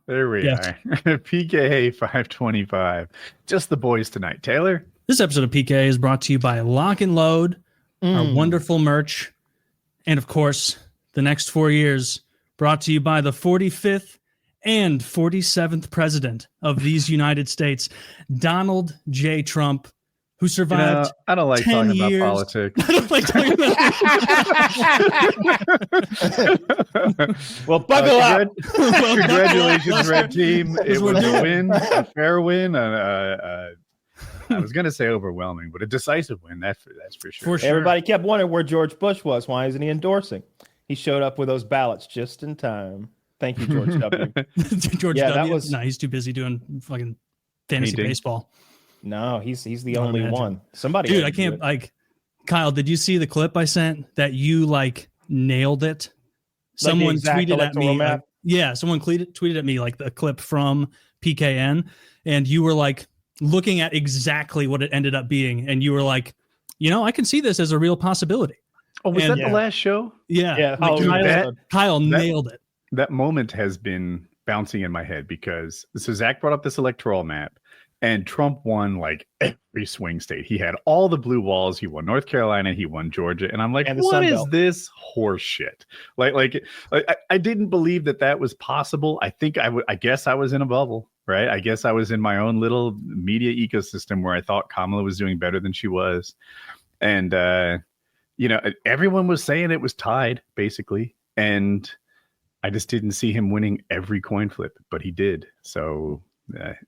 There we are. PKA 525. Just the boys tonight. Taylor? This episode of PKA is brought to you by Lock and Load, our wonderful merch, and of course, the next 4 years brought to you by the 45th and 47th president of these United States, Donald J. Trump, who survived. I don't like 10 talking years. about politics. I don't like talking about Well, buckle up. Congratulations, Red Team. It was a win, a fair win. I was going to say overwhelming, but a decisive win. That's for sure. Everybody kept wondering where George Bush was. Why isn't he endorsing? He showed up with those ballots just in time. Thank you, George W. George W. No, he's too busy doing fucking fantasy baseball. No, he's the only one. Somebody, dude, I can't like. Kyle, did you see the clip I sent that you like nailed it? Someone tweeted at me. Someone tweeted at me like the clip from PKN, and you were like looking at exactly what it ended up being, and you were like, I can see this as a real possibility. Oh, was that the last show? Yeah. Kyle nailed it. That moment has been bouncing in my head because Zach brought up this electoral map. And Trump won like every swing state. He had all the blue walls. He won North Carolina. He won Georgia. And I'm like, what is this horse shit? Like I didn't believe that was possible. I guess I was in a bubble, right? I guess I was in my own little media ecosystem where I thought Kamala was doing better than she was. And, everyone was saying it was tied, basically. And I just didn't see him winning every coin flip, but he did. So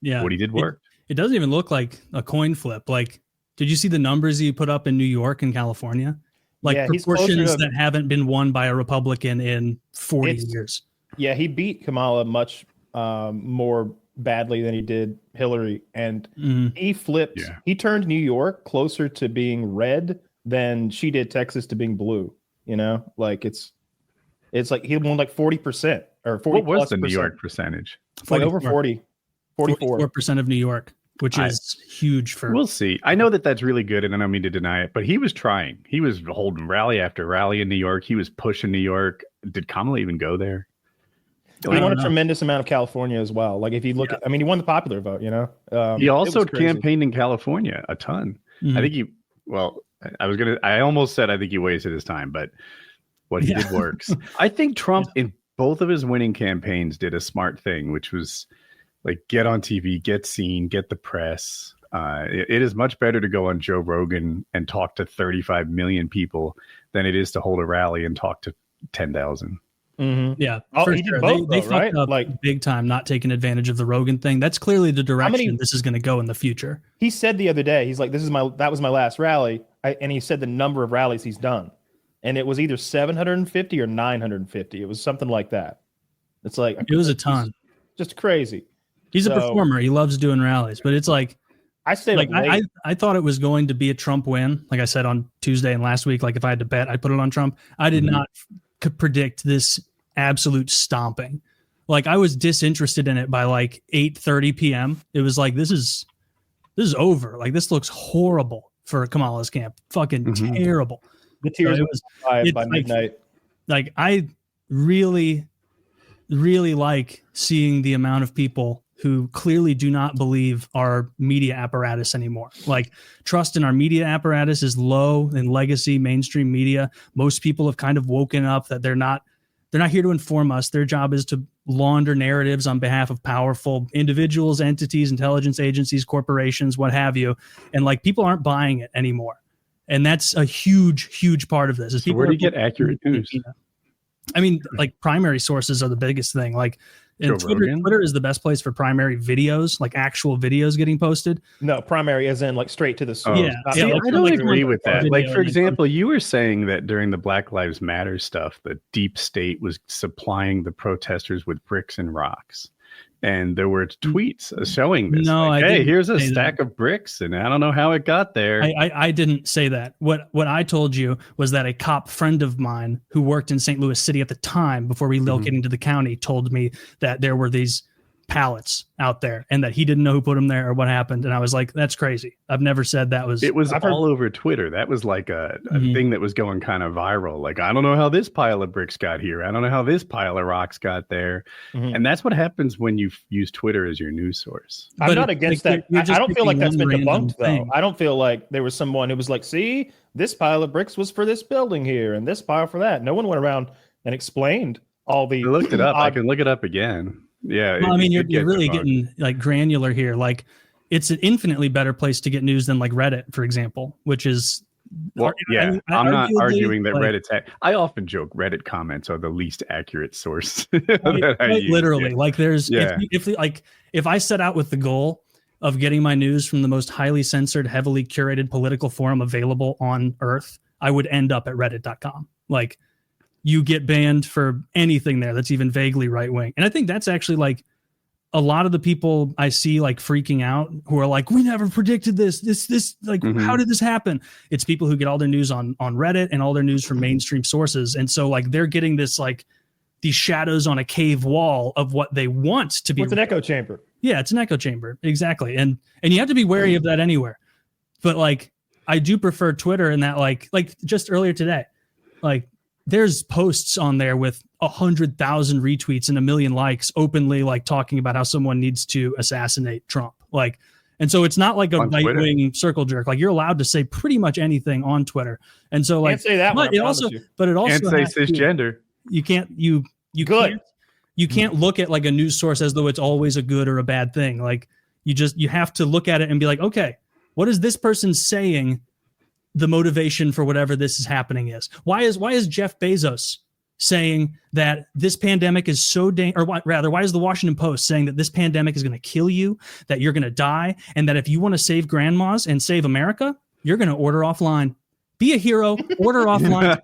what he did worked. It doesn't even look like a coin flip. Like, did you see the numbers he put up in New York and California? Like proportions that haven't been won by a Republican in 40 years. Yeah, he beat Kamala much more badly than he did Hillary. And he flipped. Yeah. He turned New York closer to being red than she did Texas to being blue. Like it's like he won like 40% or 40%. What was the New York percentage? Like over 40. 44% of New York, which is huge for. We'll see. I know that's really good, and I don't mean to deny it, but he was trying. He was holding rally after rally in New York. He was pushing New York. Did Kamala even go there? He won a tremendous amount of California as well. Like if you look at, he won the popular vote. He also campaigned in California a ton. I think I almost said I think he wasted his time, but what he did works. I think Trump in both of his winning campaigns did a smart thing, which was. Like get on TV, get seen, get the press. It is much better to go on Joe Rogan and talk to 35 million people than it is to hold a rally and talk to 10,000. Mm-hmm. Yeah, for sure. They fucked up like big time, not taking advantage of the Rogan thing. That's clearly the direction this is going to go in the future. He said the other day, he's like, that was my last rally. And he said the number of rallies he's done. And it was either 750 or 950. It was something like that. It's like, it was a ton. Just crazy. He's a performer. He loves doing rallies, but it's like I thought it was going to be a Trump win. Like I said on Tuesday and last week, like if I had to bet, I'd put it on Trump. I did not predict this absolute stomping. Like I was disinterested in it by like 8:30 p.m. It was like this is over. Like this looks horrible for Kamala's camp. Fucking terrible. The tears by midnight. Like I really like seeing the amount of people who clearly do not believe our media apparatus anymore. Like trust in our media apparatus is low in legacy mainstream media. Most people have kind of woken up that they're not here to inform us. Their job is to launder narratives on behalf of powerful individuals, entities, intelligence agencies, corporations, what have you. And like people aren't buying it anymore. And that's a huge part of this. So where do you get accurate news? I mean, like primary sources are the biggest thing. Like Twitter is the best place for primary videos, like actual videos getting posted. No, primary as in like straight to the source. See, I don't agree with that. Like, for example, you were saying that during the Black Lives Matter stuff, the deep state was supplying the protesters with bricks and rocks. And there were tweets showing this. No, like, hey, here's a stack of bricks, and I don't know how it got there. I didn't say that. What I told you was that a cop friend of mine who worked in St. Louis City at the time, before relocating to the county, told me that there were these pallets out there and that he didn't know who put them there or what happened. And I was like, that's crazy. I've never said that was. It was all over Twitter. That was like a thing that was going kind of viral. Like, I don't know how this pile of bricks got here. I don't know how this pile of rocks got there. And that's what happens when you use Twitter as your news source. I'm not against that. I don't feel like that's been debunked, though. I don't feel like there was someone who was like, see, this pile of bricks was for this building here and this pile for that. No one went around and explained all the. I looked it up. I can look it up again. Yeah. Well, I mean, you're really getting like granular here. Like, it's an infinitely better place to get news than like Reddit, for example, which is. Well, I'm not arguing that Reddit's. I often joke Reddit comments are the least accurate source. Literally, like there's if I set out with the goal of getting my news from the most highly censored, heavily curated political forum available on Earth, I would end up at Reddit.com. Like, you get banned for anything there that's even vaguely right wing. And I think that's actually like a lot of the people I see like freaking out who are like, we never predicted this like, how did this happen? It's people who get all their news on Reddit and all their news from mainstream sources. And so like, they're getting this, like these shadows on a cave wall of what they want to be. It's an echo chamber. Yeah, it's an echo chamber. Exactly. And you have to be wary of that anywhere. But like, I do prefer Twitter in that like just earlier today, like, there's posts on there with 100,000 retweets and 1 million likes openly, like talking about how someone needs to assassinate Trump. Like, and so it's not like a right-wing circle jerk. Like, you're allowed to say pretty much anything on Twitter. And so like, can't say that but it also can't say cisgender. You can't look at like a news source as though it's always a good or a bad thing. Like, you have to look at it and be like, okay, what is this person saying? The motivation for whatever this is happening is. Why is Jeff Bezos saying that this pandemic is so why is the Washington Post saying that this pandemic is going to kill you, that you're going to die, and that if you want to save grandmas and save America, you're going to order offline. Be a hero, order offline.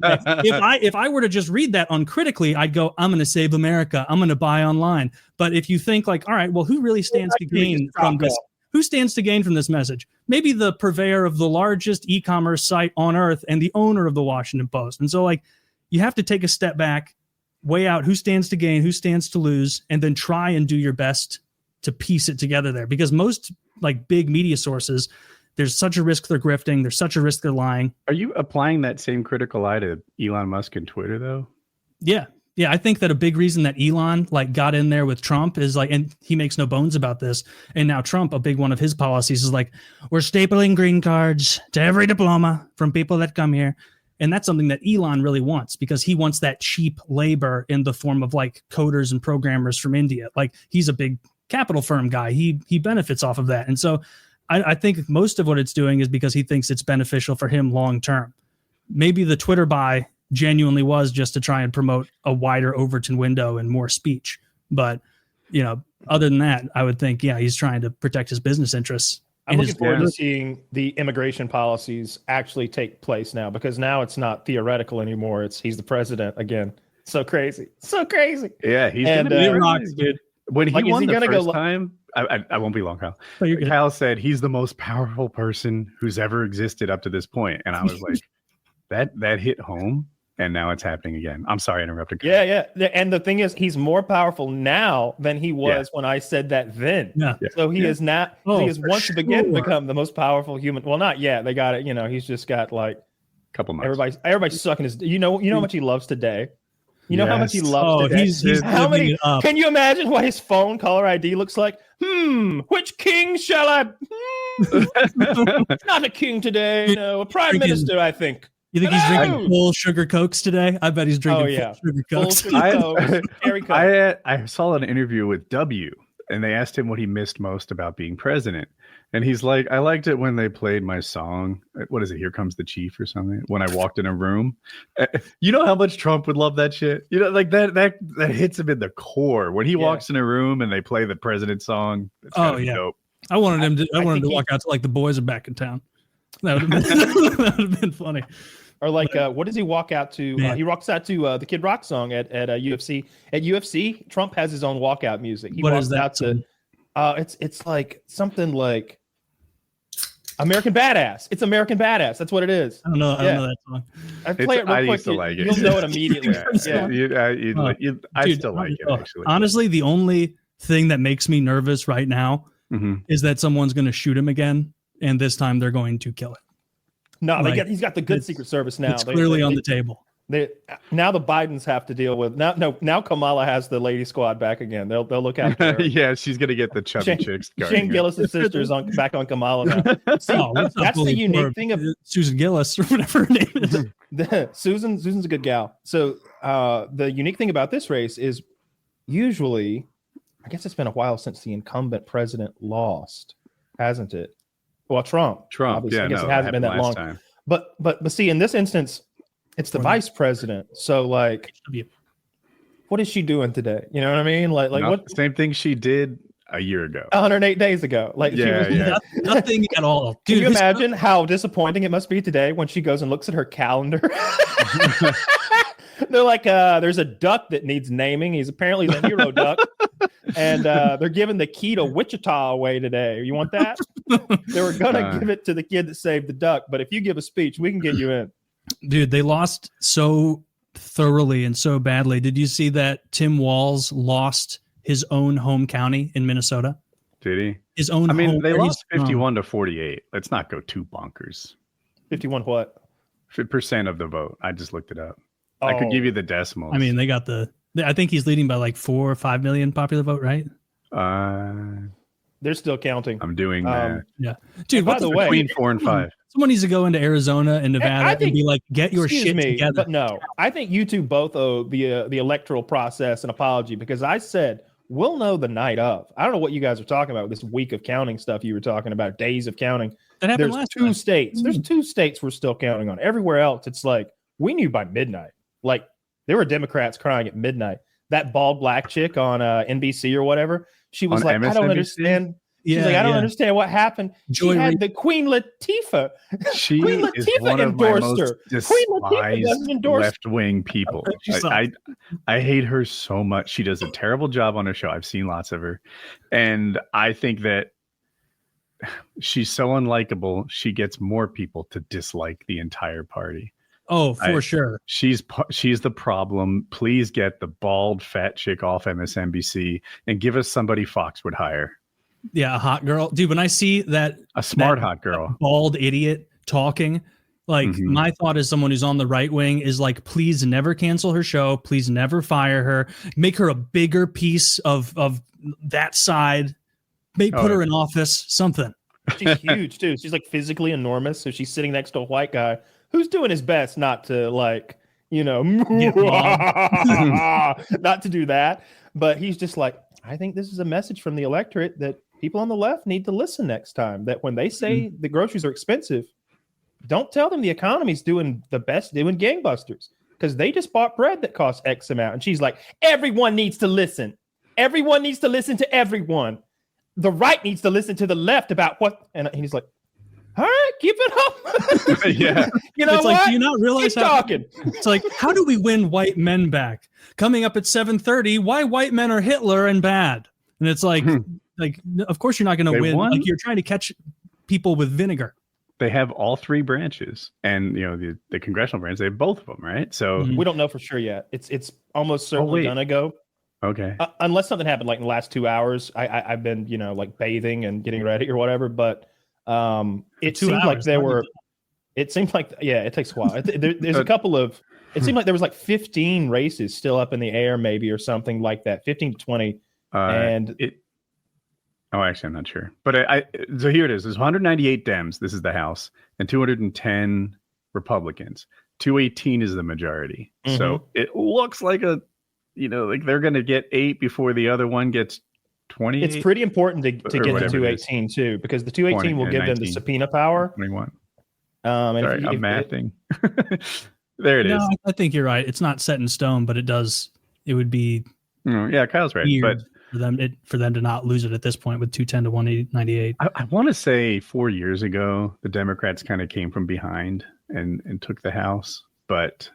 If I were to just read that uncritically, I'd go, I'm going to save America. I'm going to buy online. But if you think like, all right, well, who really stands to gain from this? Who stands to gain from this message? Maybe the purveyor of the largest e-commerce site on earth and the owner of the Washington Post. And so like, you have to take a step back, weigh out who stands to gain, who stands to lose, and then try and do your best to piece it together there. Because most like big media sources, there's such a risk they're grifting. There's such a risk they're lying. Are you applying that same critical eye to Elon Musk and Twitter though? Yeah. Yeah, I think that a big reason that Elon like got in there with Trump is like, and he makes no bones about this. And now Trump, a big one of his policies is like, we're stapling green cards to every diploma from people that come here. And that's something that Elon really wants because he wants that cheap labor in the form of like coders and programmers from India. Like, he's a big capital firm guy. He benefits off of that. And so I think most of what it's doing is because he thinks it's beneficial for him long term. Maybe the Twitter buy genuinely was just to try and promote a wider Overton window and more speech. But, you know, other than that, I would think, yeah, he's trying to protect his business interests. I'm looking forward to seeing the immigration policies actually take place now, because now it's not theoretical anymore. He's the president again. So crazy. So crazy. Yeah, he's going to be rocks, dude. When he won the first time, I won't be long, Kyle. Kyle said he's the most powerful person who's ever existed up to this point. And I was like, that hit home. And now it's happening again. I'm sorry I interrupted. Yeah. And the thing is, he's more powerful now than he was when I said that then. Yeah. So he is not. He has once again become the most powerful human. Well, not yet. They got it. You know, he's just got like a couple months. Everybody's sucking his. You know how much he loves today. You know how much he loves today. He's how many? Can you imagine what his phone caller ID looks like? Which king shall I? Not a king today. No, a prime minister. I think. You think he's drinking full sugar Cokes today? I bet he's drinking full sugar Cokes. I saw an interview with W, and they asked him what he missed most about being president. And he's like, I liked it when they played my song. What is it? Here Comes the Chief or something. When I walked in a room. You know how much Trump would love that shit? You know, like that hits him in the core. When he walks in a room and they play the president song. It's dope. I wanted him to walk out to like the boys are back in town. That would have been funny. Or like, what does he walk out to? He walks out to the Kid Rock song at UFC. At UFC, Trump has his own walkout music. He walks out to. It's like something like American Badass. It's American Badass. That's what it is. I don't know that song. I play it real quick. Used to like it. You'll know it immediately. I still like it actually. Honestly, the only thing that makes me nervous right now is that someone's going to shoot him again, and this time they're going to kill him. No, he's got the good Secret Service now. It's clearly on the table. Now the Bidens have to deal with now Kamala has the lady squad back again. They'll look after her. Yeah, she's gonna get the chubby chicks. Shane Gillis' sister is back on Kamala now. See, that's the unique thing of Susan Gillis or whatever her name is. Susan's a good gal. So the unique thing about this race is usually, I guess it's been a while since the incumbent president lost, hasn't it? Well, Trump. Obviously. Yeah, I guess it hasn't been that long. Time. But see, in this instance, it's the vice president. So like, what is she doing today? You know what I mean? Like what? Same thing she did a year ago. 108 days ago. Like nothing at all. Dude, can you imagine how disappointing it must be today when she goes and looks at her calendar? They're like, there's a duck that needs naming. He's apparently the hero duck. And they're giving the key to Wichita away today. You want that? They were going to give it to the kid that saved the duck. But if you give a speech, we can get you in. Dude, they lost so thoroughly and so badly. Did you see that Tim Walz lost his own home county in Minnesota? Did he? His own. I mean, they lost 51 to 48. Let's not go too bonkers. 51 what? % of the vote. I just looked it up. I could give you the decimals. I mean, they got I think he's leading by like 4 or 5 million popular vote, right? They're still counting. I'm doing that. Yeah, dude. By the way, between 4 and 5. Someone needs to go into Arizona and Nevada and be like, "Get your shit together." But no, I think you two both owe the electoral process an apology because I said we'll know the night of. I don't know what you guys are talking about with this week of counting stuff you were talking about, days of counting. That happened There's last two time. states. There's 2 states we're still counting on. Everywhere else, it's like we knew by midnight. Like there were Democrats crying at midnight. That bald black chick on NBC or whatever, she was like, MSNBC? I don't understand. She's like, I don't understand what happened. She had the Queen Latifah. Queen Latifah endorsed her. Queen Latifah doesn't endorse left-wing people. I hate her so much. She does a terrible job on her show. I've seen lots of her. And I think that she's so unlikable, she gets more people to dislike the entire party. Oh, for sure. She's the problem. Please get the bald fat chick off MSNBC and give us somebody Fox would hire. Yeah, a hot girl. Dude, when I see that hot girl, bald idiot talking, like my thought as someone who's on the right wing is like, please never cancel her show. Please never fire her. Make her a bigger piece of that side. Put her in office, something. She's huge too. She's like physically enormous. So she's sitting next to a white guy who's doing his best not to like, not to do that. But he's just like, I think this is a message from the electorate that people on the left need to listen next time, that when they say the groceries are expensive, don't tell them the economy's doing the best, doing gangbusters, because they just bought bread that costs X amount. And she's like, everyone needs to listen. Everyone needs to listen to everyone. The right needs to listen to the left about what, and he's like, all right, keep it up. Yeah. You know it's what? Like, do you not realize keep talking. It's like, how do we win white men back? Coming up at 7:30, why white men are Hitler and bad. And it's like, of course you're not going to win. Won? Like you're trying to catch people with vinegar. They have all 3 branches, and the congressional branch. They have both of them, right? So we don't know for sure yet. It's almost certainly gonna go. Okay. Unless something happened like in the last 2 hours. I've been like bathing and getting ready or whatever, but it seemed like there were. It seems like it takes a while. There's a couple of. It seemed like there was like 15 races still up in the air, maybe, or something like that, 15 to 20. And actually, I'm not sure. But so here it is. There's 198 Dems. This is the House, and 210 Republicans. 218 is the majority. So it looks like like they're going to get 8 before the other one gets 20. It's pretty important to get the 218 too, because the 218 will give 19, them the subpoena power. 21. Sorry, I'm mathing. There it is. I think you're right. It's not set in stone, but it would be. Yeah, Kyle's right. But for them to not lose it at this point with 210 to 198. I want to say 4 years ago, the Democrats kind of came from behind and took the House. But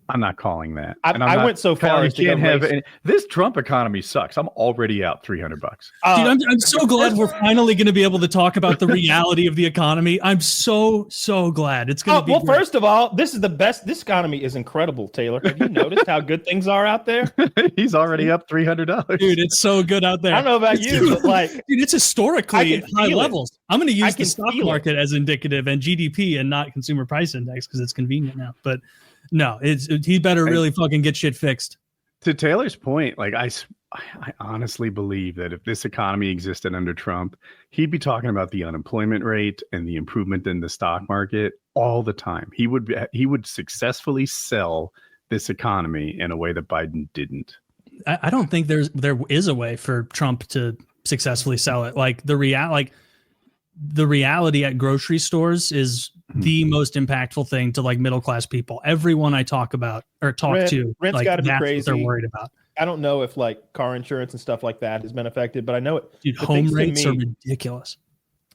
I'm not calling that. I went so far as to can't have this Trump economy sucks. I'm already out $300. Dude, I'm so glad we're finally going to be able to talk about the reality of the economy. I'm so glad it's going to be. Well, first of all, this is the best. This economy is incredible, Taylor. Have you noticed how good things are out there? He's already up $300. Dude, it's so good out there. I don't know about you, but like, dude, it's historically high levels. I'm going to use the stock market as indicative and GDP and not consumer price index because it's convenient now. But no, he better really fucking get shit fixed. To Taylor's point, like I honestly believe that if this economy existed under Trump, he'd be talking about the unemployment rate and the improvement in the stock market all the time. He would successfully sell this economy in a way that Biden didn't. I don't think there is a way for Trump to successfully sell it. Like the reality at grocery stores is the most impactful thing to like middle class people. Everyone I talk to, rent's like got to be that's crazy. What they're worried about. I don't know if like car insurance and stuff like that has been affected, but I know it. Dude, home rates are ridiculous.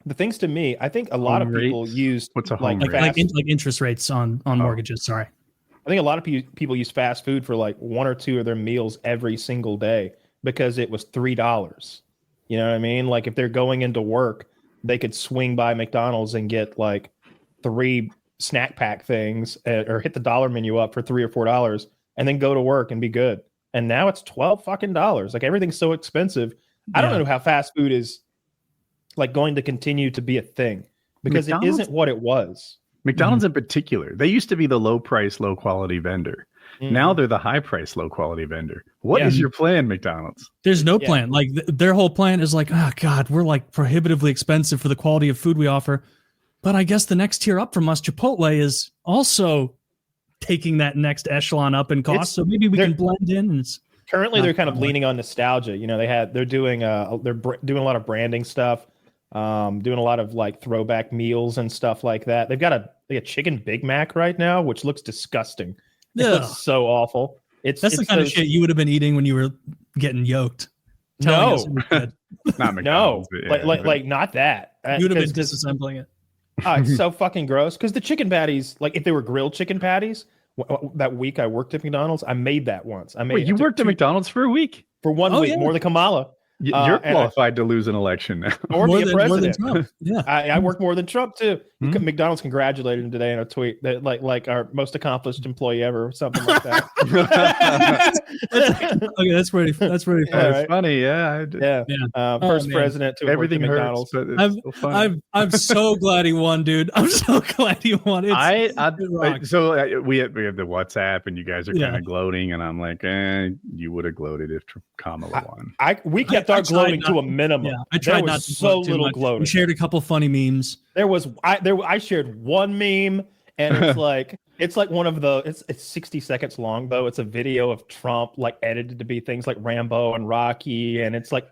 The things to me, I think a lot of people use what's a home rate? Like interest rates on mortgages. Sorry, I think a lot of people use fast food for like one or two of their meals every single day because it was $3. You know what I mean? Like if they're going into work, they could swing by McDonald's and get like 3 snack pack things or hit the dollar menu up for $3 or $4 and then go to work and be good. And now it's $12 fucking dollars. Like everything's so expensive. I don't know how fast food is like going to continue to be a thing because it isn't what it was. McDonald's in particular, they used to be the low price, low quality vendor. Now they're the high price, low quality vendor. What is your plan, McDonald's? There's no plan. Like their whole plan is like, oh God, we're like prohibitively expensive for the quality of food we offer. But I guess the next tier up from us, Chipotle, is also taking that next echelon up in cost. So maybe we can blend in. And currently, they're kind of leaning on nostalgia. You know, they're doing a lot of branding stuff, doing a lot of like throwback meals and stuff like that. They've got a chicken Big Mac right now, which looks disgusting. It looks so awful. That's the kind of shit you would have been eating when you were getting yoked. No, not McDonald's. No, like not that. You would have been disassembling it. Oh, it's so fucking gross. Because the chicken patties, like if they were grilled chicken patties, that week I worked at McDonald's, I made that once. Wait, you worked at McDonald's for a week? For 1 week, more than Kamala. You're qualified to lose an election now. Or be a president. More than Trump. Yeah. I work more than Trump too. McDonald's congratulated him today in a tweet that like our most accomplished employee ever, or something like that. Okay, that's pretty funny. That's funny, yeah. First president to everything work at McDonald's. Hurts, I'm so glad he won, dude. I'm so glad he won. We have the WhatsApp, and you guys are kind of gloating, and I'm like, you would have gloated if Kamala won. We kept our gloating to a minimum. Yeah, I tried not to so little gloating. We shared a couple funny memes. I shared one meme, and it's like one of the it's 60 seconds long though. It's a video of Trump like edited to be things like Rambo and Rocky, and it's like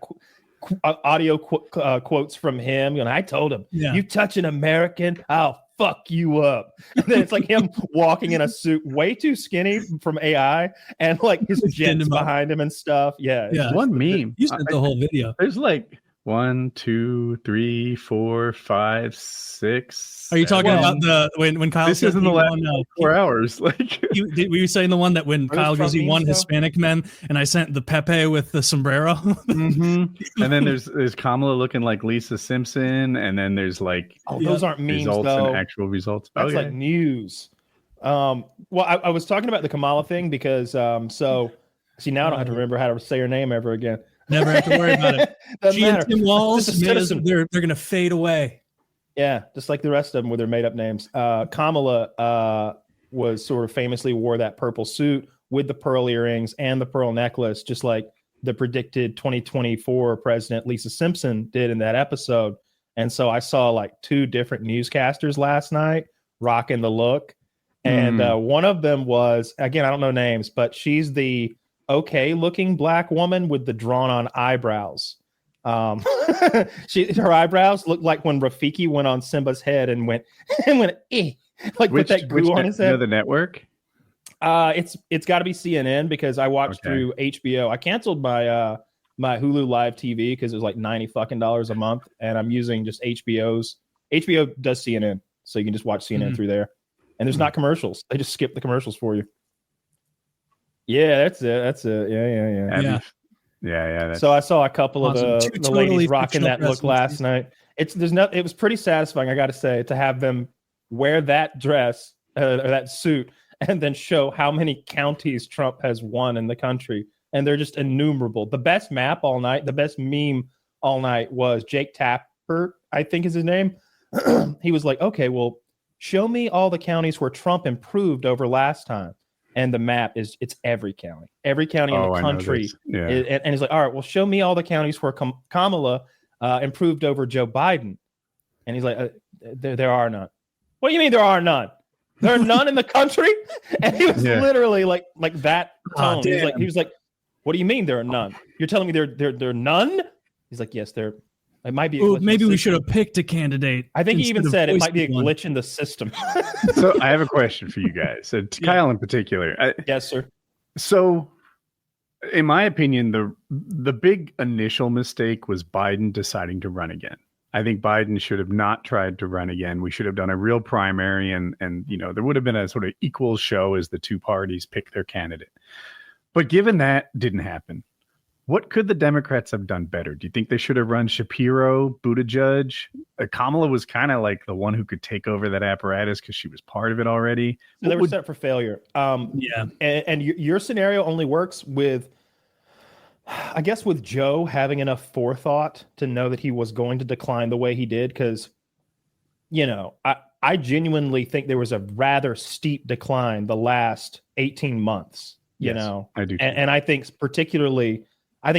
audio quotes from him. You know, I told him, "You touch an American, I'll fuck you up." And then it's like him walking in a suit, way too skinny from AI, and like his jets behind him and stuff. Yeah. One meme. You sent the whole video. There's like 1, 2, 3, 4, 5, 6. Are you talking about when Kyle? This isn't the last 4 hours. Like, were you saying the one that when Kyle goes, he won Hispanic men, and I sent the Pepe with the sombrero? And then there's Kamala looking like Lisa Simpson, and then there's like those aren't memes results though. and actual results. That's like news. Well, I was talking about the Kamala thing because so see now I don't have to remember how to say her name ever again. Never have to worry about it. She matter. and Tim Walz, they're gonna fade away. Yeah, just like the rest of them with their made up names. Kamala was sort of famously wore that purple suit with the pearl earrings and the pearl necklace, just like the predicted 2024 president Lisa Simpson did in that episode. And so I saw like 2 different newscasters last night rocking the look. And one of them was, again, I don't know names, but she's the okay looking black woman with the drawn on eyebrows. Her eyebrows look like when Rafiki went on Simba's head and went like with that glue on his head. The network? It's got to be CNN because I watched through HBO. I canceled my my Hulu Live TV because it was like $90 a month, and I'm using just HBO's. HBO does CNN, so you can just watch CNN through there, and there's not commercials. They just skip the commercials for you. Yeah, that's it. That's it. Yeah. That'd be- yeah. So I saw a couple of Awesome. Two the ladies totally rocking that fictional look last presidencies. night. It was pretty satisfying, I got to say, to have them wear that dress or that suit and then show how many counties Trump has won in the country, and they're just innumerable. The best map all night, the best meme all night was Jake Tapper, I think is his name. He was like, okay, well, show me all the counties where Trump improved over last time. And the map it's every county in the country. Yeah. And he's like, all right, well, show me all the counties where Kamala improved over Joe Biden. And he's like, there are none. What do you mean there are none? There are none in the country? And he was literally like that tone. He was like, what do you mean there are none? You're telling me there are none? He's like, yes, there. It might be. Maybe we should have picked a candidate. I think he even said it might be a glitch in the system. So I have a question for you guys, and Kyle in particular. Yes, sir. So, in my opinion, the big initial mistake was Biden deciding to run again. I think Biden should have not tried to run again. We should have done a real primary, and there would have been a sort of equal show as the two parties pick their candidate. But given that didn't happen, what could the Democrats have done better? Do you think they should have run Shapiro, Buttigieg? Kamala was kind of like the one who could take over that apparatus because she was part of it already. So they were set for failure. And your scenario only works with, I guess, with Joe having enough forethought to know that he was going to decline the way he did. Because, I genuinely think there was a rather steep decline the last 18 months. I do. And I think particularly,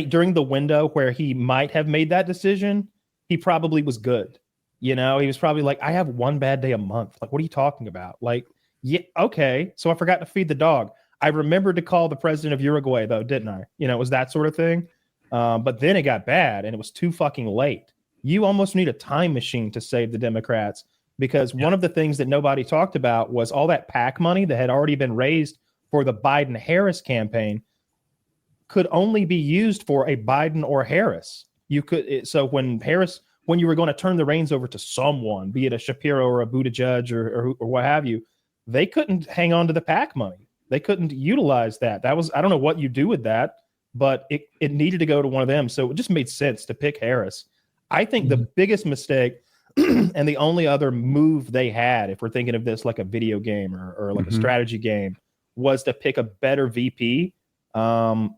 during the window where he might have made that decision, he probably was good. He was probably like, I have one bad day a month. Like, what are you talking about? Like, yeah, okay. So I forgot to feed the dog. I remembered to call the president of Uruguay, though, didn't I? It was that sort of thing. But then it got bad and it was too fucking late. You almost need a time machine to save the Democrats, because one of the things that nobody talked about was all that PAC money that had already been raised for the Biden-Harris campaign could only be used for a Biden or Harris. So when you were going to turn the reins over to someone, be it a Shapiro or a Buttigieg or what have you, they couldn't hang on to the PAC money. They couldn't utilize that. I don't know what you do with that, but it needed to go to one of them. So it just made sense to pick Harris. I think the biggest mistake and the only other move they had, if we're thinking of this like a video game or like a strategy game, was to pick a better VP. Like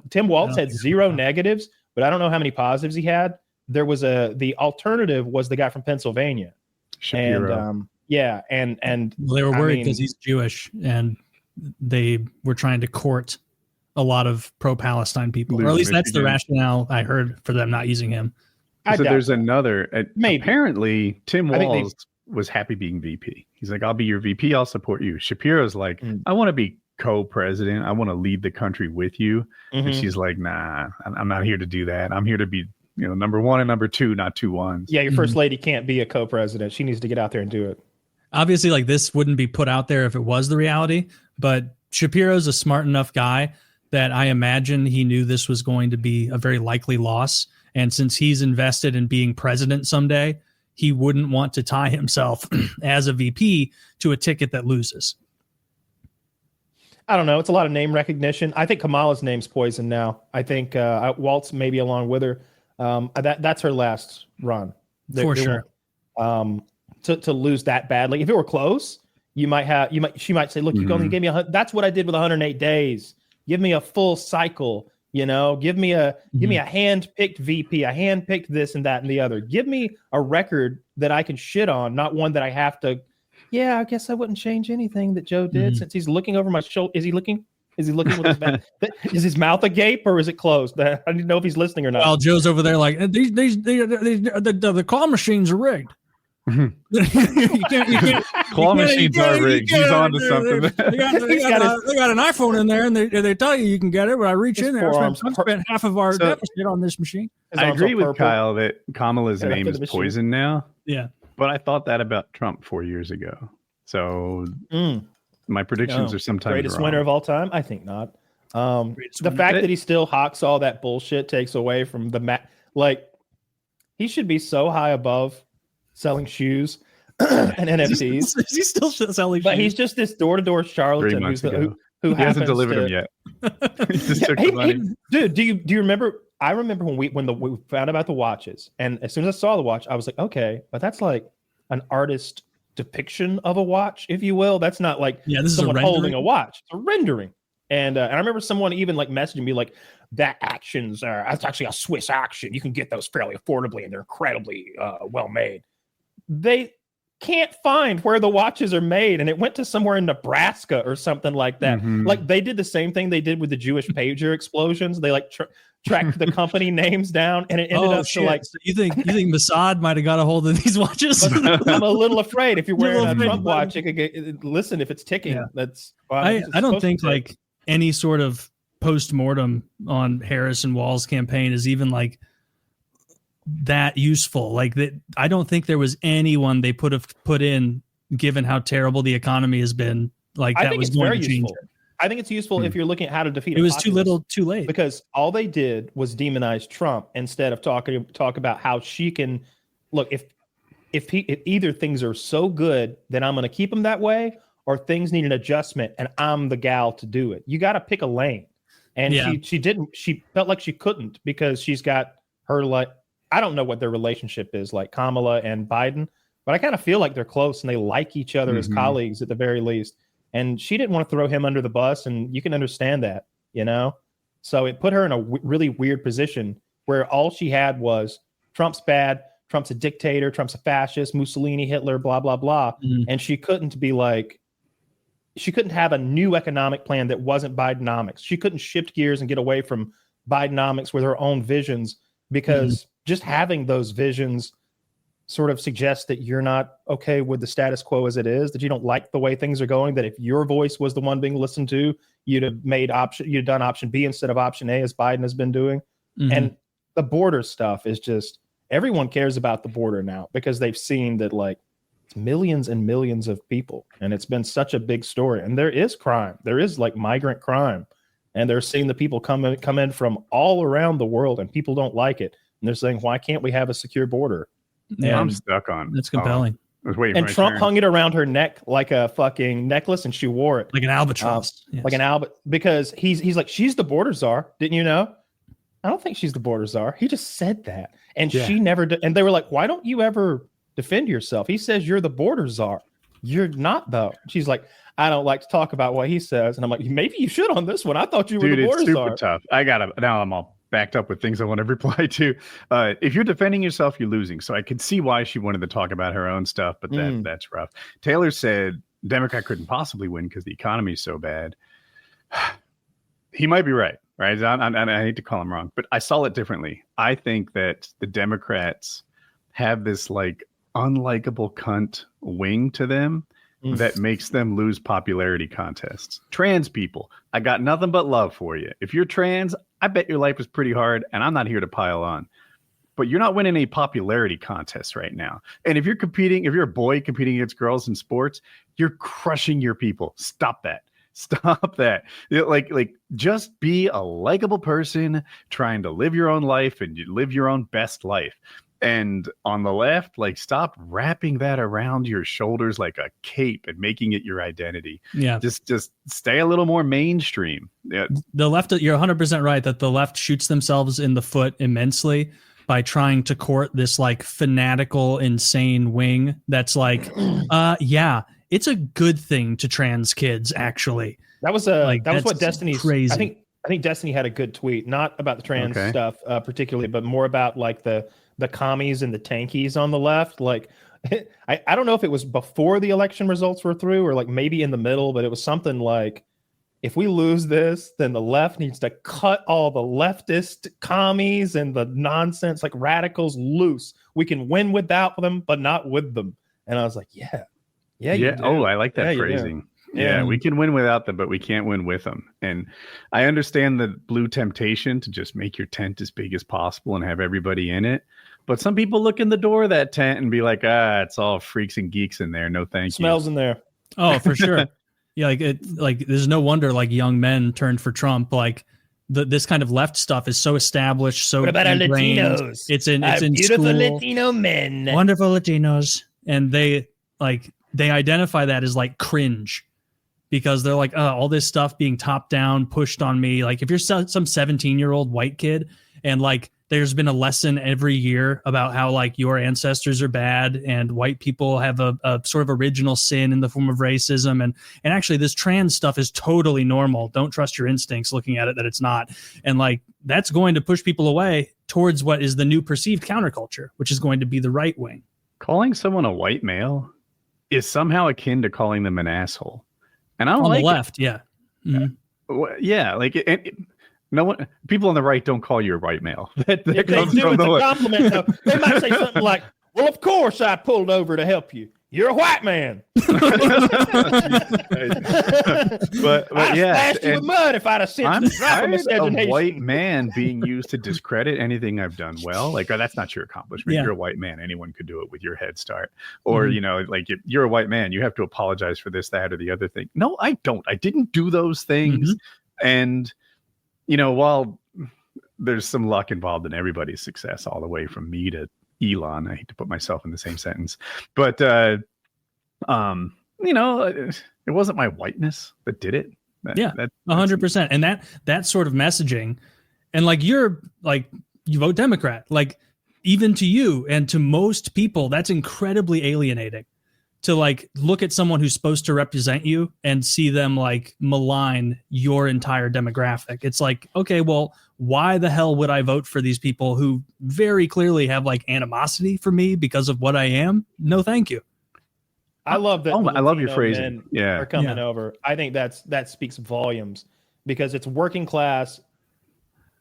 Tim Walz had 0 negatives, but I don't know how many positives he had. There was the alternative was the guy from Pennsylvania. Shapiro. And they were worried because he's Jewish and they were trying to court a lot of pro-Palestine people, or at least that's the rationale I heard for them not using him. So there's another. Apparently, Tim Walz was happy being VP. He's like, I'll be your VP. I'll support you. Shapiro's like, I want to be co-president. I want to lead the country with you. And she's like, nah, I'm not here to do that. I'm here to be, number one and number two, not 2 1s. Yeah, your first lady can't be a co-president. She needs to get out there and do it. Obviously, like, this wouldn't be put out there if it was the reality, but Shapiro's a smart enough guy that I imagine he knew this was going to be a very likely loss. And since he's invested in being president someday, he wouldn't want to tie himself as a VP to a ticket that loses. I don't know. It's a lot of name recognition. I think Kamala's name's poison now. I think Waltz maybe along with her. That's her last run. For sure. To lose that badly. If it were close, she might say, look, you only gave me that's what I did with 108 days. Give me a full cycle, give me a hand-picked VP, a hand-picked this and that and the other. Give me a record that I can shit on, not one that I have to. Yeah, I guess I wouldn't change anything that Joe did since he's looking over my shoulder. Is he looking with his mouth? Is his mouth agape or is it closed? I need to know if he's listening or not. Well, Joe's over there like, the claw machines are rigged. You can't, claw machines are rigged. He's on to something. They got an iPhone in there, and they tell you can get it. But I reach in there, I spent half of our deficit on this machine. I agree with Kyle that Kamala's name is poison now. Yeah, but I thought that about Trump 4 years ago. So my predictions are sometimes greatest wrong. winner of all time. I think not. The fact that he still hawks all that bullshit takes away from the he should be so high above selling shoes and NFTs. He's still selling shoes. But he's just this door-to-door charlatan who he hasn't delivered to, them yet. He just took the money. Dude, do you remember? I remember when we found about the watches, and as soon as I saw the watch, I was like, okay, but that's like an artist depiction of a watch, if you will. That's not like this is someone holding a watch. It's a rendering. And I remember someone even like messaging me like, that's actually a Swiss action. You can get those fairly affordably, and they're incredibly well made. They can't find where the watches are made, and it went to somewhere in Nebraska or something like that. Like they did the same thing they did with the Jewish pager explosions. They like tracked the company names down, and it ended up to like. So you think Mossad might have got a hold of these watches? I'm a little afraid if you're wearing a Trump watch, it could get. Listen, if it's ticking, that's. I don't think like any sort of post-mortem on Harris and Wall's campaign is even like that useful. Like that, I don't think there was anyone they put in, given how terrible the economy has been. Like that was going to change it. I think it's useful if you're looking at how to defeat. It was too little, too late. Because all they did was demonize Trump instead of talk about how she can look. If either things are so good, then I'm going to keep them that way, or things need an adjustment, and I'm the gal to do it. You got to pick a lane. And she didn't. She felt like she couldn't because she's got her like. I don't know what their relationship is like, Kamala and Biden, but I kind of feel like they're close and they like each other as colleagues at the very least. And she didn't want to throw him under the bus, and you can understand that, you know? So it put her in a really weird position where all she had was Trump's bad, Trump's a dictator, Trump's a fascist, Mussolini, Hitler, blah, blah, blah. And she couldn't have a new economic plan that wasn't Bidenomics. She couldn't shift gears and get away from Bidenomics with her own visions, because just having those visions sort of suggests that you're not okay with the status quo as it is, that you don't like the way things are going, that if your voice was the one being listened to, you'd have done option B instead of option A, as Biden has been doing. And the border stuff is just, everyone cares about the border now because they've seen that like it's millions and millions of people, and it's been such a big story. And there is crime. There is like migrant crime. And they're seeing the people come in from all around the world, and people don't like it. And they're saying, why can't we have a secure border? Yeah, I'm stuck on. That's compelling. I was waiting. And Trump hung it around her neck like a fucking necklace, and she wore it like an albatross. Like an albatross, because he's like, she's the border czar. Didn't you know? I don't think she's the border czar. He just said that, and she never did. And they were like, why don't you ever defend yourself? He says you're the border czar. You're not though. She's like, I don't like to talk about what he says. And I'm like, maybe you should on this one. I thought you were the border it's super czar. Tough. Now I'm all backed up with things I want to reply to. If you're defending yourself, you're losing. So I could see why she wanted to talk about her own stuff, but that's rough. Taylor said Democrat couldn't possibly win because the economy is so bad. He might be right? I hate to call him wrong, but I saw it differently. I think that the Democrats have this like unlikable cunt wing to them that makes them lose popularity contests. Trans people, I got nothing but love for you. If you're trans, I bet your life is pretty hard, and I'm not here to pile on. But you're not winning a popularity contest right now. And if you're a boy competing against girls in sports, you're crushing your people. Stop that. Stop that. Like just be a likable person trying to live your own life and you live your own best life. And on the left, like, stop wrapping that around your shoulders like a cape and making it your identity. Yeah. Just stay a little more mainstream. Yeah. The left, you're 100% right that the left shoots themselves in the foot immensely by trying to court this like fanatical, insane wing that's like, it's a good thing to trans kids, actually. That was what Destiny's crazy. I think Destiny had a good tweet, not about the trans stuff particularly, but more about like the commies and the tankies on the left. Like, I don't know if it was before the election results were through or like maybe in the middle, but it was something like, if we lose this, then the left needs to cut all the leftist commies and the nonsense like radicals loose. We can win without them, but not with them. And I was like, yeah. Oh, I like that phrasing. Yeah, we can win without them, but we can't win with them. And I understand the blue temptation to just make your tent as big as possible and have everybody in it. But some people look in the door of that tent and be like, it's all freaks and geeks in there. No, thank you. Smells in there. Oh, for sure. Yeah, like there's no wonder like young men turned for Trump. Like this kind of left stuff is so established. So what about our Latinos? It's in beautiful school. Latino men, wonderful Latinos, and they identify that as like cringe because they're like, all this stuff being top down pushed on me. Like if you're some 17-year-old white kid and like there's been a lesson every year about how like your ancestors are bad and white people have a sort of original sin in the form of racism. And actually this trans stuff is totally normal. Don't trust your instincts looking at it that it's not. And like, that's going to push people away towards what is the new perceived counterculture, which is going to be the right wing. Calling someone a white male is somehow akin to calling them an asshole. And I don't on like the left. Yeah. Mm-hmm. Yeah. Like no one, people on the right don't call you a white male. That if they comes do, from it's the a compliment. Though. They might say something like, well, of course I pulled over to help you. You're a white man. but I'd yeah, splash you with mud if I'd have sent I'm you to drop tired miscegenation. of white man being used to discredit anything I've done well. Like, oh, that's not your accomplishment. Yeah. You're a white man. Anyone could do it with your head start. Or, you know, like if you're a white man, you have to apologize for this, that, or the other thing. No, I don't. I didn't do those things. And, you know, while there's some luck involved in everybody's success, all the way from me to Elon. I hate to put myself in the same sentence, but you know, it wasn't my whiteness that did it. That 100%. And that sort of messaging, and like you're like you vote Democrat, like even to you and to most people, that's incredibly alienating. To like look at someone who's supposed to represent you and see them like malign your entire demographic. It's like, okay, well, why the hell would I vote for these people who very clearly have like animosity for me because of what I am? No, thank you. I love that. I love your phrasing. Yeah, are coming over. I think that speaks volumes because it's working class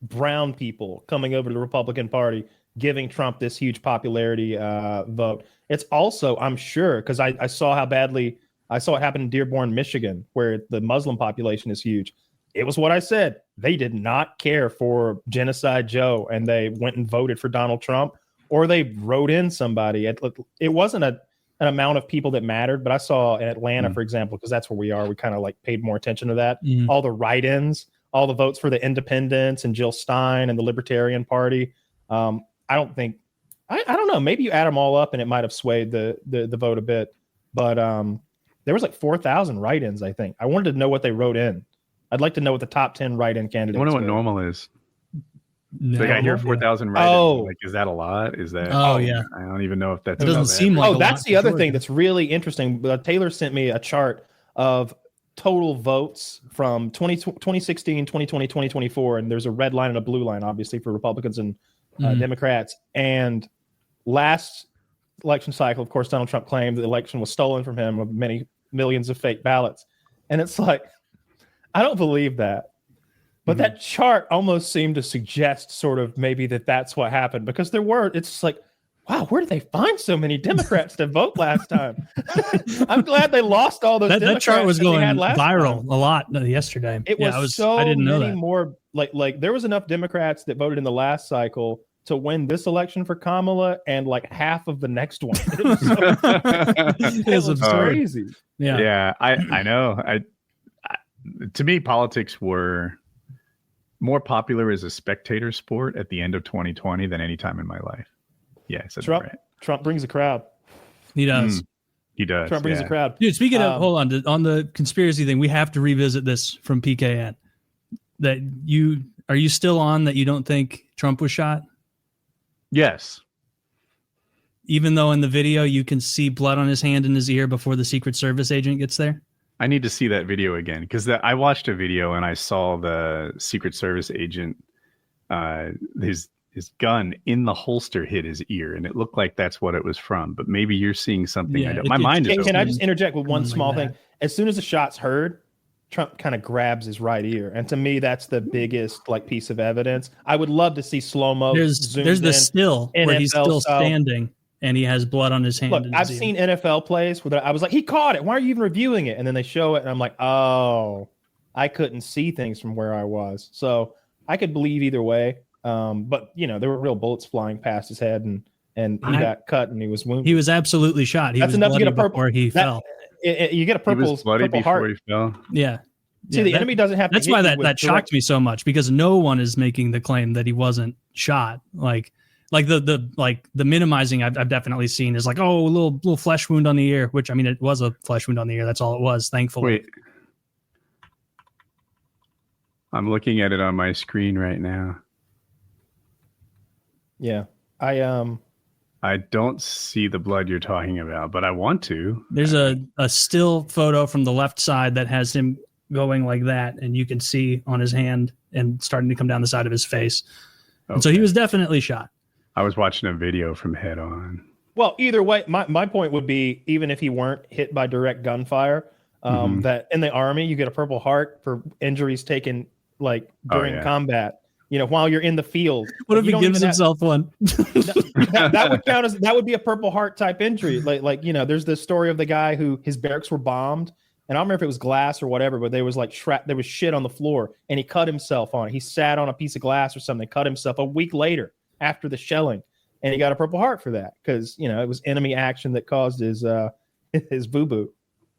brown people coming over to the Republican Party, giving Trump this huge popularity vote. It's also, I'm sure, because I saw how badly I saw it happen in Dearborn, Michigan, where the Muslim population is huge. It was what I said. They did not care for Genocide Joe, and they went and voted for Donald Trump, or they wrote in somebody. It wasn't an amount of people that mattered, but I saw in Atlanta, for example, because that's where we are, we kind of like paid more attention to that. All the write-ins, all the votes for the independents and Jill Stein and the Libertarian Party. I don't think, I don't know, maybe you add them all up and it might have swayed the vote a bit, but there was like 4,000 write-ins, I think. I wanted to know what they wrote in. I'd like to know what the top 10 write-in candidates I wonder what were. normal is. No, Like I hear 4,000 write-ins. Like, is that a lot? Is that? Oh, yeah. I don't even know if that's. It doesn't seem like. Oh, that's the other thing that's really interesting. Taylor sent me a chart of total votes from 2016, 2020, 2024, and there's a red line and a blue line, obviously, for Republicans and Democrats. And last election cycle, of course, Donald Trump claimed the election was stolen from him with many millions of fake ballots. And it's like, I don't believe that. But that chart almost seemed to suggest sort of maybe that's what happened, because it's like, wow, where did they find so many Democrats to vote last time? I'm glad they lost all those Democrats. That chart was going viral time. A lot yesterday. It was so I didn't know many that. more, like there was enough Democrats that voted in the last cycle to win this election for Kamala and like half of the next one. It was crazy. Yeah, I know. To me, politics were more popular as a spectator sport at the end of 2020 than any time in my life. Yeah, I said Trump, that right. Trump brings a crowd. He does. He does. Trump brings a crowd. Dude, speaking of, hold on the conspiracy thing, we have to revisit this from PKN. Are you still on that you don't think Trump was shot? Yes. Even though in the video you can see blood on his hand and his ear before the Secret Service agent gets there? I need to see that video again, because I watched a video and I saw the Secret Service agent, his gun in the holster hit his ear, and it looked like that's what it was from. But maybe you're seeing something. Yeah, my mind is. Can I just interject with one small like thing? As soon as the shot's heard, Trump kind of grabs his right ear, and to me, that's the biggest like piece of evidence. I would love to see slow mo. There's the still where he's still standing. And he has blood on his hand. Look, I've seen NFL plays where I was like, he caught it. Why are you even reviewing it? And then they show it, and I'm like, oh, I couldn't see things from where I was. So I could believe either way. But, you know, there were real bullets flying past his head, and he got cut, and he was wounded. He was absolutely shot. That's enough to get a purple. Before he fell. You get a purple, he was bloody purple before heart. He fell. Yeah. See, the enemy doesn't have to. That's why that shocked me so much, because no one is making the claim that he wasn't shot. Like the minimizing I've definitely seen is like, oh, a little flesh wound on the ear, which I mean, it was a flesh wound on the ear. That's all it was, thankfully. Wait, I'm looking at it on my screen right now. Yeah. I don't see the blood you're talking about, but I want to. There's a still photo from the left side that has him going like that, and you can see on his hand and starting to come down the side of his face. Okay. And so he was definitely shot. I was watching a video from head on. Well, either way, my point would be, even if he weren't hit by direct gunfire, that in the Army, you get a Purple Heart for injuries taken like during combat. You know, while you're in the field. What if he gives himself one? that would count as, that would be a Purple Heart type injury. Like you know, there's this story of the guy who his barracks were bombed, and I don't remember if it was glass or whatever, but there was like there was shit on the floor, and he cut himself on it. He sat on a piece of glass or something, cut himself a week later after the shelling, and he got a Purple Heart for that because you know it was enemy action that caused his boo boo.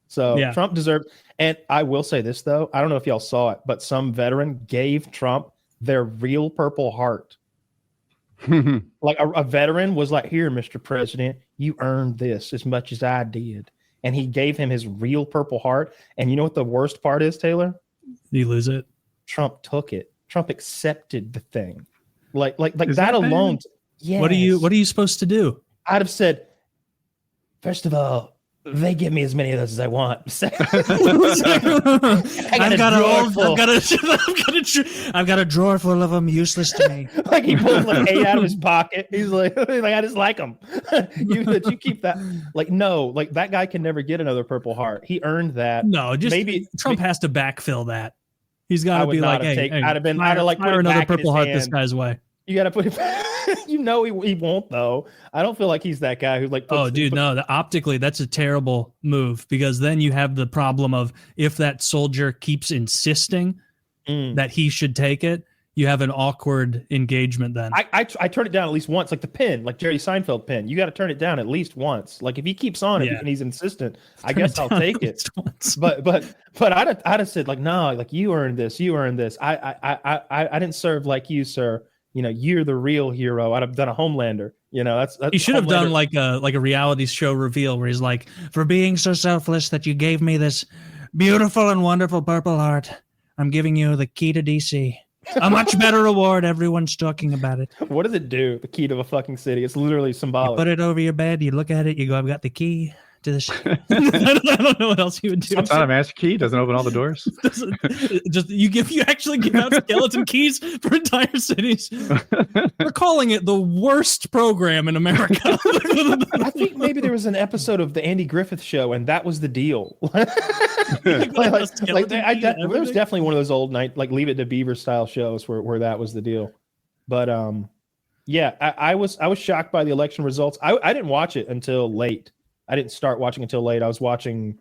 So Trump deserved. And I will say this though, I don't know if y'all saw it, but some veteran gave Trump their real Purple Heart. Like a veteran was like, here, Mr. President, you earned this as much as I did. And he gave him his real Purple Heart. And you know what the worst part is, Taylor? You lose it. Trump took it. Trump accepted the thing. Like that alone. Yes. What are you supposed to do? I'd have said, first of all, they give me as many of those as I want. I've got a drawer full of them, useless to me. Like he pulls like 8 out of his pocket. He's like I just like them. you keep that. Like no, like that guy can never get another Purple Heart. He earned that. No, just maybe Trump has to backfill that. He's got to be like, hey, I'd have like fire another Purple Heart this guy's way. You got to put it back. You know he won't though. I don't feel like he's that guy who like. Optically that's a terrible move because then you have the problem of if that soldier keeps insisting that he should take it, you have an awkward engagement. Then I turn it down at least once, like the pin, like Jerry Seinfeld pin. You got to turn it down at least once. Like if he keeps on it and he's insistent, I guess I'll take it. But I'd have said like no, like you earned this. I didn't serve like you, sir. You know, you're the real hero. I'd have done a Homelander. You know, that's he should have done like a reality show reveal where he's like, for being so selfless that you gave me this beautiful and wonderful Purple Heart, I'm giving you the key to DC. A much better reward. Everyone's talking about it. What does it do? The key to a fucking city. It's literally symbolic. You put it over your bed. You look at it. You go, I've got the key to this. I don't know what else you would do. It's not a master key. Doesn't open all the doors. You actually give out skeleton keys for entire cities. We're calling it the worst program in America. I think maybe there was an episode of the Andy Griffith Show, and that was the deal. There was definitely one of those old night like Leave It to Beaver style shows where that was the deal. But I was shocked by the election results. I didn't watch it until late. I didn't start watching until late. I was watching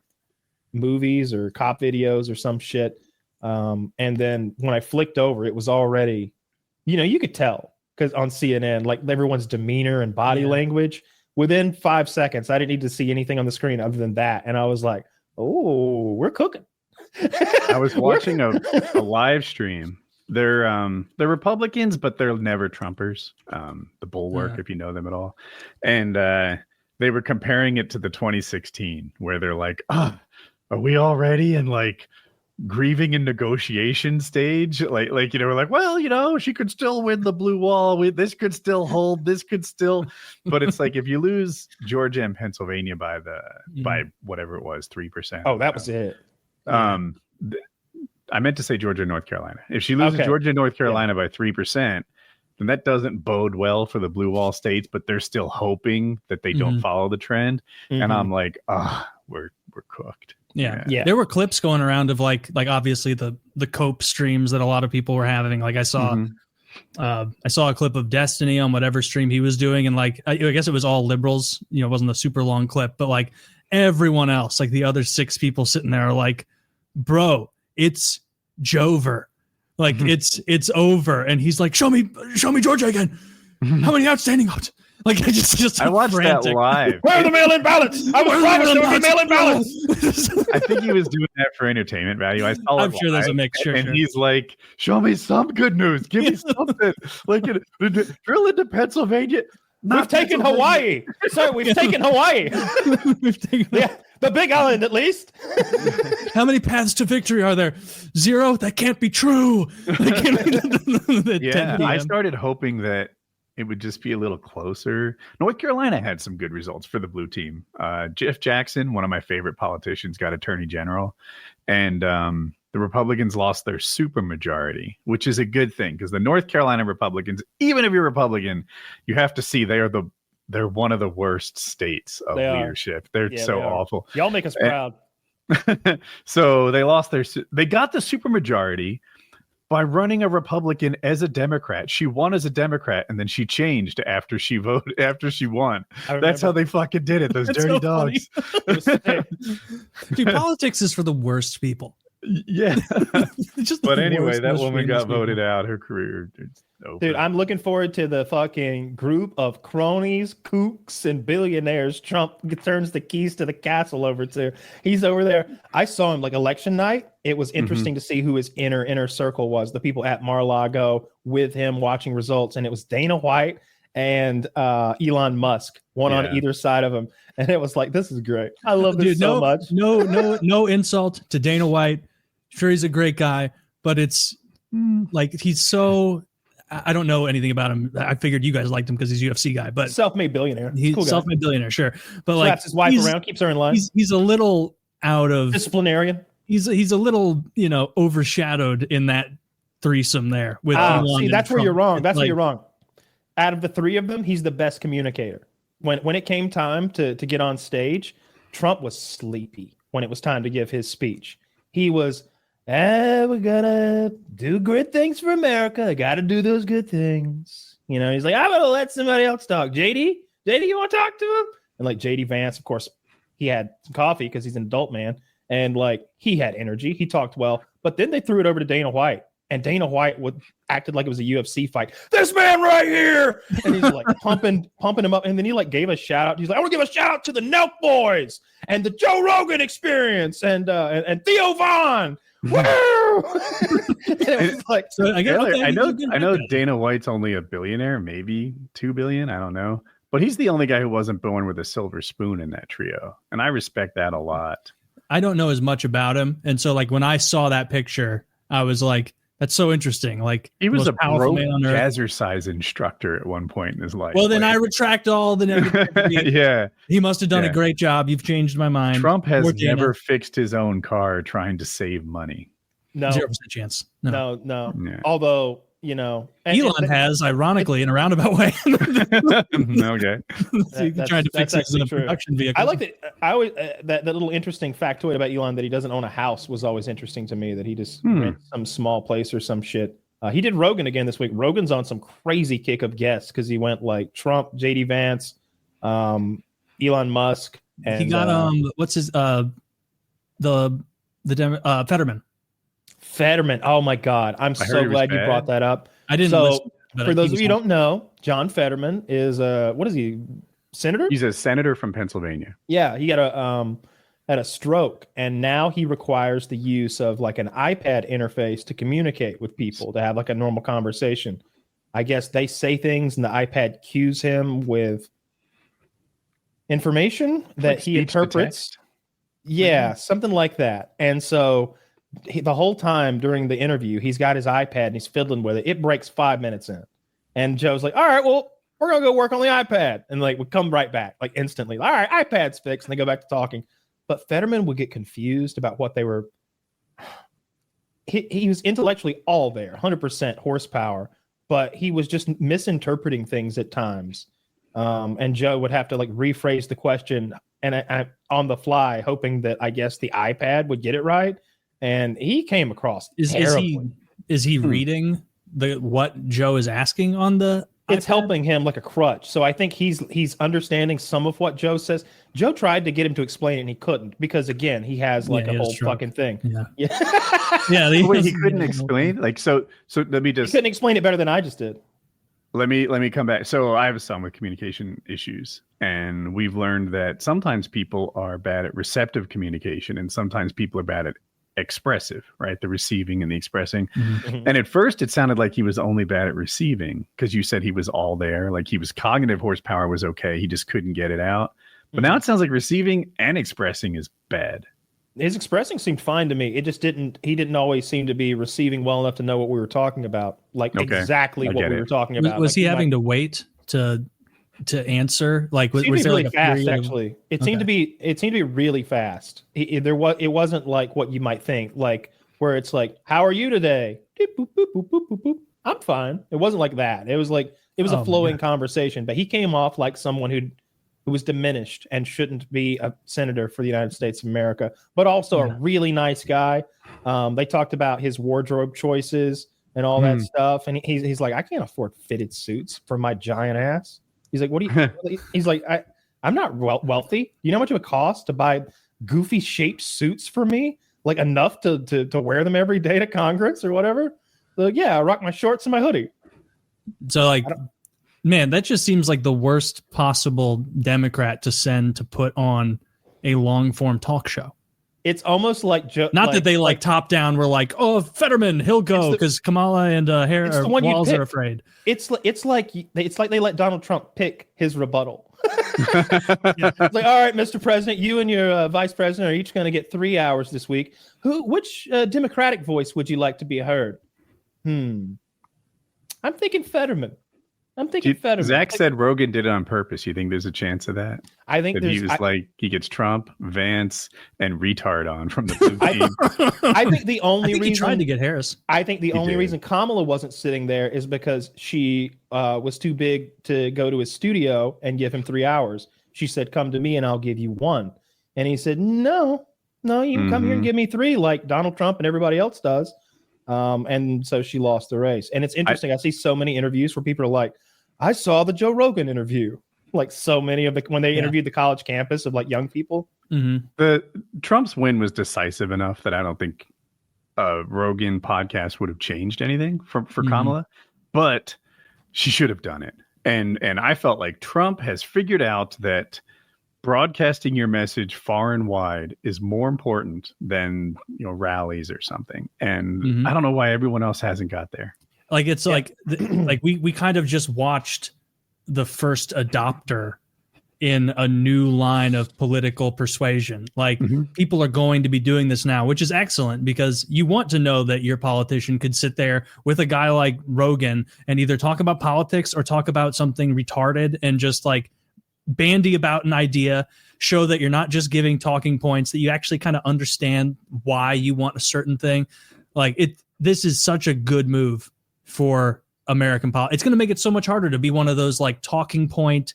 movies or cop videos or some shit. And then when I flicked over, it was already, you know, you could tell because on CNN, like everyone's demeanor and body language within 5 seconds, I didn't need to see anything on the screen other than that. And I was like, oh, we're cooking. I was watching a live stream. They're Republicans, but they're never Trumpers. The Bulwark, if you know them at all. And, they were comparing it to the 2016 where they're like, are we all ready? And like grieving in negotiation stage. Like, you know, we're like, well, you know, she could still win the blue wall. This could still hold. This could still, but it's like, if you lose Georgia and Pennsylvania by whatever it was, 3%. Oh, that was it. I meant to say Georgia and North Carolina. If she loses Georgia and North Carolina by 3%, then that doesn't bode well for the blue wall states, but they're still hoping that they don't follow the trend. And I'm like, we're cooked. Yeah. There were clips going around of like obviously the cope streams that a lot of people were having. Like I saw a clip of Destiny on whatever stream he was doing. And like, I guess it was all liberals, you know, it wasn't a super long clip, but like everyone else, like the other 6 people sitting there are like, bro, it's Jover. Like it's over, and he's like, "Show me Georgia again. How many outstanding votes?" Like I watched that live. Where are the mail-in ballots? I was promised there would be mail-in ballots. I think he was doing that for entertainment value. I'm sure there's a mixture. And he's like, "Show me some good news. Give me something. Like drill into Pennsylvania." We've taken Hawaii. Sir, we've taken Hawaii. We've taken the big island, at least. How many paths to victory are there? 0? That can't be true. Yeah, I started hoping that it would just be a little closer. North Carolina had some good results for the blue team. Jeff Jackson, one of my favorite politicians, got attorney general. And the Republicans lost their supermajority, which is a good thing because the North Carolina Republicans, even if you're Republican, you have to see they're one of the worst states of leadership. They're so awful. Y'all make us proud. So they got the supermajority by running a Republican as a Democrat. She won as a Democrat, and then she changed after she won. That's how they fucking did it. Those dirty dogs. Dude, politics is for the worst people. Yeah. But anyway, that woman got voted out. Her career is over. Dude, I'm looking forward to the fucking group of cronies, kooks, and billionaires Trump turns the keys to the castle over to. He's over there. I saw him like election night. It was interesting to see who his inner circle was. The people at Mar-a-Lago with him watching results. And it was Dana White and Elon Musk, one on either side of him. And it was like, this is great. I love this so much. No insult to Dana White. Sure, he's a great guy, but it's like he's so. I don't know anything about him. I figured you guys liked him because he's a UFC guy, but self-made billionaire. He's cool self-made billionaire, sure. But slaps his wife around, keeps her in line. He's a little out of disciplinarian. He's a little overshadowed in that threesome there with. See, that's where you're wrong. That's where you're wrong. Out of the three of them, he's the best communicator. When it came time to get on stage, Trump was sleepy when it was time to give his speech. He was. We're gonna do good things for America. I gotta do those good things. He's like, I'm gonna let somebody else talk. JD, you want to talk to him? And like JD Vance, of course, he had some coffee because he's an adult man. And like he had energy. He talked well. But then they threw it over to Dana White. And Dana White acted like it was a UFC fight. This man right here. And he's like pumping him up. And then he like gave a shout out. He's like, I want to give a shout out to the Nelk Boys and the Joe Rogan Experience and Theo Vaughn. Woo! It was like, so I know Dana White's only a billionaire, maybe 2 billion. I don't know. But he's the only guy who wasn't born with a silver spoon in that trio. And I respect that a lot. I don't know as much about him. And so like when I saw that picture, I was like, that's so interesting. Like he was a broke jazzercise instructor at one point in his life. Well, then I retract all the negativity. Yeah. He must have done a great job. You've changed my mind. Trump has never fixed his own car trying to save money. No. 0% chance. No. Yeah. Although, Elon has, ironically, in a roundabout way. Okay. Trying to fix it in a production vehicle. I like that. I always that little interesting factoid about Elon that he doesn't own a house was always interesting to me. That he just rent some small place or some shit. He did Rogan again this week. Rogan's on some crazy kick of guests because he went like Trump, JD Vance, Elon Musk, and he got what's his Fetterman. Fetterman. Oh my God. I'm so glad you brought that up. I didn't listen, for those of you who don't know, John Fetterman is what is he? Senator? He's a senator from Pennsylvania. Yeah, he got had a stroke, and now he requires the use of like an iPad interface to communicate with people, to have like a normal conversation. I guess they say things and the iPad cues him with information that he interprets. Yeah, something like that. And so the whole time during the interview, he's got his iPad and he's fiddling with it. It breaks 5 minutes in. And Joe's like, all right, well, we're going to go work on the iPad. And like, we come right back, like instantly. All right, iPad's fixed. And they go back to talking. But Fetterman would get confused about what they were. He was intellectually all there, 100% horsepower, but he was just misinterpreting things at times. And Joe would have to like rephrase the question and I on the fly, hoping that I guess the iPad would get it right. And he came across terribly. Is he reading what Joe is asking on the It's iPad? helping him like a crutch. So I think he's understanding some of what Joe says. Joe tried to get him to explain it and he couldn't because again, he has like a whole fucking thing. Yeah. Yeah. Wait, he couldn't explain? Like so let me just He couldn't explain it better than I just did. Let me come back. So I have a son with communication issues, and we've learned that sometimes people are bad at receptive communication and sometimes people are bad at expressive, right? The receiving and the expressing. Mhm. And at first it sounded like he was only bad at receiving because you said he was all there. Like he was cognitive horsepower was okay. He just couldn't get it out. But now it sounds like receiving and expressing is bad. His expressing seemed fine to me. It just didn't. He didn't always seem to be receiving well enough to know what we were talking about, like exactly what we were talking about. Was he having to wait to answer? Like, was there really like a fast? period Actually, it seemed to be. It seemed to be really fast. It wasn't like what you might think, like where it's like, "How are you today?" Boop, boop, boop, boop, boop, boop, boop. I'm fine. It wasn't like that. It was like a flowing conversation. But he came off like someone who was diminished and shouldn't be a senator for the United States of America, but also a really nice guy. They talked about his wardrobe choices and all that stuff. And he's like, I can't afford fitted suits for my giant ass. He's like, what do you, he's like, I'm not wealthy. You know how much it would cost to buy goofy shaped suits for me? Like enough to wear them every day to Congress or whatever. Like, yeah, I rock my shorts and my hoodie. So like, man, that just seems like the worst possible Democrat to send to put on a long form talk show. It's almost like not that they like top down were like, oh, Fetterman, he'll go because Kamala and Walls are afraid. It's like they let Donald Trump pick his rebuttal. It's like, all right, Mr. President, you and your vice president are each going to get 3 hours this week. Which Democratic voice would you like to be heard? I'm thinking Fetterman. Fetterman. Zach said Rogan did it on purpose. You think there's a chance of that? I think he was like he gets Trump, Vance, and retard on from the blue team. I think the only reason he tried to get Harris. I think the only reason Kamala wasn't sitting there is because she was too big to go to his studio and give him 3 hours. She said, "Come to me and I'll give you 1." And he said, "No, you can come here and give me 3 like Donald Trump and everybody else does." And so she lost the race. And it's interesting. I see so many interviews where people are like, I saw the Joe Rogan interview. Like so many of when they interviewed the college campus of like young people. The Trump's win was decisive enough that I don't think a Rogan podcast would have changed anything for Kamala, but she should have done it. And I felt like Trump has figured out that broadcasting your message far and wide is more important than rallies or something. And I don't know why everyone else hasn't got there. Like it's like we kind of just watched the first adopter in a new line of political persuasion. Like people are going to be doing this now, which is excellent because you want to know that your politician could sit there with a guy like Rogan and either talk about politics or talk about something retarded and just like bandy about an idea, show that you're not just giving talking points, that you actually kind of understand why you want a certain thing. Like this is such a good move for American politics. It's going to make it so much harder to be one of those like talking point,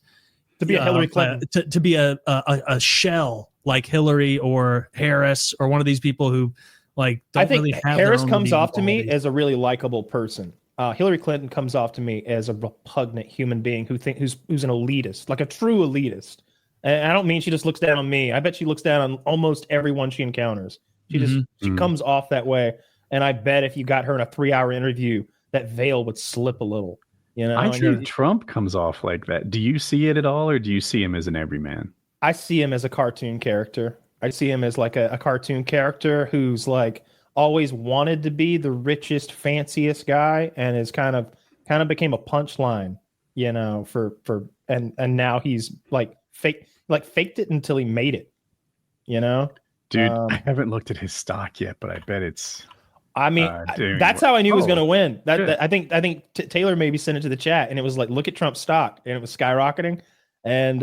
to be a Hillary Clinton, to be a shell like Hillary or Harris or one of these people who like don't I think really have Harris comes off to me as a really likable person. Hillary Clinton comes off to me as a repugnant human being who's an elitist, like a true elitist. And I don't mean she just looks down on me. I bet she looks down on almost everyone she encounters. She comes off that way. And I bet if you got her in a 3-hour interview, that veil would slip a little. I think Trump comes off like that. Do you see it at all, or do you see him as an everyman? I see him as a cartoon character. I see him as like a cartoon character who's like always wanted to be the richest, fanciest guy, and is kind of became a punchline, and now he's like faked it until he made it. Dude, I haven't looked at his stock yet, but I bet it's. I mean, that's how I knew he was going to win. I think Taylor maybe sent it to the chat, and it was like, look at Trump's stock, and it was skyrocketing, and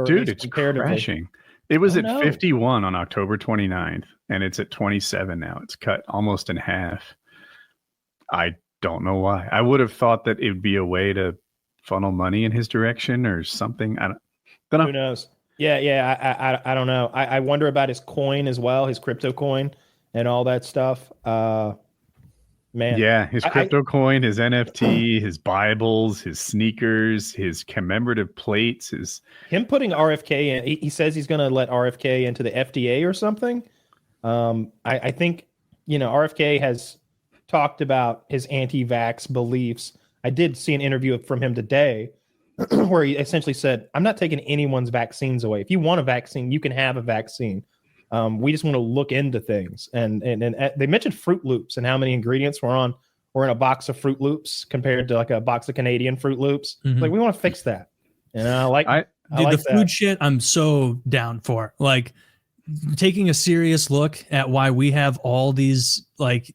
dude, it's crashing. It was at 51 on October 29th, and it's at 27 now. It's cut almost in half. I don't know why. I would have thought that it would be a way to funnel money in his direction or something. I don't know. Who knows? Yeah. I don't know. I wonder about his coin as well, his crypto coin. And all that stuff, man. Yeah, his crypto coin, his NFT, his Bibles, his sneakers, his commemorative plates, him putting RFK in. He says he's going to let RFK into the FDA or something. I think RFK has talked about his anti-vax beliefs. I did see an interview from him today where he essentially said, "I'm not taking anyone's vaccines away. If you want a vaccine, you can have a vaccine." We just want to look into things. And they mentioned Fruit Loops and how many ingredients were in a box of Fruit Loops compared to like a box of Canadian Fruit Loops. Like we want to fix that. And I like the food shit. I'm so down for, like, taking a serious look at why we have all these like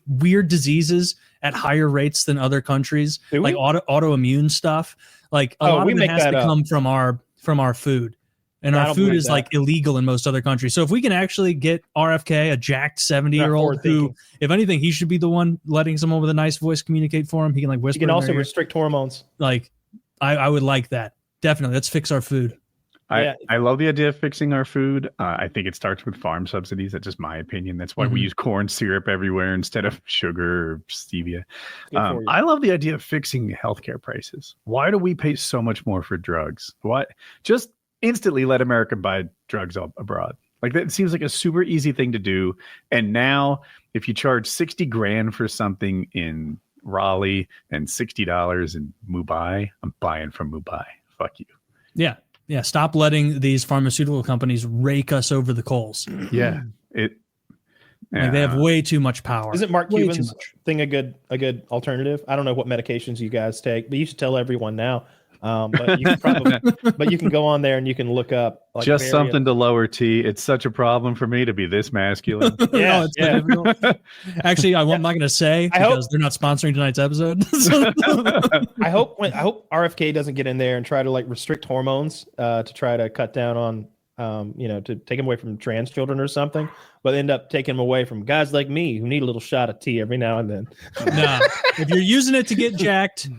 weird diseases at higher rates than other countries, like autoimmune stuff. Like a lot of it has to come from our food, and our food is like illegal in most other countries. So if we can actually get RFK, a jacked 70-year-old who, if anything, he should be the one letting someone with a nice voice communicate for him. He can like whisper. He can also restrict hormones. Like I would like that. Definitely. Let's fix our food. I love the idea of fixing our food. I think it starts with farm subsidies. That's just my opinion. That's why we use corn syrup everywhere instead of sugar or stevia. I love the idea of fixing healthcare prices. Why do we pay so much more for drugs? Why? Just instantly let America buy drugs abroad. Like, that seems like a super easy thing to do. And now if you charge $60,000 for something in Raleigh and $60 in Mumbai, I'm buying from Mumbai. Fuck you. Yeah. Yeah, stop letting these pharmaceutical companies rake us over the coals. Yeah, like they have way too much power. Isn't Mark Cuban's thing a good alternative? I don't know what medications you guys take, but you should tell everyone now. But you can go on there and you can look up like just something to lower T. It's such a problem for me to be this masculine. Actually, I'm not going to say because they're not sponsoring tonight's episode. I hope RFK doesn't get in there and try to like restrict hormones to try to cut down on to take him away from trans children or something, but end up taking him away from guys like me who need a little shot of tea every now and then. No, if you're using it to get jacked,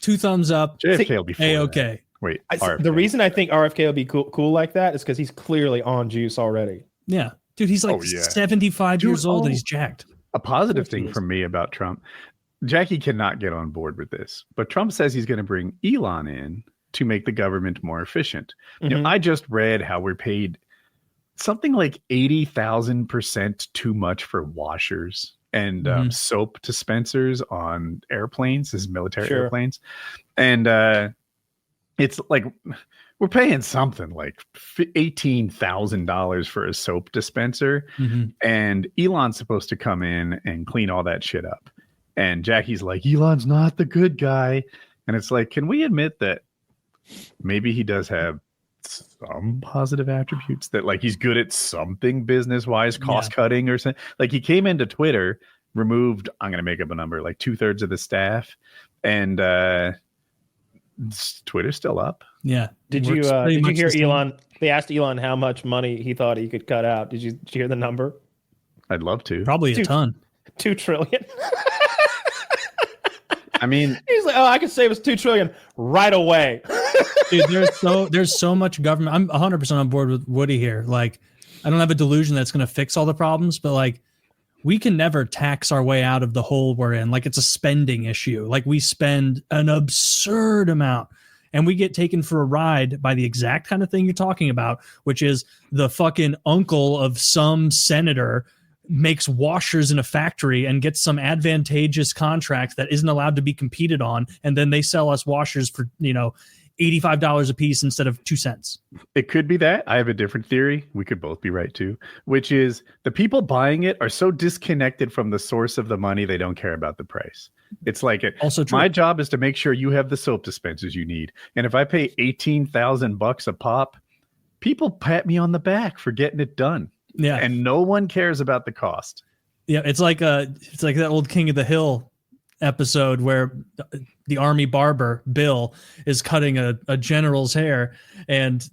2 thumbs up. JFK will be okay. Wait, the reason I think RFK will be cool like that is because he's clearly on juice already. Yeah, dude, he's like 75 years old and he's jacked. A positive thing for me about Trump, Jackie cannot get on board with this, but Trump says he's going to bring Elon in to make the government more efficient. You know, I just read how we're paid something like 80,000% too much for washers and soap dispensers on airplanes, as military airplanes. And it's like we're paying something like $18,000 for a soap dispenser. And Elon's supposed to come in and clean all that shit up. And Jackie's like, Elon's not the good guy. And it's like, can we admit that maybe he does have some positive attributes, that like he's good at something business wise, cost cutting or something? Like, he came into Twitter, removed, I'm going to make up a number, like 2/3 of the staff, and Twitter's still up. Yeah. Did you hear Elon? They asked Elon how much money he thought he could cut out. Did you hear the number? I'd love to. Probably a ton. 2 trillion. I mean, he's like, I could save us 2 trillion right away. Dude, there's so much government. I'm 100% on board with Woody here. Like, I don't have a delusion that's going to fix all the problems, but like, we can never tax our way out of the hole we're in. Like, it's a spending issue. Like, we spend an absurd amount and we get taken for a ride by the exact kind of thing you're talking about, which is the fucking uncle of some senator makes washers in a factory and gets some advantageous contract that isn't allowed to be competed on. And then they sell us washers for, $85 a piece instead of 2 cents. It could be that. I have a different theory. We could both be right too, which is the people buying it are so disconnected from the source of the money, they don't care about the price. It's like also true. My job is to make sure you have the soap dispensers you need. And if I pay $18,000 a pop, people pat me on the back for getting it done. Yeah. And no one cares about the cost. Yeah, it's like that old King of the Hill episode where the army barber Bill is cutting a general's hair, and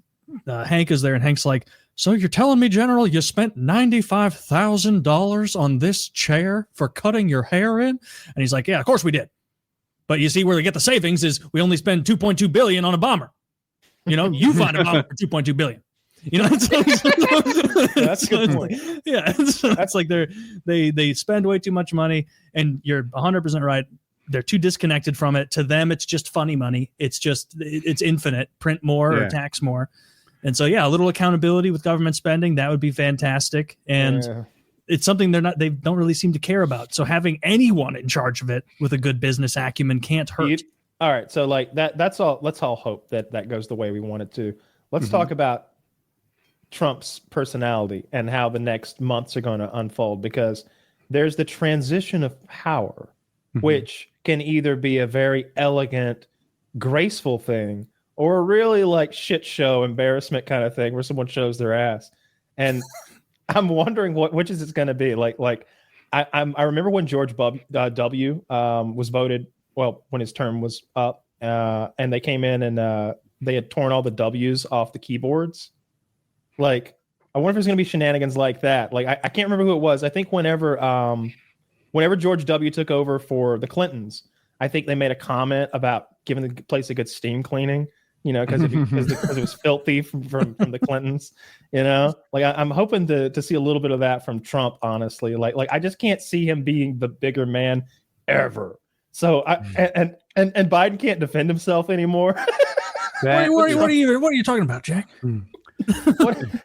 Hank is there, and Hank's like, so you're telling me, General, you spent $95,000 on this chair for cutting your hair in? And he's like, yeah, of course we did. But you see, where they get the savings is we only spend $2.2 billion on a bomber. You find a bomber for $2.2 billion. That's a good point. Yeah, that's like they spend way too much money, and you're 100% right. They're too disconnected from it. To them, it's just funny money. It's infinite. Print more or tax more. And so, a little accountability with government spending, that would be fantastic. And it's something they don't really seem to care about. So having anyone in charge of it with a good business acumen can't hurt. All right, so like that's all. Let's all hope that goes the way we want it to. Let's talk about Trump's personality and how the next months are going to unfold, because there's the transition of power, which can either be a very elegant, graceful thing or a really like shit show embarrassment kind of thing where someone shows their ass. And I'm wondering which is it's going to be. I remember when George W. Was voted, well, when his term was up, and they came in and they had torn all the W's off the keyboards. Like, I wonder if there's going to be shenanigans like that. Like, I can't remember who it was. I think whenever George W. took over for the Clintons, I think they made a comment about giving the place a good steam cleaning, because it was filthy from the Clintons, Like, I'm hoping to see a little bit of that from Trump, honestly. Like I just can't see him being the bigger man ever. So and Biden can't defend himself anymore. What are you talking about, Jack?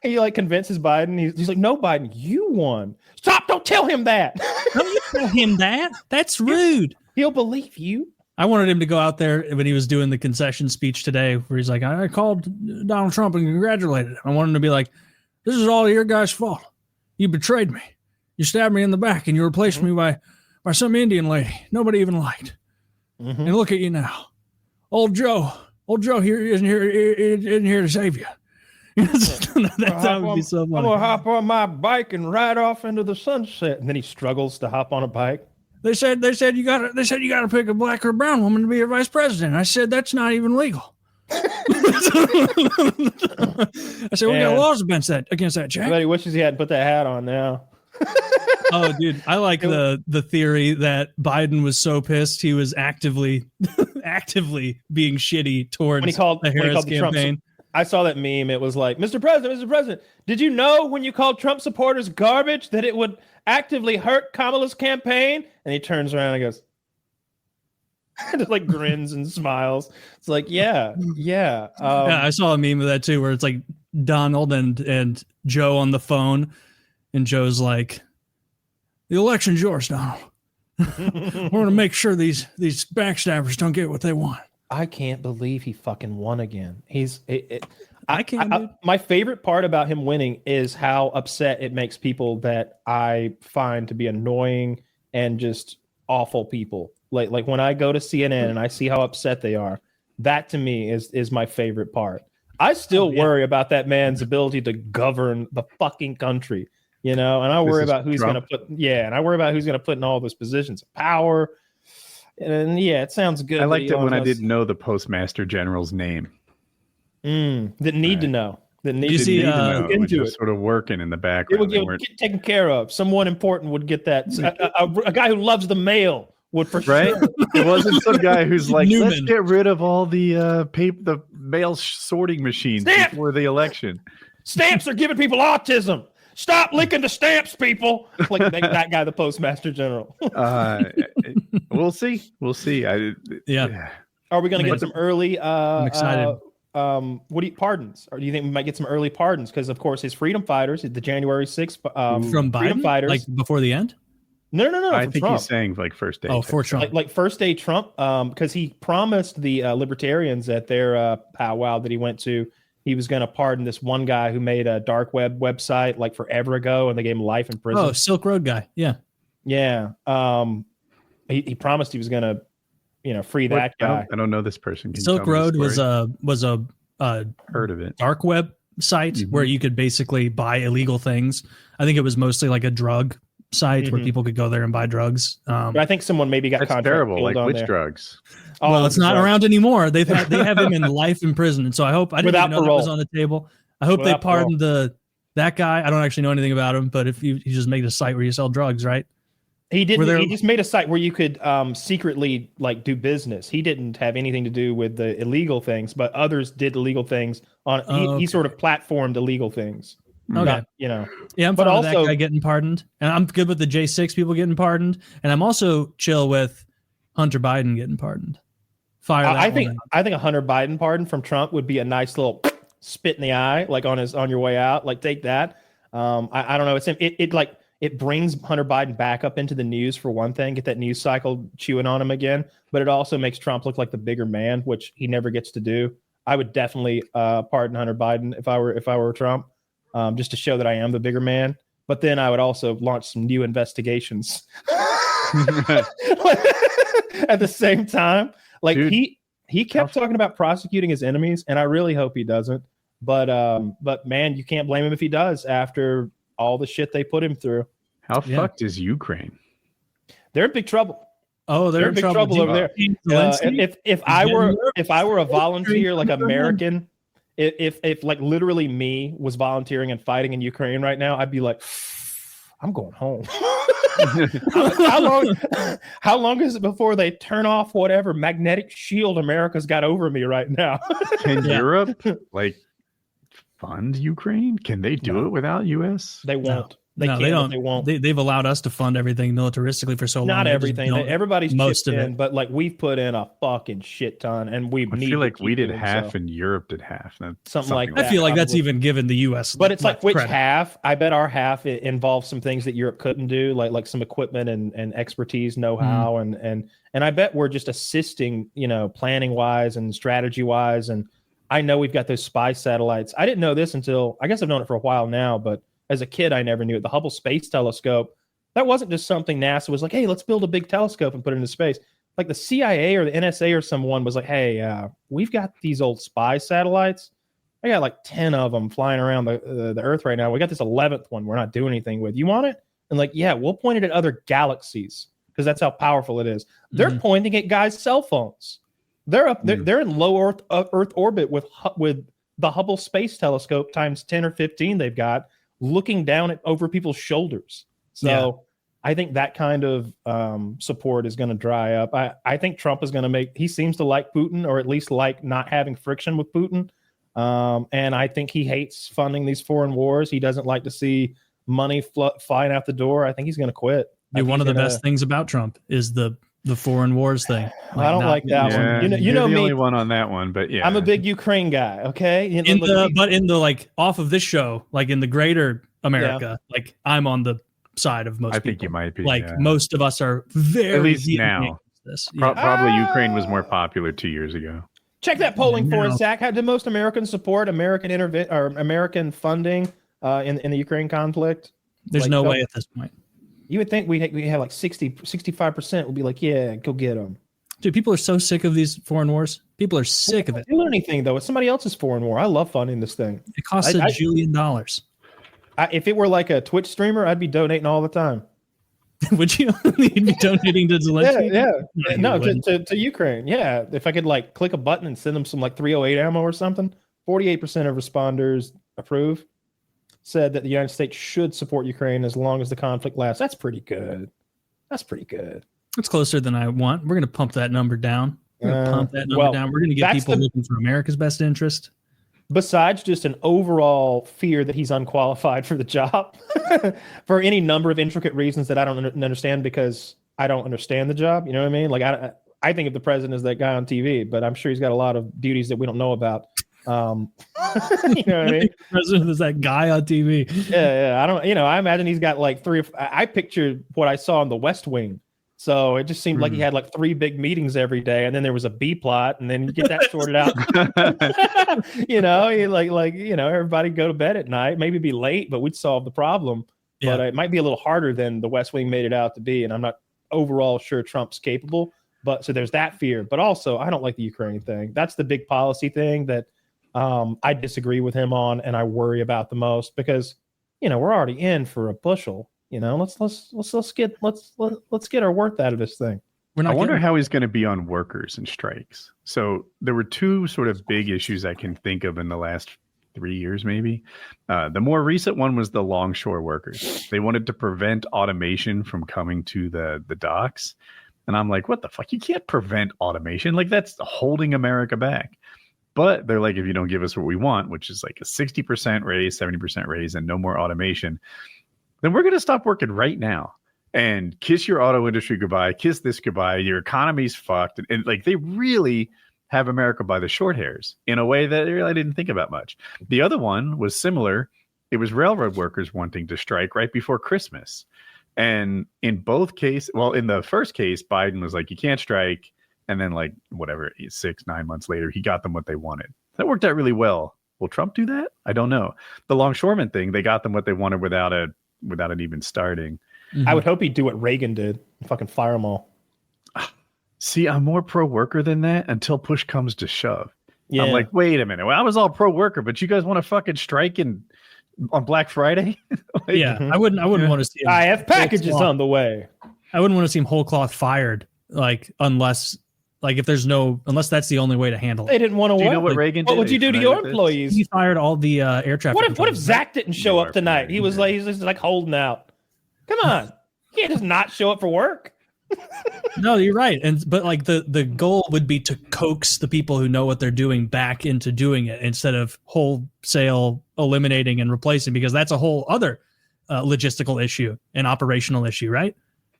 He like convinces Biden. He's like, no, Biden, you won. Stop! Don't tell him that. Don't tell him that. That's rude. He'll believe you. I wanted him to go out there when he was doing the concession speech today, where he's like, I called Donald Trump and congratulated him. I wanted him to be like, this is all your guys' fault. You betrayed me. You stabbed me in the back and you replaced me by some Indian lady nobody even liked. And look at you now. Old Joe here isn't here to save you. That would be so funny. I'm gonna hop on my bike and ride off into the sunset, and then he struggles to hop on a bike. They said you gotta pick a black or a brown woman to be your vice president. I said that's not even legal. I said we got laws against that, Jack. I bet he wishes he hadn't put that hat on now. Oh, dude, I like the theory that Biden was so pissed he was actively being shitty towards the Harris campaign. I saw that meme. It was like, Mr. President, did you know when you called Trump supporters garbage that it would actively hurt Kamala's campaign? And he turns around and goes, just like grins and smiles. It's like, yeah. Yeah, I saw a meme of that too, where it's like Donald and Joe on the phone, and Joe's like, the election's yours, Donald. We're going to make sure these backstabbers don't get what they want. I can't believe he fucking won again. I my favorite part about him winning is how upset it makes people that I find to be annoying and just awful people. Like when I go to CNN and I see how upset they are, that to me is my favorite part. I still worry about that man's ability to govern the fucking country, and I worry about who's going to put in all those positions of power. And yeah, it sounds good. I liked it when I didn't know the Postmaster General's name. Didn't need to know. Didn't need to know. Into it. Sort of working in the background. It would get taken care of. Someone important would get that. A guy who loves the mail would for sure. It wasn't some guy who's like, Newman. let's get rid of all the the mail sorting machines before the election. Stamps are giving people autism. Stop licking the stamps, people. Like that guy, the Postmaster General. We'll see. Yeah. Are we going to get some early? I'm excited. Pardons? Or do you think we might get some early pardons? Because of course, his freedom fighters, the January 6th from Biden, freedom fighters, like before the end. No. I think Trump. he's saying like first day. Oh, for Trump, like first day Trump, because he promised the libertarians at their powwow that he went to. He was going to pardon this one guy who made a dark web website like forever ago, and they gave him life in prison. Oh, Silk Road guy. Yeah. He promised he was going to, free that guy. I don't know this person. Silk Road was a heard of it dark web site where you could basically buy illegal things. I think it was mostly like a drug site where people could go there and buy drugs. But I think someone maybe got that's terrible. Like which drugs? Well, it's not around anymore. They have him in life in prison, and so I hope I didn't even know that was on the table. I hope they pardoned that guy. I don't actually know anything about him, but if you just make a site where you sell drugs, right? He didn't. He just made a site where you could secretly like do business. He didn't have anything to do with the illegal things, but others did illegal things. He sort of platformed illegal things. Okay, Yeah, I'm fine with that guy getting pardoned, and I'm good with the J6 people getting pardoned, and I'm also chill with Hunter Biden getting pardoned. I think a Hunter Biden pardon from Trump would be a nice little spit in the eye, like on your way out. Like take that. I don't know. It brings Hunter Biden back up into the news for one thing, get that news cycle chewing on him again. But it also makes Trump look like the bigger man, which he never gets to do. I would definitely pardon Hunter Biden if I were Trump. just to show that I am the bigger man. But then I would also launch some new investigations at the same time. Like, dude, he kept talking about prosecuting his enemies, and I really hope he doesn't. But man, you can't blame him if he does after all the shit they put him through. How fucked is Ukraine? They're in big trouble. Oh, they're in big trouble over there. If I were a volunteer, like American, if like literally me was volunteering and fighting in Ukraine right now, I'd be like, I'm going home. How long is it before they turn off whatever magnetic shield America's got over me right now? Can Europe like fund Ukraine? Can they do it without US? They won't. They don't. They won't. They've allowed us to fund everything militaristically for so long. Not everything. Everybody's most chipped of in, it. but like we've put in a fucking shit ton, and we feel like we did half and Europe did half. Something like that. I feel like that's even given the U.S. But it's like which credit. half? I bet our half it involves some things that Europe couldn't do, like some equipment and expertise, know-how, and I bet we're just assisting, planning wise and strategy wise. And I know we've got those spy satellites. I didn't know this until, I guess I've known it for a while now, but as a kid, I never knew it. The Hubble Space Telescope, that wasn't just something NASA was like, hey, let's build a big telescope and put it into space. Like the CIA or the NSA or someone was like, hey, we've got these old spy satellites. I got like 10 of them flying around the Earth right now. We got this 11th one we're not doing anything with. You want it? And like, yeah, we'll point it at other galaxies because that's how powerful it is. They're pointing at guys' cell phones. They're up. They're in low Earth orbit with the Hubble Space Telescope times 10 or 15 they've got, looking down over people's shoulders. So I think that kind of support is going to dry up. I think Trump is going to he seems to like Putin, or at least like not having friction with Putin. And I think he hates funding these foreign wars. He doesn't like to see money flying out the door. I think he's going to quit. One of the best things about Trump is the foreign wars thing. I don't like that one. You know the me. Only one on that one, but yeah, I'm a big Ukraine guy. Okay, but in the like off of this show, like in the greater America, like I'm on the side of most. I people. think you might be. Like most of us are very, at least now. This. Probably Ukraine was more popular 2 years ago. Check that polling for us, Zach. How did most Americans support American funding in the Ukraine conflict? There's no way at this point. You would think we have like 65% would be like, yeah, go get them. Dude, people are so sick of these foreign wars. People are sick of it. Do anything though. It's somebody else's foreign war. I love funding this thing. It costs $1 jillion. If it were like a Twitch streamer, I'd be donating all the time. Would you? You'd be donating to Zelensky? Yeah. No, to Ukraine. Yeah. If I could like click a button and send them some like 308 ammo or something. 48% of responders approve. Said that the United States should support Ukraine as long as the conflict lasts. That's pretty good. That's closer than I want. We're going to pump that number down. We're going to pump that number down. We're going to get people looking for America's best interest. Besides just an overall fear that he's unqualified for the job for any number of intricate reasons that I don't understand because I don't understand the job. You know what I mean? Like I think of the president as that guy on TV, but I'm sure he's got a lot of duties that we don't know about. You know what I mean? The president is that guy on TV. Yeah. I don't, I imagine he's got like I pictured what I saw in the West Wing. So it just seemed like he had like 3 big meetings every day, and then there was a B plot, and then you get that sorted out. Everybody go to bed at night, maybe be late, but we'd solve the problem. But it might be a little harder than the West Wing made it out to be. And I'm not overall sure Trump's capable. But so there's that fear. But also, I don't like the Ukraine thing. That's the big policy thing that I disagree with him on, and I worry about the most because, we're already in for a bushel. Let's get our worth out of this thing. I wonder how he's going to be on workers and strikes. So there were 2 sort of big issues I can think of in the last 3 years, maybe. The more recent one was the longshore workers. They wanted to prevent automation from coming to the docks. And I'm like, what the fuck? You can't prevent automation. Like, that's holding America back. But they're like, if you don't give us what we want, which is like a 60% raise, 70% raise, and no more automation, then we're going to stop working right now and kiss your auto industry goodbye, kiss this goodbye. Your economy's fucked. And like, they really have America by the short hairs in a way that I didn't think about much. The other one was similar. It was railroad workers wanting to strike right before Christmas. And in both cases, in the first case, Biden was like, you can't strike. And then 6-9 months later, he got them what they wanted. That worked out really well Will Trump do that? I don't know. The longshoreman thing, they got them what they wanted without it even starting. I would hope he'd do what Reagan did and fucking fire them all. See, I'm more pro-worker than that until push comes to shove. Yeah. I'm like, wait a minute. Well, I was all pro-worker, but you guys want to fucking strike on Black Friday? Like, yeah, I wouldn't want to see him. I have packages on the way. I wouldn't want to see him whole cloth fired, unless unless that's the only way to handle it. They didn't want to. Do you know what Reagan did? What would you do to your employees? He fired all the air traffic. What if Zach didn't show up tonight? He was like, he's just like holding out. Come on, you can't just not show up for work. No, you're right. But like the goal would be to coax the people who know what they're doing back into doing it instead of wholesale eliminating and replacing, because that's a whole other logistical issue and operational issue, right?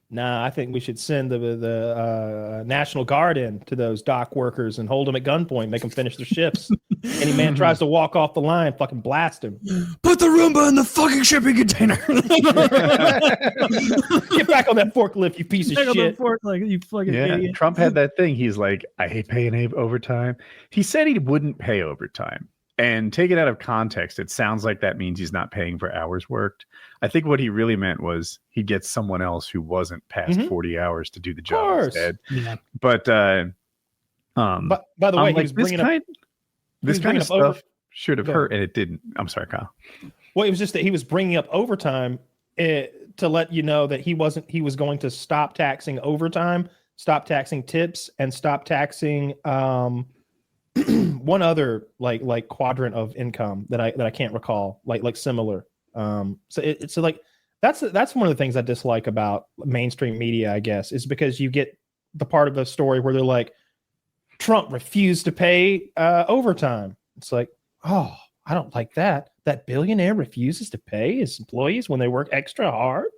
Nah, I think we should send the National Guard in to those dock workers and hold them at gunpoint, make them finish their shifts. Any man tries to walk off the line, fucking blast him. Put the Roomba in the fucking shipping container. Get back on that forklift, you piece of shit. You fucking idiot. Trump had that thing. He's like, I hate paying overtime. He said he wouldn't pay overtime. And take it out of context, it sounds like that means he's not paying for hours worked. I think what he really meant was he'd get someone else who wasn't past 40 hours to do the job instead. Yeah. But by the way, he was this kind of stuff should have hurt, and it didn't. I'm sorry, Kyle. Well, it was just that he was bringing up overtime to let you know that he was going to stop taxing overtime, stop taxing tips, and stop taxing one other like quadrant of income that I can't recall, like similar. So it's like that's one of the things I dislike about mainstream media, I guess, is because you get the part of the story where they're like, Trump refused to pay overtime. It's like, oh, I don't like that. That billionaire refuses to pay his employees when they work extra hard.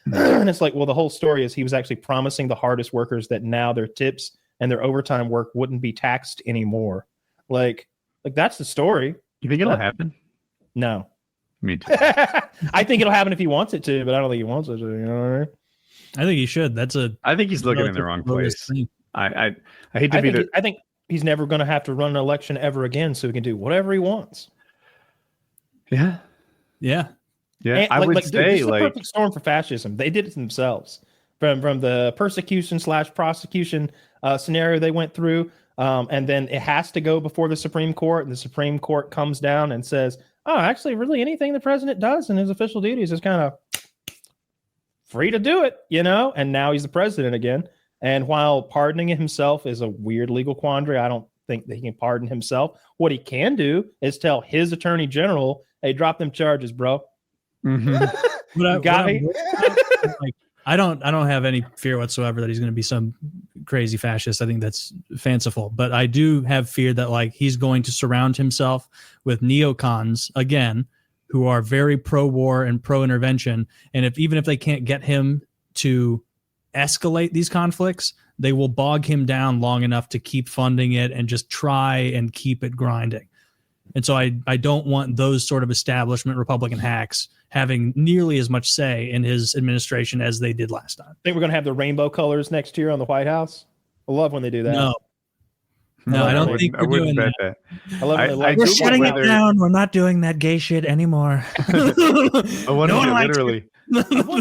And it's like, well, the whole story is he was actually promising the hardest workers that now their tips and their overtime work wouldn't be taxed anymore. Like that's the story. You think it'll happen? No. Me too. I think it'll happen if he wants it to, but I don't think he wants it to. You know what I mean? I think he should. I think he's looking in the wrong place. I hate to be I think he's never going to have to run an election ever again, so he can do whatever he wants. Yeah. Yeah. Yeah. I would say this is the perfect storm for fascism. They did it themselves. From the persecution/prosecution scenario they went through. And then it has to go before the Supreme Court, and the Supreme Court comes down and says, oh, actually, really anything the president does in his official duties is kind of free to do it, and now he's the president again. And while pardoning himself is a weird legal quandary, I don't think that he can pardon himself. What he can do is tell his attorney general, hey, drop them charges, bro. Mm-hmm. Got me? I don't have any fear whatsoever that he's going to be some crazy fascist. I think that's fanciful, but I do have fear that he's going to surround himself with neocons again, who are very pro-war and pro-intervention. And even if they can't get him to escalate these conflicts, they will bog him down long enough to keep funding it and just try and keep it grinding. And so I don't want those sort of establishment Republican hacks having nearly as much say in his administration as they did last time. Think we're going to have the rainbow colors next year on the White House? I love when they do that. No, I don't think we're doing that. I love when we're shutting it down. We're not doing that gay shit anymore. I wanted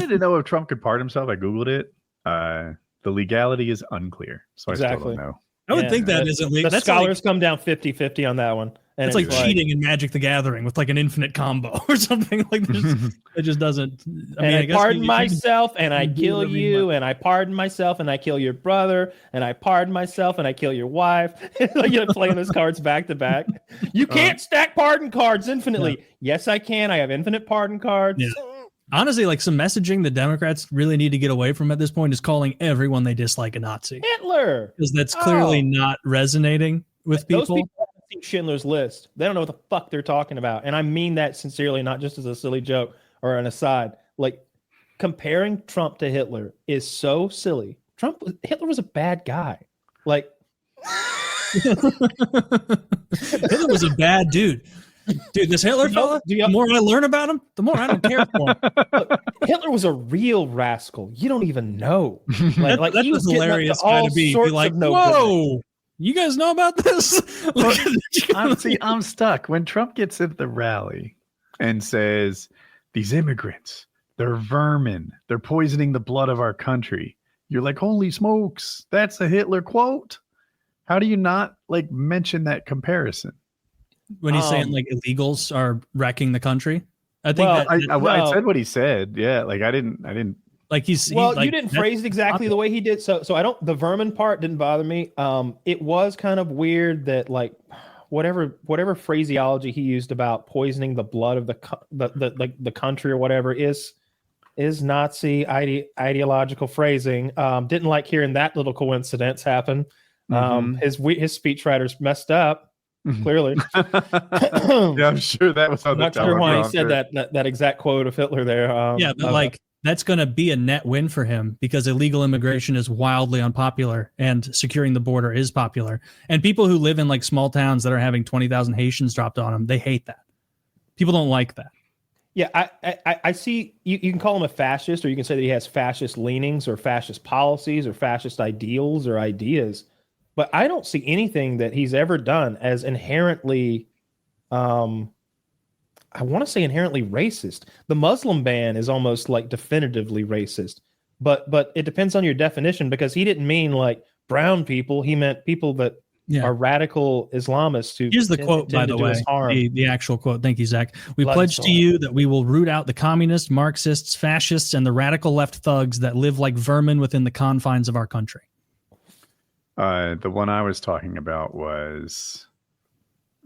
to know if Trump could pardon himself. I Googled it. The legality is unclear. So I still don't know. I would think that isn't legal. The scholars come down 50-50 on that one. And it's like cheating in Magic the Gathering with an infinite combo or something like this. It just doesn't. I pardon myself and I kill you, and I pardon myself and I kill your brother, and I pardon myself and I kill your wife. You're playing those cards back to back. You can't stack pardon cards infinitely. Yeah. Yes, I can. I have infinite pardon cards. Yeah. Honestly, some messaging the Democrats really need to get away from at this point is calling everyone they dislike a Nazi. Hitler! Because that's clearly not resonating with people. Those people haven't seen Schindler's List. They don't know what the fuck they're talking about. And I mean that sincerely, not just as a silly joke or an aside. Comparing Trump to Hitler is so silly. Hitler was a bad guy. Hitler was a bad dude. Dude, this Hitler fella, the more I learn about him, the more I don't care for him. Look, Hitler was a real rascal. You don't even know. That was hilarious. Be like, whoa, You guys know about this? I'm stuck. When Trump gets at the rally and says, these immigrants, they're vermin. They're poisoning the blood of our country. You're like, holy smokes, that's a Hitler quote. How do you not like mention that comparison? When he's saying like illegals are wrecking the country? I think I said what he said. Yeah, like I didn't like you didn't phrase it exactly the way he did. So I don't. The vermin part didn't bother me. It was kind of weird that like whatever phraseology he used about poisoning the blood of the country or whatever is Nazi ideological phrasing. Didn't like hearing that little coincidence happen. His speechwriters messed up. Clearly. Yeah, I'm sure that was on the not sure why he said that exact quote of Hitler there. But like that's going to be a net win for him because illegal immigration is wildly unpopular and securing the border is popular. And people who live in like small towns that are having 20,000 Haitians dropped on them, they hate that. People don't like that. Yeah, I see. You can call him a fascist, or you can say that he has fascist leanings or fascist policies or fascist ideals or ideas. But I don't see anything that he's ever done as inherently, I want to say inherently racist. The Muslim ban is almost like definitively racist, but it depends on your definition because he didn't mean like brown people. He meant people that are radical Islamists who here's the quote, by the way, the actual quote. Thank you, Zach. We pledge to you that we will root out the communists, Marxists, fascists, and the radical left thugs that live like vermin within the confines of our country. The one I was talking about was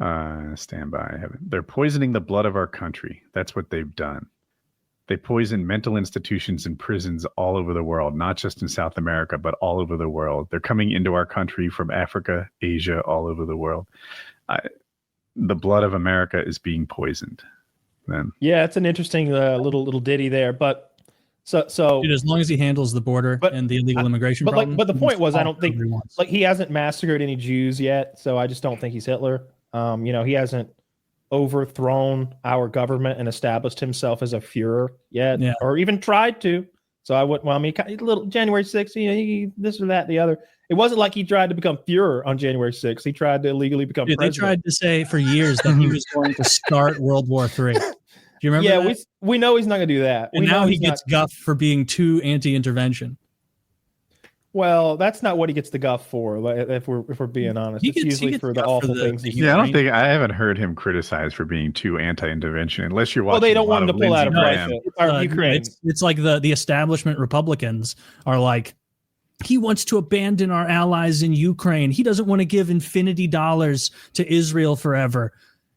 stand by. They're poisoning the blood of our country. That's what they've done. They poison mental institutions and prisons all over the world, not just in South America, but all over the world. They're coming into our country from Africa, Asia, all over the world. The blood of America is being poisoned. Then, yeah, it's an interesting little ditty there, but. So dude, as long as he handles the border and the illegal immigration problem. But the point was, I don't think like he hasn't massacred any Jews yet, so I just don't think he's Hitler. He hasn't overthrown our government and established himself as a Führer yet, or even tried to. So I wouldn't. Well, I mean, little January 6th, he this or that, the other. It wasn't like he tried to become Führer on January 6th. He tried to illegally become president. They tried to say for years that he was going to start World War III. Do you remember that? We know he's not going to do that. And now he gets guff for being too anti-intervention. Well, that's not what he gets the guff for. If we're being honest, it's usually for the awful things. I haven't heard him criticized for being too anti-intervention, unless you're watching. Well, they don't want him to pull out of Russia. Ukraine. It's like the establishment Republicans are like, he wants to abandon our allies in Ukraine. He doesn't want to give infinity dollars to Israel forever,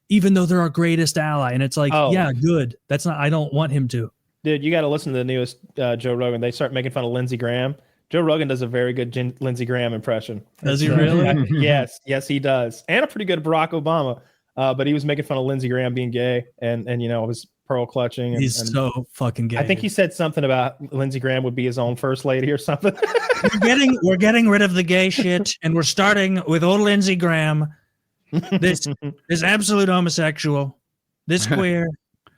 even though they're our greatest ally. And it's like, yeah, good. That's not, I don't want him to. Dude, you got to listen to the newest Joe Rogan. They start making fun of Lindsey Graham. Joe Rogan does a very good Lindsey Graham impression. Does he really? Yes, he does. And a pretty good Barack Obama. But he was making fun of Lindsey Graham being gay and was pearl clutching. And, he's so fucking gay. I think he said something about Lindsey Graham would be his own first lady or something. We're getting rid of the gay shit, and we're starting with old Lindsey Graham. This absolute homosexual, this queer,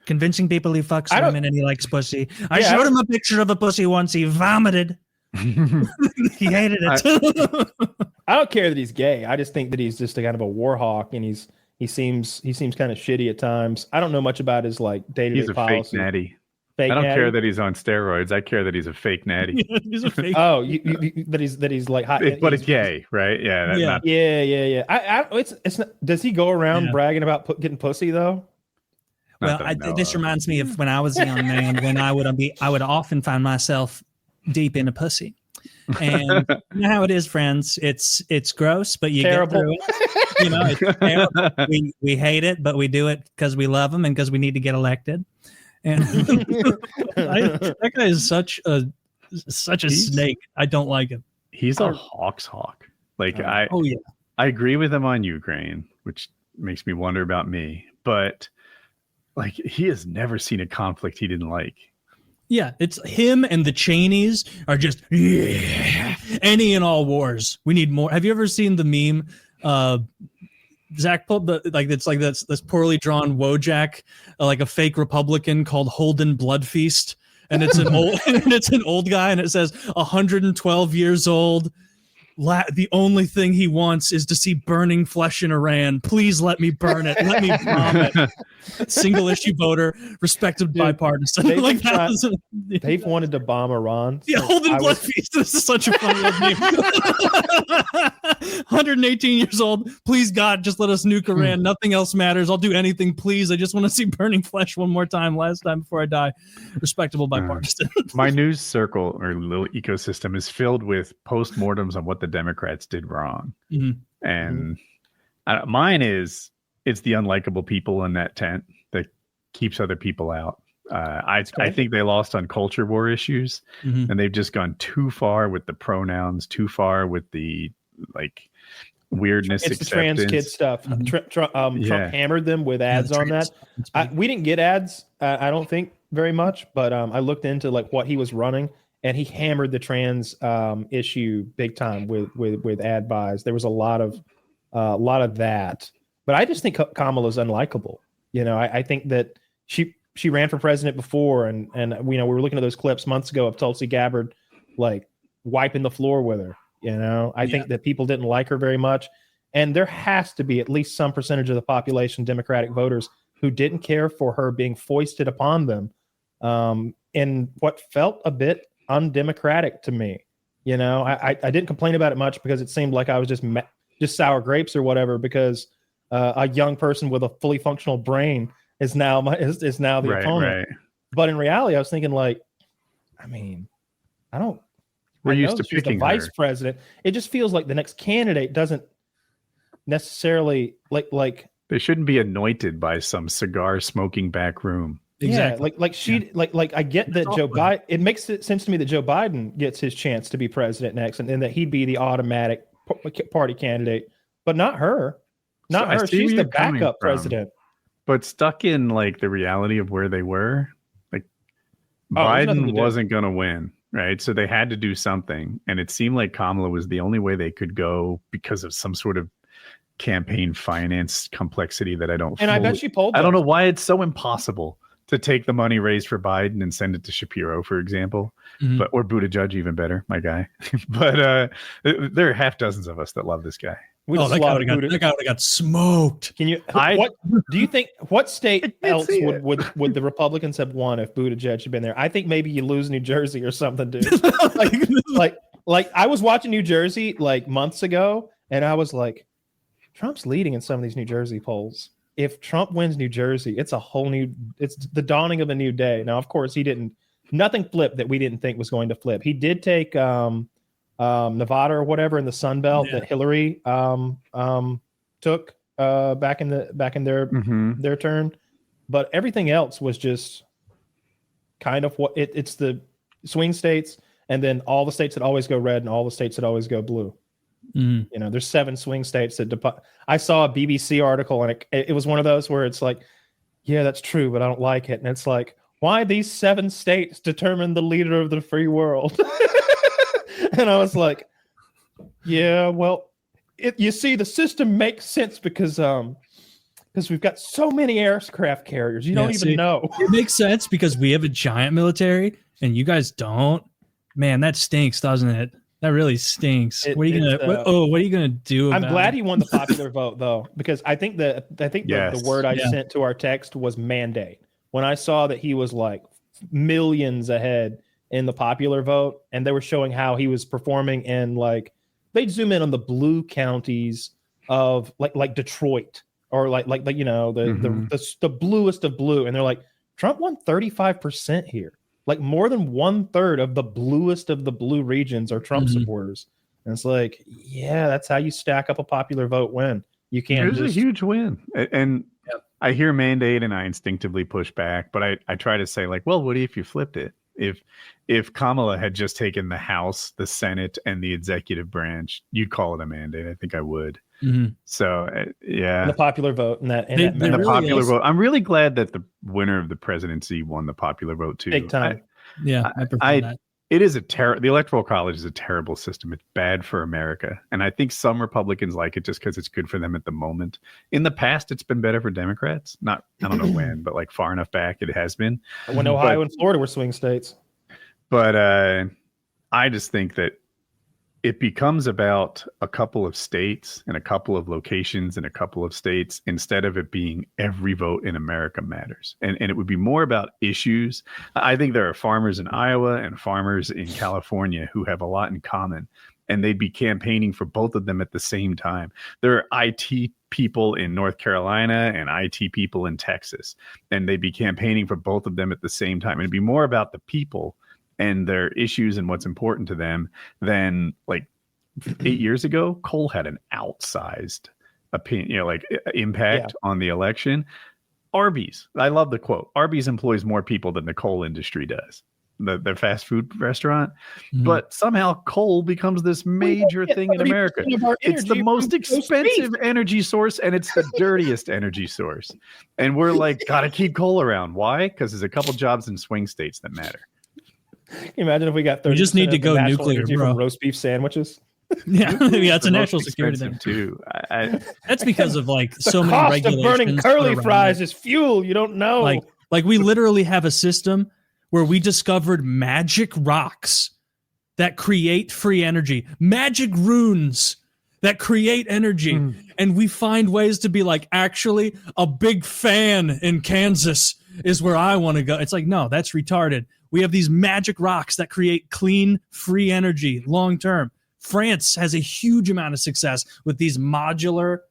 convincing people he fucks women and he likes pussy. I showed him a picture of a pussy once. He vomited. He hated it. I don't care that he's gay. I just think that he's just a kind of a war hawk, and he seems kind of shitty at times. I don't know much about his like day-to-day policy. He's a fake natty. I don't care that he's on steroids. I care that he's a fake natty. He's a fake. Oh, that he's like hot, but it's gay, right? Yeah, yeah. It's not, does he go around bragging about getting pussy though? Well, this reminds me of when I was a young man. When I would often find myself deep in a pussy, and you know how it is, friends. It's gross, but you get through it. It's terrible. We hate it, but we do it because we love them and because we need to get elected. And that guy is such a snake. I don't like him. He's a hawk's hawk. Like I agree with him on Ukraine, which makes me wonder about me. But like he has never seen a conflict he didn't like. Yeah, it's him and the Cheneys are just any and all wars. We need more. Have you ever seen the meme? Zach pulled it's like this poorly drawn Wojak, like a fake Republican called Holden Bloodfeast, and it's an old old guy, and it says 112 years old, the only thing he wants is to see burning flesh in Iran. Please let me burn it. Let me bomb it. Single issue voter, respected bipartisan. They've wanted to bomb Iran. Yeah, Holden Blood Feast. This is such a funny name. 118 years old. Please, God, just let us nuke Iran. Nothing else matters. I'll do anything, please. I just want to see burning flesh one more time, last time before I die. Respectable bipartisan. My news circle or little ecosystem is filled with postmortems on what the Democrats did wrong. And mine is, it's the unlikable people in that tent that keeps other people out. I think they lost on culture war issues, and they've just gone too far with the pronouns, too far with the weirdness. It's acceptance. The trans kid stuff. Trump hammered them with ads on that. We didn't get ads, I don't think, very much, but I looked into what he was running, and he hammered the trans issue big time with ad buys. There was a lot of that, but I just think Kamala's unlikable. I think that she ran for president before, and we were looking at those clips months ago of Tulsi Gabbard wiping the floor with her. I think that people didn't like her very much, and there has to be at least some percentage of the population, Democratic voters, who didn't care for her being foisted upon them in what felt a bit undemocratic to me. I didn't complain about it much because it seemed like I was just sour grapes or whatever, because a young person with a fully functional brain is now the opponent. Right. But in reality, I was thinking I don't. We're used to picking the vice president. It just feels like the next candidate doesn't necessarily like. They shouldn't be anointed by some cigar smoking back room. Exactly. I get that Joe Biden. It makes sense to me that Joe Biden gets his chance to be president next, and that he'd be the automatic party candidate, but not her. Not her. She's the backup president. But stuck in the reality of where they were, Biden wasn't going to win. Right. So they had to do something. And it seemed like Kamala was the only way they could go because of some sort of campaign finance complexity that I don't. And I bet she pulled. I don't know why it's so impossible to take the money raised for Biden and send it to Shapiro, for example, or Buttigieg, even better, my guy. But there are half dozens of us that love this guy. That guy would have got smoked. Can you? What do you think? What state else would the Republicans have won if Buttigieg had been there? I think maybe you lose New Jersey or something, dude. like I was watching New Jersey months ago, and I was like, Trump's leading in some of these New Jersey polls. If Trump wins New Jersey, it's the dawning of a new day. Now, of course, nothing flipped that we didn't think was going to flip. He did take Nevada or whatever in the Sun Belt that Hillary took back in their turn, but everything else was just kind of what it's the swing states, and then all the states that always go red and all the states that always go blue. There's 7 swing states that I saw a BBC article, and it was one of those where it's yeah, that's true, but I don't like it. And it's why these 7 states determine the leader of the free world? And I was like, yeah, well, you see, the system makes sense because we've got so many aircraft carriers. You don't even know. It makes sense because we have a giant military and you guys don't. Man, that stinks, doesn't it? That really stinks. What are you gonna do? I'm glad he won the popular vote though, because I think the word I sent to our text was mandate. When I saw that he was millions ahead in the popular vote, and they were showing how he was performing in they'd zoom in on the blue counties of like Detroit or the bluest of blue, and they're like, Trump won 35% here. More than 1/3 of the bluest of the blue regions are Trump supporters. And it's that's how you stack up a popular vote win. You can't. It was a huge win. And I hear mandate and I instinctively push back, but I try to say well, what if you flipped it? If Kamala had just taken the House, the Senate, and the executive branch, you'd call it a mandate. I think I would. So and the popular vote and the popular vote. I'm really glad that the winner of the presidency won the popular vote too. Big time. I prefer that. It is the Electoral College is a terrible system. It's bad for America, and I think some Republicans like it just because it's good for them at the moment. In the past, it's been better for Democrats. I don't know when, but far enough back, it has been. When Ohio and Florida were swing states. But I just think that it becomes about a couple of states and a couple of locations in a couple of states instead of it being every vote in America matters. And it would be more about issues. I think there are farmers in Iowa and farmers in California who have a lot in common, and they'd be campaigning for both of them at the same time. There are IT people in North Carolina and IT people in Texas, and they'd be campaigning for both of them at the same time. And it'd be more about the people and their issues and what's important to them than like 8 years ago. Cole had an outsized opinion, impact on the election. Arby's, I love the quote. Arby's employs more people than the coal industry does, the fast food restaurant. But somehow coal becomes this major thing in America. It's the most expensive energy source, and it's the dirtiest energy source. And we're like, gotta keep coal around. Why? Because there's a couple jobs in swing states that matter. Can you imagine if we got 30%? We just need to go nuclear, bro. From roast beef sandwiches. Yeah, that's a national security thing too. That's because of like so many regulations. regulations. The cost of burning curly fries is fuel. You don't know. Like we literally have a system where we discovered magic rocks that create free energy, magic runes that create energy, and we find ways to be like, actually, a big fan in Kansas is where I want to go. It's like, no, that's retarded. We have these magic rocks that create clean, free energy long term. France has a huge amount of success with these modular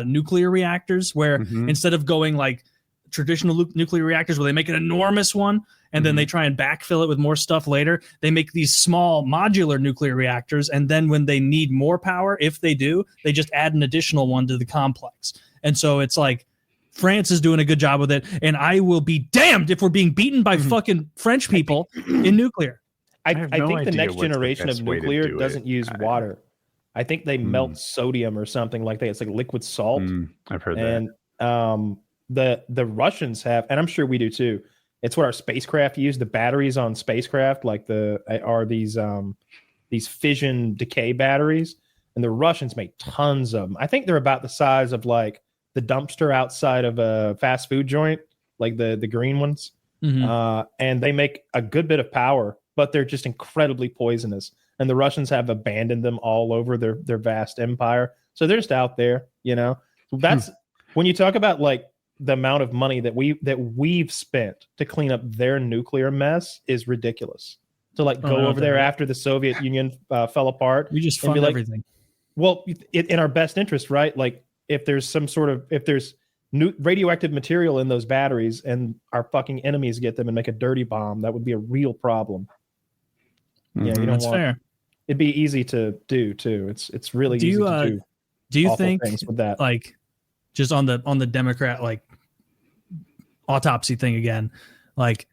nuclear reactors where instead of going like traditional nuclear reactors where they make an enormous one and then they try and backfill it with more stuff later, they make these small modular nuclear reactors. And then when they need more power, if they do, they just add an additional one to the complex. And so it's like, France is doing a good job with it, and I will be damned if we're being beaten by fucking French people in nuclear. I think the next generation of nuclear doesn't use water. I think they melt sodium or something like that. It's like liquid salt. I've heard that. And the Russians have, and I'm sure we do too. It's what our spacecraft use. The batteries on spacecraft, are these fission decay batteries, and the Russians make tons of them. I think they're about the size of like the dumpster outside of a fast food joint, like the green ones. And they make a good bit of power, but they're just incredibly poisonous. And the Russians have abandoned them all over their vast empire. So they're just out there, So that's when you talk about like the amount of money that we've spent to clean up their nuclear mess is ridiculous. To like go over there after the Soviet Union fell apart. We just fund everything. Well, in our best interest, right? Like, if there's new radioactive material in those batteries and our fucking enemies get them and make a dirty bomb, that would be a real problem. Yeah, you don't fair. It'd be easy to do too. It's really easy to do. Do you think with that? Like just on the Democrat like autopsy thing again, like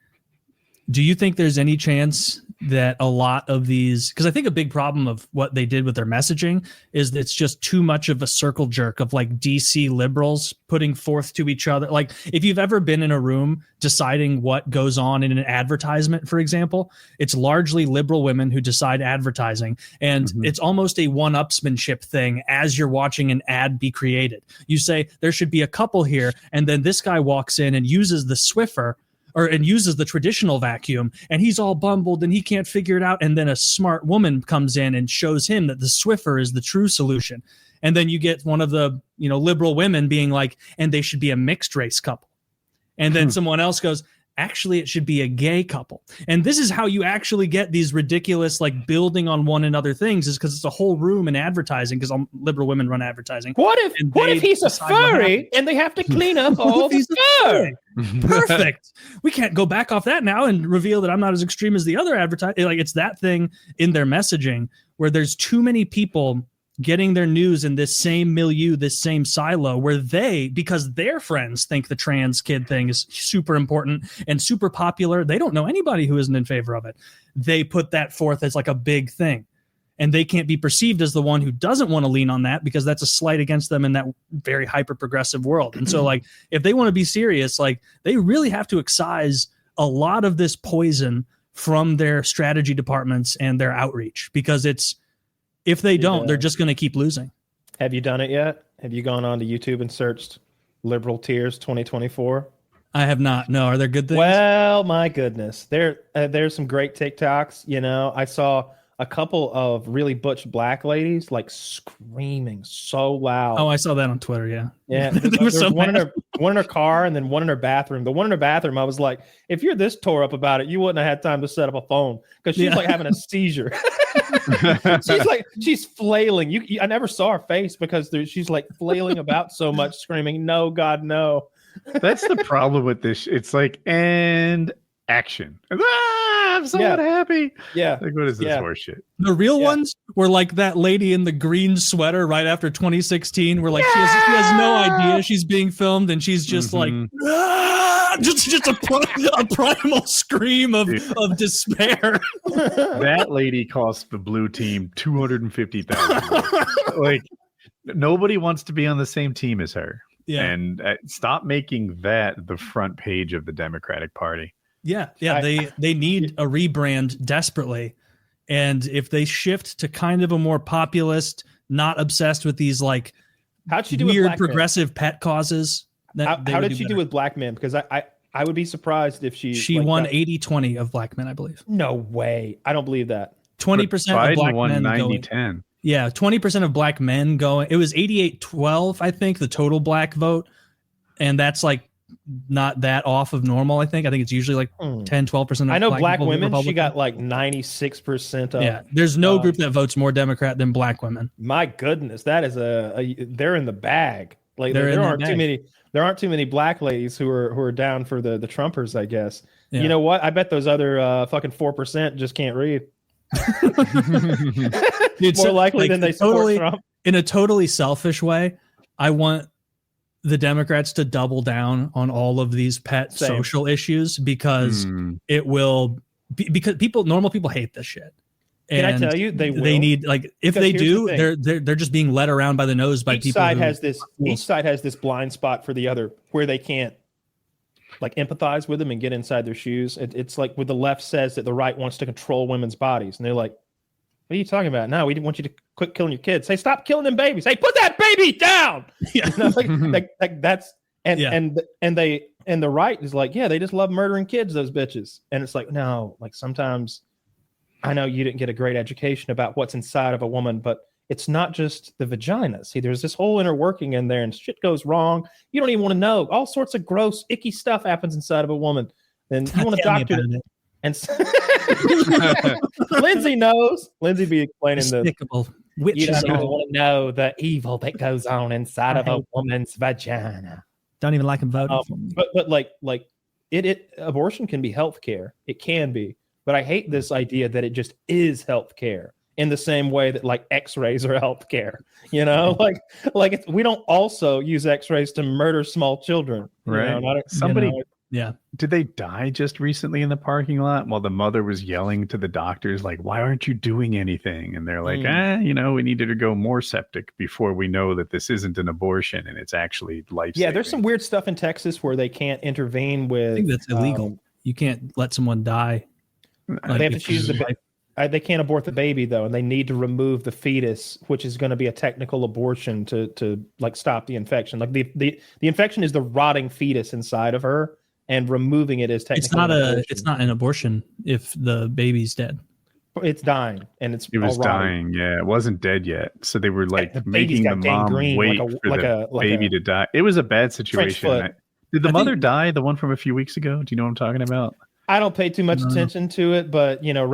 do you think there's any chance that a lot of these, because I think a big problem of what they did with their messaging is that it's just too much of a circle jerk of like DC liberals putting forth to each other. Like if you've ever been in a room deciding what goes on in an advertisement, for example, it's largely liberal women who decide advertising, and it's almost a one-upsmanship thing as you're watching an ad be created. You say there should be a couple here, and then this guy walks in and uses the Swiffer and uses the traditional vacuum, and he's all bumbled and he can't figure it out. And then a smart woman comes in and shows him that the Swiffer is the true solution. And then you get one of the, liberal women being like, and they should be a mixed race couple. And then someone else goes, actually, it should be a gay couple. And this is how you actually get these ridiculous, like building on one another things, is because it's a whole room in advertising, because liberal women run advertising. What if he's a furry and they have to clean up all the fur? Perfect. We can't go back off that now and reveal that I'm not as extreme as the other advertising. Like it's that thing in their messaging where there's too many people getting their news in this same milieu, this same silo, where because their friends think the trans kid thing is super important and super popular, they don't know anybody who isn't in favor of it. They put that forth as like a big thing. And they can't be perceived as the one who doesn't want to lean on that, because that's a slight against them in that very hyper progressive world. And so like, if they want to be serious, like they really have to excise a lot of this poison from their strategy departments and their outreach, because if they don't, they're just going to keep losing. Have you done it yet? Have you gone on to YouTube and searched Liberal Tears 2024? I have not. No. Are there good things? Well, my goodness. There's some great TikToks. I saw a couple of really butch black ladies like screaming so loud. Oh, I saw that on Twitter. Yeah. Yeah. They were so one mad. in her car and then one in her bathroom. The one in her bathroom, I was like, if you're this tore up about it, you wouldn't have had time to set up a phone because she's like having a seizure. she's flailing. I never saw her face because she's like flailing about so much, screaming, "No, God, no." That's the problem with this. It's like, and action. I'm so happy. Yeah. Like, what is this horseshit? The real ones were like that lady in the green sweater right after 2016, where like she has no idea she's being filmed, and she's just like, just a primal scream of despair. That lady cost the blue team $250,000. Like, nobody wants to be on the same team as her. Yeah, and stop making that the front page of the Democratic Party. Yeah, they need a rebrand desperately, and if they shift to kind of a more populist, not obsessed with these like how'd she do weird with progressive pet causes. How did she do with black men? Because I would be surprised if she won 80-20 of black men, I believe. No way, I don't believe that. 20% of black won men 90-10. Yeah, 20% of black men going. It was 88-12, I think, the total black vote. And that's like not that off of normal, I think. I think it's usually like 10-12% of I know black women, Republican. she got like 96% of. Yeah, there's no group that votes more Democrat than black women. My goodness, that is they're in the bag. Like there aren't too many black ladies who are down for the Trumpers, I guess. Yeah. You know what? I bet those other fucking 4% just can't read. Dude, more likely than they support Trump. In a totally selfish way, I want the Democrats to double down on all of these pet social issues because it will because normal people hate this shit. And can I tell you, they need like if they do, they're just being led around by the nose by people. Each side has this blind spot for the other where they can't like empathize with them and get inside their shoes. It's like when the left says that the right wants to control women's bodies, and they're like, "What are you talking about? No, we didn't want you to quit killing your kids. Hey, stop killing them babies. Hey, put that baby down." Yeah, you know, like that's and the right is like, yeah, they just love murdering kids, those bitches. And it's like, no, like sometimes I know you didn't get a great education about what's inside of a woman, but it's not just the vagina. See, there's this whole inner working in there and shit goes wrong. You don't even want to know. All sorts of gross, icky stuff happens inside of a woman. Then you want a doctor to, and Lindsay knows. Lindsay be explaining despicable you don't even want to know the evil that goes on inside of a woman's vagina. Don't even like him voting. But like abortion can be health care. It can be. But I hate this idea that it just is health care in the same way that like x-rays are health care, you know, like we don't also use x-rays to murder small children. Right. Did they die just recently in the parking lot while the mother was yelling to the doctors, like, why aren't you doing anything? And they're like, we needed to go more septic before we know that this isn't an abortion and it's actually life. Yeah. There's some weird stuff in Texas where they can't intervene with. I think that's illegal. You can't let someone die. They have to choose they can't abort the baby though, and they need to remove the fetus, which is going to be a technical abortion to like stop the infection. Like the infection is the rotting fetus inside of her, and removing it is technically it's not an abortion if the baby's dead. It's dying, and it was dying. Yeah, it wasn't dead yet, so they were like making the mom wait for the baby to die. It was a bad situation. Did the mother die? The one from a few weeks ago? Do you know what I'm talking about? I don't pay too much attention to it, but you know,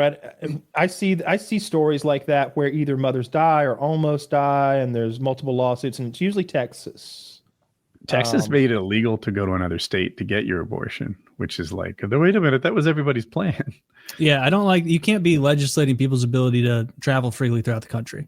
I see stories like that where either mothers die or almost die, and there's multiple lawsuits, and it's usually Texas. Texas made it illegal to go to another state to get your abortion, which is like, wait a minute, that was everybody's plan. Yeah, I don't like. You can't be legislating people's ability to travel freely throughout the country.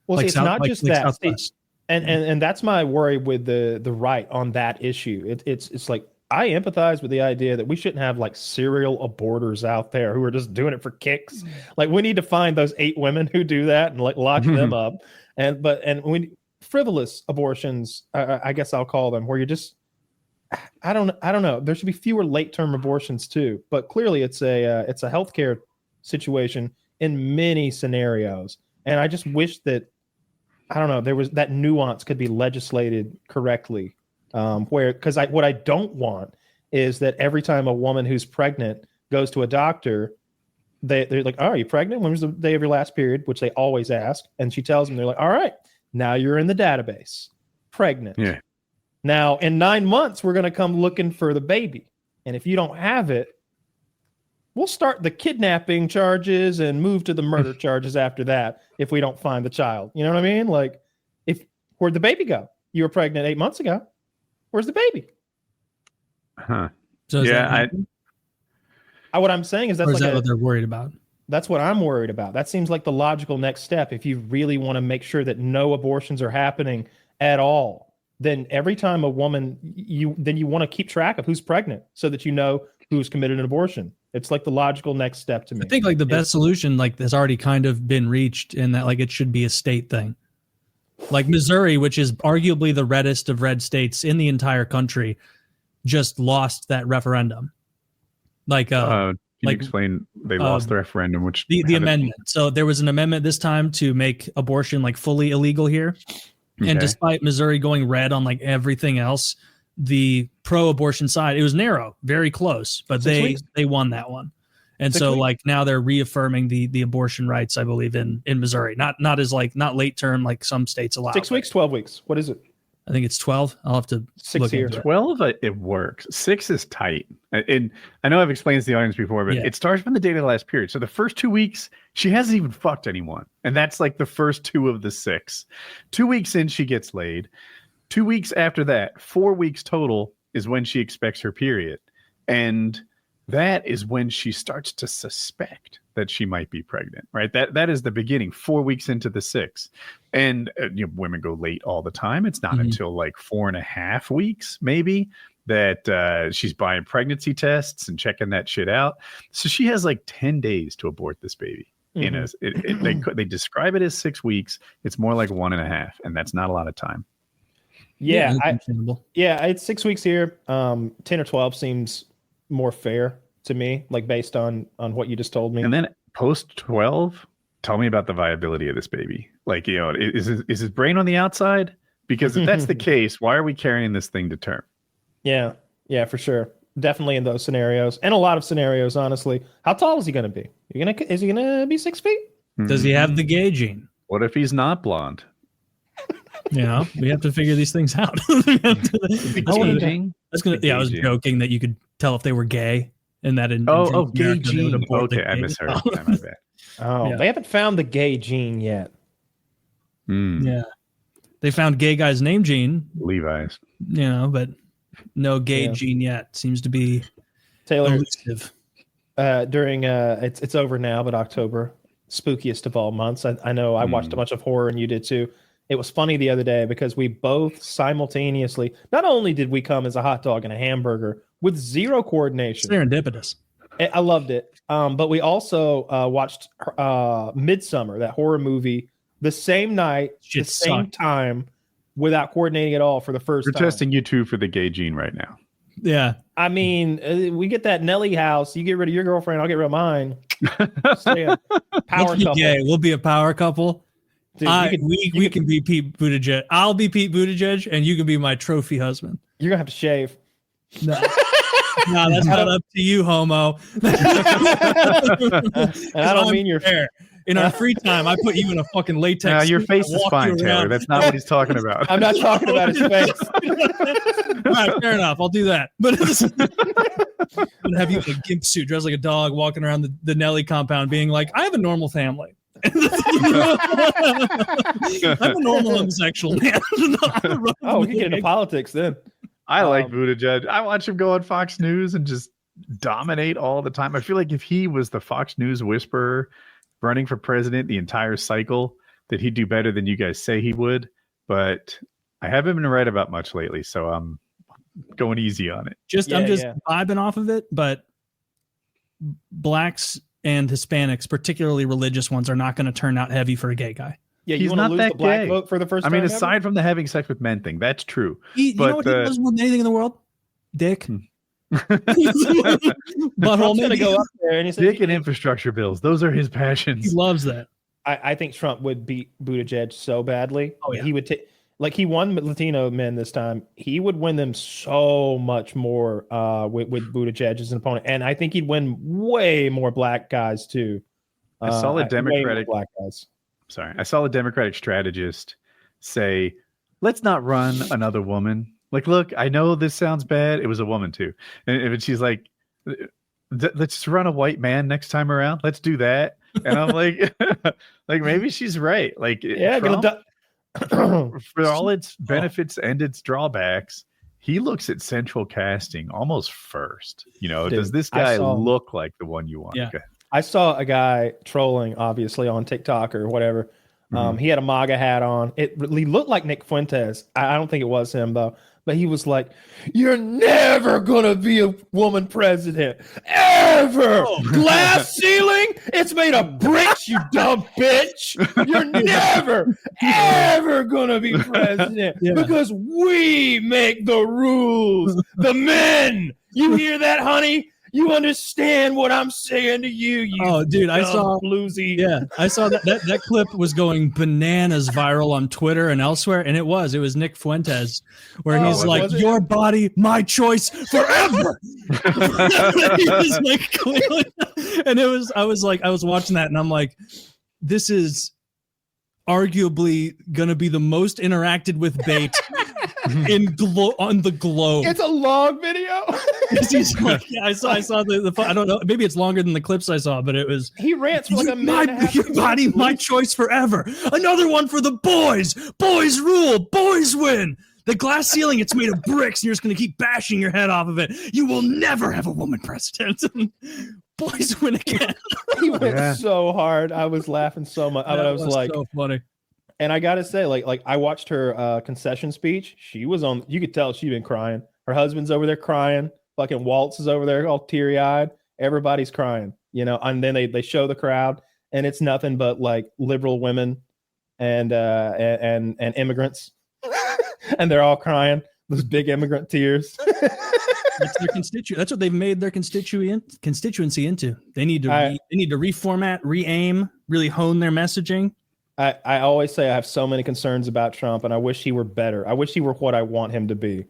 Well, like see, it's not just that, and that's my worry with the right on that issue. It's like. I empathize with the idea that we shouldn't have like serial aborters out there who are just doing it for kicks. Like we need to find those 8 women who do that and like lock them up. And we frivolous abortions, I guess I'll call them, where you're just, I don't know. There should be fewer late term abortions too, but clearly it's a healthcare situation in many scenarios. And I just wish that, I don't know, there was that nuance could be legislated correctly. What I don't want is that every time a woman who's pregnant goes to a doctor, they're like, "Oh, are you pregnant? When was the day of your last period?" Which they always ask, and she tells them, they're like, "All right, now you're in the database, pregnant. Yeah. Now in 9 months, we're gonna come looking for the baby, and if you don't have it, we'll start the kidnapping charges and move to the murder charges after that if we don't find the child." You know what I mean? Like, where'd the baby go? You were pregnant 8 months ago. Where's the baby? Huh. So What I'm saying is is that what they're worried about? That's what I'm worried about. That seems like the logical next step. If you really want to make sure that no abortions are happening at all, then every time a woman, you want to keep track of who's pregnant so that you know who's committed an abortion. It's like the logical next step to me. I think like the best solution like has already kind of been reached in that like it should be a state thing. Like Missouri, which is arguably the reddest of red states in the entire country, just lost that referendum. Like, can you explain? They lost the referendum, which the amendment. So there was an amendment this time to make abortion like fully illegal here. Okay. And despite Missouri going red on like everything else, the pro-abortion side, it was narrow, very close, but they won that one. And so like now they're reaffirming the abortion rights, I believe, in Missouri. Not late term like some states allow. 6 weeks, 12 weeks. What is it? I think it's 12. I'll have to 6 years. 12, it works. 6 is tight. And I know I've explained this to the audience before, but it starts from the date of the last period. So the first 2 weeks, she hasn't even fucked anyone. And that's like the first 2 of the 6. 2 weeks in, she gets laid. 2 weeks after that, 4 weeks total is when she expects her period. And that is when she starts to suspect that she might be pregnant, right? That is the beginning, 4 weeks into the 6. And women go late all the time. It's not until like 4.5 weeks, maybe, that she's buying pregnancy tests and checking that shit out. So she has like 10 days to abort this baby. They describe it as 6 weeks. It's more like 1.5, and that's not a lot of time. Yeah, it's 6 weeks here. 10 or 12 seems more fair to me, like based on what you just told me. And then post 12, tell me about the viability of this baby. Like, is his brain on the outside? Because if that's the case, why are we carrying this thing to term? Yeah, for sure. Definitely in those scenarios, and a lot of scenarios, honestly. How tall is he going to be? Is he gonna be 6 feet? Does he have the gay gene? What if he's not blonde? We have to figure these things out. I was joking that you could tell if they were gay, and that gay gene. Okay, I misheard. My bad. They haven't found the gay gene yet. Yeah, they found gay guy's name gene, Levi's. But no gay gene yet. Seems to be Taylor elusive. During it's over now, but October, spookiest of all months. I know I watched a bunch of horror, and you did too. It was funny the other day because we both simultaneously, not only did we come as a hot dog and a hamburger with zero coordination. Serendipitous. I loved it. But we also watched Midsommar, that horror movie, the same night, same time, without coordinating at all for the first time. We're testing you two for the gay gene right now. Yeah. I mean, we get that Nelly house. You get rid of your girlfriend, I'll get rid of mine. Power couple. Gay. We'll be a power couple. Dude, we can be Pete Buttigieg. I'll be Pete Buttigieg, and you can be my trophy husband. You're gonna have to shave. No, that's not up to you, homo. And I don't mean you're fair. In our free time, I put you in a fucking latex. No, your face is fine, Taylor. That's not what he's talking about. I'm not talking about his face. All right, fair enough. I'll do that. But I'm gonna have you in a gimp suit, dressed like a dog, walking around the Nelly compound, being like, "I have a normal family." I'm a normal homosexual man. We can get into politics then. I like Buttigieg. I watch him go on Fox News and just dominate all the time. I feel like if he was the Fox News whisperer running for president the entire cycle, that he'd do better than you guys say he would. But I haven't been right about much lately, so I'm going easy on it. I'm just vibing off of it, but blacks and Hispanics, particularly religious ones, are not going to turn out heavy for a gay guy. Yeah, he's not lose that the black gay. Vote for the first time. I mean, aside from the having sex with men thing, that's true. You know what he does more than anything in the world? Dick. Butthole going to go up there, and he says, Dick and infrastructure bills. Those are his passions. He loves that. I think Trump would beat Buttigieg so badly. Oh, yeah. He would take. like he won Latino men this time. He would win them so much more with Buttigieg as an opponent, and I think he'd win way more black guys too. I saw a Democratic black guys. Sorry, I saw a Democratic strategist say, "Let's not run another woman." Like, look, I know this sounds bad. It was a woman too, and she's like, "Let's run a white man next time around. Let's do that." And I'm like, like maybe she's right. Like, yeah, Trump, for all its benefits and its drawbacks, he looks at central casting almost first. You know, Dude, does this guy look like the one you want? Yeah. Okay. I saw a guy trolling, obviously, on TikTok or whatever. He had a MAGA hat on. He looked like Nick Fuentes. I don't think it was him, though. But he was like, "You're never going to be a woman president. Ever. Glass ceiling? It's made of bricks, you dumb bitch. You're never, ever going to be president because we make the rules. The men. You hear that, honey? You understand what I'm saying to you, dude, I saw bluesy." Yeah, I saw that clip was going bananas viral on Twitter and elsewhere, and it was Nick Fuentes, where he's like, "Your body, my choice, forever." He was like, clearly, and I was watching that, and I'm like, this is arguably gonna be the most interacted with bait on the globe. It's a long video. He's like, I saw the I don't know, maybe it's longer than the clips I saw, but it was. He rants for like a minute. Your body, my choice, forever. Another one for the boys. Boys rule. Boys win. The glass ceiling, it's made of bricks, and you're just going to keep bashing your head off of it. You will never have a woman president. Boys win again. He went so hard. I was laughing so much. I was like, so funny. And I gotta say, like I watched her concession speech. She was on. You could tell she'd been crying. Her husband's over there crying. Fucking Waltz is over there all teary eyed. Everybody's crying, you know. And then they show the crowd, and it's nothing but like liberal women and immigrants, and they're all crying. Those big immigrant tears. That's their That's what they've made their constituency into. They need to reformat, re-aim, really hone their messaging. I always say I have so many concerns about Trump, and I wish he were better. I wish he were what I want him to be.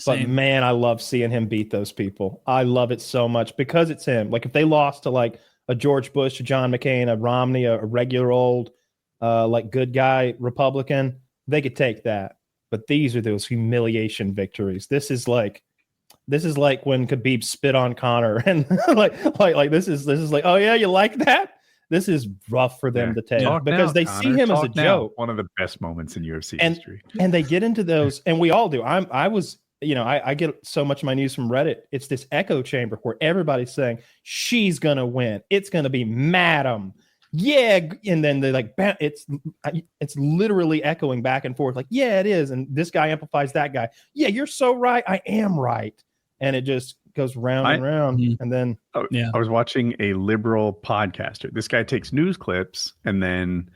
But man, I love seeing him beat those people. I love it so much because it's him. Like if they lost to like a George Bush, a John McCain, a Romney, a regular old like good guy Republican, they could take that. But these are those humiliation victories. This is like when Khabib spit on Conor, and like this is like, oh yeah, you like that? This is rough for them to take because they see him as a joke. One of the best moments in UFC history. And they get into those, and we all do. I get so much of my news from Reddit. It's this echo chamber where everybody's saying she's gonna win. It's gonna be Madam. Yeah, and then they're like, it's literally echoing back and forth. Like, yeah, it is. And this guy amplifies that guy. Yeah, you're so right. I am right. And it just goes round and round. And then I was watching a liberal podcaster. This guy takes news clips, and then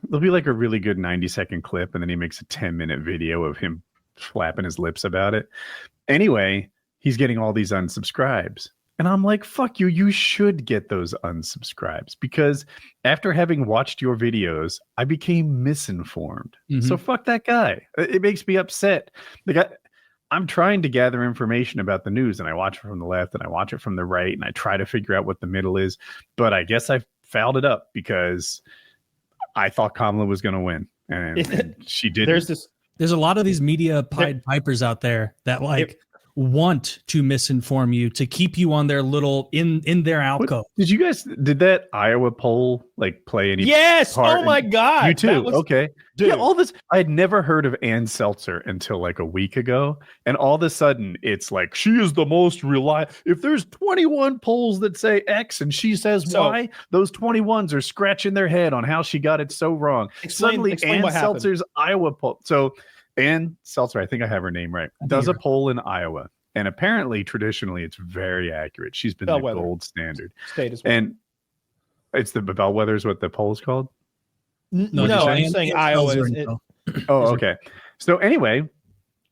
there'll be like a really good 90-second clip, and then he makes a 10-minute video of him flapping his lips about it. Anyway, he's getting all these unsubscribes. And I'm like, fuck you. You should get those unsubscribes because after having watched your videos, I became misinformed. So fuck that guy. It makes me upset. I'm trying to gather information about the news, and I watch it from the left and I watch it from the right, and I try to figure out what the middle is. But I guess I fouled it up because I thought Kamala was going to win, and she didn't. There's a lot of these media Pied Pipers out there that want to misinform you to keep you on their little in their alcove. Did that Iowa poll play any part? Oh my God. You too. Okay. Dude. Yeah, all this, I had never heard of Ann Seltzer until a week ago. And all of a sudden it's like, she is the most reliable. If there's 21 polls that say X and she says Y, those 21s are scratching their head on how she got it so wrong. Suddenly Ann Seltzer's Iowa poll. So Ann Seltzer, I think I have her name right, does a poll in Iowa. And apparently, traditionally, it's very accurate. She's been Bellwether. The gold standard. State as well. And it's the Bellwether is what the poll is called? No, I'm saying Iowa. Okay. So anyway,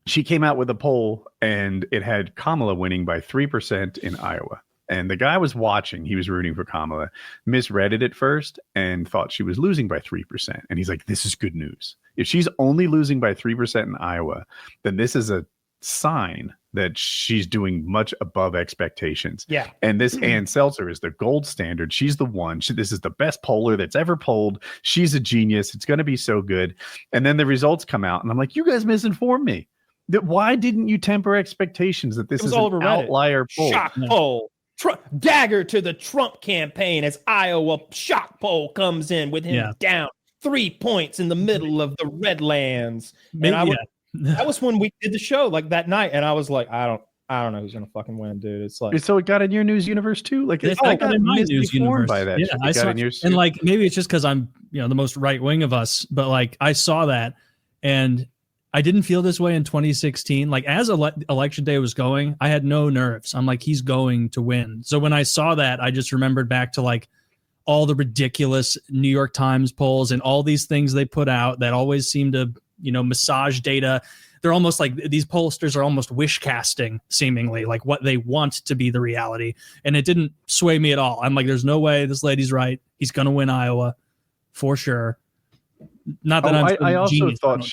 she came out with a poll, and it had Kamala winning by 3% in Iowa. And the guy was watching. He was rooting for Kamala, misread it at first, and thought she was losing by 3%. And he's like, this is good news. If she's only losing by 3% in Iowa, then this is a sign that she's doing much above expectations. Yeah. And this Ann Selzer is the gold standard. She's the one. This is the best poller that's ever polled. She's a genius. It's going to be so good. And then the results come out, and I'm like, you guys misinformed me. Why didn't you temper expectations that this is an outlier poll? Shock poll. Dagger to the Trump campaign as Iowa shock poll comes in with him down 3 points in the middle of the Redlands. And that was when we did the show like that night, and I was like, I don't know who's gonna fucking win, dude. It's like, so it got in your news universe too. Like I got in my news universe by that. Yeah, I saw, and like maybe it's just because I'm the most right wing of us, but like I saw that, and I didn't feel this way in 2016. Like as election day was going, I had no nerves. I'm like, he's going to win. So when I saw that, I just remembered back to like all the ridiculous New York Times polls and all these things they put out that always seem to massage data. They're almost like these pollsters are almost wish casting, seemingly like what they want to be the reality. And it didn't sway me at all. I'm like, there's no way this lady's right. He's going to win Iowa for sure. Not that I also thought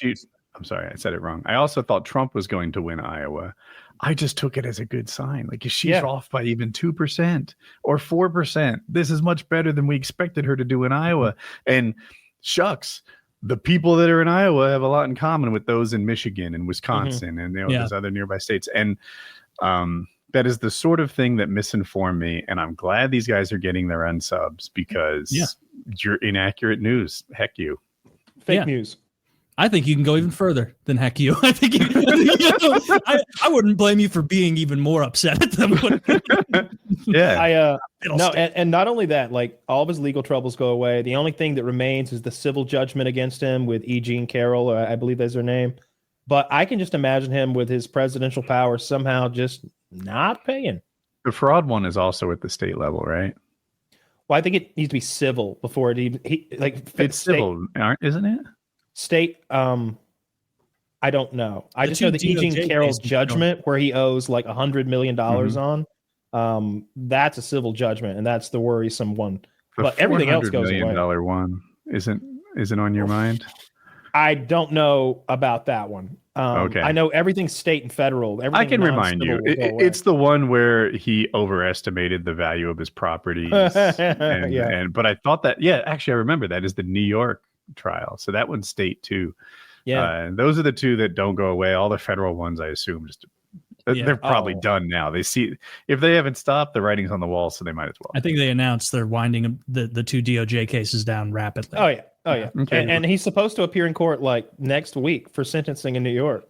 I'm sorry, I said it wrong. I also thought Trump was going to win Iowa. I just took it as a good sign. Like if she's off by even 2% or 4%, this is much better than we expected her to do in Iowa. And shucks, the people that are in Iowa have a lot in common with those in Michigan and Wisconsin and those other nearby states. And that is the sort of thing that misinformed me. And I'm glad these guys are getting their unsubs because you're inaccurate news. Heck you. Fake news. I think you can go even further than heck you. I think I wouldn't blame you for being even more upset at them. And not only that, like all of his legal troubles go away. The only thing that remains is the civil judgment against him with E. Jean Carroll, I believe that's her name. But I can just imagine him with his presidential power somehow just not paying. The fraud one is also at the state level, right? Well, I think it needs to be civil before it even it's civil, isn't it? State, I don't know. I just know the E. Jean Carroll judgment where he owes like $100 million on. That's a civil judgment, and that's the worrisome one. But everything else goes away. $400 million one isn't on your mind? I don't know about that one. Okay. I know everything's state and federal. I can remind you. It's the one where he overestimated the value of his properties. But I thought that, actually, I remember that is the New York trial. So that one's state too. Those are the two that don't go away. All the federal ones, I assume, they're probably done now. They see if they haven't stopped, the writing's on the wall, so they might as well. I think they announced they're winding the two DOJ cases down rapidly. Oh yeah. Okay. And he's supposed to appear in court like next week for sentencing in New York.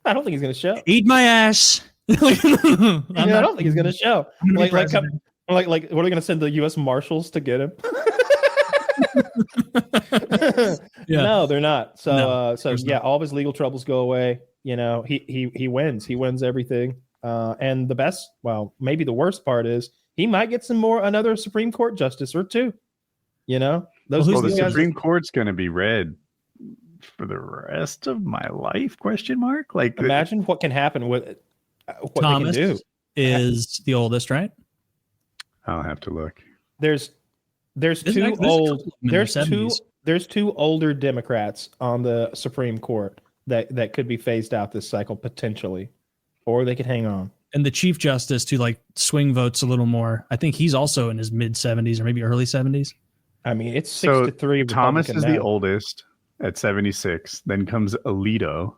I don't think he's going to show. Eat my ass. I don't think he's going to show. Like, what are we going to send the U.S. Marshals to get him? No, they're not. So all of his legal troubles go away. He wins. He wins everything. And the best, maybe the worst part is he might get another Supreme Court justice or two. The Supreme Court's going to be read for the rest of my life? Question mark. Like, imagine what can happen with what Thomas they can do. Is the oldest, right? I'll have to look. There's two older Democrats on the Supreme Court that could be phased out this cycle potentially, or they could hang on. And the Chief Justice to like swing votes a little more. I think he's also in his mid 70s or maybe early 70s. I mean, it's 6-3. Thomas is the oldest at 76. Then comes Alito.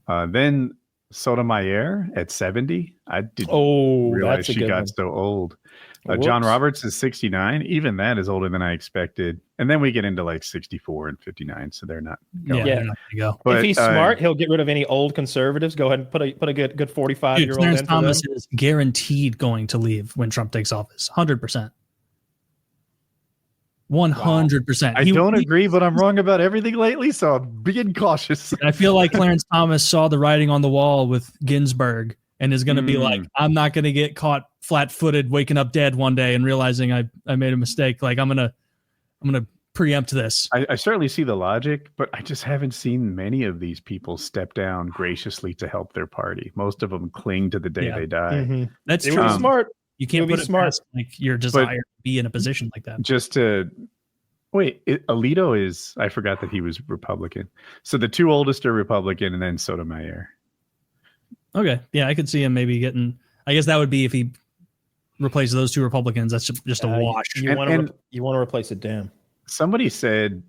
Then Sotomayor at 70. I didn't realize she got so old. John Roberts is 69. Even that is older than I expected. And then we get into like 64 and 59. So they're not going. They're not going to go. But if he's smart, he'll get rid of any old conservatives. Go ahead and put a good 45-year-old. Clarence Thomas is guaranteed going to leave when Trump takes office. 100%. 100%. I don't agree, but I'm wrong about everything lately, so I'm being cautious. I feel like Clarence Thomas saw the writing on the wall with Ginsburg and is going to be like, I'm not going to get caught flat-footed waking up dead one day and realizing I made a mistake. Like I'm gonna preempt this. I certainly see the logic, but I just haven't seen many of these people step down graciously to help their party. Most of them cling to the day they die. Mm-hmm. That's true. Smart. You can't put it past like your desire to be in a position like that. Just to Alito is, I forgot that he was Republican. So the two oldest are Republican, and then Sotomayor. Okay. Yeah, I could see him maybe getting, I guess that would be if he replaces those two Republicans. That's just a wash. You want to replace a Dem. Somebody said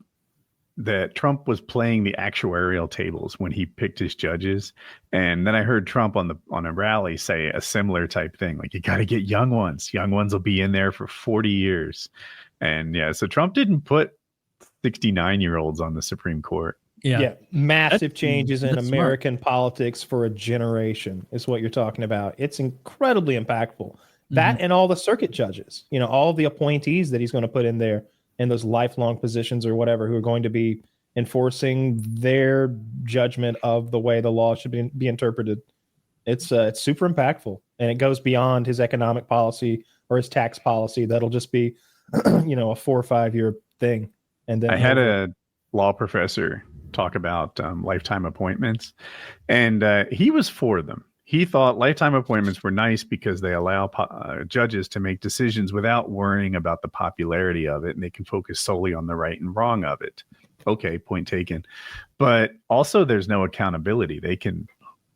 that Trump was playing the actuarial tables when he picked his judges. And then I heard Trump on a rally say a similar type thing. Like, you got to get young ones. Young ones will be in there for 40 years. And yeah, so Trump didn't put 69-year-olds on the Supreme Court. Yeah. Massive changes in American politics for a generation is what you're talking about. It's incredibly impactful. That and all the circuit judges, all the appointees that he's going to put in there in those lifelong positions or whatever, who are going to be enforcing their judgment of the way the law should be interpreted. It's super impactful, and it goes beyond his economic policy or his tax policy. That'll just be, a 4 or 5 year thing. And then I had a law professor talk about lifetime appointments, and he was for them. He thought lifetime appointments were nice because they allow judges to make decisions without worrying about the popularity of it, and they can focus solely on the right and wrong of it. Okay, point taken. But also there's no accountability. They can,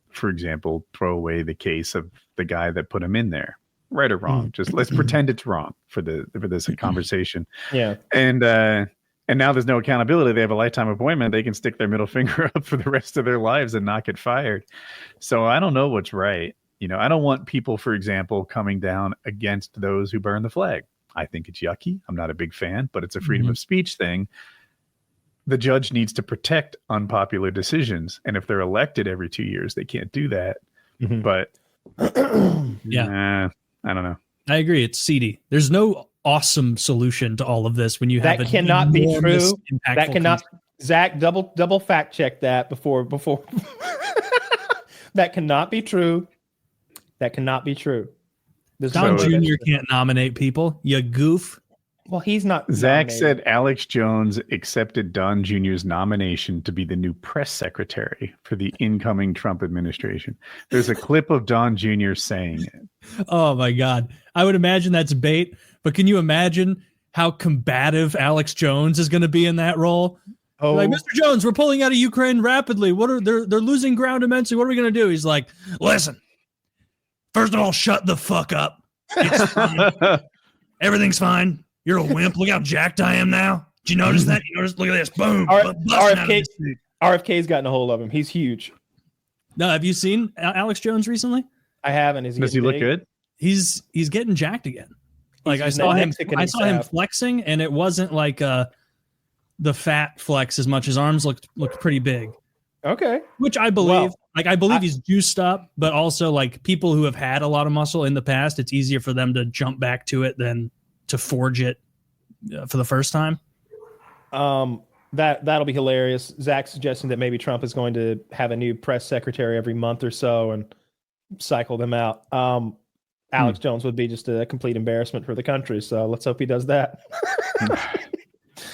for example, throw away the case of the guy that put him in there. Right or wrong. Just let's pretend it's wrong for this conversation. Yeah. And now there's no accountability. They have a lifetime appointment. They can stick their middle finger up for the rest of their lives and not get fired. So I don't know what's right. I don't want people, for example, coming down against those who burn the flag. I think it's yucky. I'm not a big fan, but it's a freedom of speech thing. The judge needs to protect unpopular decisions. And if they're elected every 2 years, they can't do that. But yeah, I don't know. I agree. It's seedy. There's no awesome solution to all of this when you have that cannot be true. That cannot. Country. Zach, double fact check that before. That cannot be true. That cannot be true. Don Jr. can't nominate people. You goof. Well, he's not. Zach said Alex Jones accepted Don Jr.'s nomination to be the new press secretary for the incoming Trump administration. There's a clip of Don Jr. saying it. Oh, my God. I would imagine that's bait, but can you imagine how combative Alex Jones is going to be in that role? Oh, like, Mr. Jones, we're pulling out of Ukraine rapidly. They're losing ground immensely. What are we going to do? He's like, listen, first of all, shut the fuck up. It's fine. Everything's fine. You're a wimp. Look how jacked I am now. Did you notice that? Look at this. Boom. RFK's gotten a hold of him. He's huge. No, have you seen Alex Jones recently? I haven't. Does he look good? He's getting jacked again. Like I saw him flexing, and it wasn't like the fat flex as much. His arms looked pretty big. Okay. Which I believe. I believe he's juiced up, but also like people who have had a lot of muscle in the past, it's easier for them to jump back to it than to forge it for the first time. That'll be hilarious. Zach's suggesting that maybe Trump is going to have a new press secretary every month or so and cycle them out. Alex Jones would be just a complete embarrassment for the country. So let's hope he does that.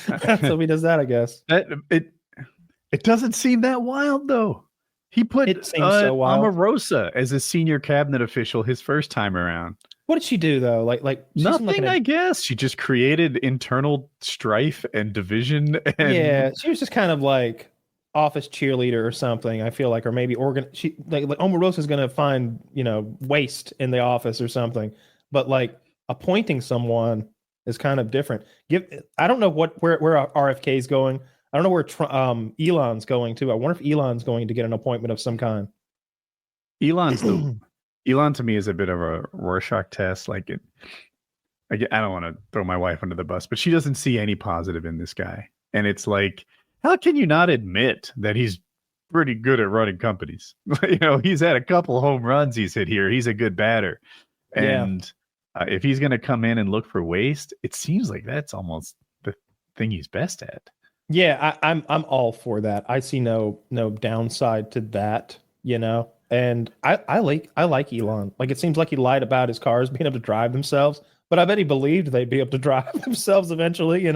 Let's hope he does that, I guess. It doesn't seem that wild though. He put Omarosa as a senior cabinet official his first time around. What did she do though? Like nothing, I guess. She just created internal strife and division. Yeah, she was just kind of like office cheerleader or something. I feel like, or maybe she like Omarosa's going to find waste in the office or something. But like appointing someone is kind of different. I don't know where RFK is going. I don't know where Elon's going to. I wonder if Elon's going to get an appointment of some kind. Elon to me is a bit of a Rorschach test. I don't want to throw my wife under the bus, but she doesn't see any positive in this guy. And it's like, how can you not admit that he's pretty good at running companies? He's had a couple home runs he's hit here. He's a good batter. And if he's going to come in and look for waste, it seems like that's almost the thing he's best at. Yeah, I'm all for that. I see no downside to that, And I like Elon. Like, it seems like he lied about his cars being able to drive themselves, but I bet he believed they'd be able to drive themselves eventually.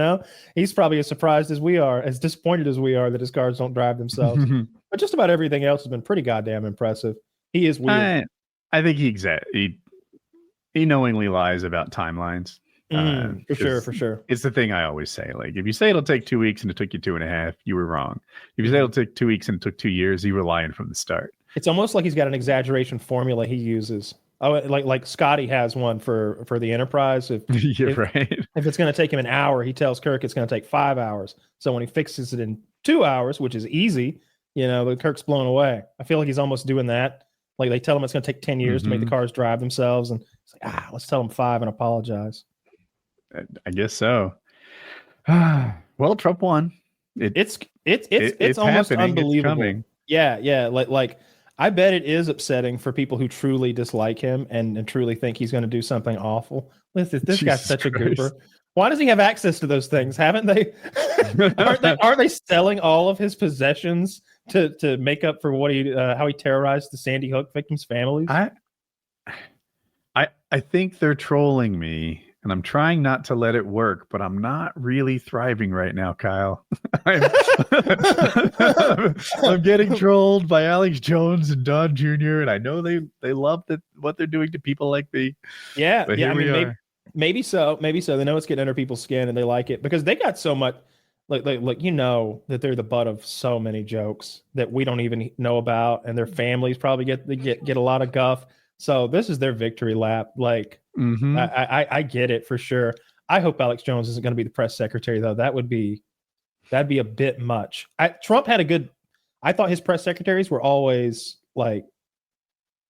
He's probably as surprised as we are, as disappointed as we are that his cars don't drive themselves. But just about everything else has been pretty goddamn impressive. He is weird. I think he knowingly lies about timelines. For sure. It's the thing I always say. Like, if you say it'll take 2 weeks and it took you 2.5, you were wrong. If you say it'll take 2 weeks and it took 2 years, you were lying from the start. It's almost like he's got an exaggeration formula he uses. Oh, like Scotty has one for the Enterprise. If it's going to take him an hour, he tells Kirk it's going to take 5 hours. So when he fixes it in 2 hours, which is easy, Kirk's blown away. I feel like he's almost doing that. Like they tell him it's going to take 10 years to make the cars drive themselves, and it's like, let's tell him 5 and apologize. I guess so. Well, Trump won. It's almost unbelievable. It's yeah. Like I bet it is upsetting for people who truly dislike him and truly think he's going to do something awful. Listen, this guy's such a goober. Why does he have access to those things? Haven't they? Aren't they selling all of his possessions to make up for what how he terrorized the Sandy Hook victims' families? I think they're trolling me, and I'm trying not to let it work, but I'm not really thriving right now, Kyle. I'm getting trolled by Alex Jones and Don Jr., and I know they love what they're doing to people like me. Yeah, but I mean, maybe so. They know it's getting under people's skin, and they like it because they got so much. Like that they're the butt of so many jokes that we don't even know about, and their families probably get a lot of guff. So this is their victory lap. Like, I get it for sure. I hope Alex Jones isn't going to be the press secretary, though. That'd be a bit much. Trump had I thought his press secretaries were always like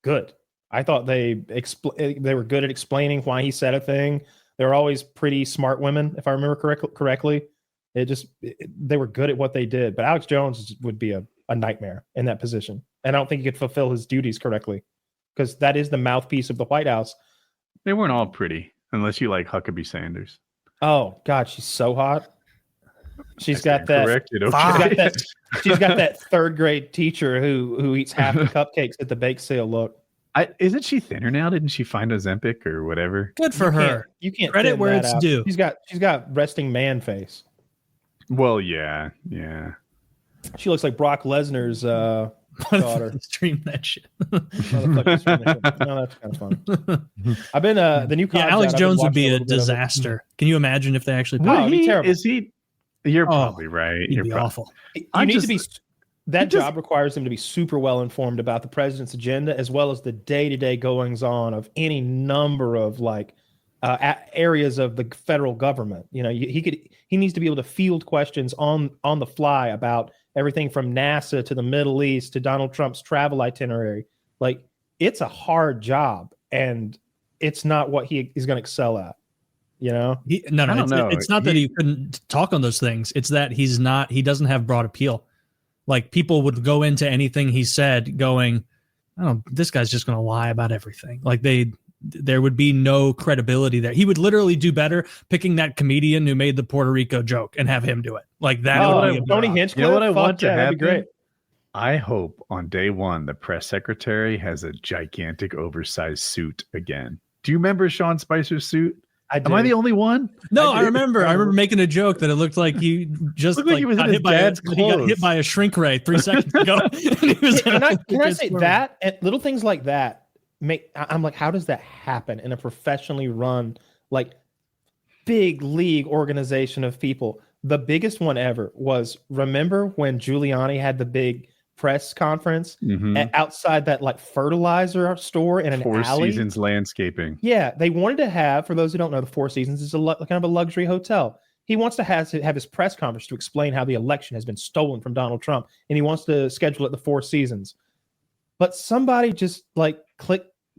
good. I thought they were good at explaining why he said a thing. They were always pretty smart women, if I remember correctly. They were good at what they did. But Alex Jones would be a nightmare in that position. And I don't think he could fulfill his duties correctly, because that is the mouthpiece of the White House. They weren't all pretty, unless you like Huckabee Sanders. Oh God, she's so hot. She's got that. She's got that third grade teacher who eats half the cupcakes at the bake sale. Look, isn't she thinner now? Didn't she find Ozempic or whatever? Good for her. You can't credit where it's due. She's got resting man face. Well, yeah. She looks like Brock Lesnar's daughter. Stream that shit. No, that's kind of fun. I've been the new. Yeah, Alex Jones would be a disaster. Can you imagine if they actually? It'd be terrible. Is he? You're probably right. He'd be awful. That job requires him to be super well informed about the president's agenda, as well as the day-to-day goings on of any number of areas of the federal government. He needs to be able to field questions on the fly about everything from NASA to the Middle East to Donald Trump's travel itinerary. Like, it's a hard job, and it's not what he is going to excel at. It's not that he couldn't talk on those things. It's that he doesn't have broad appeal. Like, people would go into anything he said going, oh, this guy's just going to lie about everything. Like, there would be no credibility there. He would literally do better picking that comedian who made the Puerto Rico joke and have him do it. Like that. Tony Hinchcliffe. You know what I want to happen? That'd be great. I hope on day one the press secretary has a gigantic oversized suit again. Do you remember Sean Spicer's suit? Am I the only one? No, I remember making a joke that it looked like he just he was got in his dad's he got hit by a shrink ray 3 seconds ago. Can I say that? And little things like that I'm like, how does that happen in a professionally run, like, big league organization of people? The biggest one ever was, remember when Giuliani had the big press conference outside that fertilizer store in an Four alley? Seasons Landscaping. Yeah, they wanted to have, for those who don't know, the Four Seasons is kind of a luxury hotel. He wants to have his press conference to explain how the election has been stolen from Donald Trump, and he wants to schedule it the Four Seasons. But somebody just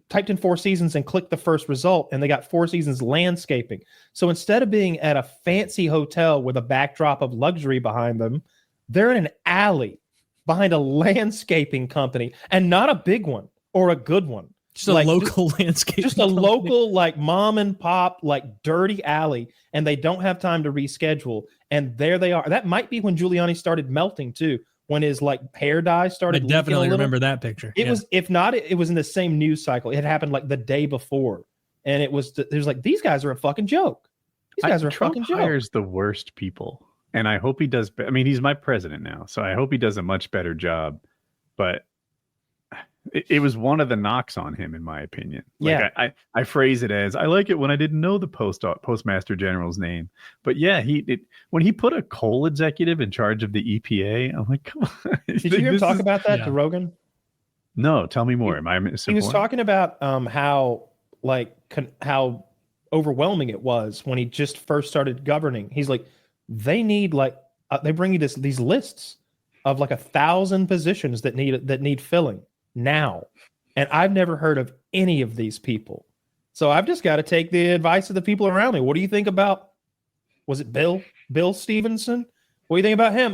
typed in Four Seasons and clicked the first result, and they got Four Seasons Landscaping. So instead of being at a fancy hotel with a backdrop of luxury behind them, they're in an alley behind a landscaping company, and not a big one or a good one. Just a local landscape. Just a local, mom and pop, dirty alley, and they don't have time to reschedule. And there they are. That might be when Giuliani started melting too. When his hair dye started. I definitely remember that picture. It was, if not, it was in the same news cycle. It had happened the day before, and it was these guys are a fucking joke. These guys are a fucking joke. Trump hires the worst people, and I hope he does. I mean, he's my president now, so I hope he does a much better job. But It was one of the knocks on him, in my opinion. Like Yeah. I phrase it as, I like it when I didn't know the postmaster general's name. But yeah, when he put a coal executive in charge of the EPA, I'm like, come on. Did you hear him talk about that to Rogan? No, tell me more. Am I misinformed? He was talking about how how overwhelming it was when he just first started governing. He's like, they need they bring you these lists of like 1,000 positions that need filling now, and I've never heard of any of these people. So I've just got to take the advice of the people around me. What do you think about? Was it Bill Stevenson? What do you think about him?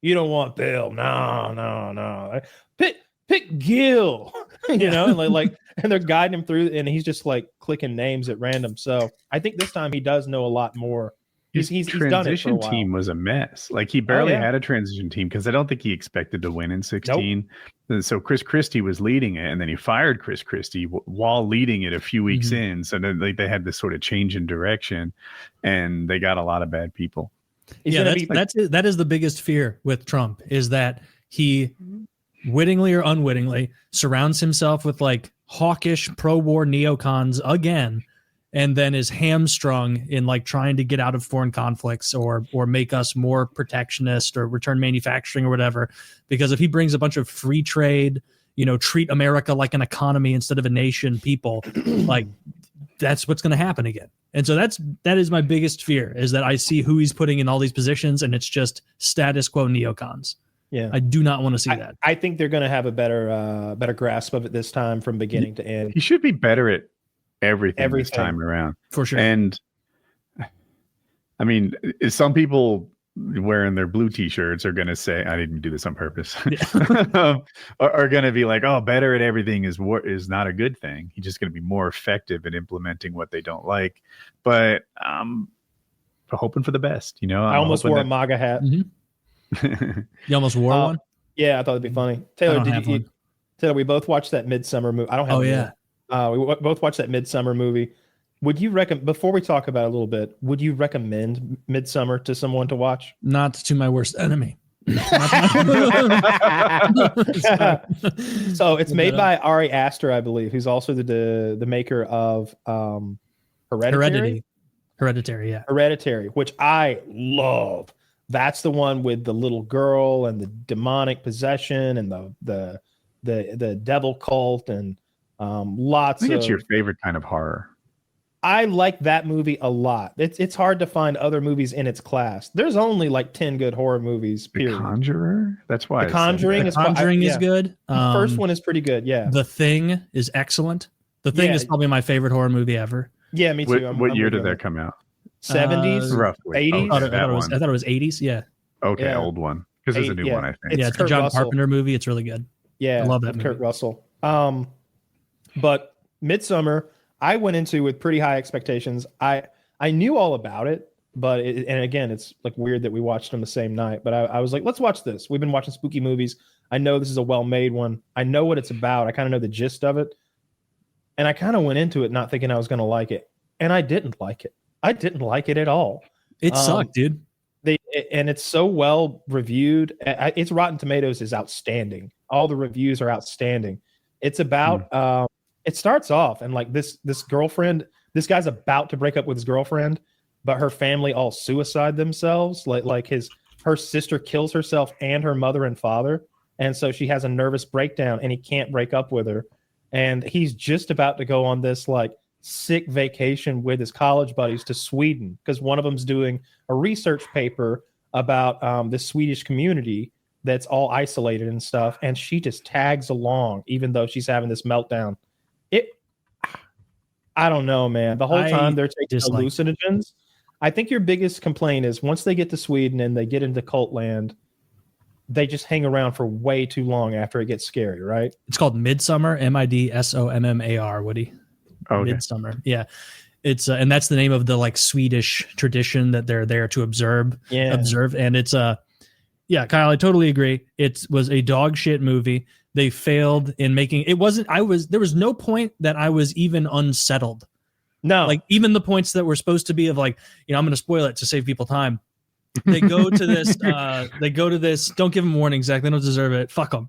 You don't want Bill. No. Pick Gil. You know, and they're guiding him through, and he's just like clicking names at random. So I think this time he does know a lot more. He's done it for a while. Transition team was a mess. Like he barely had a transition team because I don't think he expected to win in 16. Nope. So Chris Christie was leading it, and then he fired Chris Christie while leading it a few weeks in. So then they had this sort of change in direction, and they got a lot of bad people. That is the biggest fear with Trump, is that he wittingly or unwittingly surrounds himself with like hawkish pro-war neocons again, and then is hamstrung in like trying to get out of foreign conflicts or make us more protectionist or return manufacturing or whatever. Because if he brings a bunch of free trade, treat America like an economy instead of a nation, people, like that's what's going to happen again. And so that is my biggest fear, is that I see who he's putting in all these positions and it's just status quo neocons. Yeah, I do not want to see that. I think they're going to have a better grasp of it this time from beginning to end. He should be better at everything this time around, for sure. And I mean, some people wearing their blue t-shirts are going to say, I didn't do this on purpose, are going to be like, oh, better at everything is not a good thing. He's just going to be more effective at implementing what they don't like. But I'm hoping for the best. I almost wore a MAGA hat. Mm-hmm. You almost wore one? Yeah, I thought it'd be funny. Taylor, Taylor, we both watched that Midsommar movie. I don't have we both watched that Midsommar movie. Would you recommend, before we talk about it a little bit, would you recommend Midsommar to someone to watch? Not to my worst enemy. So it's made by Ari Aster, I believe, who's also the maker of Hereditary, yeah. Hereditary, which I love. That's the one with the little girl and the demonic possession and the devil cult and lots. I think it's your favorite kind of horror. I like that movie a lot. It's hard to find other movies in its class. There's only like 10 good horror movies. Period. The Conjurer. That's why The Conjuring is good. The first one is pretty good. Yeah. The Thing is excellent. The Thing is probably my favorite horror movie ever. Yeah, me too. What year did that come out? 70s, roughly. 80s. I thought it was 80s. Yeah. Okay, old one, because there's a new one. I think. It's a John Carpenter movie. It's really good. Yeah, I love that movie. Kurt Russell. But Midsommar, I went into with pretty high expectations. I knew all about it, but and again, it's like weird that we watched them the same night. But I was like, let's watch this. We've been watching spooky movies. I know this is a well-made one. I know what it's about. I kind of know the gist of it, and I kind of went into it not thinking I was going to like it, and I didn't like it. I didn't like it at all. It sucked, dude. And it's so well reviewed. Its Rotten Tomatoes is outstanding. All the reviews are outstanding. It's about it starts off and like this girlfriend, this guy's about to break up with his girlfriend, but her family all suicide themselves. Like her sister kills herself and her mother and father, and so she has a nervous breakdown and he can't break up with her. And he's just about to go on this like sick vacation with his college buddies to Sweden because one of them's doing a research paper about this Swedish community that's all isolated and stuff, and she just tags along even though she's having this meltdown. I don't know, man. The whole time they're taking hallucinogens. I think your biggest complaint is once they get to Sweden and they get into cult land, they just hang around for way too long after it gets scary, right? It's called Midsommar, Midsommar, Woody. Okay. Midsommar. Yeah. It's and that's the name of the like Swedish tradition that they're there to observe. And it's yeah, Kyle, I totally agree. It was a dog shit movie. They failed in making it. There was no point that I was even unsettled. No, like even the points that were supposed to be of like, I'm going to spoil it to save people time. They go to this. Don't give them warning, Zach. They don't deserve it. Fuck them.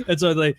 And so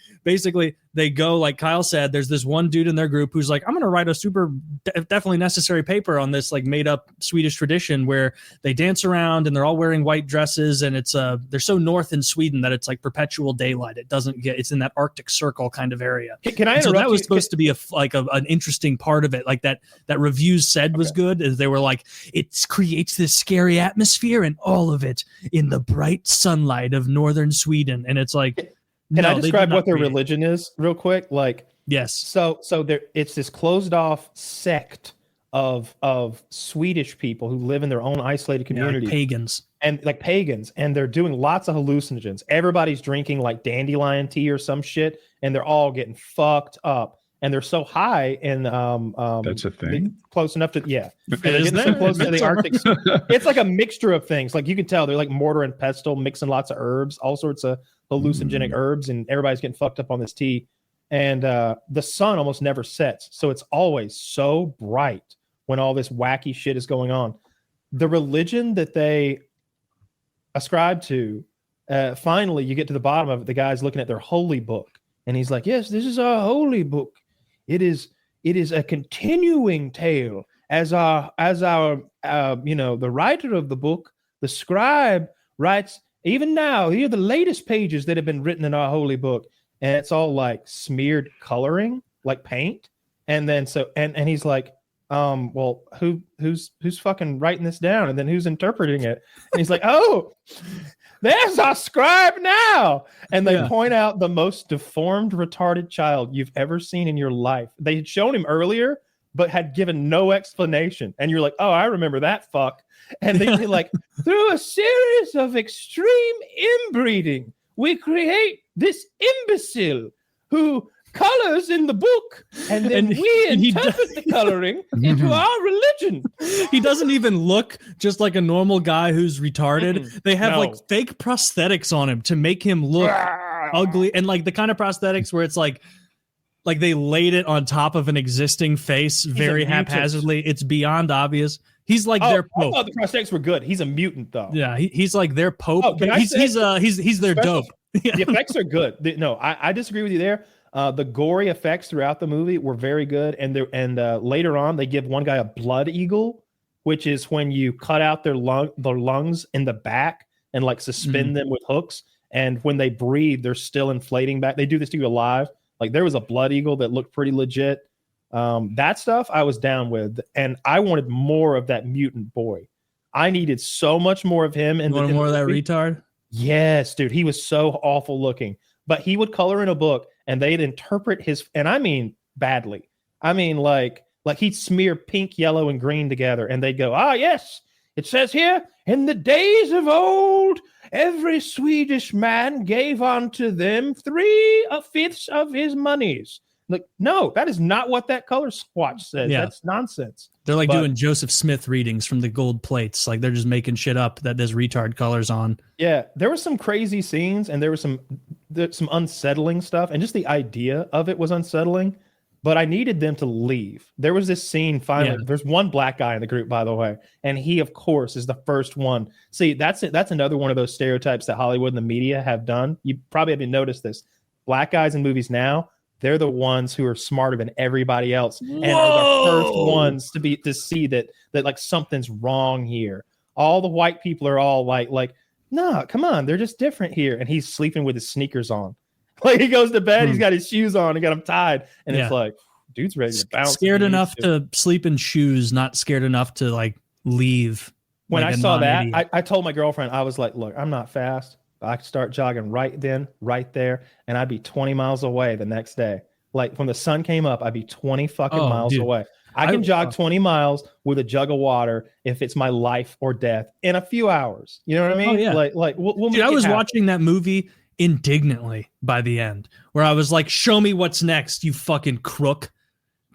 they go, like Kyle said. There's this one dude in their group who's like, I'm going to write a super definitely necessary paper on this like made up Swedish tradition where they dance around and they're all wearing white dresses, and it's they're so north in Sweden that it's like perpetual daylight. It's in that Arctic Circle kind of area. Can I interrupt so that was you? supposed to be an interesting part of it, like that reviews said was good, is they were like, it creates this scary atmosphere and all of it in the bright sunlight of northern Sweden. And it's like, can I describe what their religion is real quick? Like, yes. So it's this closed off sect of Swedish people who live in their own isolated community. Like pagans. And they're doing lots of hallucinogens. Everybody's drinking like dandelion tea or some shit, and they're all getting fucked up. And they're so high in that's a thing. Close enough to they're getting so close to the Arctic. It's like a mixture of things. Like you can tell they're like mortar and pestle, mixing lots of herbs, all sorts of hallucinogenic herbs, and everybody's getting fucked up on this tea. And the sun almost never sets, so it's always so bright when all this wacky shit is going on. The religion that they ascribe to, finally, you get to the bottom of it. The guy's looking at their holy book, and he's like, "Yes, this is our holy book. It is a continuing tale, as our the writer of the book, the scribe, writes. Even now, here are the latest pages that have been written in our holy book." And it's all like smeared coloring, like paint. And then and he's like, well, who's fucking writing this down? And then who's interpreting it? And he's like, oh, there's our scribe now. And they point out the most deformed, retarded child you've ever seen in your life. They had shown him earlier, but had given no explanation. And you're like, oh, I remember that fuck. And they're like, through a series of extreme inbreeding, we create this imbecile who colors in the book, and then we interpret the coloring into our religion. He doesn't even look just like a normal guy who's retarded. They have like fake prosthetics on him to make him look ugly, and like the kind of prosthetics where it's like they laid it on top of an existing face very haphazardly. It's beyond obvious. He's like their pope. I thought the prosthetics were good. He's a mutant though. Yeah, he's like their pope. He's their dope. The effects are good. I disagree with you there. The gory effects throughout the movie were very good, and later on they give one guy a blood eagle, which is when you cut out their lungs in the back and like suspend them with hooks, and when they breathe, they're still inflating back. They do this to you alive. Like there was a blood eagle that looked pretty legit. That stuff I was down with, and I wanted more of that mutant boy. I needed so much more of him. And more of that retard. Yes, dude, he was so awful looking. But he would color in a book, and they'd interpret his, and I mean badly. I mean like he'd smear pink, yellow, and green together, and they'd go, yes, it says here, in the days of old, every Swedish man gave unto them 3/5 of his monies. Like, no, that is not what that color swatch says. Yeah. That's nonsense. They're like doing Joseph Smith readings from the gold plates. Like they're just making shit up that there's retard colors on. Yeah, there were some crazy scenes, and there was some unsettling stuff, and just the idea of it was unsettling. But I needed them to leave. There was this scene finally. Yeah. There's one black guy in the group, by the way, and he, of course, is the first one. See, that's another one of those stereotypes that Hollywood and the media have done. You probably haven't noticed this. Black guys in movies now, they're the ones who are smarter than everybody else, and are the first ones to see that like something's wrong here. All the white people are all like, no, come on, they're just different here. And he's sleeping with his sneakers on. Like he goes to bed, he's got his shoes on, and got them tied, and it's like, dude's ready to bounce. Scared enough to sleep in shoes, not scared enough to like leave. When I saw that, I told my girlfriend, I was like, look, I'm not fast. I could start jogging right there, and I'd be 20 miles away the next day. Like when the sun came up, I'd be 20 fucking miles away. I can jog 20 miles with a jug of water if it's my life or death in a few hours. You know what I mean? Oh, yeah. Like we'll I was watching that movie indignantly by the end, where I was like, show me what's next, you fucking crook,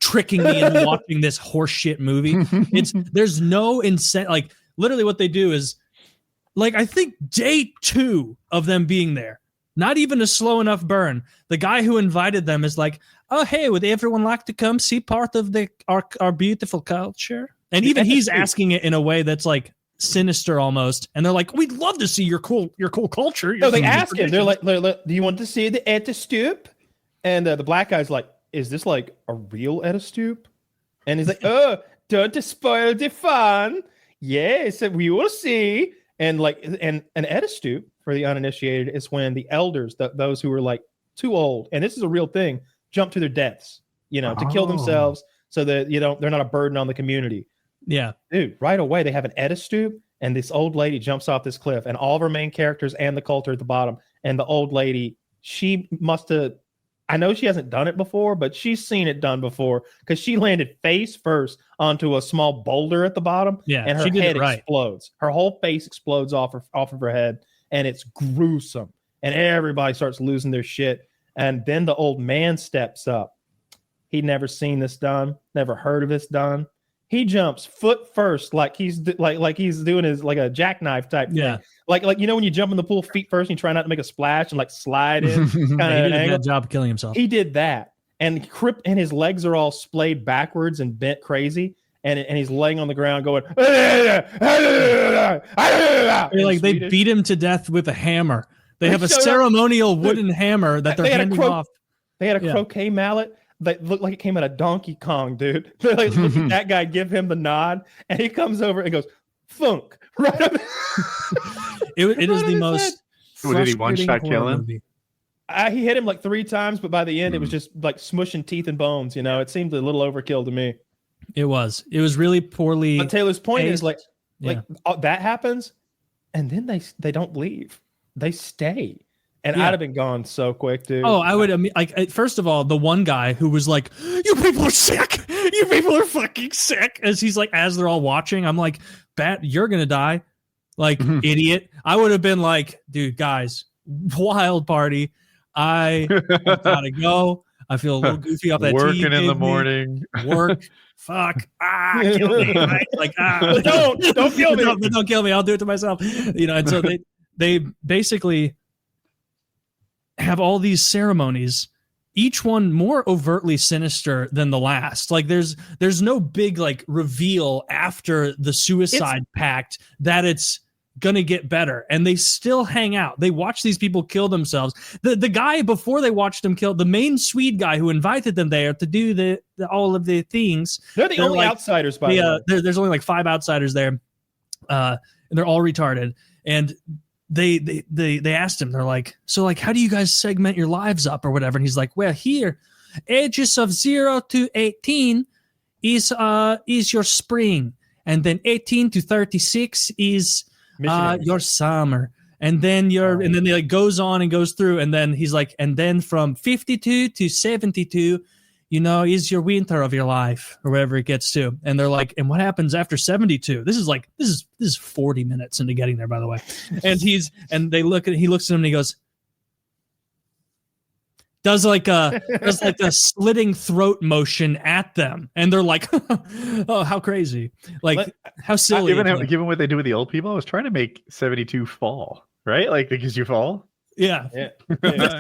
tricking me into watching this horseshit movie. There's no incentive. Like literally what they do is, like, I think day 2 of them being there, not even a slow enough burn, the guy who invited them is like, oh, hey, would everyone like to come see part of our beautiful culture? And even he's asking it in a way that's like sinister almost. And they're like, we'd love to see your cool culture. No, they ask him. They're like, do you want to see the Etastoop? And the black guy's like, is this like a real Etastoop? And he's like, oh, don't spoil the fun. Yes, we will see. And like, and an Etastoop for the uninitiated is when the elders, those who are like too old, and this is a real thing, jump to their deaths, to kill themselves so that they're not a burden on the community. Yeah, dude. Right away, they have an Etastoop, and this old lady jumps off this cliff, and all of our main characters and the cult are at the bottom. And the old lady, she must have. I know she hasn't done it before, but she's seen it done before because she landed face first onto a small boulder at the bottom. Yeah, and her head explodes. Her whole face explodes off of her head, and it's gruesome. And everybody starts losing their shit. And then the old man steps up. He'd never seen this done, never heard of this done. He jumps foot first, like he's doing his like a jackknife type thing. Like when you jump in the pool feet first and you try not to make a splash and like slide in. He did a bad job of killing himself. He did that, and his legs are all splayed backwards and bent crazy, and he's laying on the ground going. Like they beat him to death with a hammer. They have a ceremonial wooden hammer that they're handing off. They had a croquet mallet that looked like it came out of Donkey Kong, dude. They're like, look at that guy, give him the nod, and he comes over and goes, "Funk!" Right up. It is the most. Did he one-shot kill him? He hit him like 3 times, but by the end, it was just like smushing teeth and bones. It seemed a little overkill to me. It was really poorly. But Taylor's point is like that happens, and then they don't leave. They stay. And I'd have been gone so quick, dude. Oh, I would like. First of all, the one guy who was like, "You people are sick. You people are fucking sick." As they're all watching, I'm like, "Bat, you're gonna die, like idiot." I would have been like, "Dude, guys, wild party. I gotta go. I feel a little goofy off that working in the morning. Work. Fuck. Kill me. Right? Like, don't kill me. Don't kill me. I'll do it to myself. And so they basically have all these ceremonies, each one more overtly sinister than the last. Like there's no big like reveal after the suicide pact that it's gonna get better, and they still hang out. They watch these people kill themselves. The guy before they watched them kill, the main Swede guy who invited them there to do the all of the things. They're the only outsiders, by the way. There's only like 5 outsiders there, and they're all retarded. And they asked him, they're like, so like, how do you guys segment your lives up or whatever? And he's like, well, here, ages of 0 to 18 is your spring, and then 18 to 36 is your summer, and then and then it like goes on and goes through, and then he's like, and then from 52 to 72 is your winter of your life, or wherever it gets to. And they're like, and what happens after 72? This is 40 minutes into getting there, by the way. And he looks at him and he goes, does like a slitting throat motion at them, and they're like, oh, how crazy, like how silly. Given what they do with the old people, I was trying to make 72 fall, right? Like because you fall. Yeah.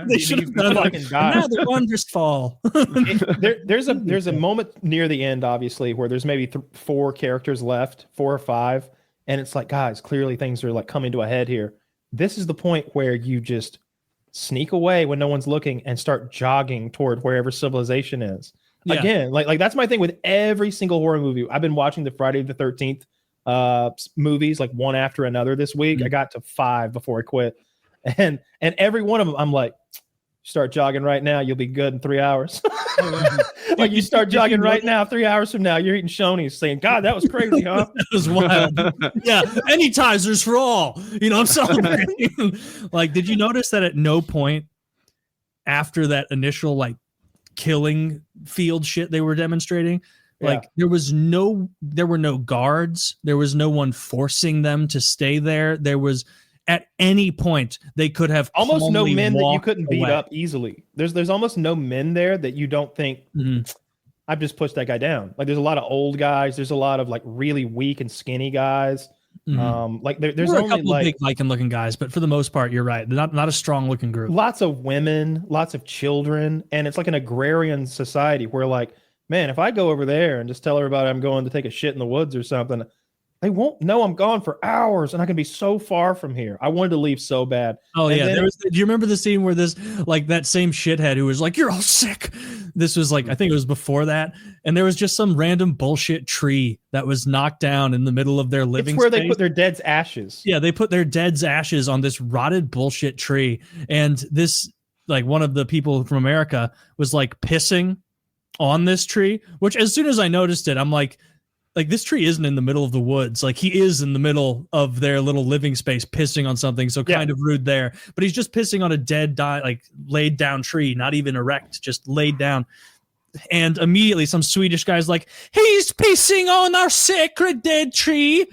They should have done like another wondrous fall. There's a moment near the end, obviously, where there's maybe 4 characters left, 4 or 5, and it's like, guys, clearly things are like coming to a head here. This is the point where you just sneak away when no one's looking and start jogging toward wherever civilization is. Yeah. Again, like that's my thing with every single horror movie. I've been watching the Friday the 13th movies like one after another this week. I got to 5 before I quit. And every one of them, I'm like, start jogging right now, you'll be good in 3 hours. Like you start jogging right now, 3 hours from now, you're eating Shoney's saying, God, that was crazy, huh? That was wild. Yeah, any Tizers for all. I'm celebrating. Like, did you notice that at no point after that initial like killing field shit they were demonstrating, like there were no guards, there was no one forcing them to stay there. There was at any point they could have almost no men that you couldn't beat up easily. There's almost no men there that you don't think I've just pushed that guy down. Like there's a lot of old guys. There's a lot of like really weak and skinny guys. Like there's only a couple like big Viking looking guys, but for the most part, you're right. They're not a strong looking group. Lots of women, lots of children, and it's like an agrarian society where like man, if I go over there and just tell everybody I'm going to take a shit in the woods or something, they won't know I'm gone for hours and I can be so far from here. I wanted to leave so bad. Oh, and yeah. then, Do you remember the scene where this, like, that same shithead who was like, you're all sick? This was like, I think it was before that. And there was just some random bullshit tree that was knocked down in the middle of their living it's where space. they put their dead's ashes. Yeah, they put their dead's ashes on this rotted bullshit tree. And this, like, one of the people from America was like pissing on this tree, which as soon as I noticed it, I'm like this tree isn't in the middle of the woods. Like, he is in the middle of their little living space pissing on something. So kind of rude there, but he's just pissing on a dead, like laid down tree, not even erect, just laid down. And immediately some Swedish guy's like, he's pissing on our sacred dead tree.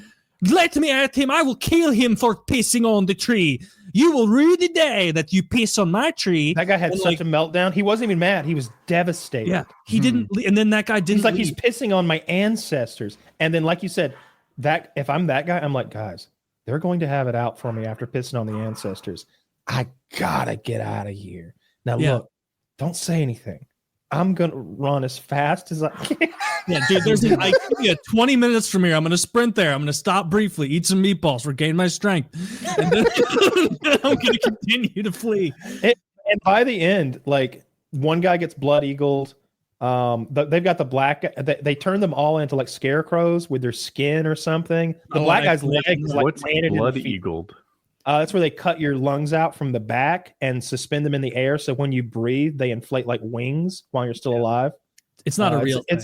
Let me at him. I will kill him for pissing on the tree. You will rue the day that you piss on my tree. That guy had such a meltdown. He wasn't even mad. He was devastated. Yeah, he didn't. And then that guy didn't. He's like, he's pissing on my ancestors. And then, like you said, that if I'm that guy, I'm like, guys, they're going to have it out for me after pissing on the ancestors. I gotta get out of here. Now, look, don't say anything. I'm gonna run as fast as I can. Yeah, dude, there's like 20 minutes from here. I'm gonna sprint there. I'm gonna stop briefly, eat some meatballs, regain my strength, and then I'm gonna continue to flee. And by the end, like, one guy gets blood eagled. They've got the black. They turn them all into like scarecrows with their skin or something. The black guy's legs like landed blood in the feet. eagled? That's where they cut your lungs out from the back and suspend them in the air. So when you breathe, they inflate like wings while you're still alive. It's not a real thing.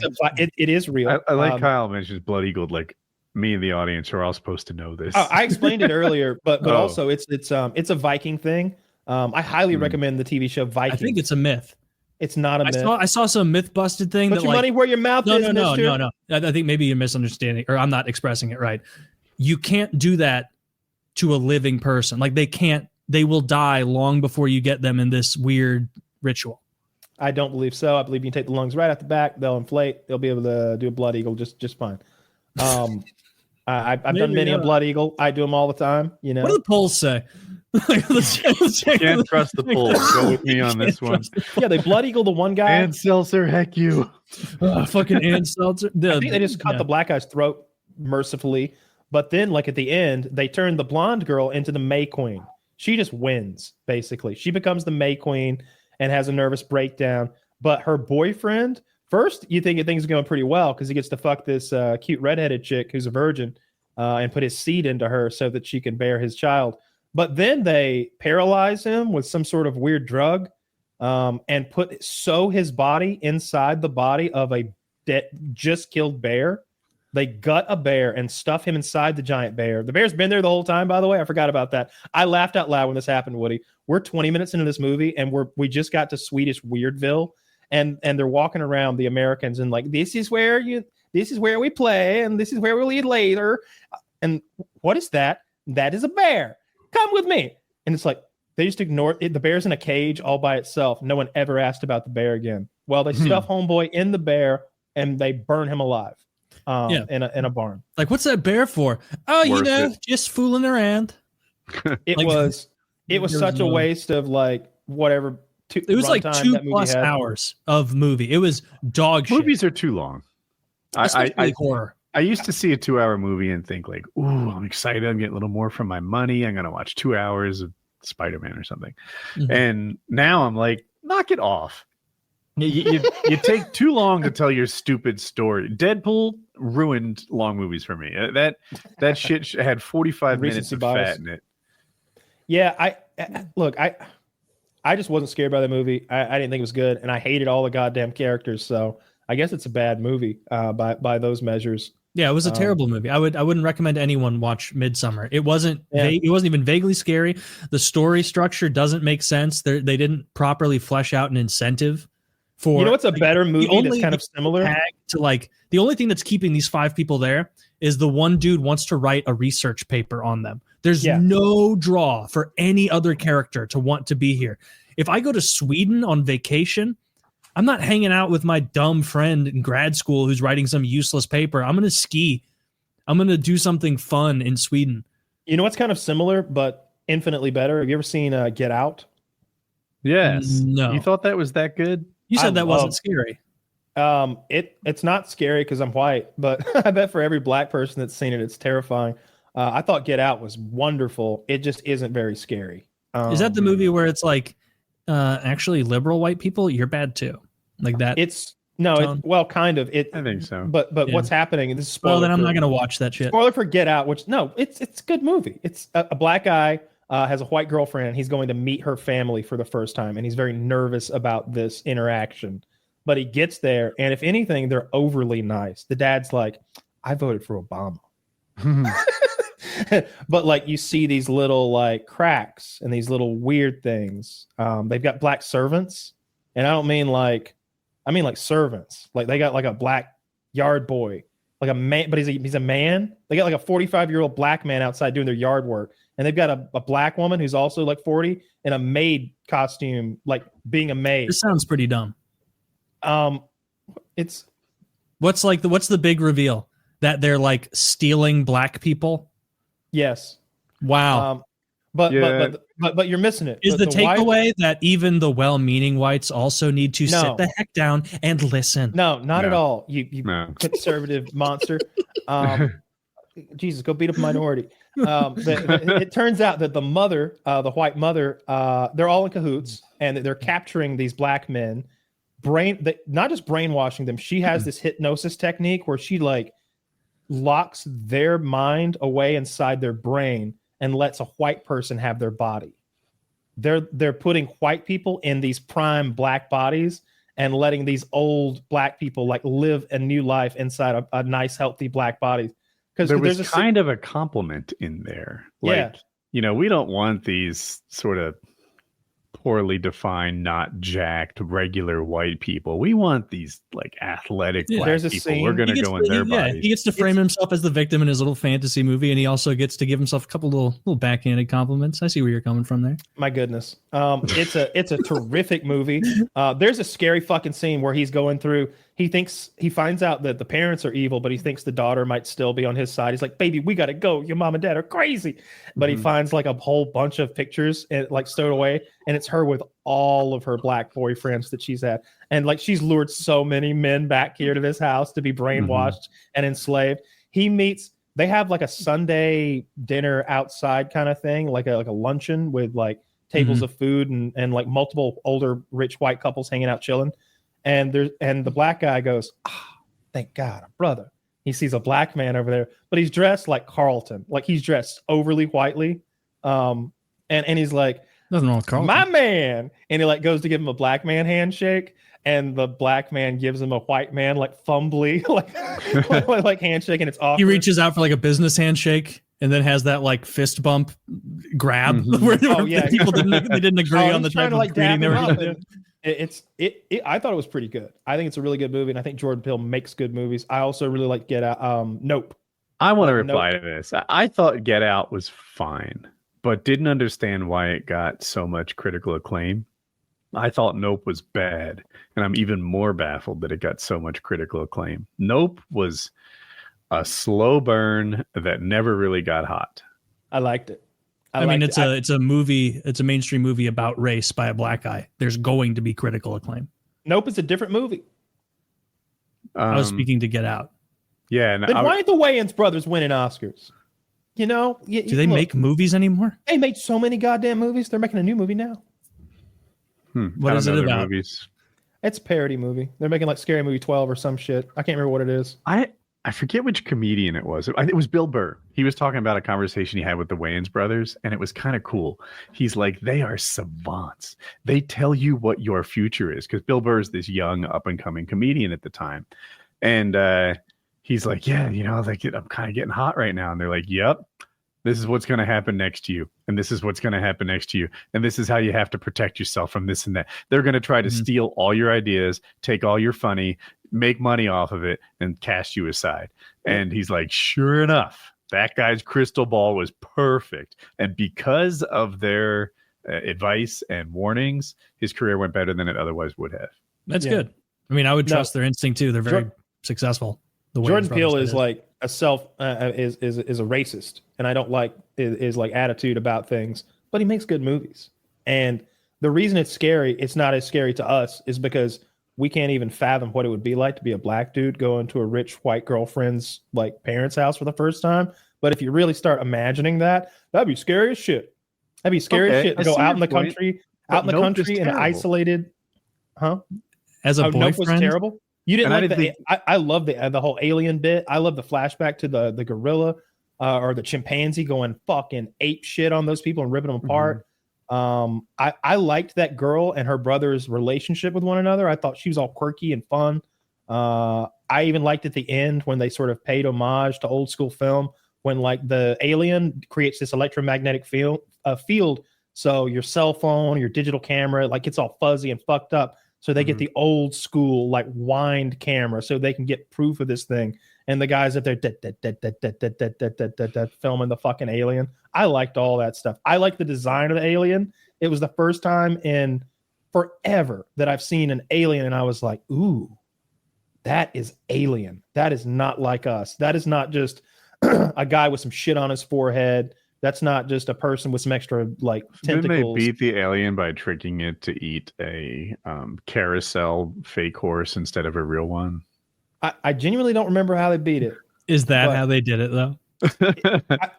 It is real. I like Kyle mentions blood eagled. Like, me and the audience are all supposed to know this. I explained it earlier, but also it's a Viking thing. I highly recommend the TV show Vikings. I think it's a myth. It's not a myth. I saw some myth busted thing. Put your money where your mouth is. No. I think maybe you're misunderstanding, or I'm not expressing it right. You can't do that to a living person. Like, they will die long before you get them in this weird ritual. I don't believe so. I believe you can take the lungs right out the back. They'll inflate. They'll be able to do a blood eagle just fine. I've done many a blood eagle. I do them all the time. You know. What do the polls say? Can't trust the polls. Go with me on this one. Yeah, they blood eagle the one guy. And Seltzer, heck you. Fucking and Seltzer. I think they just cut the black guy's throat mercifully. But then, like, at the end, they turn the blonde girl into the May Queen. She just wins, basically. She becomes the May Queen and has a nervous breakdown. But her boyfriend, first, you think things are going pretty well because he gets to fuck this cute redheaded chick who's a virgin and put his seed into her so that she can bear his child. But then they paralyze him with some sort of weird drug and sew his body inside the body of a just killed bear. They gut a bear and stuff him inside the giant bear. The bear's been there the whole time, by the way. I forgot about that. I laughed out loud when this happened, Woody. We're 20 minutes into this movie, and we just got to Swedish Weirdville, and they're walking around, the Americans, and like, this is where we play, and this is where we'll eat later. And what is that? That is a bear. Come with me. And it's like, they just ignore it. The bear's in a cage all by itself. No one ever asked about the bear again. Well, they stuff homeboy in the bear, and they burn him alive. In a barn. Like, what's that bear for? Oh, just fooling around. It was such a waste of like whatever. It was like 2+ hours of movie. It was dog shit. Movies are too long. Especially horror. I used to see a 2-hour movie and think like, ooh, I'm excited. I'm getting a little more from my money. I'm going to watch 2 hours of Spider-Man or something. Mm-hmm. And now I'm like, knock it off. You take too long to tell your stupid story. Deadpool ruined long movies for me. That shit had 45 minutes of fat in it. Yeah, I just wasn't scared by the movie. I didn't think it was good, and I hated all the goddamn characters. So I guess it's a bad movie by those measures. Yeah, it was a terrible movie. I wouldn't recommend anyone watch Midsommar. It wasn't even vaguely scary. The story structure doesn't make sense. They didn't properly flesh out an incentive. For, what's a better movie that's kind of similar to, like, the only thing that's keeping these 5 people there is the one dude wants to write a research paper on them. There's no draw for any other character to want to be here. If I go to Sweden on vacation, I'm not hanging out with my dumb friend in grad school who's writing some useless paper. I'm going to ski. I'm going to do something fun in Sweden. You know what's kind of similar but infinitely better? Have you ever seen Get Out? Yes. No. You thought that was that good? You said that wasn't scary. It's not scary because I'm white, but I bet for every black person that's seen it, it's terrifying. I thought Get Out was wonderful. It just isn't very scary. Is that the movie where it's like, actually liberal white people, you're bad too, like that? Well, kind of. I think so. But Yeah. what's happening? This is spoiler. Well, then I'm not gonna watch that shit. Spoiler for Get Out, which it's a good movie. It's a black guy has a white girlfriend, and he's going to meet her family for the first time, and he's very nervous about this interaction. But he gets there, and if anything, they're overly nice. The dad's like, "I voted for Obama." But like you see these little like cracks and these little weird things. They've got black servants, and I mean like servants. Like they got like a black yard boy, like a man, but he's a man. They got like a 45-year-old black man outside doing their yard work, and they've got a black woman who's also like 40 in a maid costume, like being a maid. This sounds pretty dumb. It's what's the big reveal that they're like stealing black people? Yes. Wow. But you're missing it. Is the takeaway that even the well-meaning whites also need to sit the heck down and listen? No, not at all. You conservative monster. Jesus, go beat up a minority. It turns out that the mother, the white mother, they're all in cahoots, and they're capturing these black men. Not just brainwashing them. She has this hypnosis technique where she like locks their mind away inside their brain and lets a white person have their body. They're putting white people in these prime black bodies and letting these old black people like live a new life inside a nice, healthy black body. Because there was kind of a compliment in there. Like, we don't want these sort of poorly defined, not jacked, regular white people. We want these like athletic black people. Scene. We're going to go in their bodies. He gets to frame himself as the victim in his little fantasy movie, and he also gets to give himself a couple little backhanded compliments. I see where you're coming from there. My goodness. It's a terrific movie. There's a scary fucking scene where he's going through. He finds out that the parents are evil, but he thinks the daughter might still be on his side. He's like, "Baby, we got to go. Your mom and dad are crazy." But he finds like a whole bunch of pictures like stowed away, and it's her with all of her black boyfriends that she's had. And like she's lured so many men back here to this house to be brainwashed and enslaved. They have like a Sunday dinner outside kind of thing, like a luncheon with like tables of food and like multiple older rich white couples hanging out chilling. And the black guy goes, "Thank God, a brother." He sees a black man over there, but he's dressed like Carlton, like he's dressed overly whitely. And he's like, "Nothing wrong with Carlton, my man." And he like goes to give him a black man handshake, and the black man gives him a white man like fumbly like handshake, and it's awkward. He reaches out for like a business handshake, and then has that like fist bump grab where people didn't agree on the type of greeting they were doing. I thought it was pretty good. I think it's a really good movie, and I think Jordan Peele makes good movies. I also really like Get Out. Nope. I want to reply to this. I thought Get Out was fine, but didn't understand why it got so much critical acclaim. I thought Nope was bad, and I'm even more baffled that it got so much critical acclaim. Nope was a slow burn that never really got hot. I liked it. I mean, it's a movie. It's a mainstream movie about race by a black guy. There's going to be critical acclaim. Nope, it's a different movie. I was speaking to Get Out. Yeah. And then why aren't the Wayans brothers winning Oscars? Do they make movies anymore? They made so many goddamn movies. They're making a new movie now. What is it about? Movies. It's a parody movie. They're making like Scary Movie 12 or some shit. I can't remember what it is. I forget which comedian it was. It was Bill Burr. He was talking about a conversation he had with the Wayans brothers, and it was kind of cool. He's like, they are savants. They tell you what your future is, because Bill Burr is this young, up-and-coming comedian at the time. And he's like, yeah, I'm kind of getting hot right now. And they're like, yep, this is what's going to happen next to you. And this is what's going to happen next to you. And this is how you have to protect yourself from this and that. They're going to try to steal all your ideas, take all your funny, make money off of it, and cast you aside. And he's like, sure enough, that guy's crystal ball was perfect. And because of their advice and warnings, his career went better than it otherwise would have. That's good. I mean, I would trust their instinct too. They're very successful. Jordan Peele is like a is a racist, and I don't like his like attitude about things, but he makes good movies. And the reason it's scary, it's not as scary to us, is because we can't even fathom what it would be like to be a black dude going to a rich white girlfriend's like parents' house for the first time. But if you really start imagining that, that'd be scary as shit. That'd be scary as shit to go out in the country, and isolated. Huh? As a boyfriend, Nope was terrible. You didn't like I love the whole alien bit. I love the flashback to the gorilla or the chimpanzee going fucking ape shit on those people and ripping them apart. I liked that girl and her brother's relationship with one another. I thought she was all quirky and fun. I even liked at the end when they sort of paid homage to old school film when like the alien creates this electromagnetic field. So your cell phone, your digital camera, like it's all fuzzy and fucked up. So they get the old school like wind camera so they can get proof of this thing. And the guys up there filming the fucking alien. I liked all that stuff. I liked the design of the alien. It was the first time in forever that I've seen an alien and I was like, ooh, that is alien. That is not like us. That is not just a guy with some shit on his forehead. That's not just a person with some extra like tentacles. Didn't they beat the alien by tricking it to eat a carousel fake horse instead of a real one? I genuinely don't remember how they beat it. Is that how they did it though?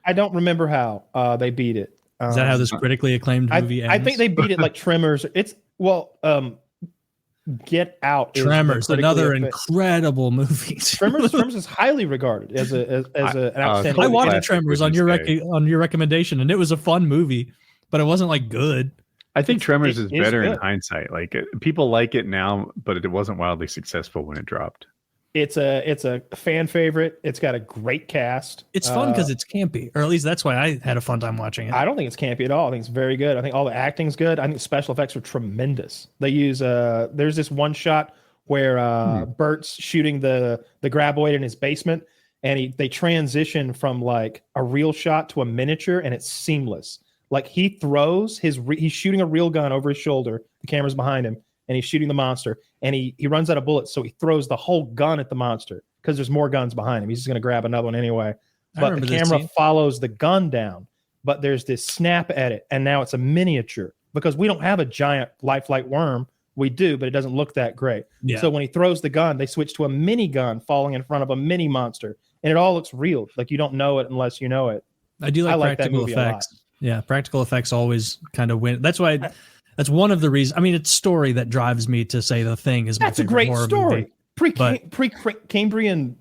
I don't remember how they beat it. Is that how this critically acclaimed movie ends? I think they beat it like Tremors. Get Out. Tremors, another incredible movie. Tremors is highly regarded as an outstanding. I watched Tremors on your recommendation, and it was a fun movie, but it wasn't like good. I think Tremors is better in hindsight. Like people like it now, but it wasn't wildly successful when it dropped. It's a fan favorite. It's got a great cast. It's fun because it's campy, or at least that's why I had a fun time watching it. I don't think it's campy at all. I think it's very good. I think all the acting's good. I think the special effects are tremendous. They use there's this one shot where Bert's shooting the graboid in his basement, and they transition from like a real shot to a miniature, and it's seamless. Like he throws he's shooting a real gun over his shoulder. The camera's behind him. And he's shooting the monster, and he runs out of bullets, so he throws the whole gun at the monster because there's more guns behind him. He's just going to grab another one anyway. But the camera follows the gun down, but there's this snap edit, and now it's a miniature because we don't have a giant lifelike worm. We do, but it doesn't look that great. Yeah. So when he throws the gun, they switch to a mini gun falling in front of a mini monster, and it all looks real. Like you don't know it unless you know it. I do like practical effects. Yeah, practical effects always kind of win. That's why. That's one of the reasons. I mean, it's story that drives me to say The Thing is my favorite horror movie. Pre-Cambrian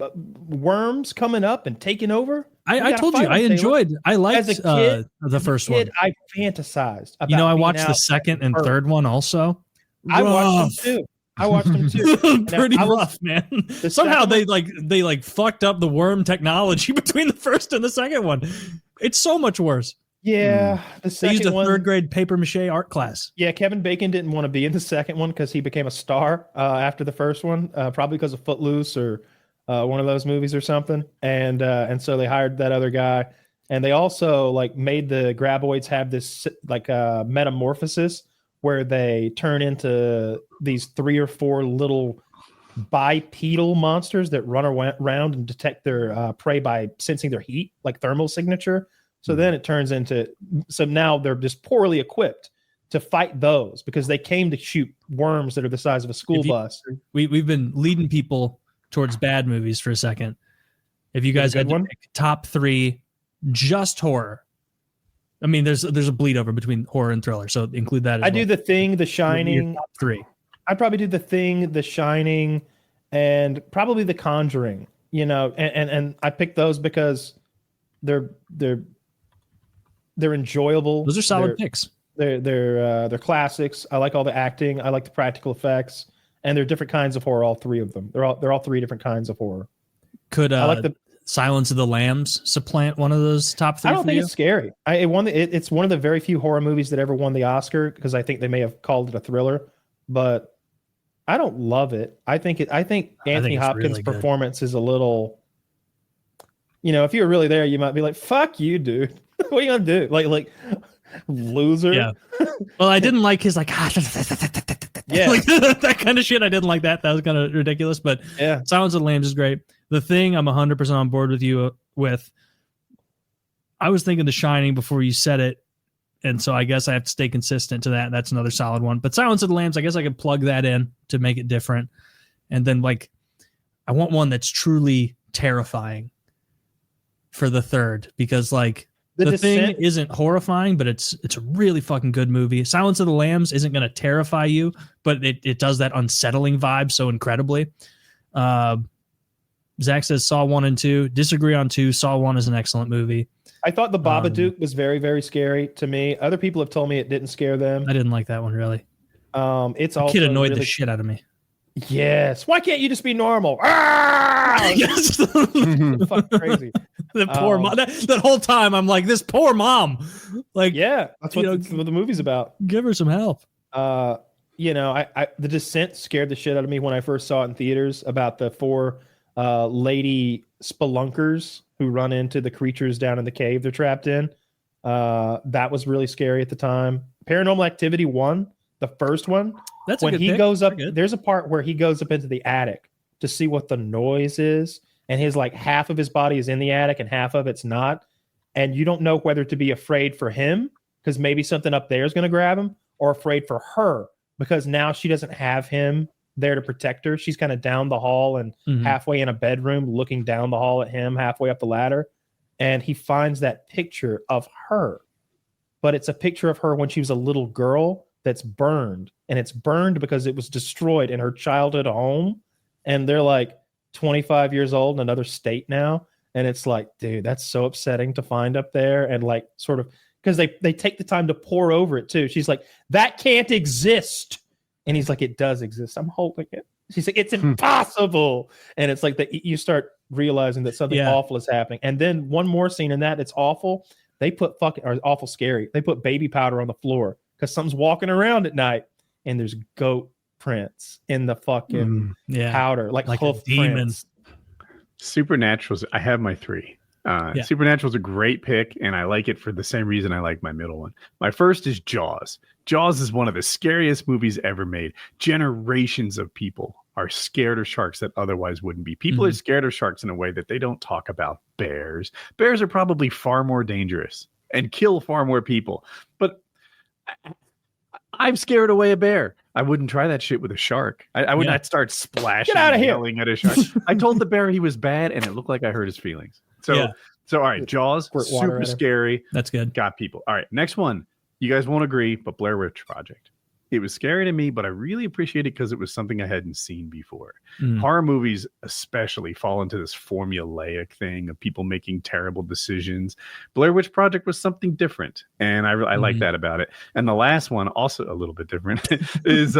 worms coming up and taking over. I told you I enjoyed. I liked as a kid, the first one. I fantasized about. I watched the second and third one also. I watched them too. Pretty rough, man. Somehow they fucked up the worm technology between the first and the second one. It's so much worse. Yeah, the second they used a one, third grade paper mache art class. Yeah, Kevin Bacon didn't want to be in the second one because he became a star after the first one, probably because of Footloose or one of those movies or something. And so they hired that other guy, and they also like made the graboids have this like metamorphosis where they turn into these 3 or 4 little bipedal monsters that run around and detect their prey by sensing their heat, like thermal signature. So then it turns into, so now they're just poorly equipped to fight those because they came to shoot worms that are the size of a school bus. We've been leading people towards bad movies for a second. If you guys had to pick top 3 just horror, I mean, there's a bleed over between horror and thriller, so include that. Do The Thing, The Shining. Top 3. I'd probably do The Thing, The Shining, and probably The Conjuring. And I picked those because they're enjoyable. Those are solid picks. They're classics. I like all the acting. I like the practical effects, and they're different kinds of horror. All 3 of them. They're all 3 different kinds of horror. Could I like the Silence of the Lambs supplant one of those top 3? I don't think it's scary. It's one of the very few horror movies that ever won the Oscar because I think they may have called it a thriller, but I don't love it. I think Anthony Hopkins' really performance is a little. If you were really there, you might be like, "Fuck you, dude." What are you gonna do? Like loser? Yeah. Well, I didn't like his like yeah, like that kind of shit. I didn't like that. That was kind of ridiculous. But yeah, Silence of the Lambs is great. The Thing, I'm 100% on board with you with. I was thinking The Shining before you said it. And so I guess I have to stay consistent to that. That's another solid one. But Silence of the Lambs, I guess I could plug that in to make it different. And then like, I want one that's truly terrifying for the third, because like the Thing isn't horrifying, but it's a really fucking good movie. Silence of the Lambs isn't going to terrify you, but it does that unsettling vibe so incredibly. Zach says Saw 1 and 2. Disagree on 2. Saw 1 is an excellent movie. I thought the Babadook was very, very scary to me. Other people have told me it didn't scare them. I didn't like that one really. It's all kid annoyed the shit out of me. Yes. Why can't you just be normal? Ah! Yes. Fucking crazy. The poor mom. That whole time I'm like, this poor mom. Like, yeah, that's what the movie's about. Give her some help. You know, I The Descent scared the shit out of me when I first saw it in theaters, about the 4 lady spelunkers who run into the creatures down in the cave they're trapped in. That was really scary at the time. Paranormal Activity 1, the first one. That's when a good he pick. goes up. There's a part where he goes up into the attic to see what the noise is, and his like half of his body is in the attic and half of it's not, and you don't know whether to be afraid for him because maybe something up there is going to grab him, or afraid for her because now she doesn't have him there to protect her. She's kind of down the hall and halfway in a bedroom looking down the hall at him, halfway up the ladder, and he finds that picture of her, but it's a picture of her when she was a little girl that's burned, and it's burned because it was destroyed in her childhood home, and they're like 25 years old in another state now, and it's like, dude, that's so upsetting to find up there. And like, sort of, because they take the time to pour over it too. She's like, that can't exist, and he's like, it does exist, I'm holding it. She's like, it's impossible. And it's like that you start realizing that something awful is happening. And then one more scene in that, it's awful. They put awful scary, they put baby powder on the floor because something's walking around at night, and there's goat prints in the fucking powder, like hoof prints. Supernatural's, I have my 3. Supernatural's a great pick, and I like it for the same reason I like my middle one. My first is Jaws. Jaws is one of the scariest movies ever made. Generations of people are scared of sharks that otherwise wouldn't be. People are scared of sharks in a way that they don't talk about bears. Bears are probably far more dangerous and kill far more people. But I'm scared away a bear. I wouldn't try that shit with a shark. I would not start splashing and yelling at a shark. I told the bear he was bad, and it looked like I hurt his feelings. So all right, Jaws, super scary. That's good. Got people. All right, next one. You guys won't agree, but Blair Witch Project. It was scary to me, but I really appreciate it because it was something I hadn't seen before. Horror movies especially fall into this formulaic thing of people making terrible decisions. Blair Witch Project was something different, and I like that about it. And the last one, also a little bit different, is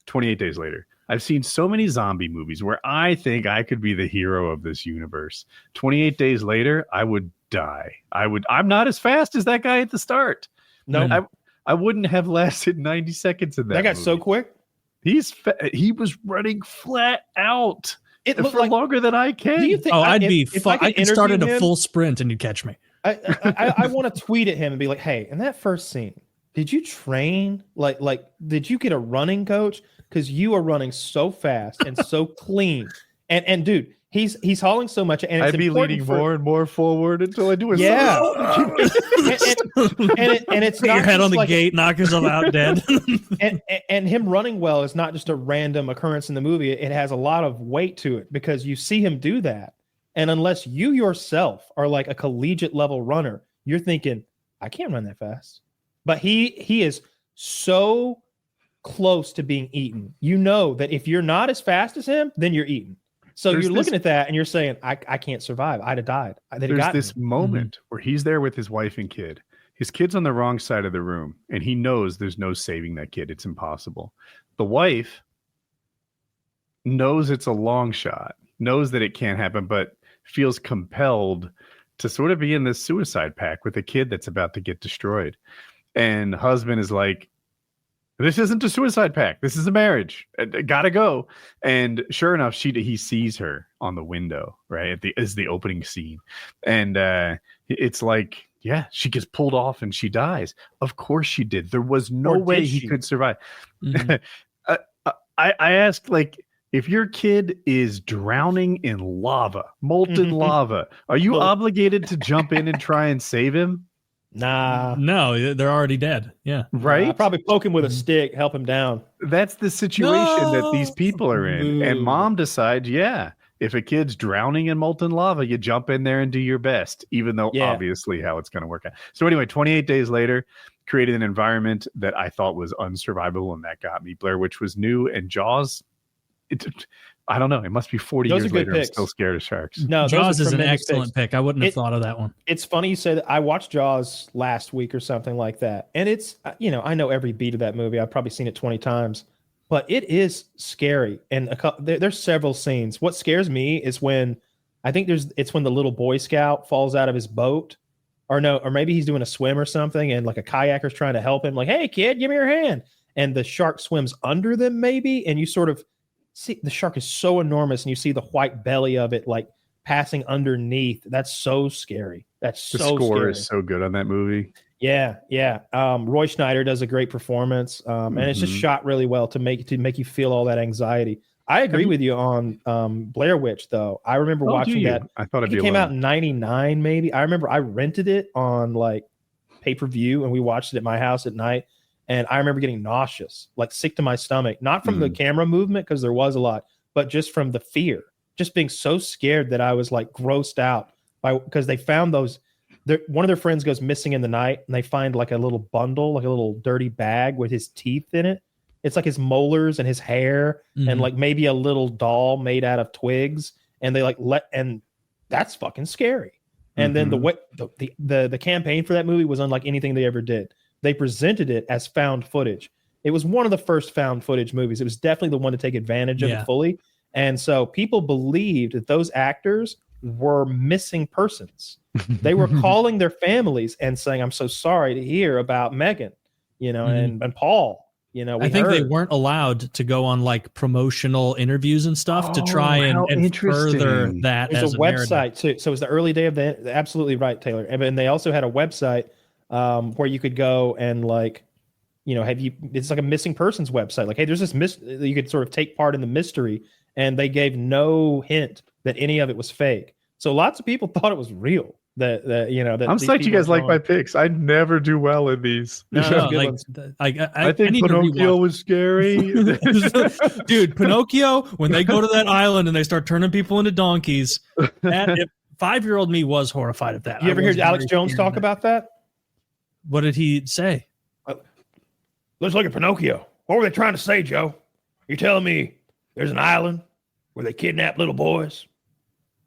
28 Days Later. I've seen so many zombie movies where I think I could be the hero of this universe. 28 Days Later, I would die. I'm not as fast as that guy at the start. No, I wouldn't have lasted 90 seconds in that. That got movie. so quick. He was running flat out. It looked for longer than I can. Do you think I could start at a full sprint and you'd catch me. I want to tweet at him and be like, hey, in that first scene, did you train? Like, did you get a running coach? Because you are running so fast and so clean. And dude, he's hauling so much, and it's I'd be leaning more and more forward until I do it. And it's not your head on the gate, knock yourself out dead. and him running well is not just a random occurrence in the movie. It has a lot of weight to it because you see him do that, and unless you yourself are like a collegiate level runner, you're thinking, I can't run that fast. But he is so close to being eaten. You know that if you're not as fast as him, then you're eaten. So you're looking at that and you're saying, I can't survive. I'd have died. There's this moment where he's there with his wife and kid. His kid's on the wrong side of the room, and he knows there's no saving that kid. It's impossible. The wife knows it's a long shot, knows that it can't happen, but feels compelled to sort of be in this suicide pact with a kid that's about to get destroyed. And husband is like, this isn't a suicide pact. This is a marriage. Gotta go. And sure enough, he sees her on the window, right? Is the opening scene. And it's like, yeah, she gets pulled off and she dies. Of course she did. There was no way he could survive. I asked, like, if your kid is drowning in lava, molten lava, are you obligated to jump in and try and save him? Nah. No, they're already dead. Yeah. Right? I'd probably poke him with a stick, help him down. That's the situation that these people are in. And Dude. mom decides, if a kid's drowning in molten lava, you jump in there and do your best, even though obviously how it's going to work out. So anyway, 28 days later, created an environment that I thought was unsurvivable, and that got me. Blair Witch was new, and Jaws, I don't know. It must be 40 years later. I'm still scared of sharks. No, Jaws is an excellent pick. I wouldn't have thought of that one. It's funny you say that. I watched Jaws last week or something like that. And it's, I know every beat of that movie. I've probably seen it 20 times. But it is scary. And there's several scenes. What scares me is when, it's when the little Boy Scout falls out of his boat. Or maybe he's doing a swim or something. And like a kayaker's trying to help him. Like, hey, kid, give me your hand. And the shark swims under them maybe. And you sort of see the shark is so enormous. And you see the white belly of it like passing underneath. That's so scary. That's the so score scary. Is so good on that movie. Yeah. Roy Schneider does a great performance, and it's just shot really well to make you feel all that anxiety. I agree with you on Blair Witch, though. I remember watching that. I thought it came out in '99, maybe. I remember I rented it on like pay-per-view, and we watched it at my house at night. And I remember getting nauseous, like sick to my stomach, not from the camera movement because there was a lot, but just from the fear, just being so scared that I was like grossed out because they found those. One of their friends goes missing in the night, and they find like a little bundle, like a little dirty bag with his teeth in it. It's like his molars and his hair, and like maybe a little doll made out of twigs. And they and that's fucking scary. And then the campaign for that movie was unlike anything they ever did. They presented it as found footage. It was one of the first found footage movies. It was definitely the one to take advantage of it fully. And so people believed that those actors were missing persons. They were calling their families and saying, I'm so sorry to hear about Megan, and Paul, I think they weren't allowed to go on like promotional interviews and stuff to try and further that. There's as a website too. So it was the early day of absolutely right, Taylor. And they also had a website where you could go and like, it's like a missing persons website. Like, hey, there's this you could sort of take part in the mystery, and they gave no hint that any of it was fake. So lots of people thought it was real. That I'm psyched you guys like my picks. I never do well in these. I think Pinocchio was scary. Dude, Pinocchio, when they go to that island and they start turning people into donkeys, 5-year-old me was horrified at that. You ever hear Alex Jones talk about that? What did he say? Let's look at Pinocchio. What were they trying to say, Joe? You're telling me there's an island where they kidnap little boys?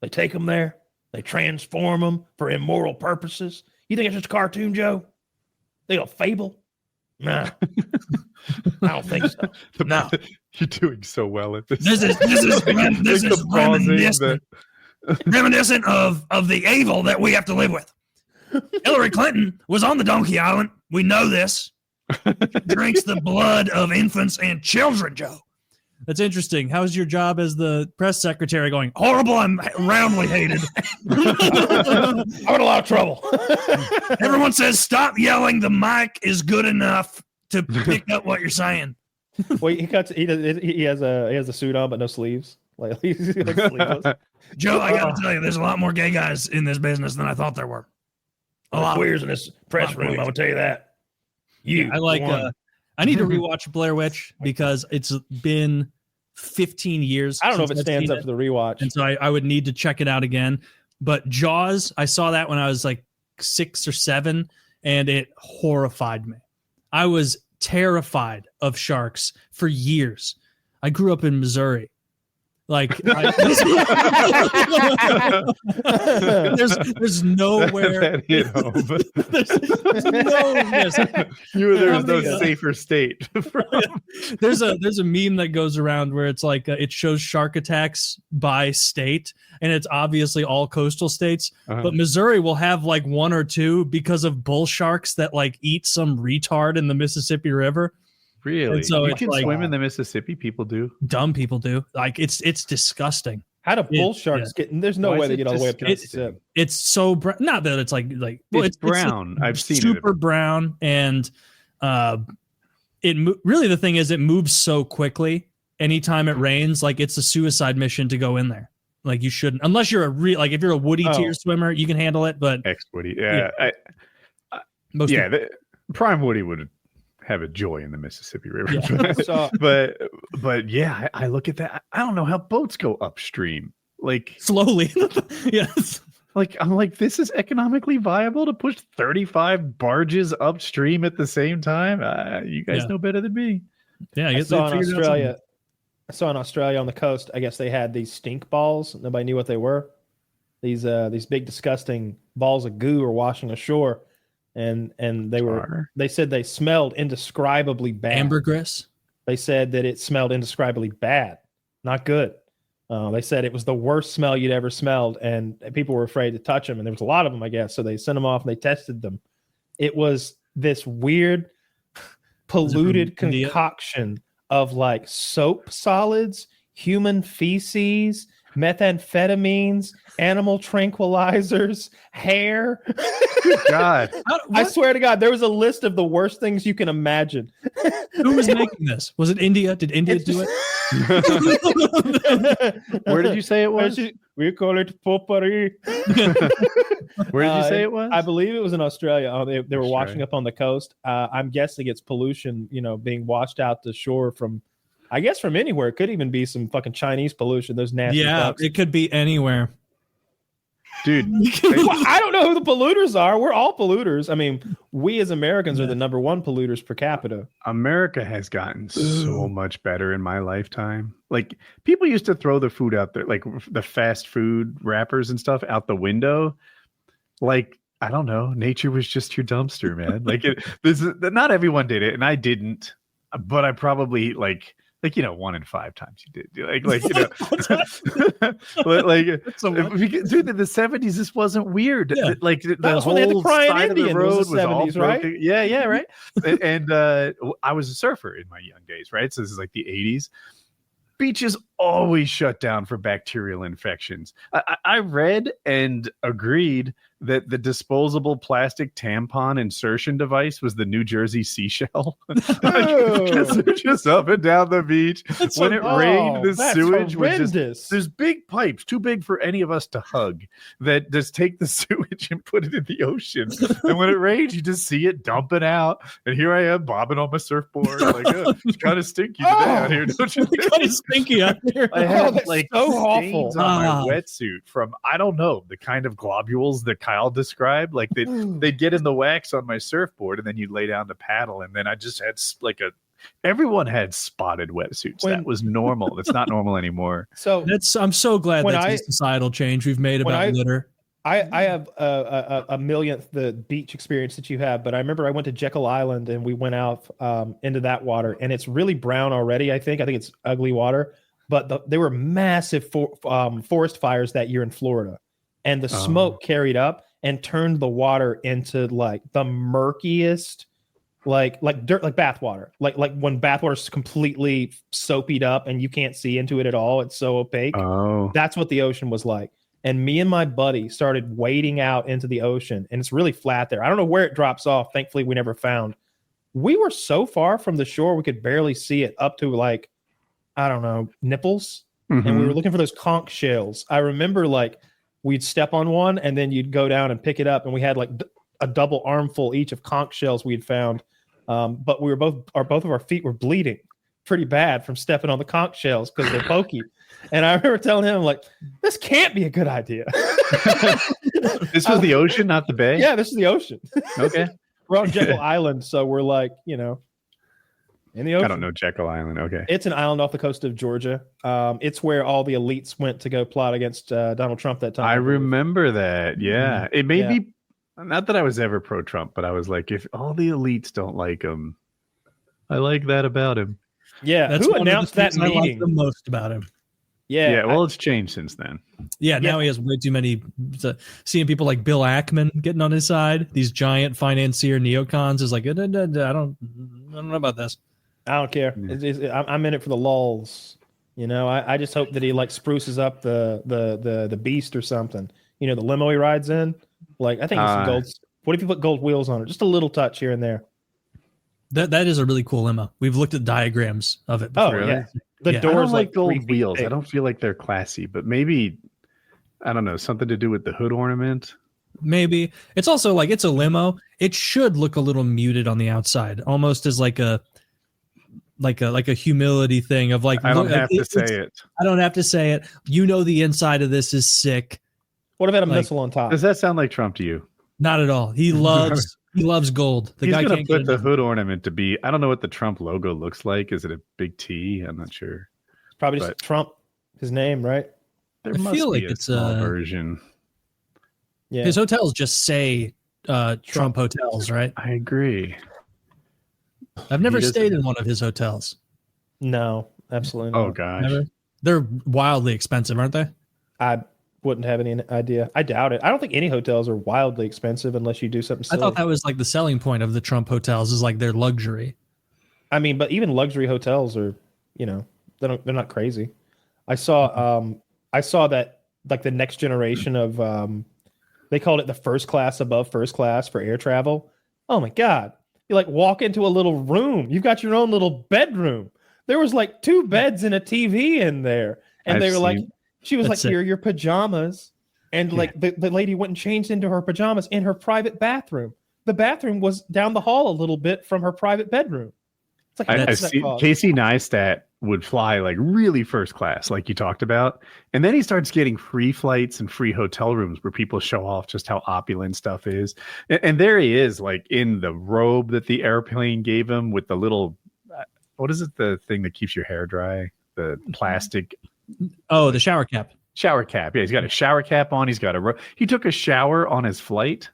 They take them there. They transform them for immoral purposes. You think it's just a cartoon, Joe? They a fable? Nah. I don't think so. No. You're doing so well at this. This is reminiscent of the evil that we have to live with. Hillary Clinton was on the Donkey Island. We know this. Drinks the blood of infants and children, Joe. That's interesting. How's your job as the press secretary going? Horrible. I'm roundly hated. I'm in a lot of trouble. Everyone says, stop yelling. The mic is good enough to pick up what you're saying. Well, he has a suit on, but no sleeves. Like he's like sleeveless. Joe, I got to tell you, there's a lot more gay guys in this business than I thought there were. A lot queers in this press room. I will tell you that. I need to rewatch Blair Witch because it's been 15 years. I don't know if it stands up to the rewatch. And so I would need to check it out again. But Jaws, I saw that when I was like 6 or 7, and it horrified me. I was terrified of sharks for years. I grew up in Missouri. Like there's nowhere. There's no safer state. There's a meme that goes around where it's like it shows shark attacks by state, and it's obviously all coastal states. But Missouri will have like 1 or 2 because of bull sharks that like eat some retard in the Mississippi River. Really? And so you can swim in the Mississippi? People do. Dumb people do. Like it's disgusting. How do bull sharks get? There's no way they get all the way up to Mississippi. It's so not that it's like it's brown. I've seen super brown, and really the thing is it moves so quickly. Anytime it rains, like it's a suicide mission to go in there. Like you shouldn't, unless you're if you're a woody tier swimmer, you can handle it. But ex-woody, yeah. Prime Woody would have a joy in the Mississippi River. Yeah. but yeah, I look at that. I don't know how boats go upstream. Like slowly. Yes. Like I'm like, this is economically viable to push 35 barges upstream at the same time. You guys know better than me. Yeah, I saw in Australia on the coast. I guess they had these stink balls. Nobody knew what they were. These big disgusting balls of goo were washing ashore, and they said they smelled indescribably bad. Ambergris. They said that it smelled indescribably bad, not good. They said it was the worst smell you'd ever smelled, and people were afraid to touch them. And there was a lot of them, I guess. So they sent them off and they tested them. It was this weird, polluted concoction of like soap solids, human feces, methamphetamines, animal tranquilizers, hair. Good God. I swear to God, there was a list of the worst things you can imagine. Who was making this? Was it India? Did India do it? Where did you say it was? We call it potpourri. Where did you say it was? I believe it was in Australia. They were washing up on the coast. I'm guessing it's pollution, being washed out to shore from, I guess, from anywhere. It could even be some fucking Chinese pollution. Those nasty ducks. It could be anywhere. Dude, I don't know who the polluters are. We're all polluters. I mean, we as Americans are the number one polluters per capita. America has gotten so much better in my lifetime. Like, people used to throw the food out there, like the fast food wrappers and stuff out the window. Like, I don't know. Nature was just your dumpster, man. Like, not everyone did it, and I didn't. But I probably like 1 in 5 times you did. Like dude, in the 70s, this wasn't weird. Yeah. Like the whole side of the road was all broken. Right? Yeah, right. And I was a surfer in my young days, right? So this is like the 80s. Beaches always shut down for bacterial infections. I read and agreed that the disposable plastic tampon insertion device was the New Jersey seashell. Because they're just up and down the beach. When it rained, the sewage was just, there's big pipes, too big for any of us to hug, that just take the sewage and put it in the ocean. And when it rains, you just see it dumping out. And here I am bobbing on my surfboard. Like, it's kind of stinky today out here, don't you think? Kind of stinky out here. I had like so stains on my wetsuit from, I don't know, the kind of globules that Kyle described. Like they'd get in the wax on my surfboard, and then you'd lay down to paddle, and then I just had everyone had spotted wetsuits. That was normal. It's not normal anymore. So I'm so glad that's a societal change we've made about litter. I have a millionth the beach experience that you have, but I remember I went to Jekyll Island and we went out into that water, and it's really brown already. I think it's ugly water, but there were massive forest fires that year in Florida, and the smoke carried up and turned the water into like the murkiest, like dirt, like bath water, like when bath water is completely soaped up and you can't see into it at all. It's so opaque. That's what the ocean was like. And me and my buddy started wading out into the ocean, and it's really flat there. I don't know where it drops off. Thankfully, we never found. We were so far from the shore, we could barely see it up to like, I don't know, nipples. Mm-hmm. And we were looking for those conch shells. I remember like we'd step on one and then you'd go down and pick it up. And we had like a double armful each of conch shells we'd found. But we were both of our feet were bleeding pretty bad from stepping on the conch shells because they're pokey. And I remember telling him, like, this can't be a good idea. This was the ocean, not the bay? Yeah, this is the ocean. Okay. We're on Jekyll Island, so we're like, in the ocean. I don't know Jekyll Island. Okay. It's an island off the coast of Georgia. It's where all the elites went to go plot against Donald Trump that time. I remember that. Yeah. It made me, not that I was ever pro-Trump, but I was like, if all the elites don't like him, I like that about him. Yeah. That's who announced that meeting? I like the most about him. Yeah. Well, it's changed since then. Yeah. Now he has way too many. Seeing people like Bill Ackman getting on his side, these giant financier neocons, is like, I don't know about this. I don't care. I'm in it for the lulls. I just hope that he like spruces up the beast or something. The limo he rides in. Like, I think some gold. What if you put gold wheels on it? Just a little touch here and there. That is a really cool limo. We've looked at diagrams of it before. Oh, yeah. The doors I don't like gold wheels. I don't feel like they're classy, but maybe, I don't know, something to do with the hood ornament. Maybe it's also like it's a limo. It should look a little muted on the outside, almost as like a humility thing of like I don't have to say it. I don't have to say it. You know, the inside of this is sick. What about a missile on top? Does that sound like Trump to you? Not at all. He loves gold. He's going to put the hood ornament to be. I don't know what the Trump logo looks like. Is it a big T? I'm not sure. Probably just Trump, his name, right? There must feel be like a it's small a version. Yeah. His hotels just say Trump hotels, right? I agree. I've never stayed in one of his hotels. No, absolutely not. Oh gosh, never. They're wildly expensive, aren't they? I wouldn't have any idea. I doubt it. I don't think any hotels are wildly expensive unless you do something silly. I thought that was like the selling point of the Trump hotels is like their luxury. I mean, but even luxury hotels are, they're not crazy. I saw that like the next generation of they called it the first class above first class for air travel. Oh my God. You like walk into a little room. You've got your own little bedroom. There was like 2 beds and a TV in there. And they were like, she was like, here are your pajamas. And like the lady went and changed into her pajamas in her private bathroom. The bathroom was down the hall a little bit from her private bedroom. It's like, I see Casey Neistat would fly like really first class, like you talked about. And then he starts getting free flights and free hotel rooms where people show off just how opulent stuff is. And there he is, like in the robe that the airplane gave him with the little, what is it? The thing that keeps your hair dry? The plastic. Oh, the shower cap. Shower cap. Yeah, he's got a shower cap on. He's got he took a shower on his flight.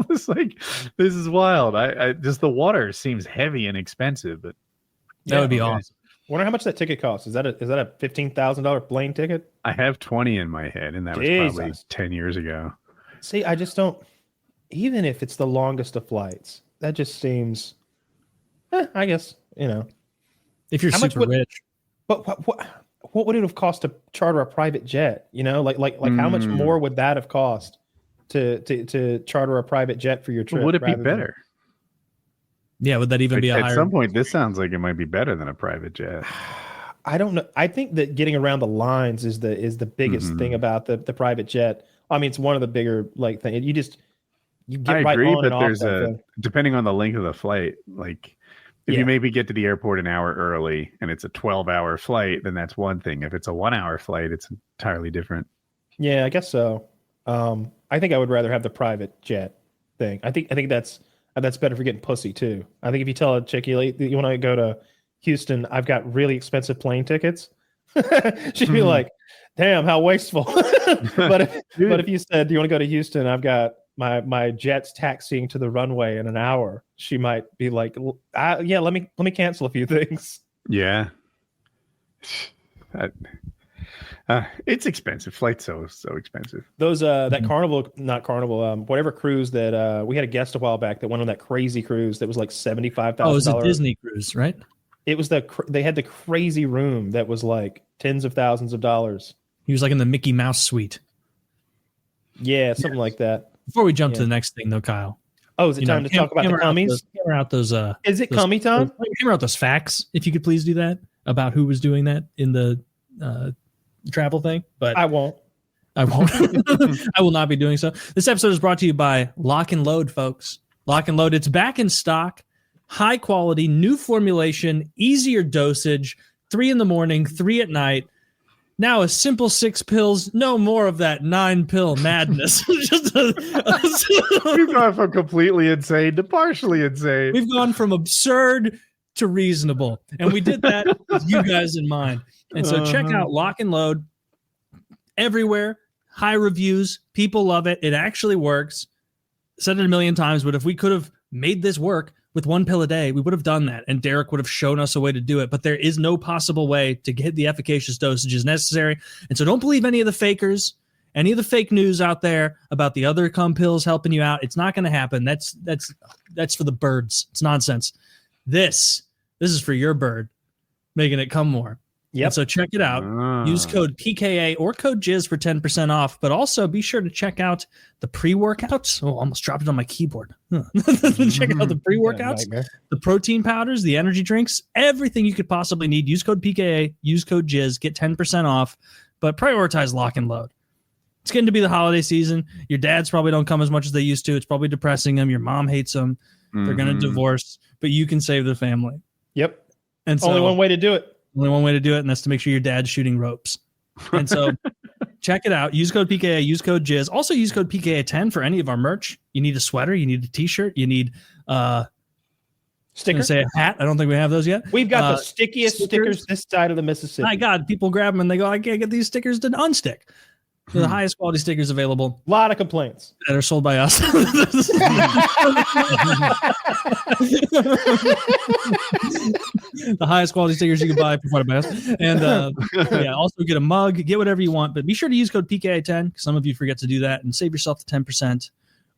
It's like, this is wild. I just, the water seems heavy and expensive, but that would be awesome. Wonder how much that ticket costs. Is that a $15,000 plane ticket? I have 20 in my head, and that was probably 10 years ago. See, I just don't. Even if it's the longest of flights, that just seems. I guess if you're super rich. But what would it have cost to charter a private jet? Like how much more would that have cost to charter a private jet for your trip? Would it be better? Yeah, would that even be a higher? At some point, this sounds like it might be better than a private jet. I don't know. I think that getting around the lines is the biggest thing about the private jet. I mean, it's one of the bigger like things. You get I right agree, on but and there's off depending on the length of the flight. Like, if you maybe get to the airport an hour early and it's a 12-hour flight, then that's one thing. If it's a 1-hour flight, it's entirely different. Yeah, I guess so. I think I would rather have the private jet thing. I think that's better for getting pussy too. I think if you tell a chick you want to go to Houston, I've got really expensive plane tickets. She'd be like, "Damn, how wasteful." but if you said, "Do you want to go to Houston?" I've got my jets taxiing to the runway in an hour. She might be like, "Yeah, let me cancel a few things." Yeah. It's expensive. Flight's so expensive. Those that whatever cruise that we had a guest a while back that went on that crazy cruise that was like $75,000. Oh, it was a Disney cruise, right? It was they had the crazy room that was like tens of thousands of dollars. He was like in the Mickey Mouse suite. Yeah, something like that. Before we jump to the next thing, though, Kyle. Oh, is it time to talk about the cummies? Hammer out those. Is it cummy time? Hammer out those facts, if you could please do that about who was doing that in the travel thing. But I won't. I will not be doing so. This episode is brought to you by Lock and Load, folks. Lock and Load. It's back in stock. High quality, new formulation, easier dosage. 3 a.m, 3 p.m. Now a simple 6 pills. No more of that 9-pill madness. We've gone from completely insane to partially insane. We've gone from absurd to reasonable, and we did that with you guys in mind. And so check out Lock and Load everywhere. High reviews. People love it. It actually works. Said it a million times, but if we could have made this work with 1 pill a day, we would have done that. And Derek would have shown us a way to do it. But there is no possible way to get the efficacious dosages necessary. And so don't believe any of the fakers, any of the fake news out there about the other cum pills helping you out. It's not going to happen. That's for the birds. It's nonsense. This is for your bird, making it come more. Yep. So check it out. Use code PKA or code Jizz for 10% off. But also be sure to check out the pre-workouts. Oh, almost dropped it on my keyboard. Check out the pre-workouts, the protein powders, the energy drinks, everything you could possibly need. Use code PKA, use code Jizz, get 10% off. But prioritize Lock and Load. It's getting to be the holiday season. Your dads probably don't come as much as they used to. It's probably depressing them. Your mom hates them. They're going to divorce, but you can save the family. Yep. And so, only one way to do it. Only one way to do it, and that's to make sure your dad's shooting ropes. And so check it out. Use code PKA, use code Jizz. Also use code PKA10 for any of our merch. You need a sweater, you need a t-shirt, you need sticker. Say a hat. I don't think we have those yet. We've got the stickiest stickers this side of the Mississippi. My God, people grab them and they go, I can't get these stickers to unstick. They're the highest quality stickers available. A lot of complaints that are sold by us. The highest quality stickers you can buy provided by us. And yeah, also get a mug, get whatever you want, but be sure to use code PKA10 because some of you forget to do that and save yourself the 10%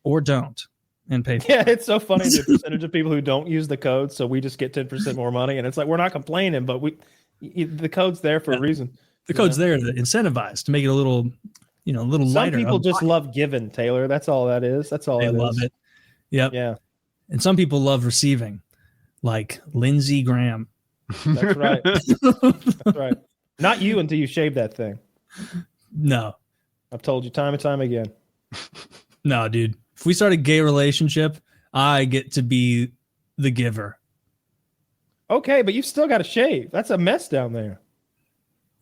or don't and pay for it. It's so funny the percentage of people who don't use the code, so we just get 10% more money, and it's like we're not complaining, but the code's there for a reason. The code's there to incentivize, to make it a little, a little lighter. Some people just love giving, Taylor. That's all that is. That's all they love it. Yep. Yeah. And some people love receiving, like Lindsay Graham. That's right. That's right. Not you until you shave that thing. No. I've told you time and time again. No, dude. If we start a gay relationship, I get to be the giver. Okay, but you've still got to shave. That's a mess down there.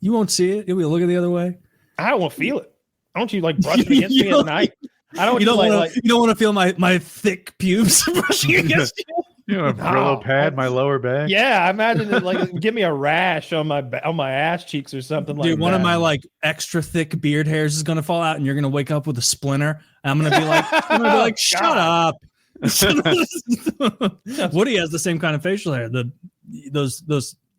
You won't see it. You'll be looking the other way. I don't want to feel it. I don't you like brushing against me at night. I don't. You don't want to feel my thick pubes brushing against you. You know, a Brillo pad, my lower back. Yeah, I imagine it like give me a rash on my ass cheeks or something like that. Dude, one of my like extra thick beard hairs is gonna fall out, and you're gonna wake up with a splinter. I'm gonna be like, shut up. Woody has the same kind of facial hair. Those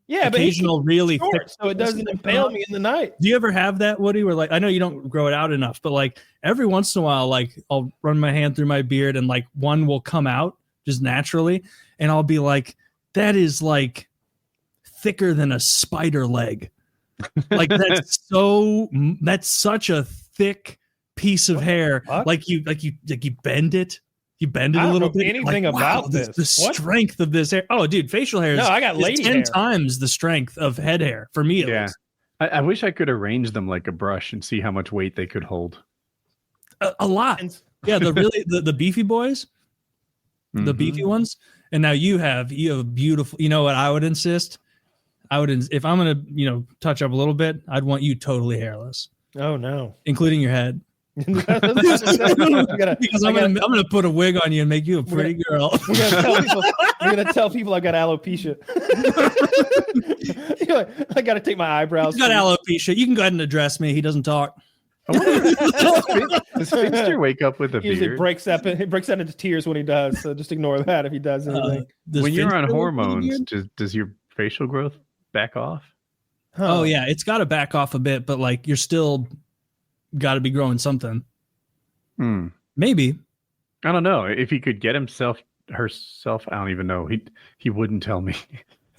occasional really thick, so it doesn't impale me in the night. Do you ever have that, Woody? Where like I know you don't grow it out enough, but like every once in a while, like I'll run my hand through my beard and like one will come out just naturally, and I'll be like, that is like thicker than a spider leg. Like that's such a thick piece of hair. Like you bend it. You bend it a little bit. Anything like, about this? The strength of this hair. Oh, dude, facial hair. I got lady 10 hair. times the strength of head hair for me. Yeah, I wish I could arrange them like a brush and see how much weight they could hold. A lot. Yeah, the beefy boys, the beefy ones. And now you have beautiful. You know what I would insist? If I'm gonna touch up a little bit, I'd want you totally hairless. Oh no, including your head. Because I'm gonna put a wig on you and make you a pretty girl. We're gonna tell people I got alopecia. I gotta take my eyebrows. He's got alopecia. You can go ahead and address me. He doesn't talk. Does Finnster wake up with a beard? Usually breaks out into tears when he does. So just ignore that if he does anything. When you're on hormones, does your facial growth back off? Huh. Oh yeah, it's got to back off a bit, but like you're still got to be growing something. Maybe. I don't know. If he could get herself, I don't even know. He wouldn't tell me.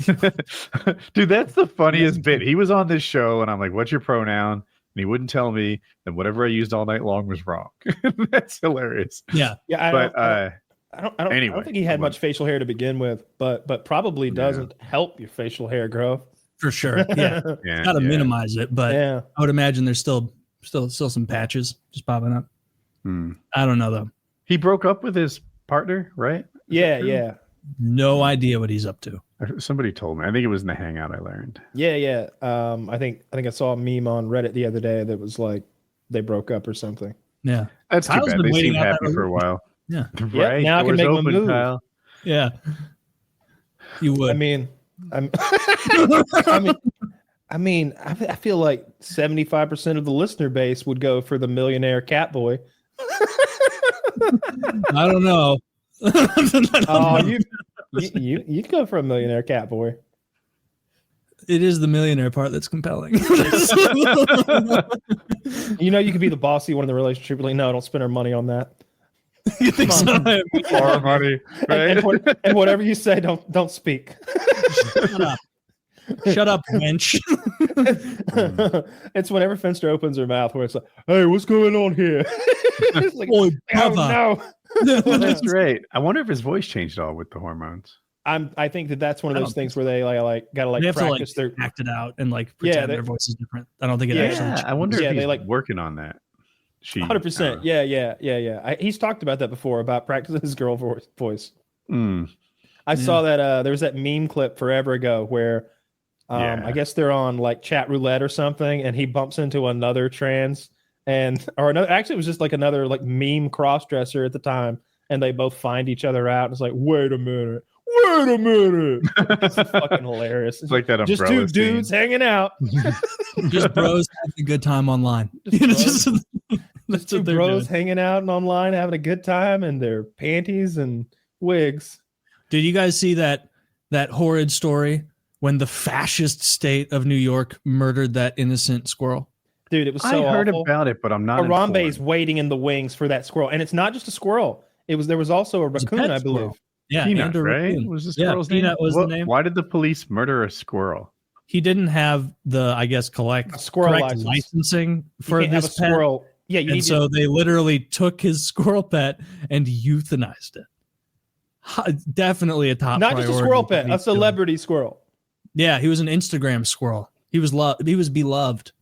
Dude, that's the funniest bit. He was on this show and I'm like, what's your pronoun? And he wouldn't tell me. And whatever I used all night long was wrong. That's hilarious. Yeah. I don't think he had much facial hair to begin with, but probably doesn't help your facial hair grow. For sure. Yeah. Got to minimize it, but I would imagine there's still some patches just popping up. I don't know though. He broke up with his partner, right? Yeah. No idea what he's up to. Somebody told me. I think it was in the Hangout I learned. Yeah. I think I saw a meme on Reddit the other day that was like they broke up or something. Yeah. That's too bad. They seemed happy for a while. Yeah. Right. Now I can make my move. Kyle. Yeah. You would. I feel like 75% of the listener base would go for the millionaire cat boy. I don't know. You'd go for a millionaire cat boy. It is the millionaire part that's compelling. You could be the bossy one in the relationship. Like, no, don't spend our money on that. You think so? Our money, right? And whatever you say, don't speak. Shut up, wench. It's whenever Finnster opens her mouth where it's like, hey, what's going on here? It's like, oh no. That's great. I wonder if his voice changed at all with the hormones. I think that's one of those things where they gotta practice their act it out and like pretend their voice is different. I don't think it actually. I wonder if he's working on that. She 100%. Yeah. He's talked about that before, about practicing his girl voice. I saw that there was that meme clip forever ago where I guess they're on like chat roulette or something, and he bumps into another trans actually it was just like another like meme cross-dresser at the time, and they both find each other out, and it's like, wait a minute. It's fucking hilarious. It's like that just umbrella two dudes hanging out. Just bros having a good time online. Just That's two what they're bros doing. hanging out and online having a good time in their panties and wigs. Did you guys see that horrid story when the fascist state of New York murdered that innocent squirrel? Dude, it was so I heard awful. about it, but I'm not Harambe's informed. waiting in the wings for that squirrel, and it's not just a squirrel. There was also a raccoon, pet I believe. squirrel. Yeah, Peanut, and a right? raccoon. Was the squirrel's name? Peanut was the name. Why did the police murder a squirrel? He didn't have the, I guess, A squirrel correct license. licensing for You can't have this a pet. squirrel. Yeah, you And need so they literally took his squirrel pet and euthanized it. Definitely a top not just a priority squirrel for pet, me a too. celebrity squirrel. Yeah, he was an Instagram squirrel. He was beloved.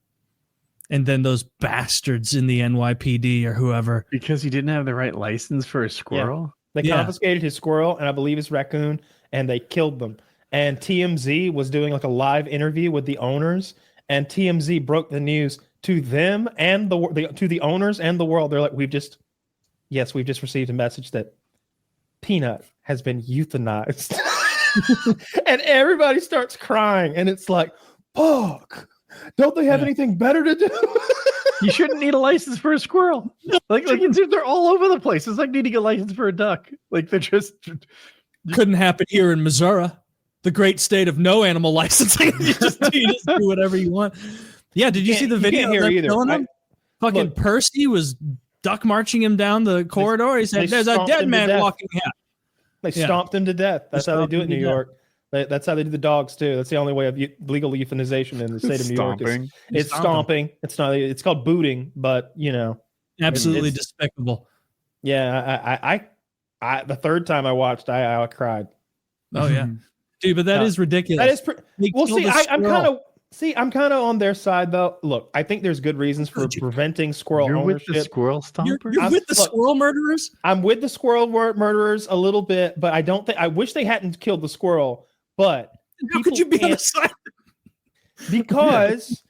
And then those bastards in the NYPD or whoever. Because he didn't have the right license for a squirrel? They confiscated his squirrel and I believe his raccoon, and they killed them. And TMZ was doing like a live interview with the owners, and TMZ broke the news to them and to the owners and the world. They're like, we've just received a message that Peanut has been euthanized. And everybody starts crying, and it's like, fuck, don't they have anything better to do? You shouldn't need a license for a squirrel. Like they're all over the place. It's like needing a license for a duck. Like they're just Couldn't happen here in Missouri, the great state of no animal licensing. you just do whatever you want. Yeah, did you see the video? Can't hear of them either. killing him? Fucking look. Percy was duck marching him down the corridor. He said, they "There's a stomped dead him to man death. walking here." They stomped him to death. That's how they do it in New York. That's how they do the dogs too. That's the only way of legal euthanization in the state of New York. It's stomping. It's not. It's called booting, but you know, absolutely despicable. Yeah, I the third time I watched, I cried. Oh yeah, dude, but that is ridiculous. That is well. See, I'm kind of on their side though. Look, I think there's good reasons for preventing squirrel ownership. With the squirrel stompers? You're with the squirrel murderers? I'm with the squirrel murderers a little bit, but I don't think I wish they hadn't killed the squirrel. But how could you be on the side? Because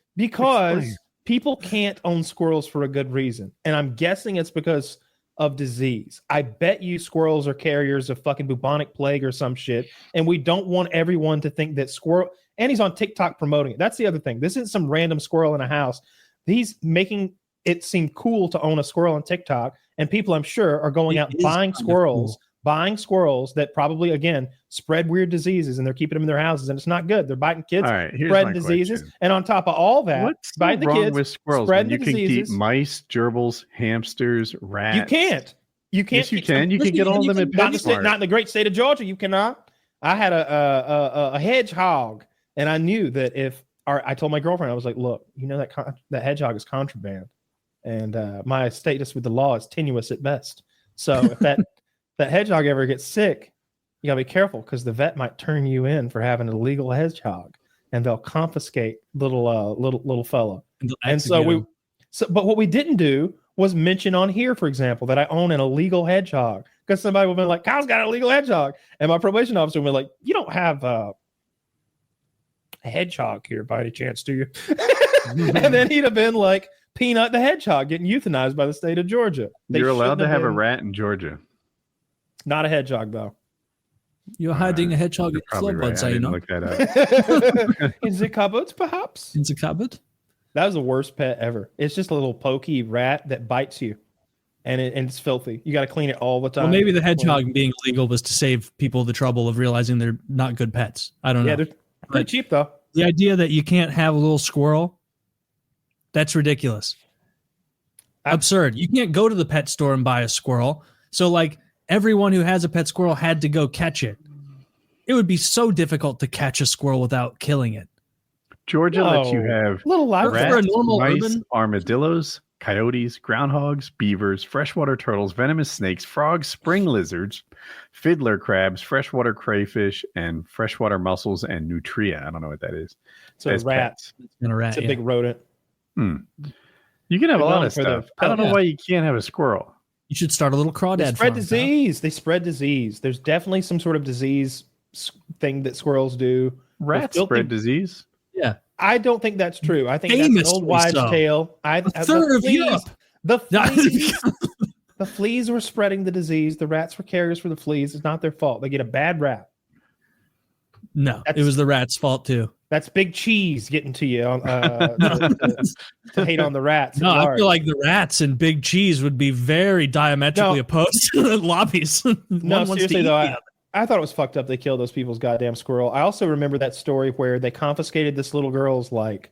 people can't own squirrels for a good reason, and I'm guessing it's because of disease. I bet you squirrels are carriers of fucking bubonic plague or some shit, and we don't want everyone to think that squirrel. And he's on TikTok promoting it. That's the other thing. This isn't some random squirrel in a house. He's making it seem cool to own a squirrel on TikTok, and people, I'm sure, are going out buying squirrels. Buying squirrels that probably, again, spread weird diseases, and they're keeping them in their houses, and it's not good. They're biting kids, spreading diseases, and on top of all that, what's biting the wrong kids, with squirrels? spreading You the can diseases. keep mice, gerbils, hamsters, rats. You can't. Yes, you can. You can get all of them at PetSmart. Not in the great state of Georgia. You cannot. I had a hedgehog, and I knew that if I told my girlfriend, I was like, "Look, you know that hedgehog is contraband, and my status with the law is tenuous at best. So if that hedgehog ever gets sick, you gotta be careful because the vet might turn you in for having an illegal hedgehog, and they'll confiscate little fella." And but what we didn't do was mention on here, for example, that I own an illegal hedgehog, because somebody would have been like, "Kyle's got an illegal hedgehog," and my probation officer would be like, "You don't have a hedgehog here by any chance, do you?" And then he'd have been like, Peanut the hedgehog getting euthanized by the state of Georgia. You're allowed to have a rat in Georgia. Not a hedgehog, though. You're hiding a hedgehog in the floorboards, I didn't know? look that up. In the cupboards, perhaps? In the cupboard? That was the worst pet ever. It's just a little pokey rat that bites you, and it's filthy. You got to clean it all the time. Well, maybe the hedgehog being illegal was to save people the trouble of realizing they're not good pets. I don't know. Yeah, they're pretty cheap, though. The idea that you can't have a little squirrel, that's ridiculous. Absurd. You can't go to the pet store and buy a squirrel. So, like, everyone who has a pet squirrel had to go catch it. It would be so difficult to catch a squirrel without killing it. Georgia lets you have little live rats, for a normal mice, urban- armadillos, coyotes, groundhogs, beavers, freshwater turtles, venomous snakes, frogs, spring lizards, fiddler crabs, freshwater crayfish, and freshwater mussels and nutria. I don't know what that is. It's a rat. And a rat, It's a big rodent. You can have a They're lot known of for their stuff. I don't know yeah. why you can't have a squirrel. You should start a little They crawdad spread farm, disease. They spread disease. There's definitely some sort of disease thing that squirrels do. Rats filthy- spread disease. Yeah. I don't think that's true. I think that's an Famously old wives' so. tale. A third of Europe. The fleas were spreading the disease. The rats were carriers for the fleas. It's not their fault. They get a bad rap. No, it was the rat's fault too. That's Big Cheese getting to you to hate on the rats. No, at I large. feel like the rats and Big Cheese would be very diametrically opposed to lobbies. No, seriously though, I thought it was fucked up they killed those people's goddamn squirrel. I also remember that story where they confiscated this little girl's like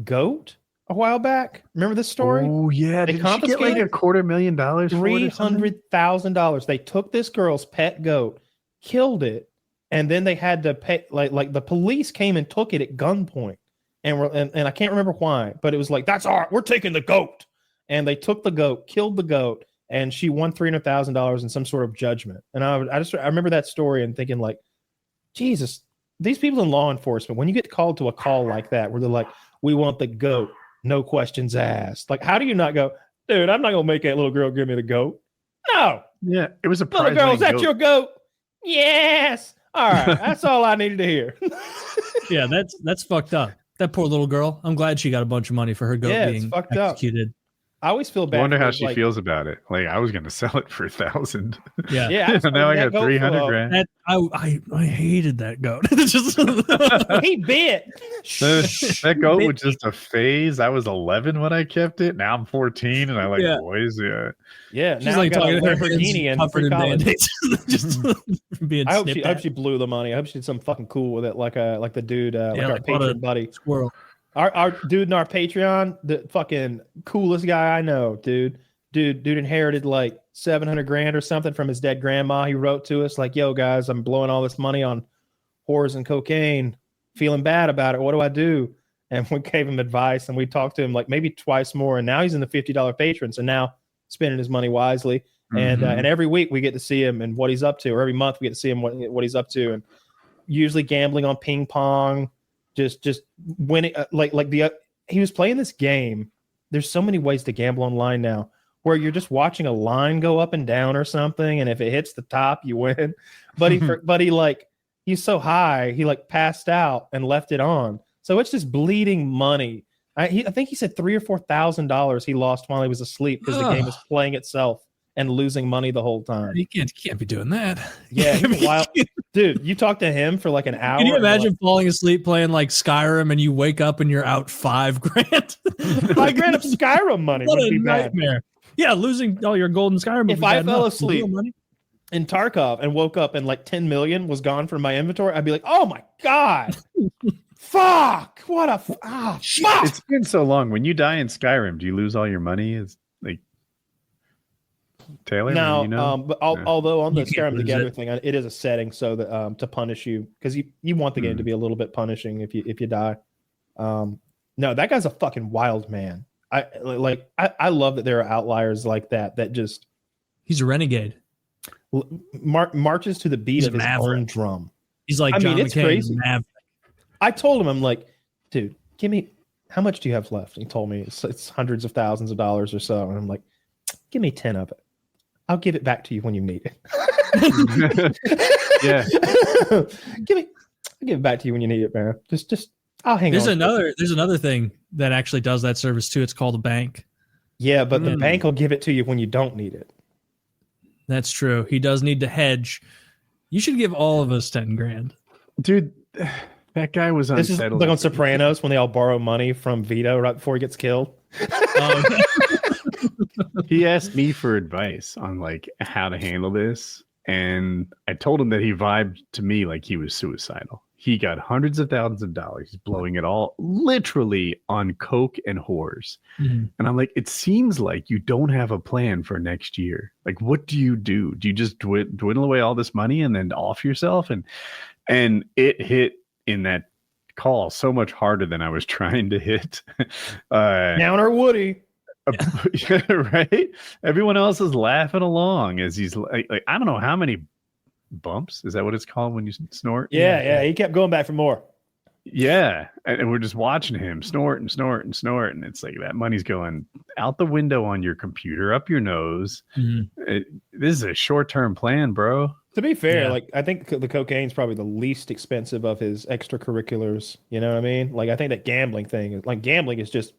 goat a while back. Remember this story? Oh yeah, They did she get like confiscated $250,000? $300,000. They took this girl's pet goat, killed it, and then they had to pay. Like the police came and took it at gunpoint, and I can't remember why, but it was like we're taking the goat, and they took the goat, killed the goat, and she won $300,000 in some sort of judgment. And I remember that story and thinking like, Jesus, these people in law enforcement, when you get called to a call like that, where they're like, we want the goat, no questions asked. Like, how do you not go, dude, I'm not going to make that little girl give me the goat. No. Yeah, it was a Little prize. girl, is that your goat? Yes. All right. That's all I needed to hear. Yeah, that's fucked up. That poor little girl. I'm glad she got a bunch of money for her goat Yeah, it's being fucked up. executed. I always feel bad. I wonder how because, she feels about it. Like I was going to sell it for 1,000. Yeah. Yeah. Now I got 300 grand. That, I hated that goat. It's just He bit. That goat was just a phase. I was 11 when I kept it. Now I'm 14 and I like boys. Yeah. Yeah. she's Now like I got a talking to her Lamborghini and free college. just being I hope snipped she at. blew the money. I hope she did something fucking cool with it, like the dude, like our like what a Patreon buddy. Squirrel. Our dude in our Patreon, the fucking coolest guy I know, dude. Dude inherited like 700 grand or something from his dead grandma. He wrote to us like, yo guys, I'm blowing all this money on whores and cocaine, feeling bad about it. What do I do? And we gave him advice and we talked to him like maybe twice more. And now he's in the $50 patron. So now spending his money wisely. And every week we get to see him and what he's up to, or every month we get to see him what he's up to. And usually gambling on ping pong, just winning. He was playing this game. There's so many ways to gamble online now, where you're just watching a line go up and down or something, and if it hits the top, you win. But he's so high, he like passed out and left it on. So it's just bleeding money. I think he said $3,000 or $4,000 he lost while he was asleep because the game was playing itself and losing money the whole time. You can't be doing that. Yeah, he's wild. Dude, you talk to him for like an hour. Can you imagine falling asleep playing like Skyrim and you wake up and you're out $5,000? $5,000 of Skyrim money What would a be bad. nightmare. Yeah, losing all your golden Skyrim. If I fell asleep in Tarkov and woke up and like 10 million was gone from my inventory, I'd be like, oh my God. Fuck. What a fuck. It's been so long. When you die in Skyrim, do you lose all your money? Is like Taylor? No, you know? but although on the You can't Skyrim lose Together it. thing, it is a setting so that to punish you, because you want the game to be a little bit punishing if you die. No, that guy's a fucking wild man. I love that there are outliers like that just He's a renegade. marches to the beat He's of a his maverick. own drum. He's like John it's McCain. crazy. Maverick. I told him, I'm like, dude, give me, how much do you have left? And he told me it's hundreds of thousands of dollars or so. And I'm like, give me 10 of it. I'll give it back to you when you need it. Yeah. I'll give it back to you when you need it, man. Just I'll hang There's on. there's another thing that actually does that service too. It's called a bank. Yeah, but the bank will give it to you when you don't need it. That's true. He does need to hedge. You should give all of us 10 grand. Dude, that guy was This is unsettling. like on Sopranos when they all borrow money from Vito right before he gets killed. He asked me for advice on like how to handle this, and I told him that he vibed to me like he was suicidal. He got hundreds of thousands of dollars. He's blowing it all literally on coke and whores. Mhm. And I'm like, it seems like you don't have a plan for next year. Like, what do you do? Do you just dwindle away all this money and then off yourself? And it hit in that call so much harder than I was trying to hit. Downer Woody. Right? Everyone else is laughing along as he's like I don't know how many bumps. Is that what it's called when you snort? Yeah, he kept going back for more. Yeah, and we're just watching him snort and snort and snort, and it's like that money's going out the window on your computer, up your nose. This is a short-term plan, bro. To be fair, like I think the cocaine's probably the least expensive of his extracurriculars. You know what I mean? Like I think that gambling thing, like gambling is just.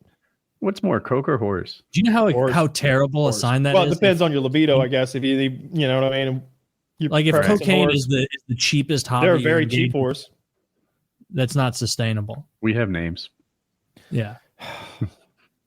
What's more, coke or horse? Do you know how terrible a sign that is? Well, it depends on your libido, I guess. If you know what I mean. Like if cocaine is the cheapest hobby, they're a very cheap horse. That's not sustainable. We have names. Yeah.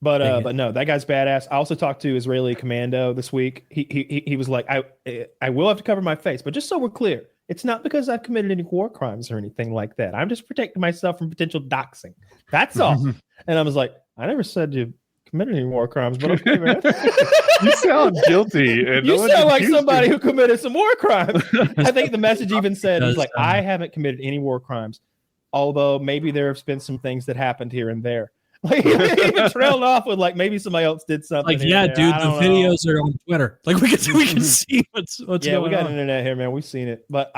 But no, that guy's badass. I also talked to Israeli Commando this week. He was like, I will have to cover my face, but just so we're clear, it's not because I've committed any war crimes or anything like that. I'm just protecting myself from potential doxing. That's all. And I was like, I never said you committed any war crimes, but okay, man. You sound guilty. And you sound like somebody who committed some war crimes. I think the message even said, was like, I haven't committed any war crimes. Although maybe there have been some things that happened here and there. Like even trailed off with like maybe somebody else did something. Like yeah, dude, the videos are on Twitter. Like we can see what's going on. We got internet here, man. We've seen it. But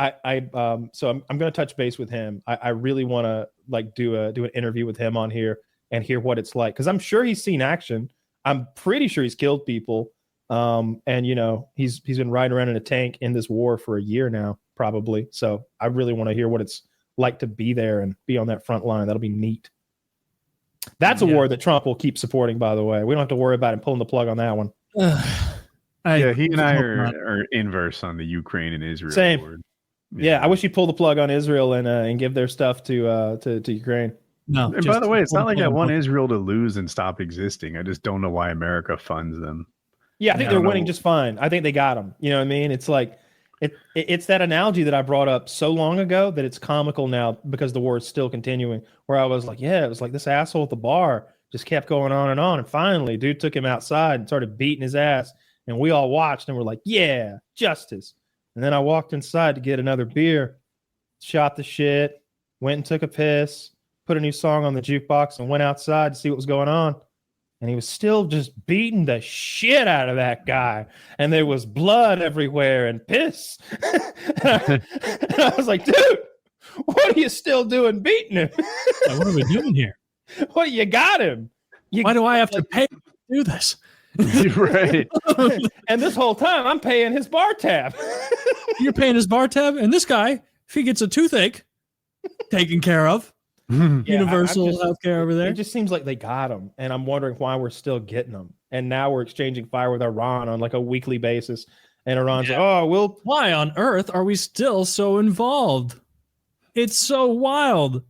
so I'm gonna touch base with him. I really want to like do an interview with him on here and hear what it's like because I'm sure he's seen action. I'm pretty sure he's killed people. And you know he's been riding around in a tank in this war for a year now, probably. So I really want to hear what it's like to be there and be on that front line. That'll be neat. That's a war that Trump will keep supporting, by the way. We don't have to worry about him pulling the plug on that one. He and I are inverse on the Ukraine and Israel. Same. War. Yeah, I wish he'd pull the plug on Israel and give their stuff to Ukraine. No. And by the way, it's not like I want Israel to lose and stop existing. I just don't know why America funds them. Yeah, I think they're winning just fine. I think they got them. You know what I mean? It's like it's that analogy that I brought up so long ago that it's comical now because the war is still continuing. Where I was like, yeah, it was like this asshole at the bar just kept going on, and finally, dude took him outside and started beating his ass, and we all watched and we're like, yeah, justice. And then I walked inside to get another beer, shot the shit, went and took a piss, put a new song on the jukebox, and went outside to see what was going on. And he was still just beating the shit out of that guy. And there was blood everywhere and piss. and I was like, dude, what are you still doing beating him? What are we doing here? What, you got him. Why do I have to pay to do this? Right. And this whole time, I'm paying his bar tab. You're paying his bar tab? And this guy, if he gets a toothache taken care of, universal health care over there. It just seems like they got him, and I'm wondering why we're still getting them. And now we're exchanging fire with Iran on like a weekly basis. And Iran's like, oh, why on earth are we still so involved? It's so wild.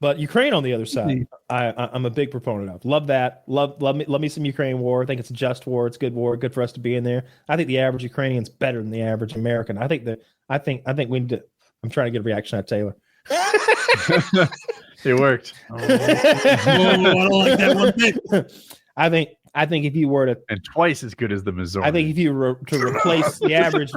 But Ukraine on the other side, I'm a big proponent of. Love that. Love me some Ukraine war. I think it's a just war. It's a good war. Good for us to be in there. I think the average Ukrainian's better than the average American. I think we need to. I'm trying to get a reaction out of Taylor. It worked. I don't like that one bit. I think if you were to, and twice as good as the Missouri. I think if you were to replace the average,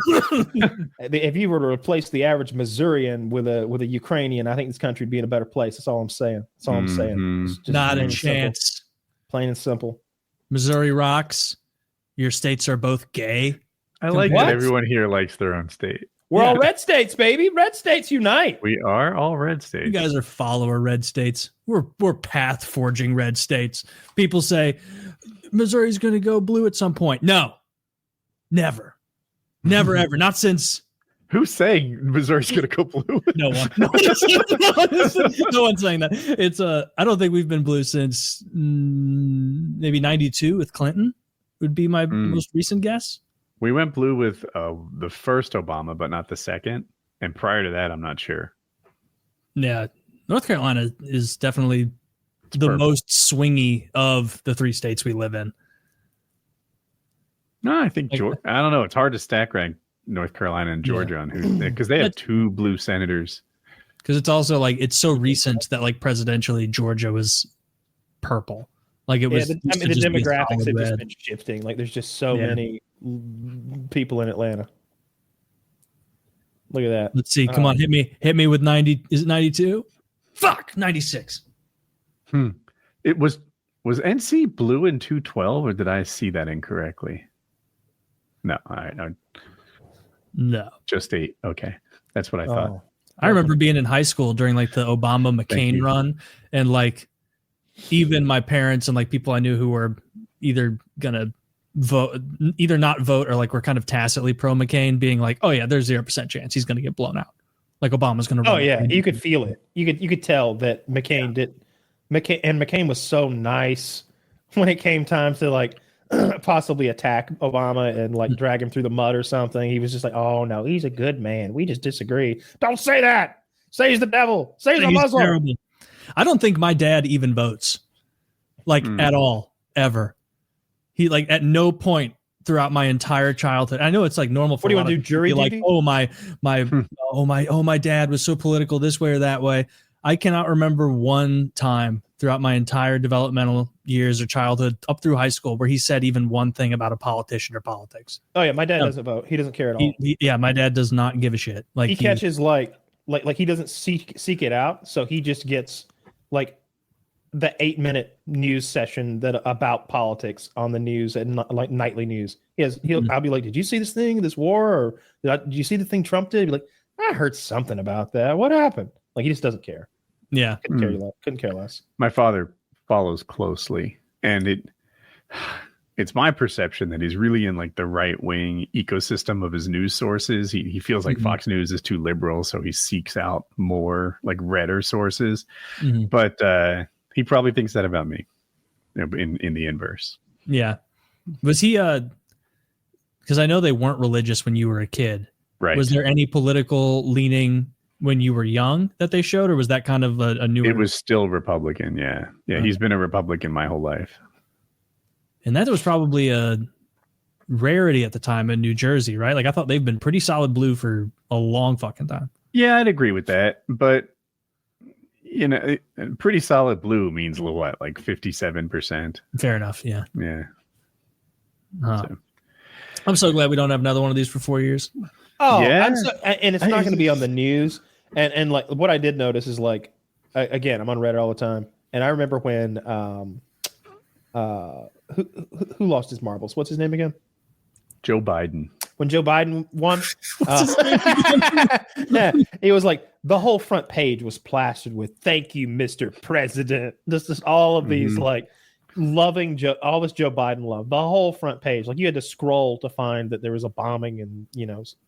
if you were to replace the average Missourian with a Ukrainian, I think this country would be in a better place. That's all I'm saying. That's all I'm saying. Just not a chance. Simple. Plain and simple. Missouri rocks. Your states are both gay. I like that everyone here likes their own state. We're all red states, baby. Red states unite. We are all red states. You guys are follower red states. We're path forging red states. People say Missouri's going to go blue at some point. No, never, ever. Not since. Who's saying Missouri's going to go blue? No one. No one's saying that. It's I don't think we've been blue since maybe 92 with Clinton. Would be my most recent guess. We went blue with the first Obama, but not the second. And prior to that, I'm not sure. Yeah. North Carolina is definitely the most swingy of the three states we live in. No, I think Georgia. I don't know. It's hard to stack rank North Carolina and Georgia on who, because they have two blue senators. Because it's also like it's so recent that like presidentially Georgia was purple. Like it was. The demographics have just been shifting. Like there's just so many people in Atlanta. Look at that. Let's see. Come on, hit me with 90. Is it 92? Fuck, 96. It was NC blue in 212, or did I see that incorrectly? No, all right, no, no, just 8. Okay, that's what I thought. I remember being in high school during like the Obama McCain run, and like even my parents and like people I knew who were either gonna vote, either not vote, or like were kind of tacitly pro McCain, being like, "Oh yeah, there's 0% chance he's gonna get blown out. Like Obama's gonna." Oh yeah, you could feel it. You could tell that McCain was so nice when it came time to like possibly attack Obama and like drag him through the mud or something. He was just like, "Oh no, he's a good man. We just disagree. Don't say that. Say he's the devil. Say he's a Muslim." Terrible. I don't think my dad even votes, like at all, ever. He like at no point throughout my entire childhood. I know it's like normal for what do you want to do, jury duty? Like, my dad was so political this way or that way. I cannot remember one time throughout my entire developmental years or childhood up through high school where he said even one thing about a politician or politics. Oh yeah, my dad doesn't vote. He doesn't care at all. Yeah, my dad does not give a shit. Like he catches like he doesn't seek it out, so he just gets like the 8-minute news session that about politics on the news and like nightly news. I'll be like, "Did you see this thing, this war, or did you see the thing Trump did?" He'd be like, "I heard something about that. What happened?" Like he just doesn't care. Yeah, couldn't care less. My father follows closely, and it's my perception that he's really in like the right wing ecosystem of his news sources. He feels like Fox News is too liberal, so he seeks out more like redder sources. But he probably thinks that about me, in the inverse. Yeah, was he? Because I know they weren't religious when you were a kid. Right. Was there any political leaning when you were young that they showed, or was that kind of a newer? It was still Republican. Yeah. He's been a Republican my whole life. And that was probably a rarity at the time in New Jersey, right? Like I thought they've been pretty solid blue for a long fucking time. Yeah, I'd agree with that. But, pretty solid blue means what, like 57%? Fair enough. Yeah. Yeah. I'm so glad we don't have another one of these for 4 years. Oh, yeah. And it's not going to be on the news. And like what I did notice is like, again, I'm on Reddit all the time. And I remember when, who lost his marbles? What's his name again? Joe Biden. When Joe Biden won, yeah, it was like the whole front page was plastered with "Thank you, Mr. President." This is all of these like loving Joe, all this Joe Biden love. The whole front page, like you had to scroll to find that there was a bombing in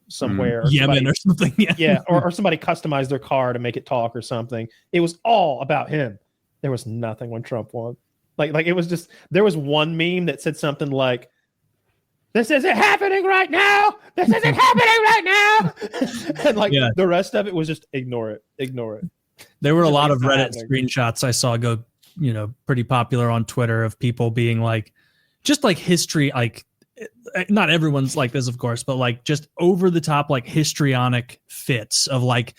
somewhere, Yemen or something. Yeah, or somebody customized their car to make it talk or something. It was all about him. There was nothing when Trump won. Like it was just, there was one meme that said something like, "This isn't happening right now. This isn't happening right now." And like the rest of it was just ignore it. There were a lot of Reddit screenshots I saw go, pretty popular on Twitter of people being like, just like history, like not everyone's like this, of course, but like just over the top, like histrionic fits of like,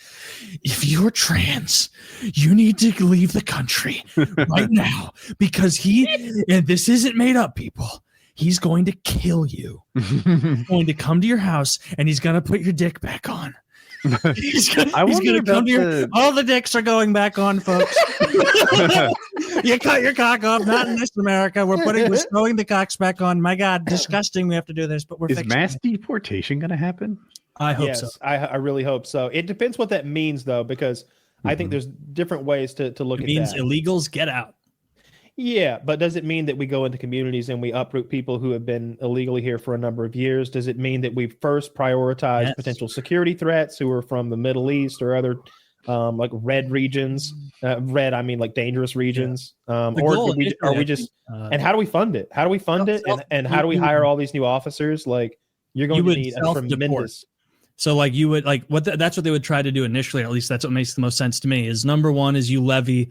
if you're trans, you need to leave the country right now because and this isn't made up, people. He's going to kill you. He's going to come to your house and he's going to put your dick back on. He's going to come to all the dicks are going back on, folks. You cut your cock off. Not in this America. We're throwing the cocks back on. My God, disgusting. We have to do this, but is mass deportation going to happen? I hope so. I really hope so. It depends what that means, though, because I think there's different ways to look at that. It means illegals get out. Yeah, but does it mean that we go into communities and we uproot people who have been illegally here for a number of years? Does it mean that we first prioritize potential security threats who are from the Middle East or other like red regions? Red, I mean like dangerous regions. Or are we just and how do we fund it? How do we fund it? And how do we hire all these new officers? Like you're going to need a tremendous. So like you would like that's what they would try to do initially, or at least that's what makes the most sense to me, is number one is you levy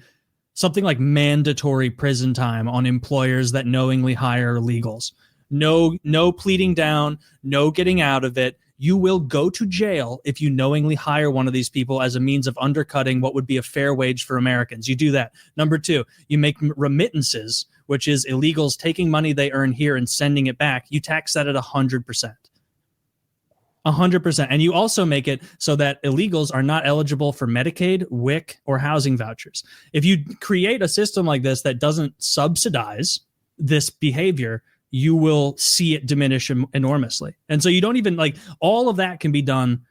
something like mandatory prison time on employers that knowingly hire illegals. No pleading down, no getting out of it. You will go to jail if you knowingly hire one of these people as a means of undercutting what would be a fair wage for Americans. You do that. Number two, you make remittances, which is illegals taking money they earn here and sending it back. You tax that at 100%. 100%. And you also make it so that illegals are not eligible for Medicaid, WIC, or housing vouchers. If you create a system like this that doesn't subsidize this behavior, you will see it diminish enormously. And so you don't even like all of that can be done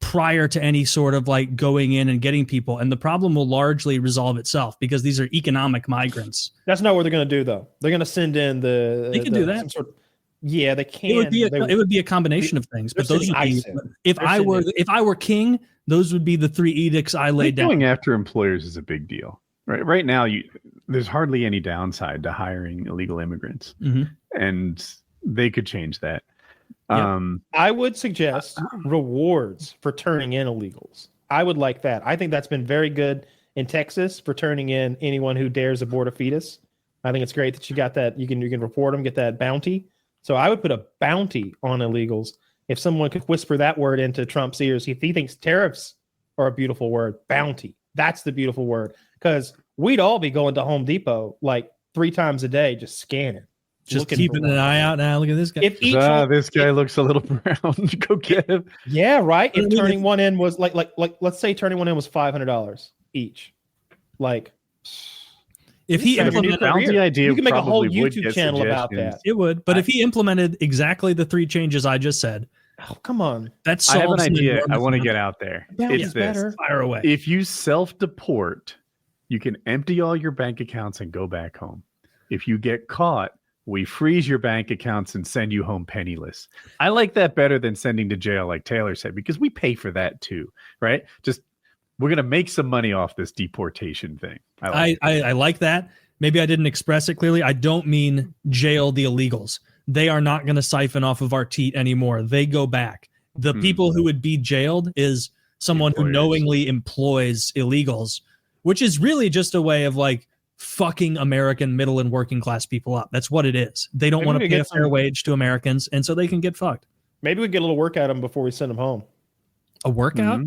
prior to any sort of like going in and getting people. And the problem will largely resolve itself because these are economic migrants. That's not what they're going to do, though. They're going to send in They can do that. Some sort of, yeah, they can. It would be a combination of things. But those would be, if I were king, those would be the 3 edicts I laid down. Going after employers is a big deal. Right now, there's hardly any downside to hiring illegal immigrants, and they could change that. I would suggest rewards for turning in illegals. I would like that. I think that's been very good in Texas for turning in anyone who dares abort a fetus. I think it's great that you got that. You can report them, get that bounty. So I would put a bounty on illegals. If someone could whisper that word into Trump's ears, if he thinks tariffs are a beautiful word, bounty. That's the beautiful word. Because we'd all be going to Home Depot like 3 times a day, just scanning. Just keeping an eye out now. Look at this guy. This guy looks a little brown. Go get him. Yeah, right. If turning one in was like let's say turning one in was $500 each. Like if he implemented the idea, you can make a whole YouTube channel about that. It would, but if he implemented exactly the 3 changes I just said, oh come on, that's I have an idea. I want to get out there. It's this. Fire away. If you self-deport, you can empty all your bank accounts and go back home. If you get caught, we freeze your bank accounts and send you home penniless. I like that better than sending to jail, like Taylor said, because we pay for that too, right? Just we're going to make some money off this deportation thing. I like that. Maybe I didn't express it clearly. I don't mean jail the illegals. They are not going to siphon off of our teat anymore. They go back. The people who would be jailed is someone who knowingly employs illegals, which is really just a way of like fucking American middle and working class people up. That's what it is. They don't want to pay a fair wage to Americans, and so they can get fucked. Maybe we get a little work out of them before we send them home. A workout?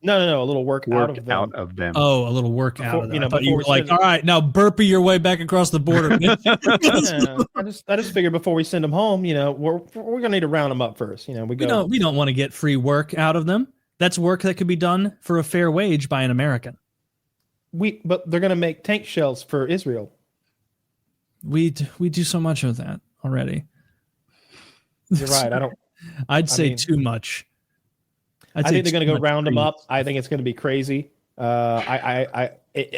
No, a little work out of them. Oh, a little work out of them. You know, you were like, all right, now burpee your way back across the border. I just figured before we send them home, you know, we're gonna need to round them up first. You know, we don't want to get free work out of them. That's work that could be done for a fair wage by an American. But they're gonna make tank shells for Israel. We do so much of that already. You're right. I'd say too much. I think they're going to go round them up. I think it's going to be crazy. I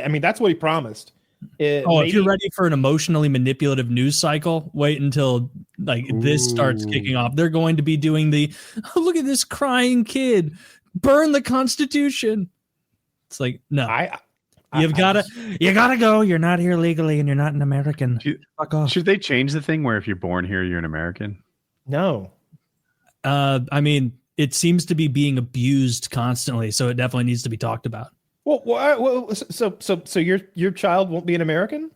mean, that's what he promised. If you're ready for an emotionally manipulative news cycle, wait until this starts kicking off. They're going to be doing look at this crying kid, burn the Constitution. It's like, no, you gotta go. You're not here legally, and you're not an American. Fuck off. Should they change the thing where if you're born here, you're an American? No. I mean, it seems to be being abused constantly, so it definitely needs to be talked about. So your child won't be an American?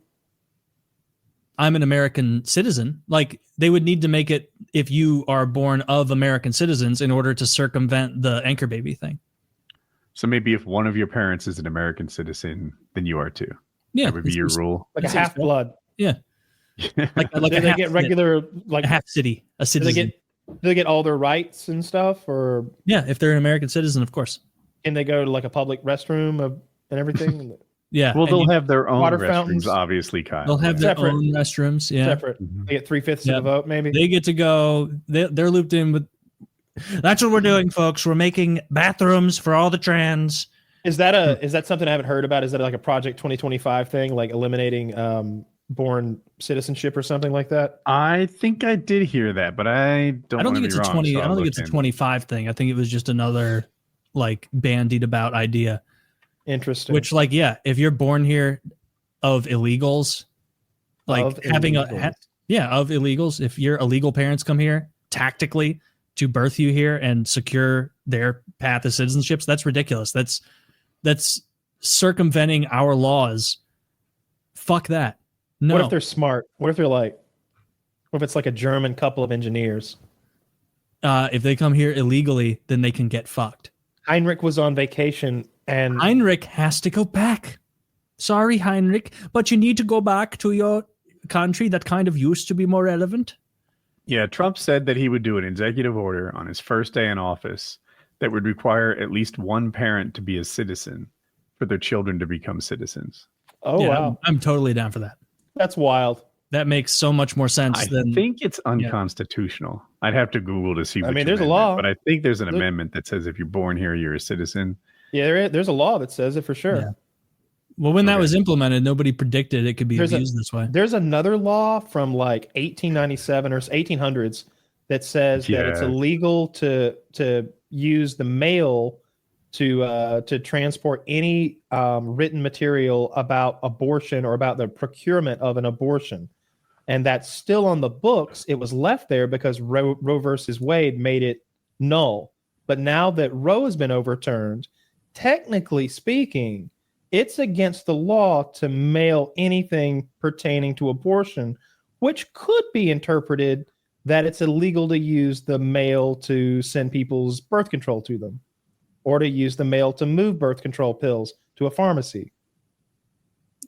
I'm an American citizen. Like, they would need to make it if you are born of American citizens in order to circumvent the anchor baby thing. So maybe if one of your parents is an American citizen, then you are too. Yeah, that would be your rule. Like a half blood. Yeah, like they get regular like a half city, a citizen. Do they get all their rights and stuff, or yeah, if they're an American citizen, of course. Can they go to like a public restroom and everything? Yeah. Well, they'll have their own water restrooms, fountains. Obviously, Kyle. They'll have their own restrooms. Yeah, separate. They get 3/5 of the vote, maybe. They get to go. They're looped in with. That's what we're doing, folks. We're making bathrooms for all the trans. Is that something I haven't heard about? Is that like a Project 2025 thing, like eliminating born citizenship or something like that? I think I did hear that, but I don't think it's a 20. I don't think it's a 25 thing. I think it was just another like bandied about idea. Interesting. Which, like, yeah, if you're born here of illegals, like of illegals, if your illegal parents come here tactically to birth you here and secure their path of citizenships, that's ridiculous. That's circumventing our laws. Fuck that. No. What if they're smart? What if they're like, what if it's like a German couple of engineers? If they come here illegally, then they can get fucked. Heinrich was on vacation and Heinrich has to go back. Sorry, Heinrich, but you need to go back to your country that kind of used to be more relevant. Yeah, Trump said that he would do an executive order on his first day in office that would require at least one parent to be a citizen for their children to become citizens. Oh, yeah, wow. I'm totally down for that. That's wild. That makes so much more sense I than. think it's unconstitutional. I'd have to Google to see. I which mean, there's a amendment, law. but I think there's an amendment that says if you're born here, you're a citizen. Yeah, there's a law that says it for sure. Yeah. Well, when that was implemented, nobody predicted it could be abused this way. There's another law from like 1897 or 1800s that says that it's illegal to use the mail to transport any written material about abortion or about the procurement of an abortion. And that's still on the books. It was left there because Roe versus Wade made it null. But now that Roe has been overturned, technically speaking, it's against the law to mail anything pertaining to abortion, which could be interpreted that it's illegal to use the mail to send people's birth control to them, or to use the mail to move birth control pills to a pharmacy.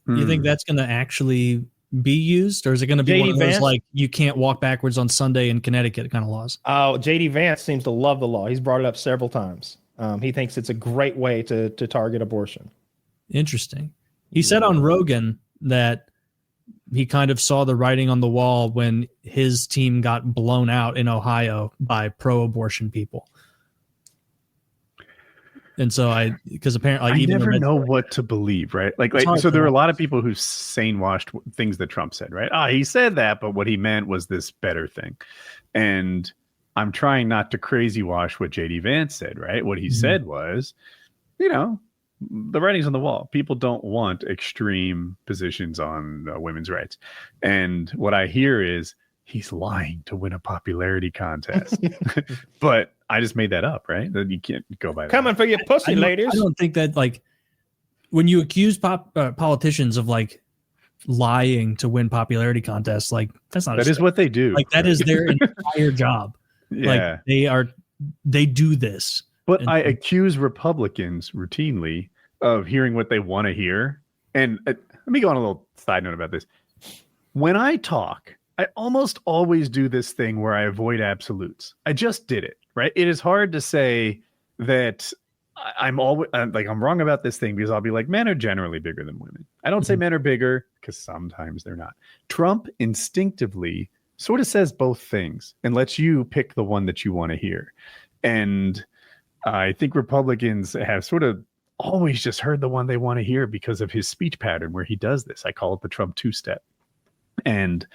You think that's going to actually be used, or is it going to be one of those like you can't walk backwards on Sunday in Connecticut kind of laws? Oh, JD Vance seems to love the law. He's brought it up several times. He thinks it's a great way to target abortion. Interesting. He said on Rogan that he kind of saw the writing on the wall when his team got blown out in Ohio by pro-abortion people. And so because apparently, I never know what to believe, right? Like so there are a lot of people who sane washed things that Trump said, right? He said that, but what he meant was this better thing. And I'm trying not to crazy wash what JD Vance said, right? What he said was, the writing's on the wall. People don't want extreme positions on women's rights. And what I hear is he's lying to win a popularity contest. But I just made that up, right? That you can't go by that. Coming for your pussy, ladies. I don't think that, like, when you accuse politicians of like lying to win popularity contests, like that is what they do. Like that is their entire job. Yeah. Like they do this. But I accuse Republicans routinely of hearing what they want to hear. And let me go on a little side note about this. When I talk, I almost always do this thing where I avoid absolutes. I just did it, right? It is hard to say that I'm always like I'm wrong about this thing because I'll be like, men are generally bigger than women. I don't say men are bigger because sometimes they're not. Trump instinctively sort of says both things and lets you pick the one that you want to hear. And I think Republicans have sort of always just heard the one they want to hear because of his speech pattern where he does this. I call it the Trump two-step. And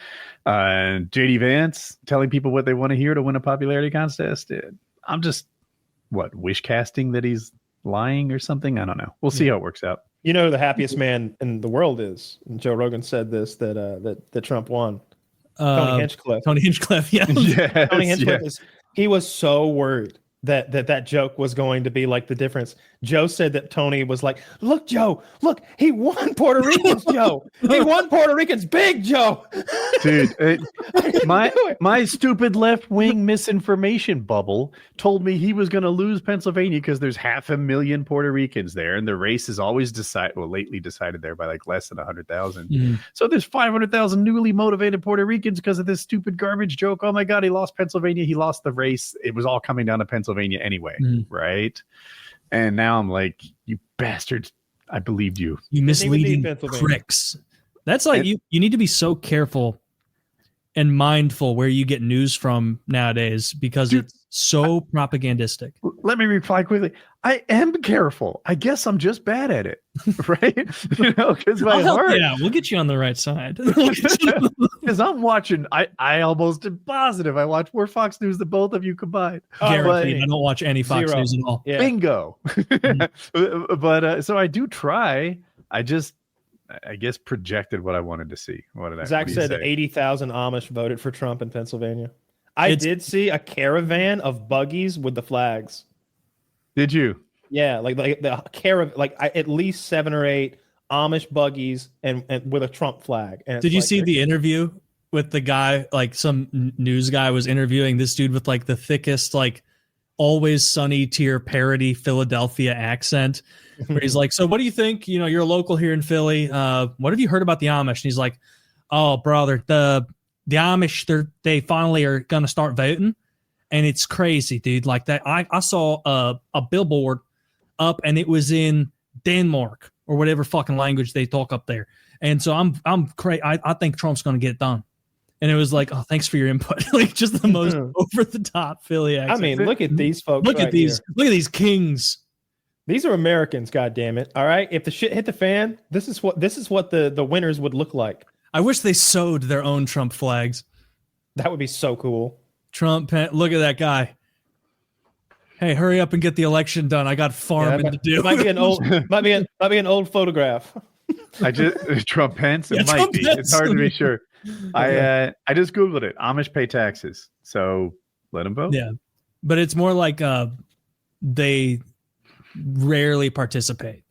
JD Vance telling people what they want to hear to win a popularity contest. I'm just, wish casting that he's lying or something? I don't know. We'll see how it works out. You know who the happiest man in the world is? And Joe Rogan said this, that Trump won. Tony Hinchcliffe. Tony Hinchcliffe, yeah. Yes, Tony Hinchcliffe he was so worried that joke was going to be like the difference. Joe said that Tony was like, look, Joe, look, he won Puerto Ricans, Joe. He won Puerto Ricans big, Joe. Dude, my stupid left-wing misinformation bubble told me he was going to lose Pennsylvania because there's 500,000 Puerto Ricans there, and the race is always lately decided there by like less than 100,000. Mm. So there's 500,000 newly motivated Puerto Ricans because of this stupid garbage joke. Oh my God, he lost Pennsylvania. He lost the race. It was all coming down to Pennsylvania anyway, right? And now I'm like, you bastards, I believed you. You misleading pricks. That's like you need to be so careful and mindful where you get news from nowadays because it's so propagandistic. Let me reply quickly. I am careful. I guess I'm just bad at it, right? Because my heart. Yeah, we'll get you on the right side. Because I'm watching. I almost am positive I watch more Fox News than both of you combined. Guaranteed. I don't watch any Fox News at all. Yeah. Bingo. But so I do try. I guess projected what I wanted to see. Zach said 80,000 Amish voted for Trump in Pennsylvania. I did see a caravan of buggies with the flags. Did you? Yeah, like the caravan, at least 7 or 8 Amish buggies and with a Trump flag. And did you see the interview with the guy? Like some news guy was interviewing this dude with like the thickest, like Always Sunny tier parody Philadelphia accent. Where he's like, so what do you think? You're a local here in Philly. What have you heard about the Amish? And he's like, oh, brother, the Amish, they finally are going to start voting. And it's crazy, dude. Like that. I saw a billboard up and it was in Denmark or whatever fucking language they talk up there. And so I'm crazy. I think Trump's going to get it done. And it was like, oh, thanks for your input. Like just the most over the top Philly accent. I mean, look at these folks. Look at these. Here. Look at these kings. These are Americans, goddammit. All right. If the shit hit the fan, this is what the winners would look like. I wish they sewed their own Trump flags. That would be so cool. Trump, look at that guy. Hey, hurry up and get the election done. I got farming to do. Might be an old photograph. Trump Pence. It might Trump be. Pence. It's hard to be sure. I just Googled it. Amish pay taxes, so let them vote. Yeah, but it's more like they rarely participate.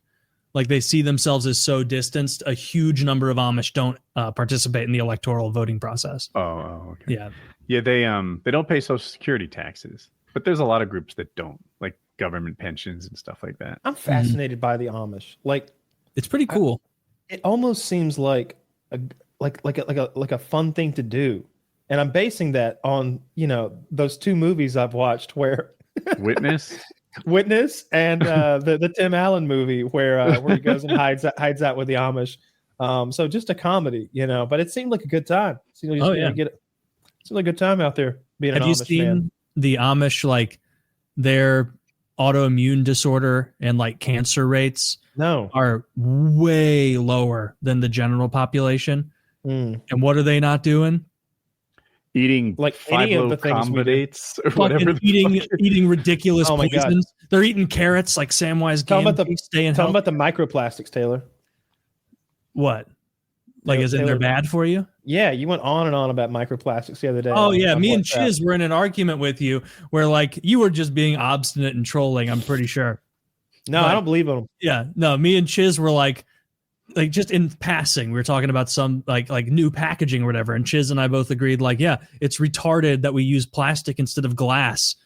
Like they see themselves as so distanced. A huge number of Amish don't participate in the electoral voting process. Oh, okay. Yeah. They don't pay Social Security taxes, but there's a lot of groups that don't, like government pensions and stuff like that. I'm fascinated by the Amish. Like, it's pretty cool. It almost seems like a fun thing to do, and I'm basing that on those two movies I've watched where Witness and the Tim Allen movie where he goes and hides out with the Amish. So just a comedy, but it seemed like a good time. It's like a good time out there being an Amish man. Have you seen the Amish, like their autoimmune disorder and like cancer rates are way lower than the general population? And what are they not doing? Eating like any of the things or whatever. Eating ridiculous poisons. God. They're eating carrots like Samwise Gamgee. Talking about the microplastics, Taylor. What? Like, isn't they're bad for you? Yeah, you went on and on about microplastics the other day. Oh, yeah. Me and Chiz were in an argument with you where, like, you were just being obstinate and trolling, I'm pretty sure. No, I don't believe him. Yeah. No, me and Chiz were like just in passing, we were talking about some like new packaging or whatever. And Chiz and I both agreed, like, yeah, it's retarded that we use plastic instead of glass.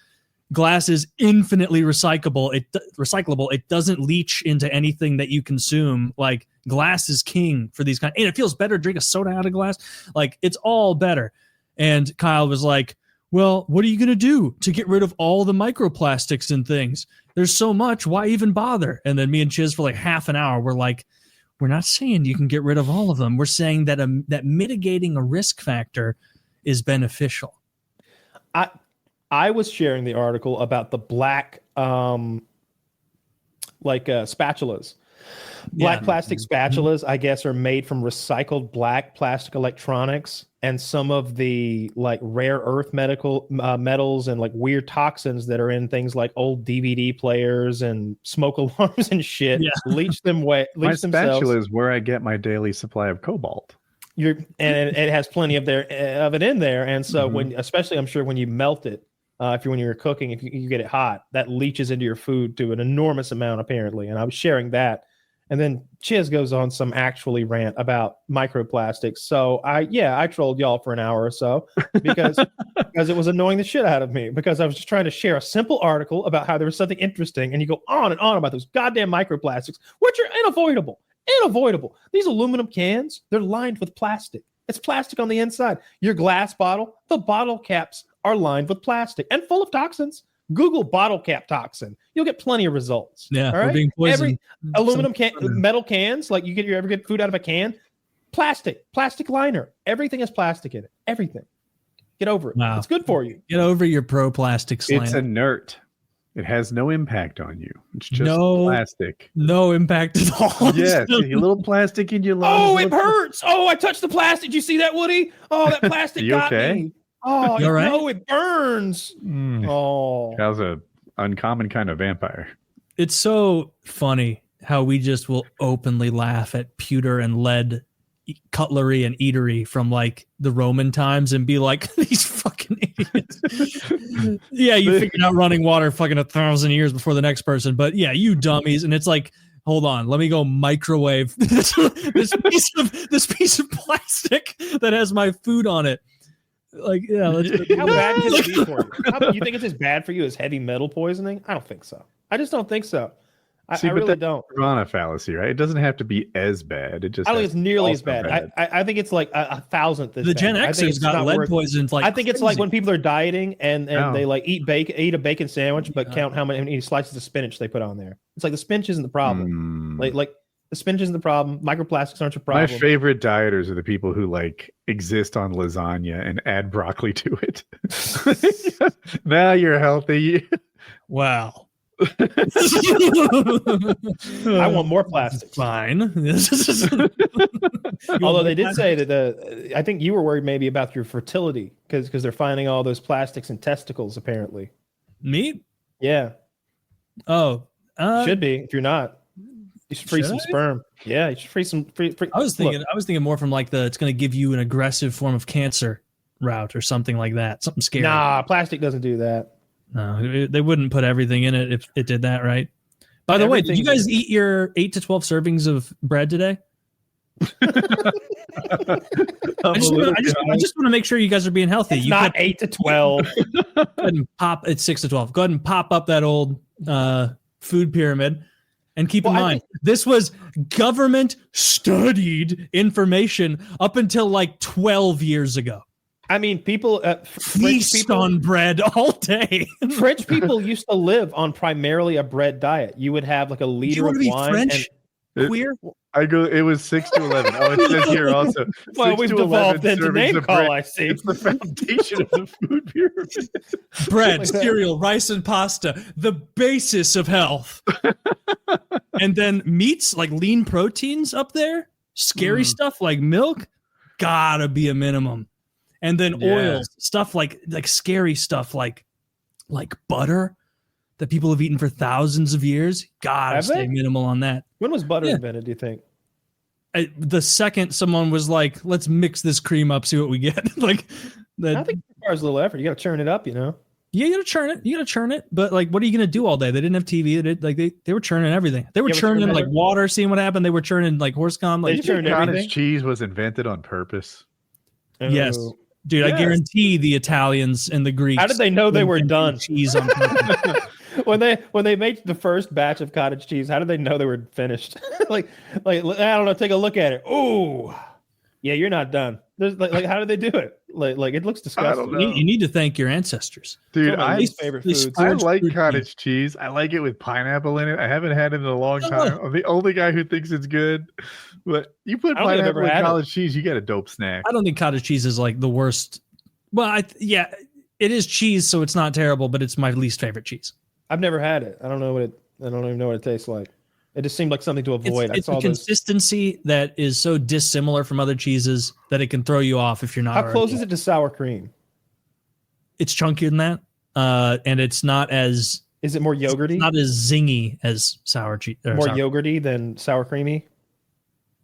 Glass is infinitely recyclable. It doesn't leach into anything that you consume. Like, glass is king for these kind. And it feels better to drink a soda out of glass. Like, it's all better. And Kyle was like, well, what are you going to do to get rid of all the microplastics and things? There's so much. Why even bother? And then me and Chiz for like half an hour were like, we're not saying you can get rid of all of them. We're saying that that mitigating a risk factor is beneficial. I was sharing the article about the black spatulas. Black plastic spatulas, I guess, are made from recycled black plastic electronics, and some of the like rare earth metals and like weird toxins that are in things like old DVD players and smoke alarms and shit leach them away. My spatula is where I get my daily supply of cobalt. And it has plenty of it in there, and so especially I'm sure when you melt it. When you're cooking, if you get it hot, that leaches into your food to an enormous amount, apparently. And I was sharing that. And then Chiz goes on some actually rant about microplastics. So I trolled y'all for an hour or so because it was annoying the shit out of me, because I was just trying to share a simple article about how there was something interesting. And you go on and on about those goddamn microplastics, which are unavoidable. These aluminum cans, they're lined with plastic. It's plastic on the inside. Your glass bottle, the bottle caps are lined with plastic and full of toxins. Google bottle cap toxin. You'll get plenty of results. Yeah, all right? Being poisoned. Every aluminum metal cans, like you ever get food out of a can, plastic liner. Everything has plastic in it. Everything. Get over it. Wow. It's good for you. Get over your pro-plastic slant. It's inert. It has no impact on you. It's just plastic. No impact at all. Yes, a little plastic in your lungs. Oh, it hurts. Oh, I touched the plastic. Did you see that, Woody? Oh, that plastic got me. Oh, no, it burns. Oh, that was a uncommon kind of vampire. It's so funny how we just will openly laugh at pewter and lead cutlery and eatery from like the Roman times and be like, these fucking idiots. Yeah, you figured out running water fucking 1,000 years before the next person, but yeah, you dummies. And it's like, hold on, let me go microwave this piece of plastic that has my food on it. Like, yeah, how bad can it be for you? You think it's as bad for you as heavy metal poisoning? I don't think so. I just don't think so. I really don't. Nirvana fallacy, right? It doesn't have to be as bad. It just I don't think it's nearly as bad. I think it's like a thousandth as the bad. Gen Xers got lead poisoned. Like, I think it's like when people are dieting and they like eat a bacon sandwich, but count how many slices of spinach they put on there. It's like the spinach isn't the problem. Like The spinach isn't the problem. Microplastics aren't your problem. My favorite dieters are the people who like exist on lasagna and add broccoli to it. Now you're healthy. Wow. I want more plastic. Fine. Although they did say that I think you were worried maybe about your fertility because they're finding all those plastics in testicles apparently. Meat? Yeah. Oh, Should be. If you're not, you should free some sperm. Yeah, you should free some. I was thinking more from like it's going to give you an aggressive form of cancer route or something like that. Something scary. Nah, plastic doesn't do that. No, they wouldn't put everything in it if it did that, right? By the way, did you guys eat your 8 to 12 servings of bread today? I just want to make sure you guys are being healthy. It's not 8 to 12. Go ahead and pop. It's 6 to 12. Go ahead and pop up that old food pyramid, and keep in mind this was government studied information up until like 12 years ago. I mean, people feast on bread all day. French people used to live on primarily a bread diet. You would have like a liter of wine. French? Queer? It was 6 to 11. Oh, it says here also. Well, we've devolved into name call, I see. It's the foundation of the food pyramid. Bread, cereal, rice, and pasta, the basis of health. And then meats, like lean proteins up there, scary stuff like milk, gotta be a minimum. And then oils, stuff like scary stuff like butter that people have eaten for thousands of years. Gotta stay minimal on that. When was butter invented, do you think? The second someone was like, let's mix this cream up, see what we get. I think it requires a little effort. You got to churn it up, you know? Yeah, you got to churn it. But like, what are you going to do all day? They didn't have TV. They were churning everything. They were churning like water, seeing what happened. They were churning like horse cum. Like, cottage cheese was invented on purpose. Yes. Dude, I guarantee the Italians and the Greeks. How did they know they were done? Cheese on purpose. when they made the first batch of cottage cheese, how did they know they were finished? like I don't know. Take a look at it. Ooh, yeah, you're not done. There's like how did they do it? Like it looks disgusting. You need to thank your ancestors, dude. My least favorite foods. I like cottage cheese. I like it with pineapple in it. I haven't had it in a long time. I'm the only guy who thinks it's good. But you put pineapple in cottage cheese, you get a dope snack. I don't think cottage cheese is like the worst. Well, it is cheese, so it's not terrible, but it's my least favorite cheese. I've never had it. I don't even know what it tastes like. It just seemed like something to avoid. It's a consistency that is so dissimilar from other cheeses that it can throw you off if you're not. How close is it to sour cream? It's chunkier than that, and it's not as. Is it more yogurty? It's not as zingy as sour cheese. More yogurty than sour creamy,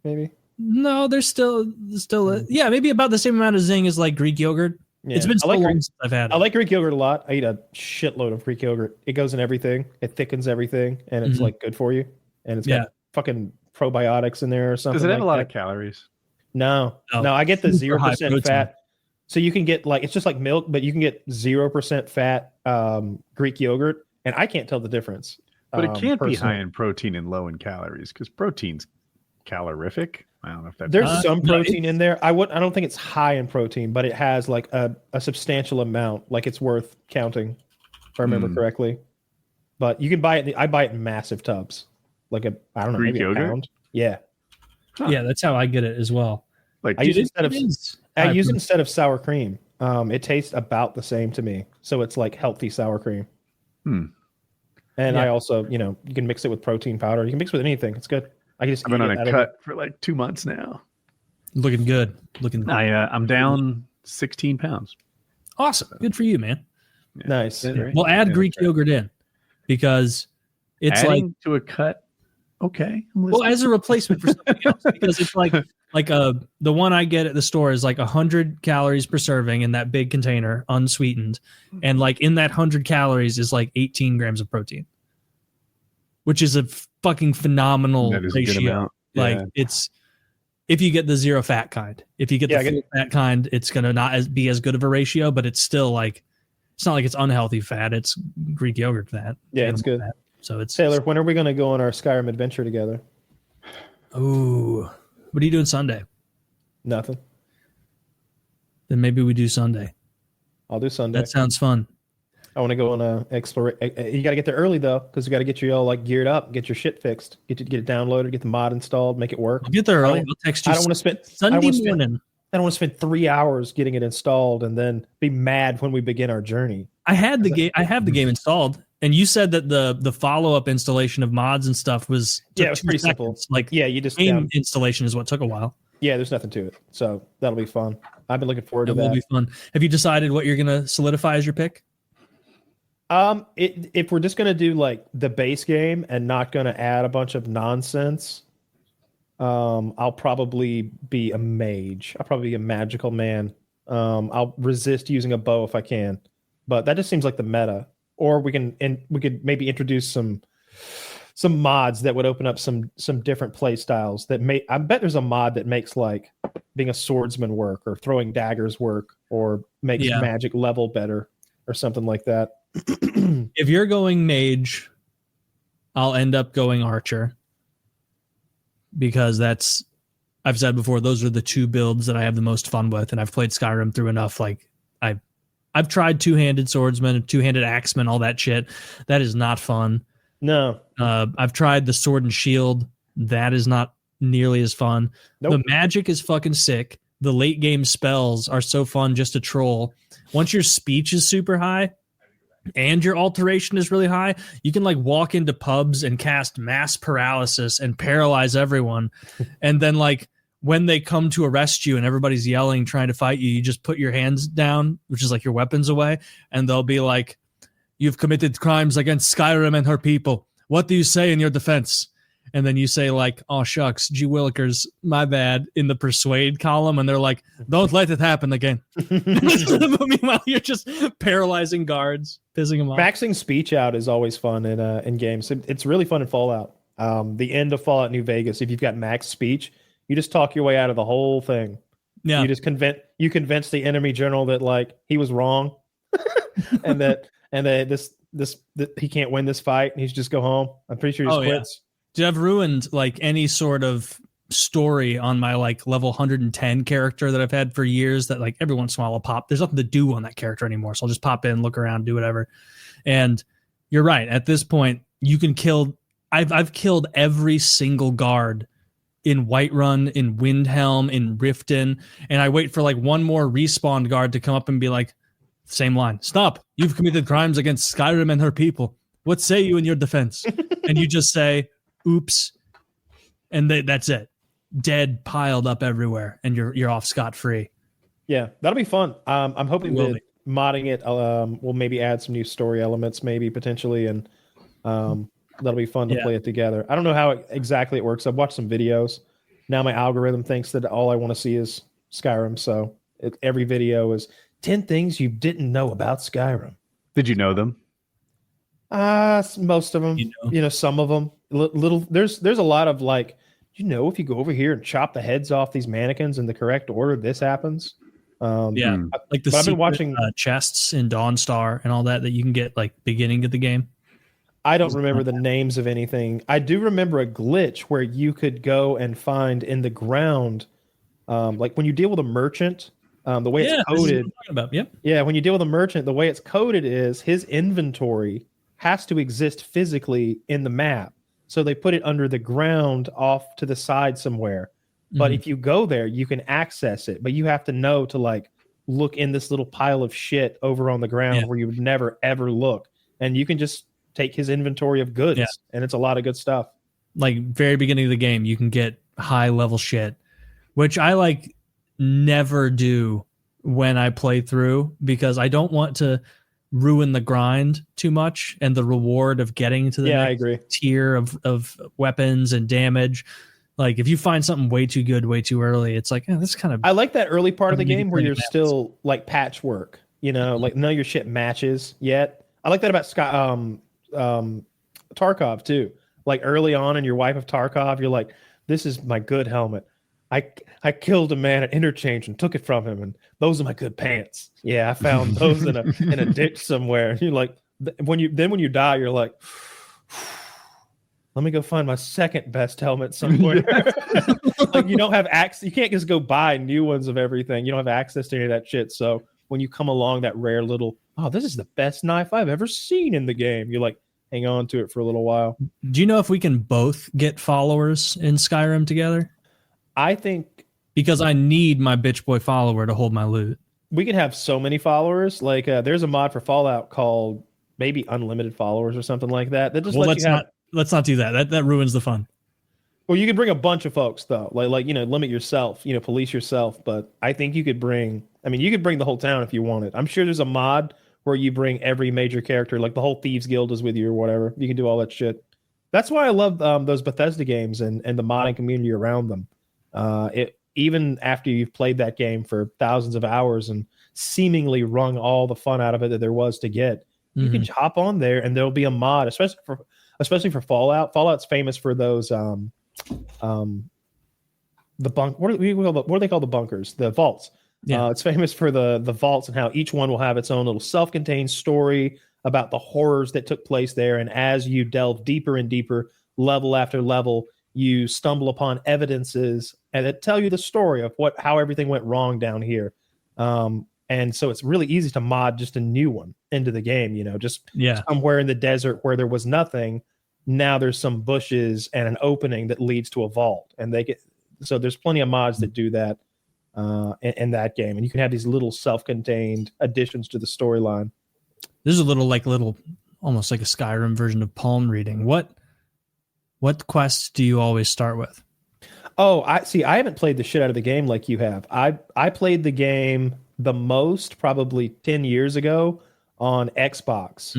maybe. No, there's still maybe about the same amount of zing as like Greek yogurt. Yeah. It's been so long since I've had it. I like Greek yogurt a lot. I eat a shitload of Greek yogurt. It goes in everything. It thickens everything, and it's like good for you. And it's got fucking probiotics in there or something. Does it have a lot of calories? No. I get the 0% fat. So you can get it's just like milk, but you can get 0% fat Greek yogurt, and I can't tell the difference. But it can't be high in protein and low in calories because protein's calorific. I don't know if that's there's some protein in there. I don't think it's high in protein, but it has like a substantial amount. Like it's worth counting, if I remember correctly. But you can buy it. I buy it in massive tubs. Like I don't know, Greek maybe yogurt? a pound. Yeah. Huh. Yeah, that's how I get it as well. Like I use it instead of sour cream. It tastes about the same to me. So it's like healthy sour cream. And I also, you can mix it with protein powder. You can mix it with anything. It's good. I've been on a cut for like 2 months now. Looking good. I'm down 16 pounds. Awesome. Good for you, man. Yeah. Nice. We'll add Greek yogurt in because it's adding to a cut. Okay. Well, as a replacement for something else, because it's like the one I get at the store is like 100 calories per serving in that big container, unsweetened, and like in that 100 calories is like 18 grams of protein, which is a fucking phenomenal ratio. Like it's if you get the zero fat kind. If you get the full fat kind, it's gonna not be as good of a ratio, but it's still like it's not like it's unhealthy fat. It's Greek yogurt fat. Yeah, it's good. Fat. So it's Taylor. When are we gonna go on our Skyrim adventure together? Oh, what are you doing Sunday? Nothing. Then maybe we do Sunday. I'll do Sunday. That sounds fun. I want to go on a explore. You got to get there early though, because you got to get you all like geared up, get your shit fixed, get it downloaded, get the mod installed, make it work. I'll get there early. I'll text you. I don't want to spend Sunday morning. I don't want to spend 3 hours getting it installed and then be mad when we begin our journey. I have the game installed, and you said that the follow-up installation of mods and stuff was it was pretty simple. Like you just game installation is what took a while. Yeah, there's nothing to it, so that'll be fun. I've been looking forward to that. It will be fun. Have you decided what you're gonna solidify as your pick? If we're just gonna do like the base game and not gonna add a bunch of nonsense, I'll probably be a mage. I'll probably be a magical man. I'll resist using a bow if I can, but that just seems like the meta. Or we could maybe introduce some mods that would open up some different play styles. I bet there's a mod that makes like being a swordsman work, or throwing daggers work, or makes magic level better, or something like that. If you're going mage, I'll end up going archer, because I've said before, those are the two builds that I have the most fun with, and I've played Skyrim through enough. Like I've tried two-handed swordsman, two-handed axeman, all that shit. That is not fun. No. I've tried the sword and shield. That is not nearly as fun. Nope. The magic is fucking sick. The late game spells are so fun just to troll. Once your speech is super high and your alteration is really high, you can like walk into pubs and cast mass paralysis and paralyze everyone. And then like when they come to arrest you and everybody's yelling, trying to fight you, you just put your hands down, which is like your weapons away. And they'll be like, "You've committed crimes against Skyrim and her people. What do you say in your defense?" And then you say like, "Oh shucks, gee willikers, my bad," in the persuade column. And they're like, "Don't let it happen again." Meanwhile, you're just paralyzing guards, pissing them off. Maxing speech out is always fun in games. It's really fun in Fallout. The end of Fallout New Vegas, if you've got max speech, you just talk your way out of the whole thing. Yeah. You just convince the enemy general that like he was wrong, and that he can't win this fight, and he should just go home. I'm pretty sure he just quits. Dude, I've ruined like any sort of story on my like level 110 character that I've had for years, that like every once in a while I'll pop. There's nothing to do on that character anymore, so I'll just pop in, look around, do whatever. And you're right. At this point, you can kill. I've killed every single guard in Whiterun, in Windhelm, in Riften, and I wait for like one more respawn guard to come up and be like, same line, "Stop! You've committed crimes against Skyrim and her people. What say you in your defense?" And you just say, "Oops," and that's it. Dead piled up everywhere, and you're off scot-free. Yeah, that'll be fun. I'm hoping that modding it will maybe add some new story elements, maybe potentially, and that'll be fun to play it together. I don't know how exactly it works. I've watched some videos. Now my algorithm thinks that all I want to see is Skyrim, so every video is 10 things you didn't know about Skyrim. Did you know them? Most of them. You know, some of them. Little. There's a lot of like, if you go over here and chop the heads off these mannequins in the correct order, this happens. Like the secret, I've been watching chests in Dawnstar and all that you can get like beginning of the game. I don't remember the names of anything. I do remember a glitch where you could go and find in the ground, like when you deal with a merchant, the way it's coded. When you deal with a merchant, the way it's coded is his inventory has to exist physically in the map. So they put it under the ground off to the side somewhere. But if you go there, you can access it. But you have to know to like look in this little pile of shit over on the ground where you would never, ever look. And you can just take his inventory of goods, and it's a lot of good stuff. Like very beginning of the game, you can get high level shit, which I like never do when I play through, because I don't want to ruin the grind too much and the reward of getting to the next tier of weapons and damage. Like if you find something way too good way too early, it's like, this kind of. I like that early part of the game where you're still like patchwork, like none of your shit matches yet. I like that about Tarkov too. Like early on in your Wife of Tarkov, you're like, "This is my good helmet. I killed a man at interchange and took it from him, and those are my good pants. Yeah, I found those in a ditch somewhere." And you're like, when you die, you're like, "Let me go find my second best helmet somewhere." Like you don't have access. You can't just go buy new ones of everything. You don't have access to any of that shit. So when you come along that rare little oh, this is the best knife I've ever seen in the game. You like hang on to it for a little while. Do you know if we can both get followers in Skyrim together? I think because I need my bitch boy follower to hold my loot. We can have so many followers. Like there's a mod for Fallout called maybe unlimited followers or something like that. That just let's not do that. That ruins the fun. Well, you could bring a bunch of folks though, like limit yourself, police yourself. But I think you could bring. I mean, you could bring the whole town if you wanted. I'm sure there's a mod where you bring every major character, like the whole Thieves Guild is with you or whatever. You can do all that shit. That's why I love those Bethesda games and the modding community around them. Even after you've played that game for thousands of hours and seemingly wrung all the fun out of it that there was to get, you can hop on there and there'll be a mod, especially for Fallout. Fallout's famous for those the bunk. What do they call the bunkers? The vaults. Yeah. It's famous for the vaults and how each one will have its own little self-contained story about the horrors that took place there. And as you delve deeper and deeper, level after level, you stumble upon evidences and that tell you the story of how everything went wrong down here. And so it's really easy to mod just a new one into the game, just somewhere in the desert where there was nothing. Now there's some bushes and an opening that leads to a vault. And so there's plenty of mods that do that in that game. And you can have these little self-contained additions to the storyline. This is almost like a Skyrim version of palm reading. What quests do you always start with? Oh, I haven't played the shit out of the game like you have. I played the game the most probably 10 years ago on Xbox.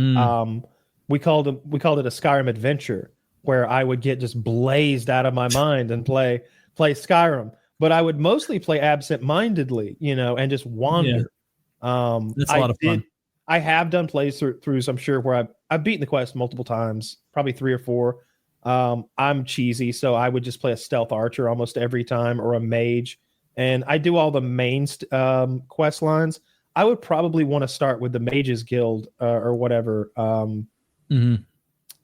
We called it a Skyrim adventure, where I would get just blazed out of my mind and play Skyrim. But I would mostly play absent-mindedly, and just wander. Yeah. That's a lot of fun. I have done playthroughs, I'm sure, where I've beaten the quest multiple times, probably 3 or 4. I'm cheesy, so I would just play a stealth archer almost every time, or a mage. And I do all the main quest lines. I would probably want to start with the Mages Guild or whatever. If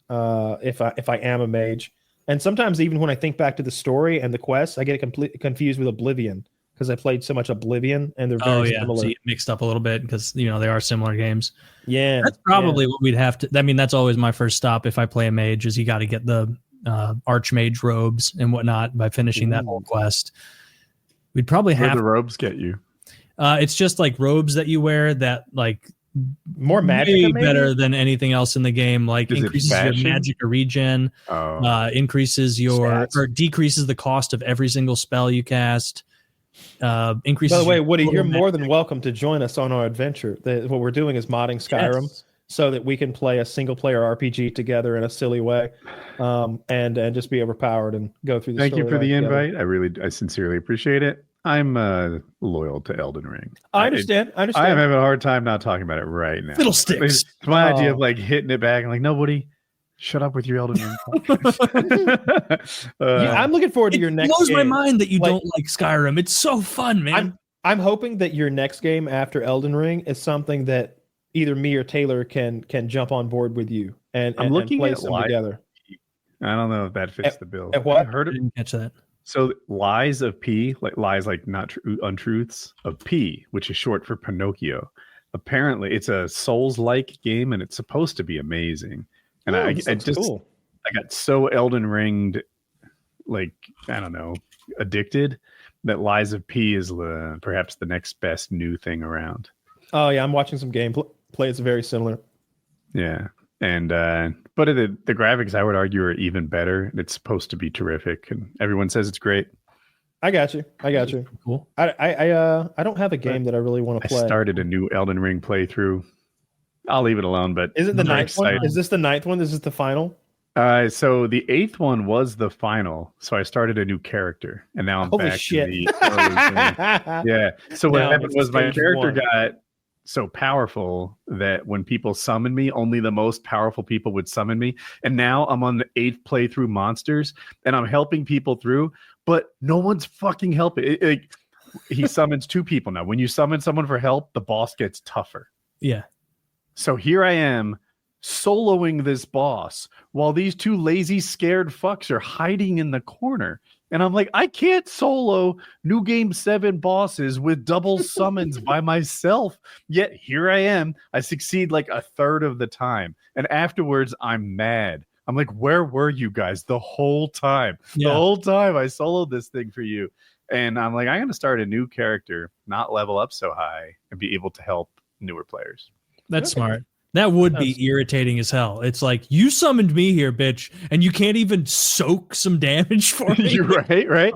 I am a mage. And sometimes even when I think back to the story and the quests, I get completely confused with Oblivion because I played so much Oblivion and they're very similar. So you mixed up a little bit because they are similar games. Yeah, that's probably what we'd have to. I mean, that's always my first stop if I play a mage. Is you got to get the archmage robes and whatnot by finishing that whole quest. We'd probably have. Where the robes get you? It's just like robes that you wear that like. More magic, better than anything else in the game. Like increases your magic regen, increases your or decreases the cost of every single spell you cast. Increases. By the way, Woody, you're more than welcome to join us on our adventure. What we're doing is modding Skyrim so that we can play a single player RPG together in a silly way, and just be overpowered and go through. Thank you for the invite. I sincerely appreciate it. I'm loyal to Elden Ring. I understand. I'm having a hard time not talking about it right now. Fiddlesticks. It's my idea of like hitting it back and like, nobody, shut up with your Elden Ring. I'm looking forward to your next. It blows game. My mind that you don't like Skyrim. It's so fun, man. I'm hoping that your next game after Elden Ring is something that either me or Taylor can jump on board with you and looking play at some together. I don't know if that fits the bill. What? I heard it. Didn't catch that. So lies of P, like lies like not untruths of P, which is short for Pinocchio. Apparently, it's a Souls-like game, and it's supposed to be amazing. And I got so Elden Ringed, like I don't know, addicted that Lies of P is perhaps the next best new thing around. Oh yeah, I'm watching some gameplay. It's very similar. Yeah. And but the graphics, I would argue, are even better. It's supposed to be terrific, and everyone says it's great. I got you. Cool. I don't have a game that I really want to play. I started a new Elden Ring playthrough. I'll leave it alone. But is it the 9th one? Is this the 9th one? Is this the final? So the 8th one was the final. So I started a new character, and now I'm back to the yeah. So what happened was my character got so powerful that when people summon me, only the most powerful people would summon me. And now I'm on the 8th playthrough monsters, and I'm helping people through, but no one's fucking helping. He summons 2 people now. When you summon someone for help, the boss gets tougher. Yeah. So here I am soloing this boss while these 2 lazy, scared fucks are hiding in the corner. And I'm like, I can't solo New Game 7 bosses with double summons by myself. Yet here I am. I succeed like a third of the time. And afterwards, I'm mad. I'm like, where were you guys the whole time? Yeah. The whole time I soloed this thing for you. And I'm like, I'm going to start a new character, not level up so high, and be able to help newer players. That's smart. That would be irritating as hell. It's like, you summoned me here, bitch, and you can't even soak some damage for me. Right.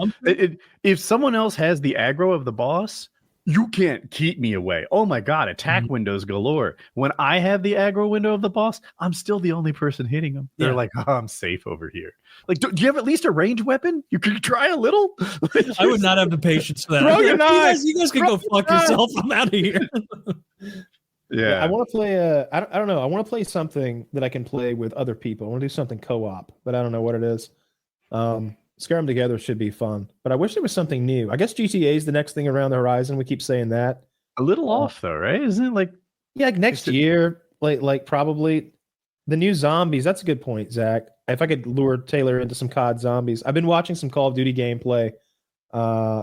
If someone else has the aggro of the boss, you can't keep me away. Oh my God, attack windows galore. When I have the aggro window of the boss, I'm still the only person hitting them. They're like, oh, I'm safe over here. Like, do you have at least a ranged weapon? You could try a little. I would not have the patience for that. Throw your knife. You guys can go fuck yourself. I'm out of here. Yeah, I want to play. I don't know. I want to play something that I can play with other people. I want to do something co-op, but I don't know what it is. Skyrim Together should be fun, but I wish there was something new. I guess GTA is the next thing around the horizon. We keep saying that. a little off though, right? Isn't it like like next year? Like probably the new zombies. That's a good point, Zach. If I could lure Taylor into some COD zombies, I've been watching some Call of Duty gameplay,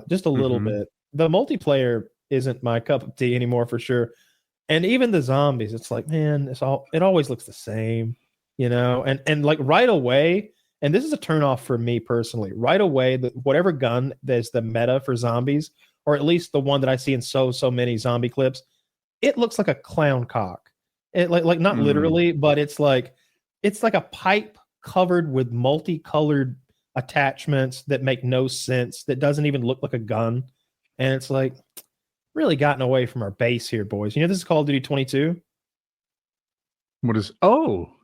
just a little bit. The multiplayer isn't my cup of tea anymore for sure. And even the zombies, it's like, man, it always looks the same, and like right away, and this is a turnoff for me personally, right away, whatever gun that's the meta for zombies, or at least the one that I see in so many zombie clips, it looks like a clown cock. It like not literally, but it's like a pipe covered with multicolored attachments that make no sense, that doesn't even look like a gun. And it's like, really gotten away from our base here, boys. This is Call of Duty 22.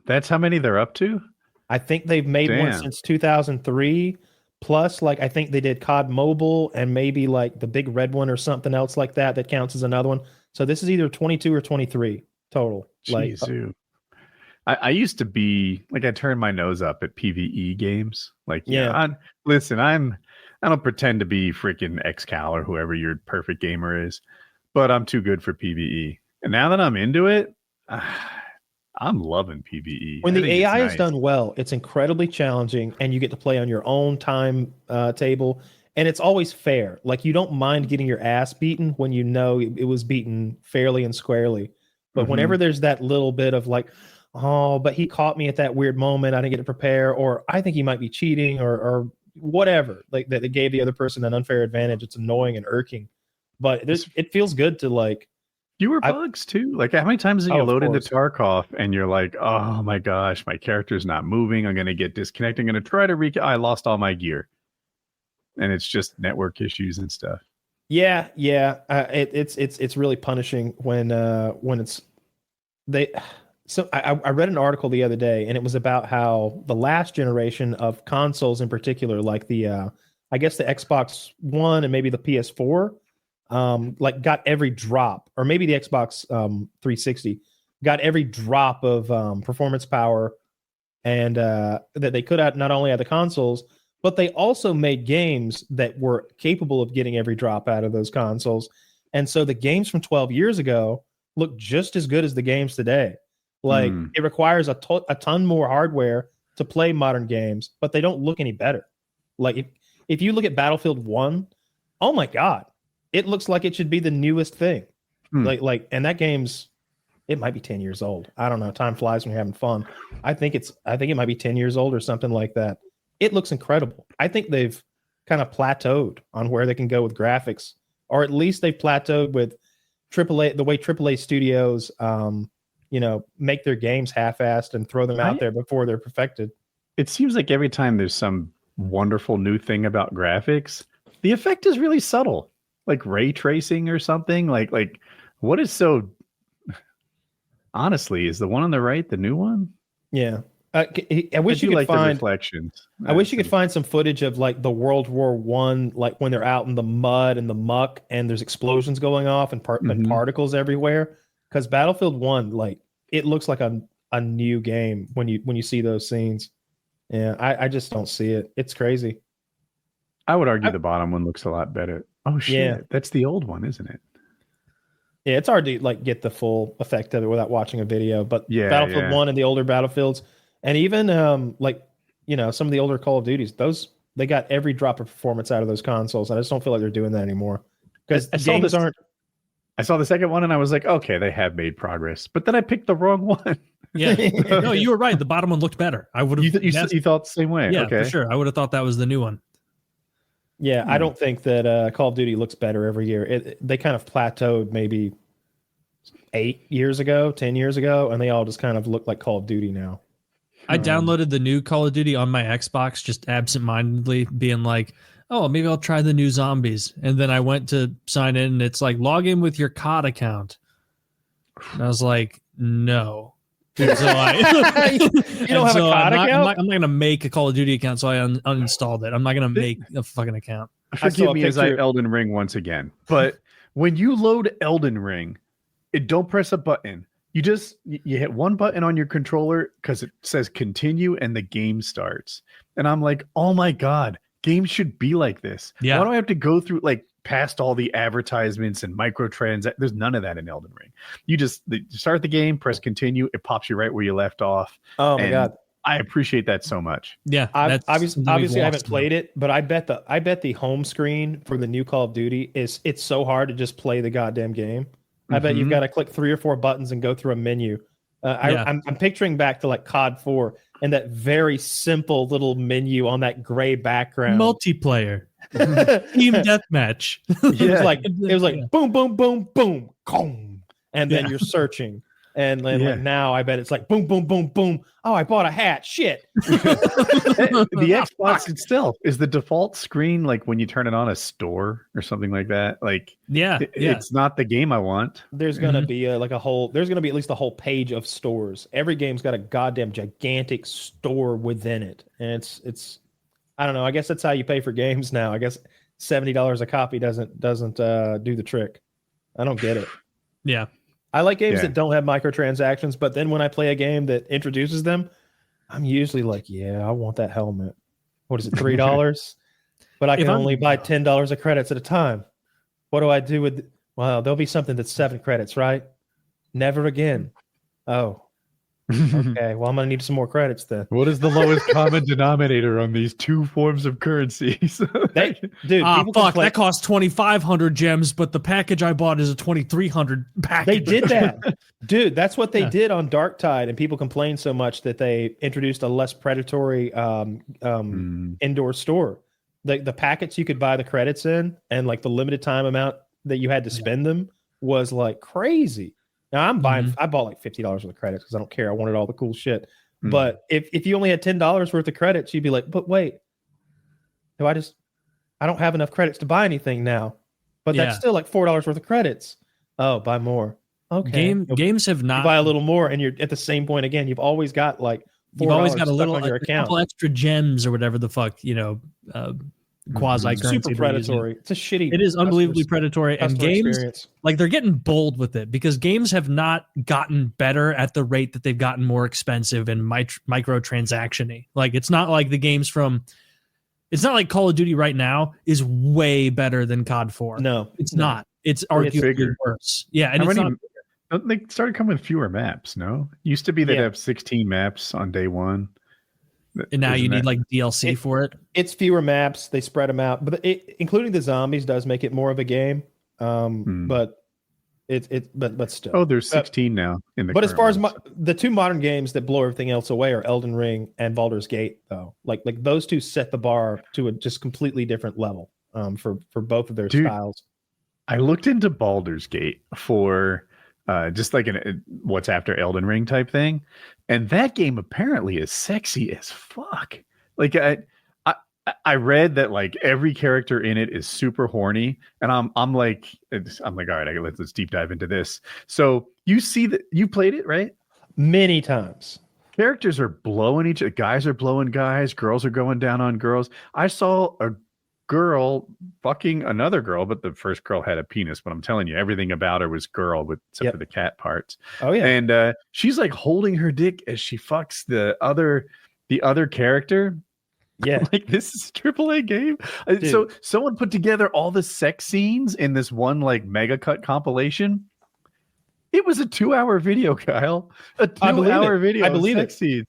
That's how many they're up to? I think they've made one since 2003. Plus, like, I think they did COD Mobile and maybe like the big red one or something else like that counts as another one. So this is either 22 or 23 total. Jeez, I used to be like, I turned my nose up at PvE games. Like, I don't pretend to be freaking Xcal or whoever your perfect gamer is, but I'm too good for PvE. And now that I'm into it, I'm loving PvE. When the AI is done well, it's incredibly challenging, and you get to play on your own time table, and it's always fair. Like, you don't mind getting your ass beaten when you know it was beaten fairly and squarely. But whenever there's that little bit of like, oh, but he caught me at that weird moment, I didn't get to prepare, or I think he might be cheating, or whatever, like that it gave the other person an unfair advantage, it's annoying and irking. But it feels good to like fewer bugs too. Like, how many times do you load into Tarkov and you're like, oh my gosh, my character's not moving, I'm gonna get disconnected, I'm gonna try to I lost all my gear, and it's just network issues and stuff. It's really punishing when it's they. So I read an article the other day, and it was about how the last generation of consoles in particular, like the I guess the Xbox One and maybe the PS4, like got every drop, or maybe the Xbox 360 got every drop of performance power, and that they could have not only at the consoles, but they also made games that were capable of getting every drop out of those consoles. And so the games from 12 years ago look just as good as the games today. Like, it requires a ton more hardware to play modern games, but they don't look any better. Like, if you look at Battlefield 1, oh my God, it looks like it should be the newest thing. Like, and that game's, it might be 10 years old. I don't know. Time flies when you're having fun. I think it might be 10 years old or something like that. It looks incredible. I think they've kind of plateaued on where they can go with graphics, or at least they've plateaued with AAA, the way AAA studios, make their games half-assed and throw them out there before they're perfected. It seems like every time there's some wonderful new thing about graphics, the effect is really subtle, like ray tracing or something. Like what is so? Honestly, is the one on the right the new one? Yeah, I wish you could find the reflections. I wish you could find some footage of like the World War I, like when they're out in the mud and the muck, and there's explosions going off and particles everywhere. Because Battlefield 1, like, it looks like a new game when you see those scenes. Yeah, I just don't see it. It's crazy. I would argue the bottom one looks a lot better. Oh shit, yeah. That's the old one, isn't it? Yeah, it's hard to like get the full effect of it without watching a video. But Battlefield 1 and the older Battlefields, and even some of the older Call of Duties, those They got every drop of performance out of those consoles. I just don't feel like they're doing that anymore because I saw games this- aren't. I saw the second one and I was like, okay, they have made progress. But then I picked the wrong one. Yeah. No, you were right. The bottom one looked better. I would have. You thought the same way? Yeah, okay. for sure. I would have thought that was the new one. Yeah, I don't think that Call of Duty looks better every year. They kind of plateaued maybe 8 years ago, 10 years ago, and they all just kind of look like Call of Duty now. I downloaded the new Call of Duty on my Xbox, just absentmindedly being like, oh, maybe I'll try the new zombies. And then I went to sign in and it's like, log in with your COD account. And I was like, no. And so You don't have a COD account? I'm not going to make a Call of Duty account, so I uninstalled it. I'm not going to make a fucking account. Forgive me as I Elden Ring once again. But when you load Elden Ring, don't press a button. You hit one button on your controller because it says continue and the game starts. And I'm like, oh my God, games should be like this. Yeah. Why do I have to go through past all the advertisements and microtransactions? There's none of that in Elden Ring. You start the game, press continue, it pops you right where you left off. Oh my God. I appreciate that so much. Yeah. Obviously I haven't played it, but I bet the home screen for the new Call of Duty it's so hard to just play the goddamn game. I bet you've got to click 3 or 4 buttons and go through a menu. I'm picturing back to like COD 4 and that very simple little menu on that gray background. Multiplayer. Team deathmatch. It was like boom, boom, boom, boom, boom, and then you're searching. And then like now I bet it's like boom, boom, boom, boom. Oh, I bought a hat. Shit. The Xbox itself is the default screen, like when you turn it on a store or something like that. Like, it's not the game I want. There's gonna be there's gonna be at least a whole page of stores. Every game's got a goddamn gigantic store within it, and it's I don't know. I guess that's how you pay for games now. I guess $70 a copy doesn't do the trick. I don't get it. Yeah. I like games that don't have microtransactions, but then when I play a game that introduces them, I'm usually like, yeah, I want that helmet. What is it, $3? But I can only buy $10 of credits at a time. What do I do with? Well, there'll be something that's 7 credits, right? Never again. Oh, okay. Well, I'm gonna need some more credits then. What is the lowest common denominator on these two forms of currencies? That costs 2,500 gems, but the package I bought is a 2,300 package. They did that, dude. That's what they did on Darktide, and people complained so much that they introduced a less predatory indoor store. The packets you could buy the credits in, and like the limited time amount that you had to spend them was like crazy. Now I'm buying. I bought like $50 worth of credits because I don't care. I wanted all the cool shit. But if you only had $10 worth of credits, you'd be like, but wait, I don't have enough credits to buy anything now. But that's still like $4 worth of credits. Oh, buy more. Okay. Games have not. You buy a little more, and you're at the same point again. You've always got like $4 you've always got a little on your account. couple extra gems or whatever the fuck quasi super predatory. It's a shitty. It is unbelievably predatory, and games experience. Like they're getting bold with it because games have not gotten better at the rate that they've gotten more expensive and microtransaction-y. Like it's not like the games from. It's not like Call of Duty right now is way better than COD 4. No, it's not. It's arguably worse. Yeah, and they started coming with fewer maps. No, used to be they'd have 16 maps on day one. And now you need like DLC for it. It's fewer maps. They spread them out, but including the zombies does make it more of a game. But but still. Oh, there's 16 now in the. But as far as the two modern games that blow everything else away are Elden Ring and Baldur's Gate, though. Like those two set the bar to a just completely different level. For both of their styles. I looked into Baldur's Gate for just like what's after Elden Ring type thing. And that game apparently is sexy as fuck. Like I read that like every character in it is super horny, and I'm like, all right, let's deep dive into this. So you see that you played it, right? Many times. Characters are blowing guys are blowing guys, girls are going down on girls. I saw a girl fucking another girl, but the first girl had a penis. But I'm telling you, everything about her was girl, except for the cat parts. Oh yeah, and she's like holding her dick as she fucks the other character. Yeah, like this is a AAA game. Dude. So someone put together all the sex scenes in this one like mega cut compilation. It was a 2-hour video, Kyle. A 2-hour video. I believe sex it. scenes.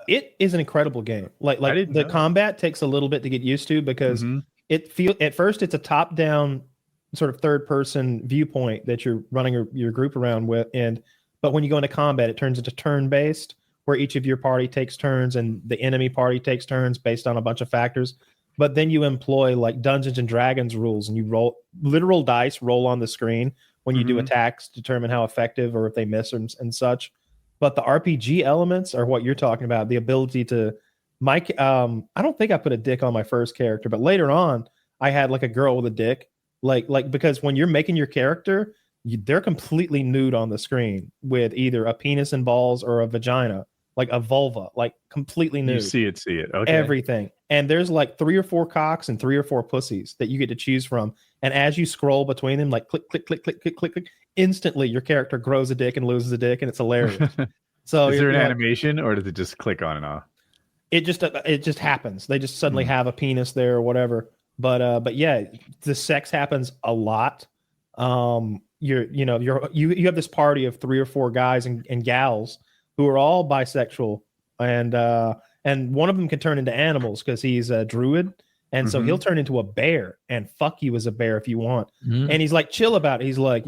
It is an incredible game. Like the combat takes a little bit to get used to because at first it's a top-down sort of third-person viewpoint that you're running your group around with, but when you go into combat, it turns into turn-based, where each of your party takes turns and the enemy party takes turns based on a bunch of factors. But then you employ like Dungeons and Dragons rules, and you roll literal dice roll on the screen when you do attacks to determine how effective or if they miss and such. But the RPG elements are what you're talking about. The ability to, I don't think I put a dick on my first character, but later on I had like a girl with a dick, like because when you're making your character, they're completely nude on the screen with either a penis and balls or a vagina, like a vulva, like completely nude. You see it. Okay. Everything. And there's like 3 or 4 cocks and 3 or 4 pussies that you get to choose from. And as you scroll between them, like click, click, click, click, click, click, click, instantly your character grows a dick and loses a dick, and it's hilarious. So is there an animation, or does it just click on and off? It just happens. They just suddenly have a penis there or whatever. But yeah, the sex happens a lot. You have this party of 3 or 4 guys and gals who are all bisexual, and one of them can turn into animals because he's a druid, and so he'll turn into a bear and fuck you as a bear if you want. And he's like chill about it. He's like,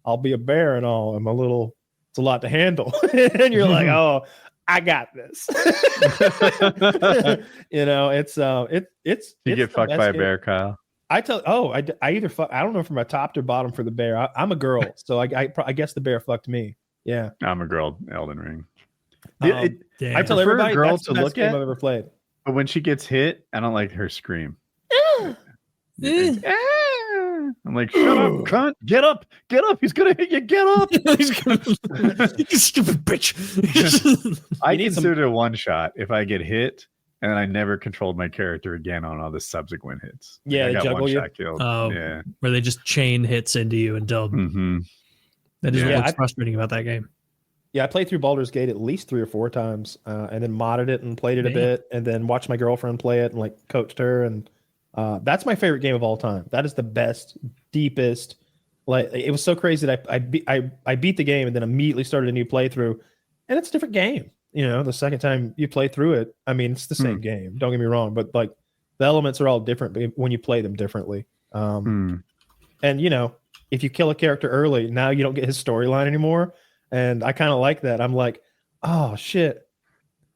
I'll be a bear and all. It's a lot to handle. And you're like, oh, I got this. It's you get fucked by a bear, Kyle. I either fuck. I don't know if I'm a top or bottom for the bear. I'm a girl, so I guess the bear fucked me. Yeah, I'm a girl. Elden Ring. I tell everybody girl that's to the best look game at I've ever played. But when she gets hit, I don't like her scream. I'm like, shut up, cunt! Get up! He's gonna hit you. Get up! You stupid bitch. I consider it a one shot if I get hit, and then I never controlled my character again on all the subsequent hits. Yeah, I got juggle one you. shot killed. Oh, yeah, where they just chain hits into you until that is what's frustrating about that game. Yeah, I played through Baldur's Gate at least 3 or 4 times, and then modded it and played it a bit, and then watched my girlfriend play it and like coached her, and that's my favorite game of all time. That is the best, deepest. Like, it was so crazy that I beat the game and then immediately started a new playthrough, and it's a different game. The second time you play through it, I mean, it's the same game. Don't get me wrong, but like the elements are all different when you play them differently. And if you kill a character early, now you don't get his storyline anymore. And I kind of like that. I'm like, oh shit,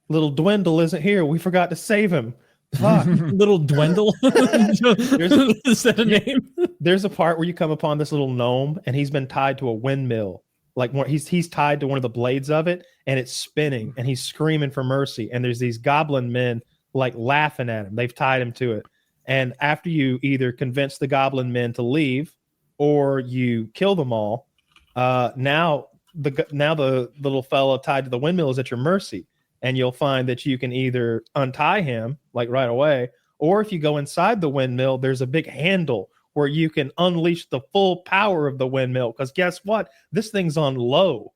little Dwindle isn't here. We forgot to save him. Fuck. Little Dwindle. Is that a name? There's a part where you come upon this little gnome, and he's been tied to a windmill. Like he's tied to one of the blades of it, and it's spinning, and he's screaming for mercy. And there's these goblin men like laughing at him. They've tied him to it. And after you either convince the goblin men to leave, or you kill them all, now the little fella tied to the windmill is at your mercy, and you'll find that you can either untie him like right away, or if you go inside the windmill, there's a big handle where you can unleash the full power of the windmill, because guess what, this thing's on low.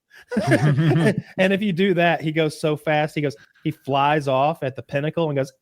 And if you do that, he goes so fast, he flies off at the pinnacle and goes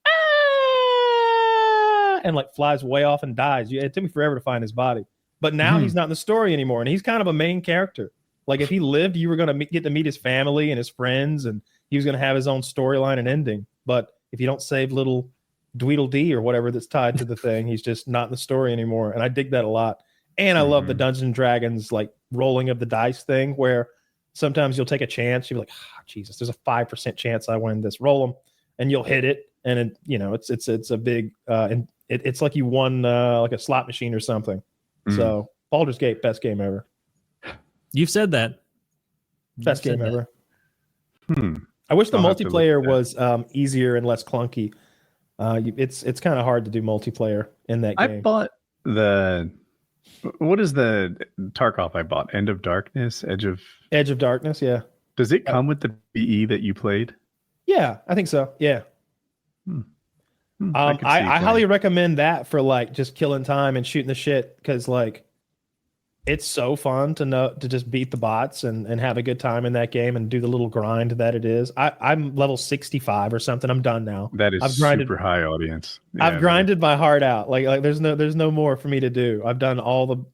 and like flies way off and dies. It took me forever to find his body, but now he's not in the story anymore, and he's kind of a main character. Like if he lived, you were going to get to meet his family and his friends, and he was going to have his own storyline and ending. But if you don't save little Dweedledee or whatever that's tied to the thing, he's just not in the story anymore. And I dig that a lot. And I love the Dungeons and Dragons like rolling of the dice thing, where sometimes you'll take a chance. You'll be like, Jesus, there's a 5% chance I win this. Roll them, and you'll hit it. And it's a big and it's like you won like a slot machine or something. So Baldur's Gate, best game ever. You've said that. Best game ever. I wish the multiplayer was easier and less clunky. It's kind of hard to do multiplayer in that game. I bought what is the Tarkov I bought? Edge of Darkness, yeah. Does it come with the BE that you played? Yeah, I think so. Yeah. I highly recommend that for like just killing time and shooting the shit, because like it's so fun to just beat the bots and have a good time in that game and do the little grind that it is. I'm level 65 or something. I'm done now. That is super high audience. Yeah, I've grinded my heart out. Like there's no more for me to do. I've done all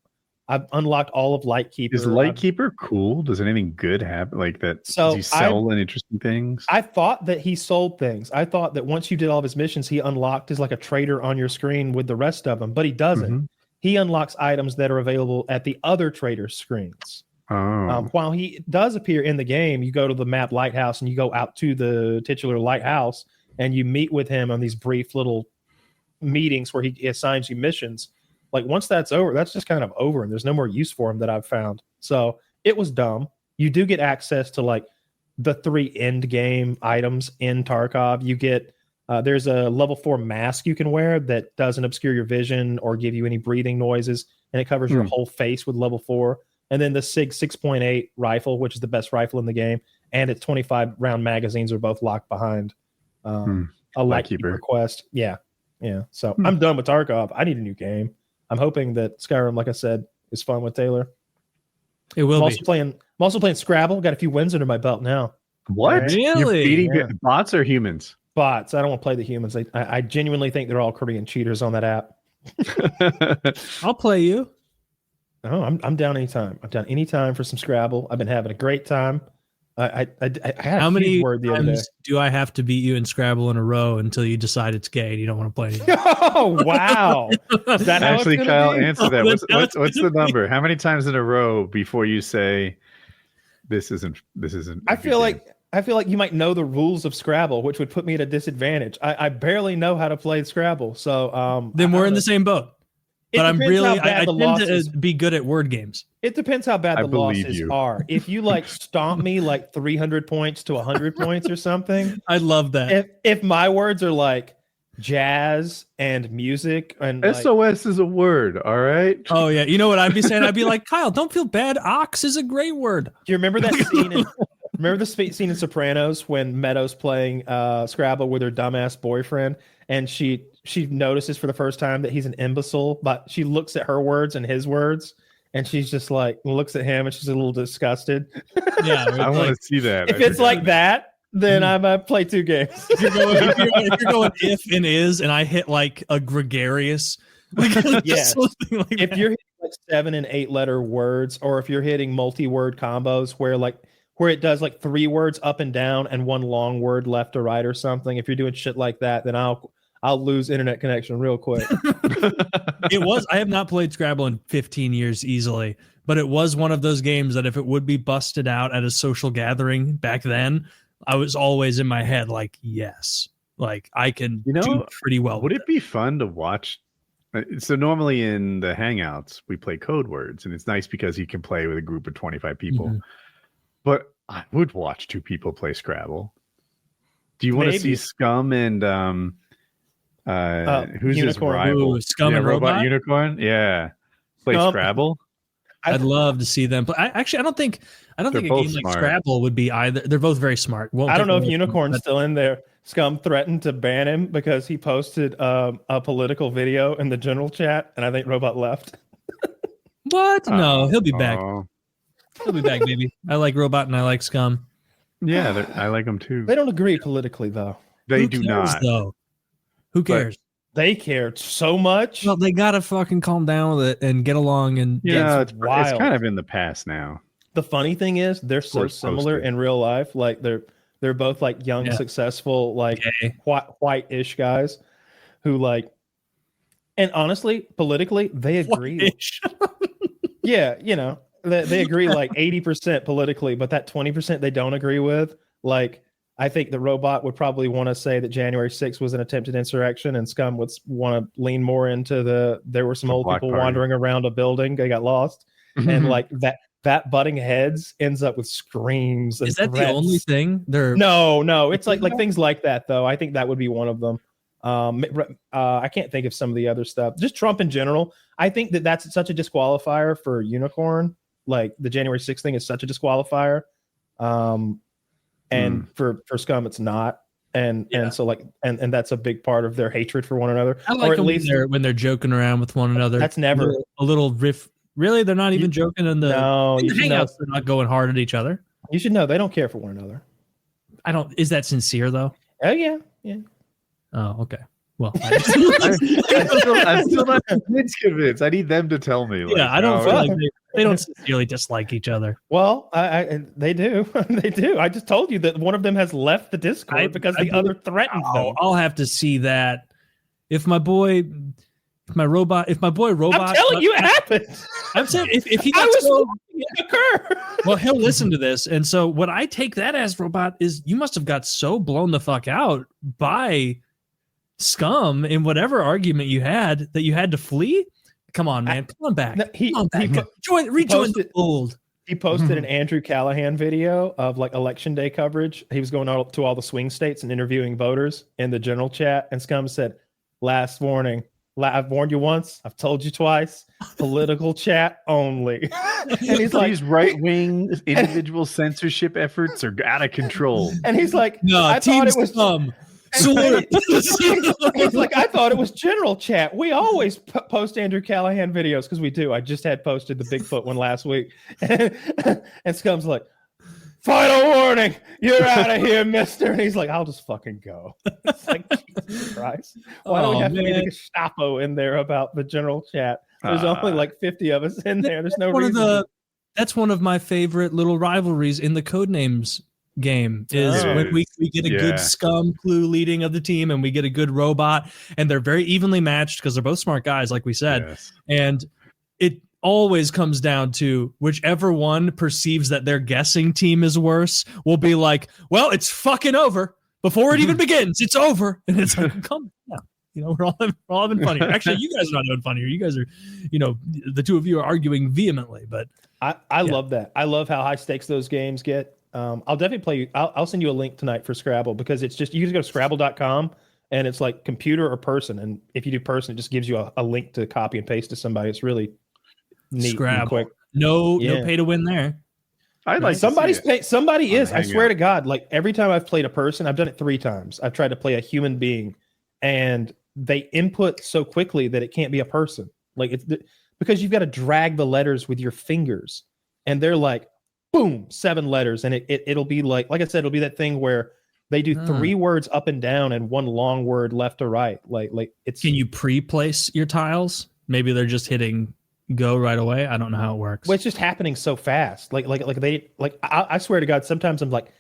I've unlocked all of Lightkeeper. Is Lightkeeper cool? Does anything good happen like that? So does he sell an interesting things? I thought that he sold things. I thought that once you did all of his missions, he unlocked as like a trader on your screen with the rest of them, but he doesn't. Mm-hmm. He unlocks items that are available at the other traders' screens. Oh. While he does appear in the game, you go to the map Lighthouse and you go out to the titular lighthouse and you meet with him on these brief little meetings where he assigns you missions. Like once that's over, that's just kind of over, and there's no more use for him that I've found. So it was dumb. You do get access to like the 3 end game items in Tarkov. You get there's a level 4 mask you can wear that doesn't obscure your vision or give you any breathing noises, and it covers your whole face with level 4. And then the SIG 6.8 rifle, which is the best rifle in the game, and its 25 round magazines are both locked behind a Lightkeeper request. Yeah. So I'm done with Tarkov. I need a new game. I'm hoping that Skyrim, like I said, is fun with Taylor. It will I'm be. I'm also playing Scrabble. Got a few wins under my belt now. What? Really? You're beating bots or humans? Bots. I don't want to play the humans. I genuinely think they're all Korean cheaters on that app. I'll play you. Oh, I'm down anytime. I'm down anytime for some Scrabble. I've been having a great time. I had How many word the other day. times do I have to beat you in Scrabble in a row until you decide it's gay and you don't want to play anymore? Oh wow! Is that how Actually, it's Kyle, be? answer that. That's What's the number? How many times in a row before you say this isn't? I feel like you might know the rules of Scrabble, which would put me at a disadvantage. I barely know how to play Scrabble, so then we're in the same boat. But I'm really, I tend losses, to be good at word games. It depends how bad the losses you. are. If you like stomp me like 300 points to 100 points or something, I love that. If my words are like jazz and music and SOS is a word, all right? Oh yeah, you know what I'd be saying? I'd be like, Kyle, don't feel bad. Ox is a great word. Do you remember that scene? Remember the scene in Sopranos when Meadows playing Scrabble with her dumbass boyfriend, and she notices for the first time that he's an imbecile, but she looks at her words and his words, and she's just like looks at him and she's a little disgusted. Yeah, I want to see that. If it's like that, then I might play 2 games. if you're going if and is, and I hit like a gregarious, yes. Something like if that. you're hitting like 7 and 8 letter words, or if you're hitting multi-word combos where it does like 3 words up and down and 1 long word left or right or something, if you're doing shit like that, then I'll lose internet connection real quick. I have not played Scrabble in 15 years easily, but it was one of those games that if it would be busted out at a social gathering back then, I was always in my head like, yes, like I can do pretty well. Would it be fun to watch? So normally in the Hangouts, we play code words, and it's nice because you can play with a group of 25 people. Mm-hmm. But I would watch 2 people play Scrabble. Do you want to see Scum and who's his rival? Scum and Robot Unicorn? Yeah. Play Scrabble? I'd love to see them. But I don't think a game like Scrabble would be either. They're both very smart. I don't know if Unicorn's still in there. Scum threatened to ban him because he posted a political video in the general chat, and I think Robot left. What? No, he'll be back. He'll be back, baby. I like Robot and I like Scum. Yeah, I like them too. They don't agree politically, though. They do not. Though. Who cares? But they care so much. Well, they gotta fucking calm down with it and get along. And it's kind of in the past now. The funny thing is, they're so similar in real life. Like they're both like young, successful, like white-ish guys who like. And honestly, politically, they agree. Yeah, they agree like 80% politically, but that 20% they don't agree with. Like, I think the Robot would probably want to say that January 6th was an attempted insurrection, and Scum would want to lean more into there were some old people wandering around a building. They got lost. And like that butting heads ends up with screams. And is that threats. The only thing? No. It's like things like that, though. I think that would be one of them. I can't think of some of the other stuff. Just Trump in general. I think that's such a disqualifier for Unicorn. Like the January 6th thing is such a disqualifier. And for Scum, it's not. And so like and that's a big part of their hatred for one another. I like when they're joking around with one another. That's never a little riff. Really, they're not even joking in the Hangouts. They're not going hard at each other. You should know they don't care for one another. Is that sincere though? Oh yeah. Oh, okay. Well, I'm still not convinced. I need them to tell me. Yeah, I don't feel like they don't sincerely dislike each other. Well, they do. They do. I just told you that one of them has left the Discord because the other threatens them. I'll have to see that. If my boy robot. I'm telling you, it happened. I'm saying if he got occur. Well, he'll listen to this, and so what I take that as, robot, is you must have got so blown the fuck out by scum in whatever argument you had that you had to flee. Come on, man, come on back. Rejoin the fold. He posted an Andrew Callahan video of like election day coverage. He was going out to all the swing states and interviewing voters in the general chat, and Scum said, "Last warning. I've warned you once. I've told you twice. Political chat only." And he's like, these right-wing individual censorship efforts are out of control. And he's like, no, I thought it was scum. He's like, I thought it was general chat. We always post Andrew Callahan videos because we do. I just had posted the Bigfoot one last week. And Scum's like, "Final warning, you're out of here, mister." And he's like, "I'll just fucking go." It's like, Jesus Christ. Why do we have to be the Gestapo in there about the general chat? There's only like 50 of us in there. There's no reason. That's one of my favorite little rivalries in the Codenames game is when we get a good scum clue leading of the team and we get a good robot, and they're very evenly matched because they're both smart guys, like we said. And it always comes down to whichever one perceives that their guessing team is worse will be like, "Well, it's fucking over before it even begins. It's over." And it's like, come on. You know, we're all having fun here. Actually, you guys are not having fun here. You guys are, the two of you are arguing vehemently, but I love that. I love how high stakes those games get. I'll definitely play. I'll send you a link tonight for Scrabble, because it's just, you just go to Scrabble.com and it's like computer or person. And if you do person, it just gives you a link to copy and paste to somebody. It's really neat. Scrabble. And quick. No pay to win there. I'd like somebody's pay. Somebody is. I swear to God, like every time I've played a person, I've done it 3 times. I've tried to play a human being, and they input so quickly that it can't be a person. Like it's because you've got to drag the letters with your fingers, and they're like, boom, 7 letters, and it'll be like I said, it'll be that thing where they do 3 words up and down and 1 long word left to right. Like it's. Can you pre-place your tiles? Maybe they're just hitting go right away. I don't know how it works. Well, it's just happening so fast. I swear to God, sometimes I'm like,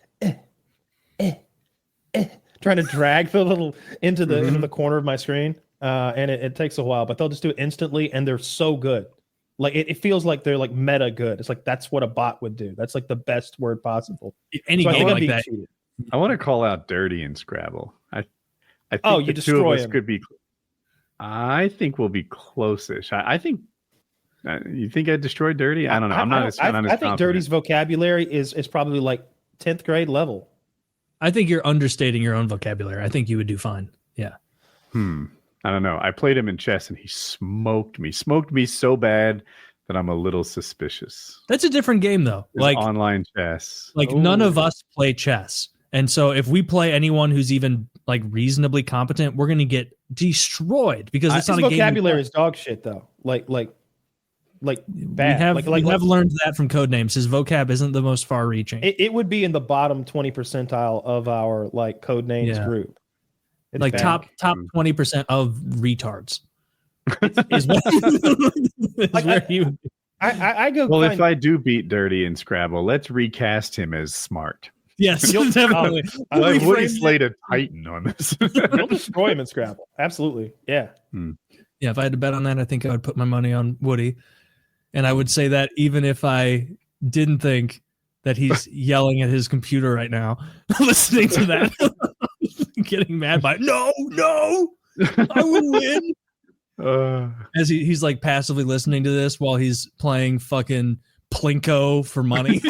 trying to drag the little into the corner of my screen, and it takes a while, but they'll just do it instantly, and they're so good. Like it feels like they're like meta good. It's like that's what a bot would do. That's like the best word possible. Any game like that. Cheated. I want to call out Dirty in Scrabble. I think you the destroy 2 of us him. could be. I think we'll be close-ish. I think. You think I destroyed Dirty? I don't know. I'm not as confident. I think Dirty's vocabulary is probably like 10th grade level. I think you're understating your own vocabulary. I think you would do fine. Yeah. I don't know. I played him in chess and he smoked me so bad that I'm a little suspicious. That's a different game though. Like online chess. Like none of us play chess. And so if we play anyone who's even like reasonably competent, we're going to get destroyed because it's not a game. Vocabulary is dog shit though. Like bad. We have learned that from Codenames. His vocab isn't the most far-reaching. It would be in the bottom 20 percentile of our like Codenames group. It's like bad. top 20% of retards. I go. Well, if I do beat Dirty in Scrabble, let's recast him as smart. Yes, definitely. Like Woody slayed a Titan on this. You'll destroy him in Scrabble. Absolutely. Yeah. Yeah. If I had to bet on that, I think I would put my money on Woody. And I would say that even if I didn't think that he's yelling at his computer right now, listening to that, getting mad by it. No, I will win. As he's like passively listening to this while he's playing fucking Plinko for money.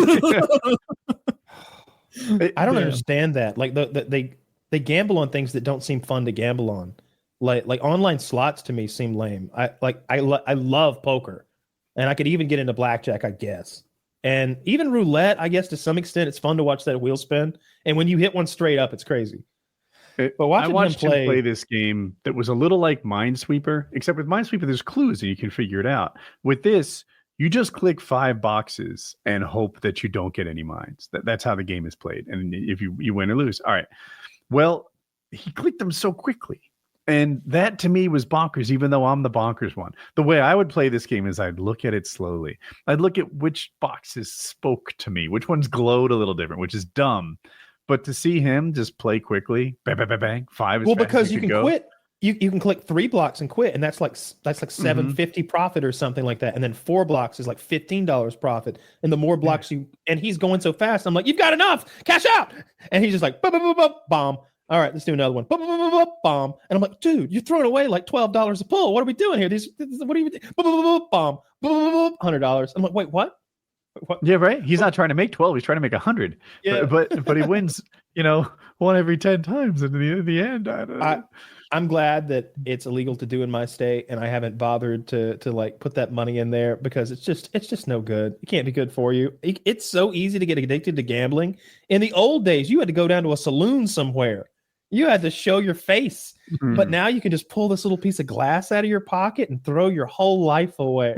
I don't understand that. Like they gamble on things that don't seem fun to gamble on. Like online slots to me seem lame. I love poker. And I could even get into blackjack, I guess. And even roulette, I guess to some extent, it's fun to watch that wheel spin. And when you hit one straight up, it's crazy. But I watched him play this game that was a little like Minesweeper, except with Minesweeper, there's clues and you can figure it out. With this, you just click 5 boxes and hope that you don't get any mines. That's how the game is played. And if you win or lose. All right. Well, he clicked them so quickly. And that to me was bonkers, even though I'm the bonkers one. The way I would play this game is I'd look at it slowly. I'd look at which boxes spoke to me, which ones glowed a little different, which is dumb. But to see him just play quickly, bang, bang, bang, bang, 5 is well, fast because as you can go. quit. You can click 3 blocks and quit, and that's like $7.50 profit or something like that. And then 4 blocks is like $15 profit. And the more blocks and he's going so fast, I'm like, you've got enough, cash out. And he's just like, bomb. All right, let's do another one. Bomb. And I'm like, dude, you're throwing away like $12 a pull. What are we doing here? What are you doing? Bomb. $100. I'm like, wait, what? Yeah, right. He's not trying to make 12. He's trying to make 100. Yeah. But he wins, one every 10 times. And in the end, I don't know. I'm glad that it's illegal to do in my state, and I haven't bothered to like put that money in there because it's just no good. It can't be good for you. It's so easy to get addicted to gambling. In the old days, you had to go down to a saloon somewhere. You had to show your face. Mm-hmm. But now you can just pull this little piece of glass out of your pocket and throw your whole life away.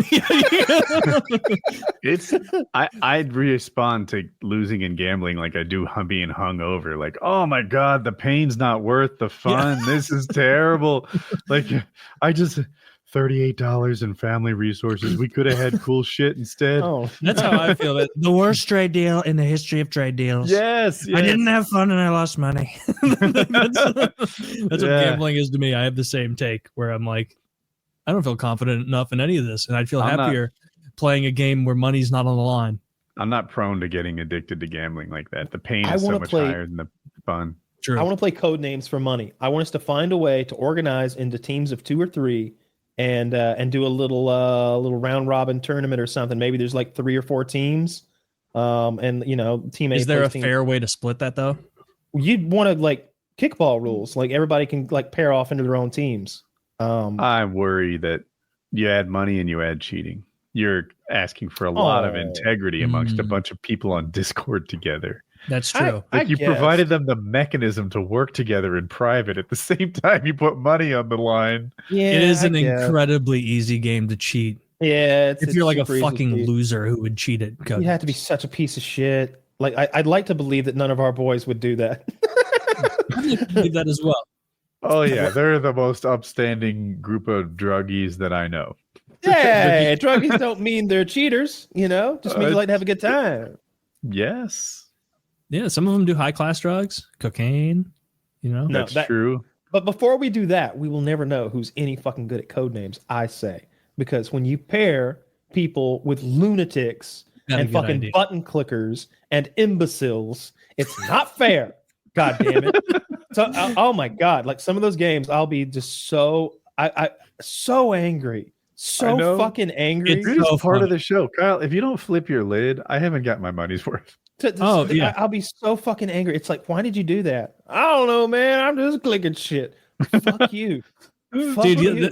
I'd respond to losing and gambling like I do being hungover. Like, oh my God, the pain's not worth the fun. This is terrible. Like, I just $38 in family resources. We could have had cool shit instead. Oh, That's how I feel. The worst trade deal in the history of trade deals. Yes. I didn't have fun and I lost money. That's what gambling is to me. I have the same take where I'm like, I don't feel confident enough in any of this, and I'd feel happier playing a game where money's not on the line. I'm not prone to getting addicted to gambling like that. The pain is so much higher than the fun. True. I want to play code names for money. I want us to find a way to organize into teams of 2 or 3 and do a little round robin tournament or something. Maybe there's like 3 or 4 teams. And team A. Is there a fair way to split that though? You'd want to like kickball rules, like everybody can like pair off into their own teams. I worry that you add money and you add cheating. You're asking for a lot of integrity amongst a bunch of people on Discord together. That's true. You provided them the mechanism to work together in private. At the same time, you put money on the line. Yeah, it is an incredibly easy game to cheat. Yeah, if you're like a fucking loser who would cheat it, you have to be such a piece of shit. Like I'd like to believe that none of our boys would do that. I believe that as well. Oh yeah, they're the most upstanding group of druggies that I know. Yeah, druggies don't mean they're cheaters. Just mean they like to have a good time. Yes. Yeah, some of them do high class drugs, cocaine. No, that's true. But before we do that, we will never know who's any fucking good at code names. I say, because when you pair people with lunatics and fucking button clickers and imbeciles, it's not fair. God damn it. So, oh my God, like some of those games, I'll be just so angry. So fucking angry. It's so part of the show. Kyle, if you don't flip your lid, I haven't got my money's worth. I'll be so fucking angry. It's like, why did you do that? I don't know, man. I'm just clicking shit. Fuck you. Fuck dude. you.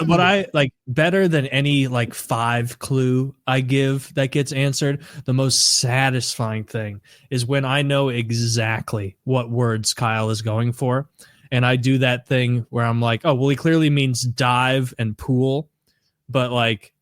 What I like better than any like 5 clue I give that gets answered, the most satisfying thing is when I know exactly what words Kyle is going for. And I do that thing where I'm like, oh, well, he clearly means dive and pool, but like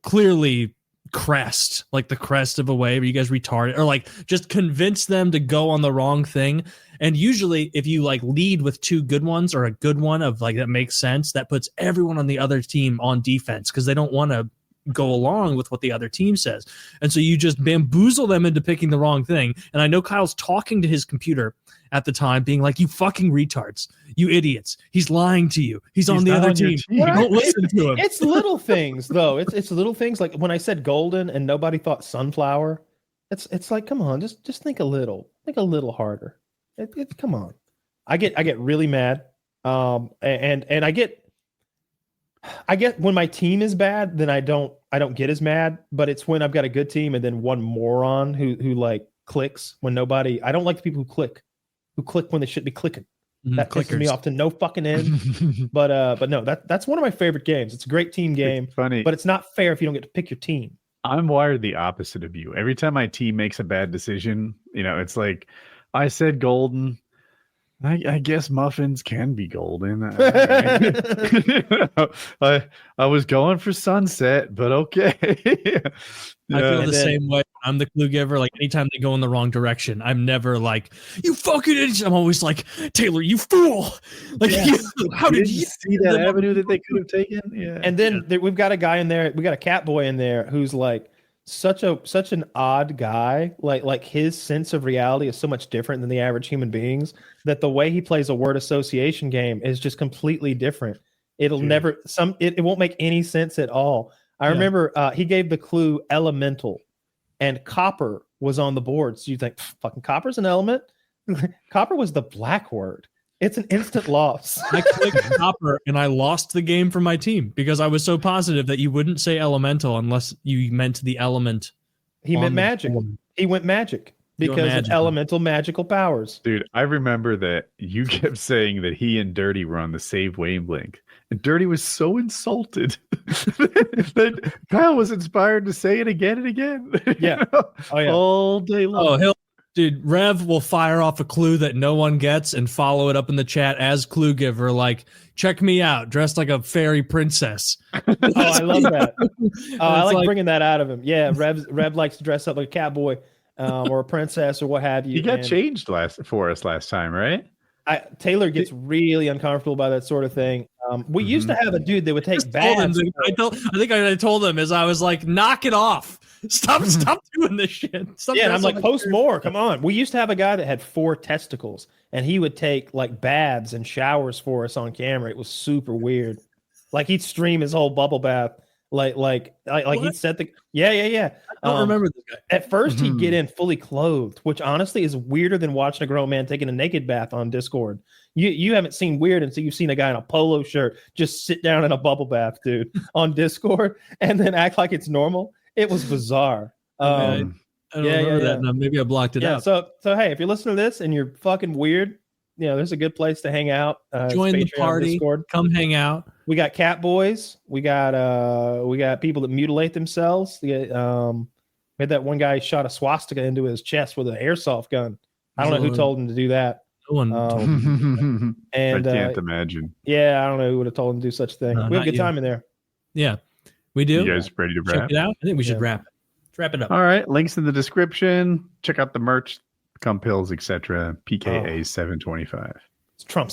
clearly crest, like the crest of a wave. Are you guys retarded? Or like just convince them to go on the wrong thing. And usually if you like lead with 2 good ones or a good one of like that makes sense, that puts everyone on the other team on defense because they don't want to go along with what the other team says. And so you just bamboozle them into picking the wrong thing. And I know Kyle's talking to his computer at the time being like, you fucking retards, you idiots. He's lying to you. He's on the other team. Don't listen to him. It's little things though. It's little things like when I said golden and nobody thought sunflower. It's like, come on, just think a little harder. Come on. I get really mad. And I get when my team is bad, then I don't get as mad, but it's when I've got a good team and then one moron who like clicks when nobody. I don't like the people who click when they should be clicking. That pisses me off to no fucking end. But no, that's one of my favorite games. It's a great team game. It's funny, but it's not fair if you don't get to pick your team. I'm wired the opposite of you. Every time my team makes a bad decision, it's like I said golden. I guess muffins can be golden. I was going for sunset, but okay. I feel the same way when I'm the clue giver. Like anytime they go in the wrong direction, I'm never like, you fucking idiot. I'm always like, Taylor, you fool. Like, how did you see that avenue that they could have taken? Yeah. And then we've got a guy in there. We got a cat boy in there who's like such an odd guy. Like his sense of reality is so much different than the average human beings that the way he plays a word association game is just completely different. It'll never it won't make any sense at all. I remember he gave the clue elemental, and copper was on the board. So you think fucking copper's an element? Copper was the black word. It's an instant loss. I clicked copper and I lost the game for my team because I was so positive that you wouldn't say elemental unless you meant the element. He meant magic. He went magic because of elemental magical powers. Dude, I remember that you kept saying that he and Dirty were on the save wavelength. And Dirty was so insulted that Kyle was inspired to say it again and again. Yeah. Oh, yeah. All day long. Oh, dude, Rev will fire off a clue that no one gets and follow it up in the chat as clue giver. Like, check me out, dressed like a fairy princess. Oh, I love that. I like bringing that out of him. Yeah, Rev likes to dress up like a cowboy or a princess or what have you. He got changed for us last time, right? Taylor gets really uncomfortable by that sort of thing. We used to have a dude that would take baths. I think I told him as I was like, knock it off. Stop doing this shit. And I'm like, post more. Come on. We used to have a guy that had 4 testicles, and he would take like baths and showers for us on camera. It was super weird. Like he'd stream his whole bubble bath. Like he'd set the I don't remember this guy. At first he'd get in fully clothed, which honestly is weirder than watching a grown man taking a naked bath on Discord. You haven't seen weird until you've seen a guy in a polo shirt just sit down in a bubble bath, dude, on Discord and then act like it's normal. It was bizarre. I don't remember that. No, maybe I blocked it out. So hey, if you're listening to this and you're fucking weird, there's a good place to hang out. Join the party. Discord. Come hang out. We got cat boys. We got people that mutilate themselves. We had that one guy shot a swastika into his chest with an airsoft gun. I don't know who told him to do that. No one told him. And I can't imagine. Yeah, I don't know who would have told him to do such a thing. We have a good time in there. Yeah, we do. You guys ready to wrap? Check it out. I think we should wrap it. Let's wrap it up. All right. Links in the description. Check out the merch, cum pills, etc. PKA 725. It's Trump's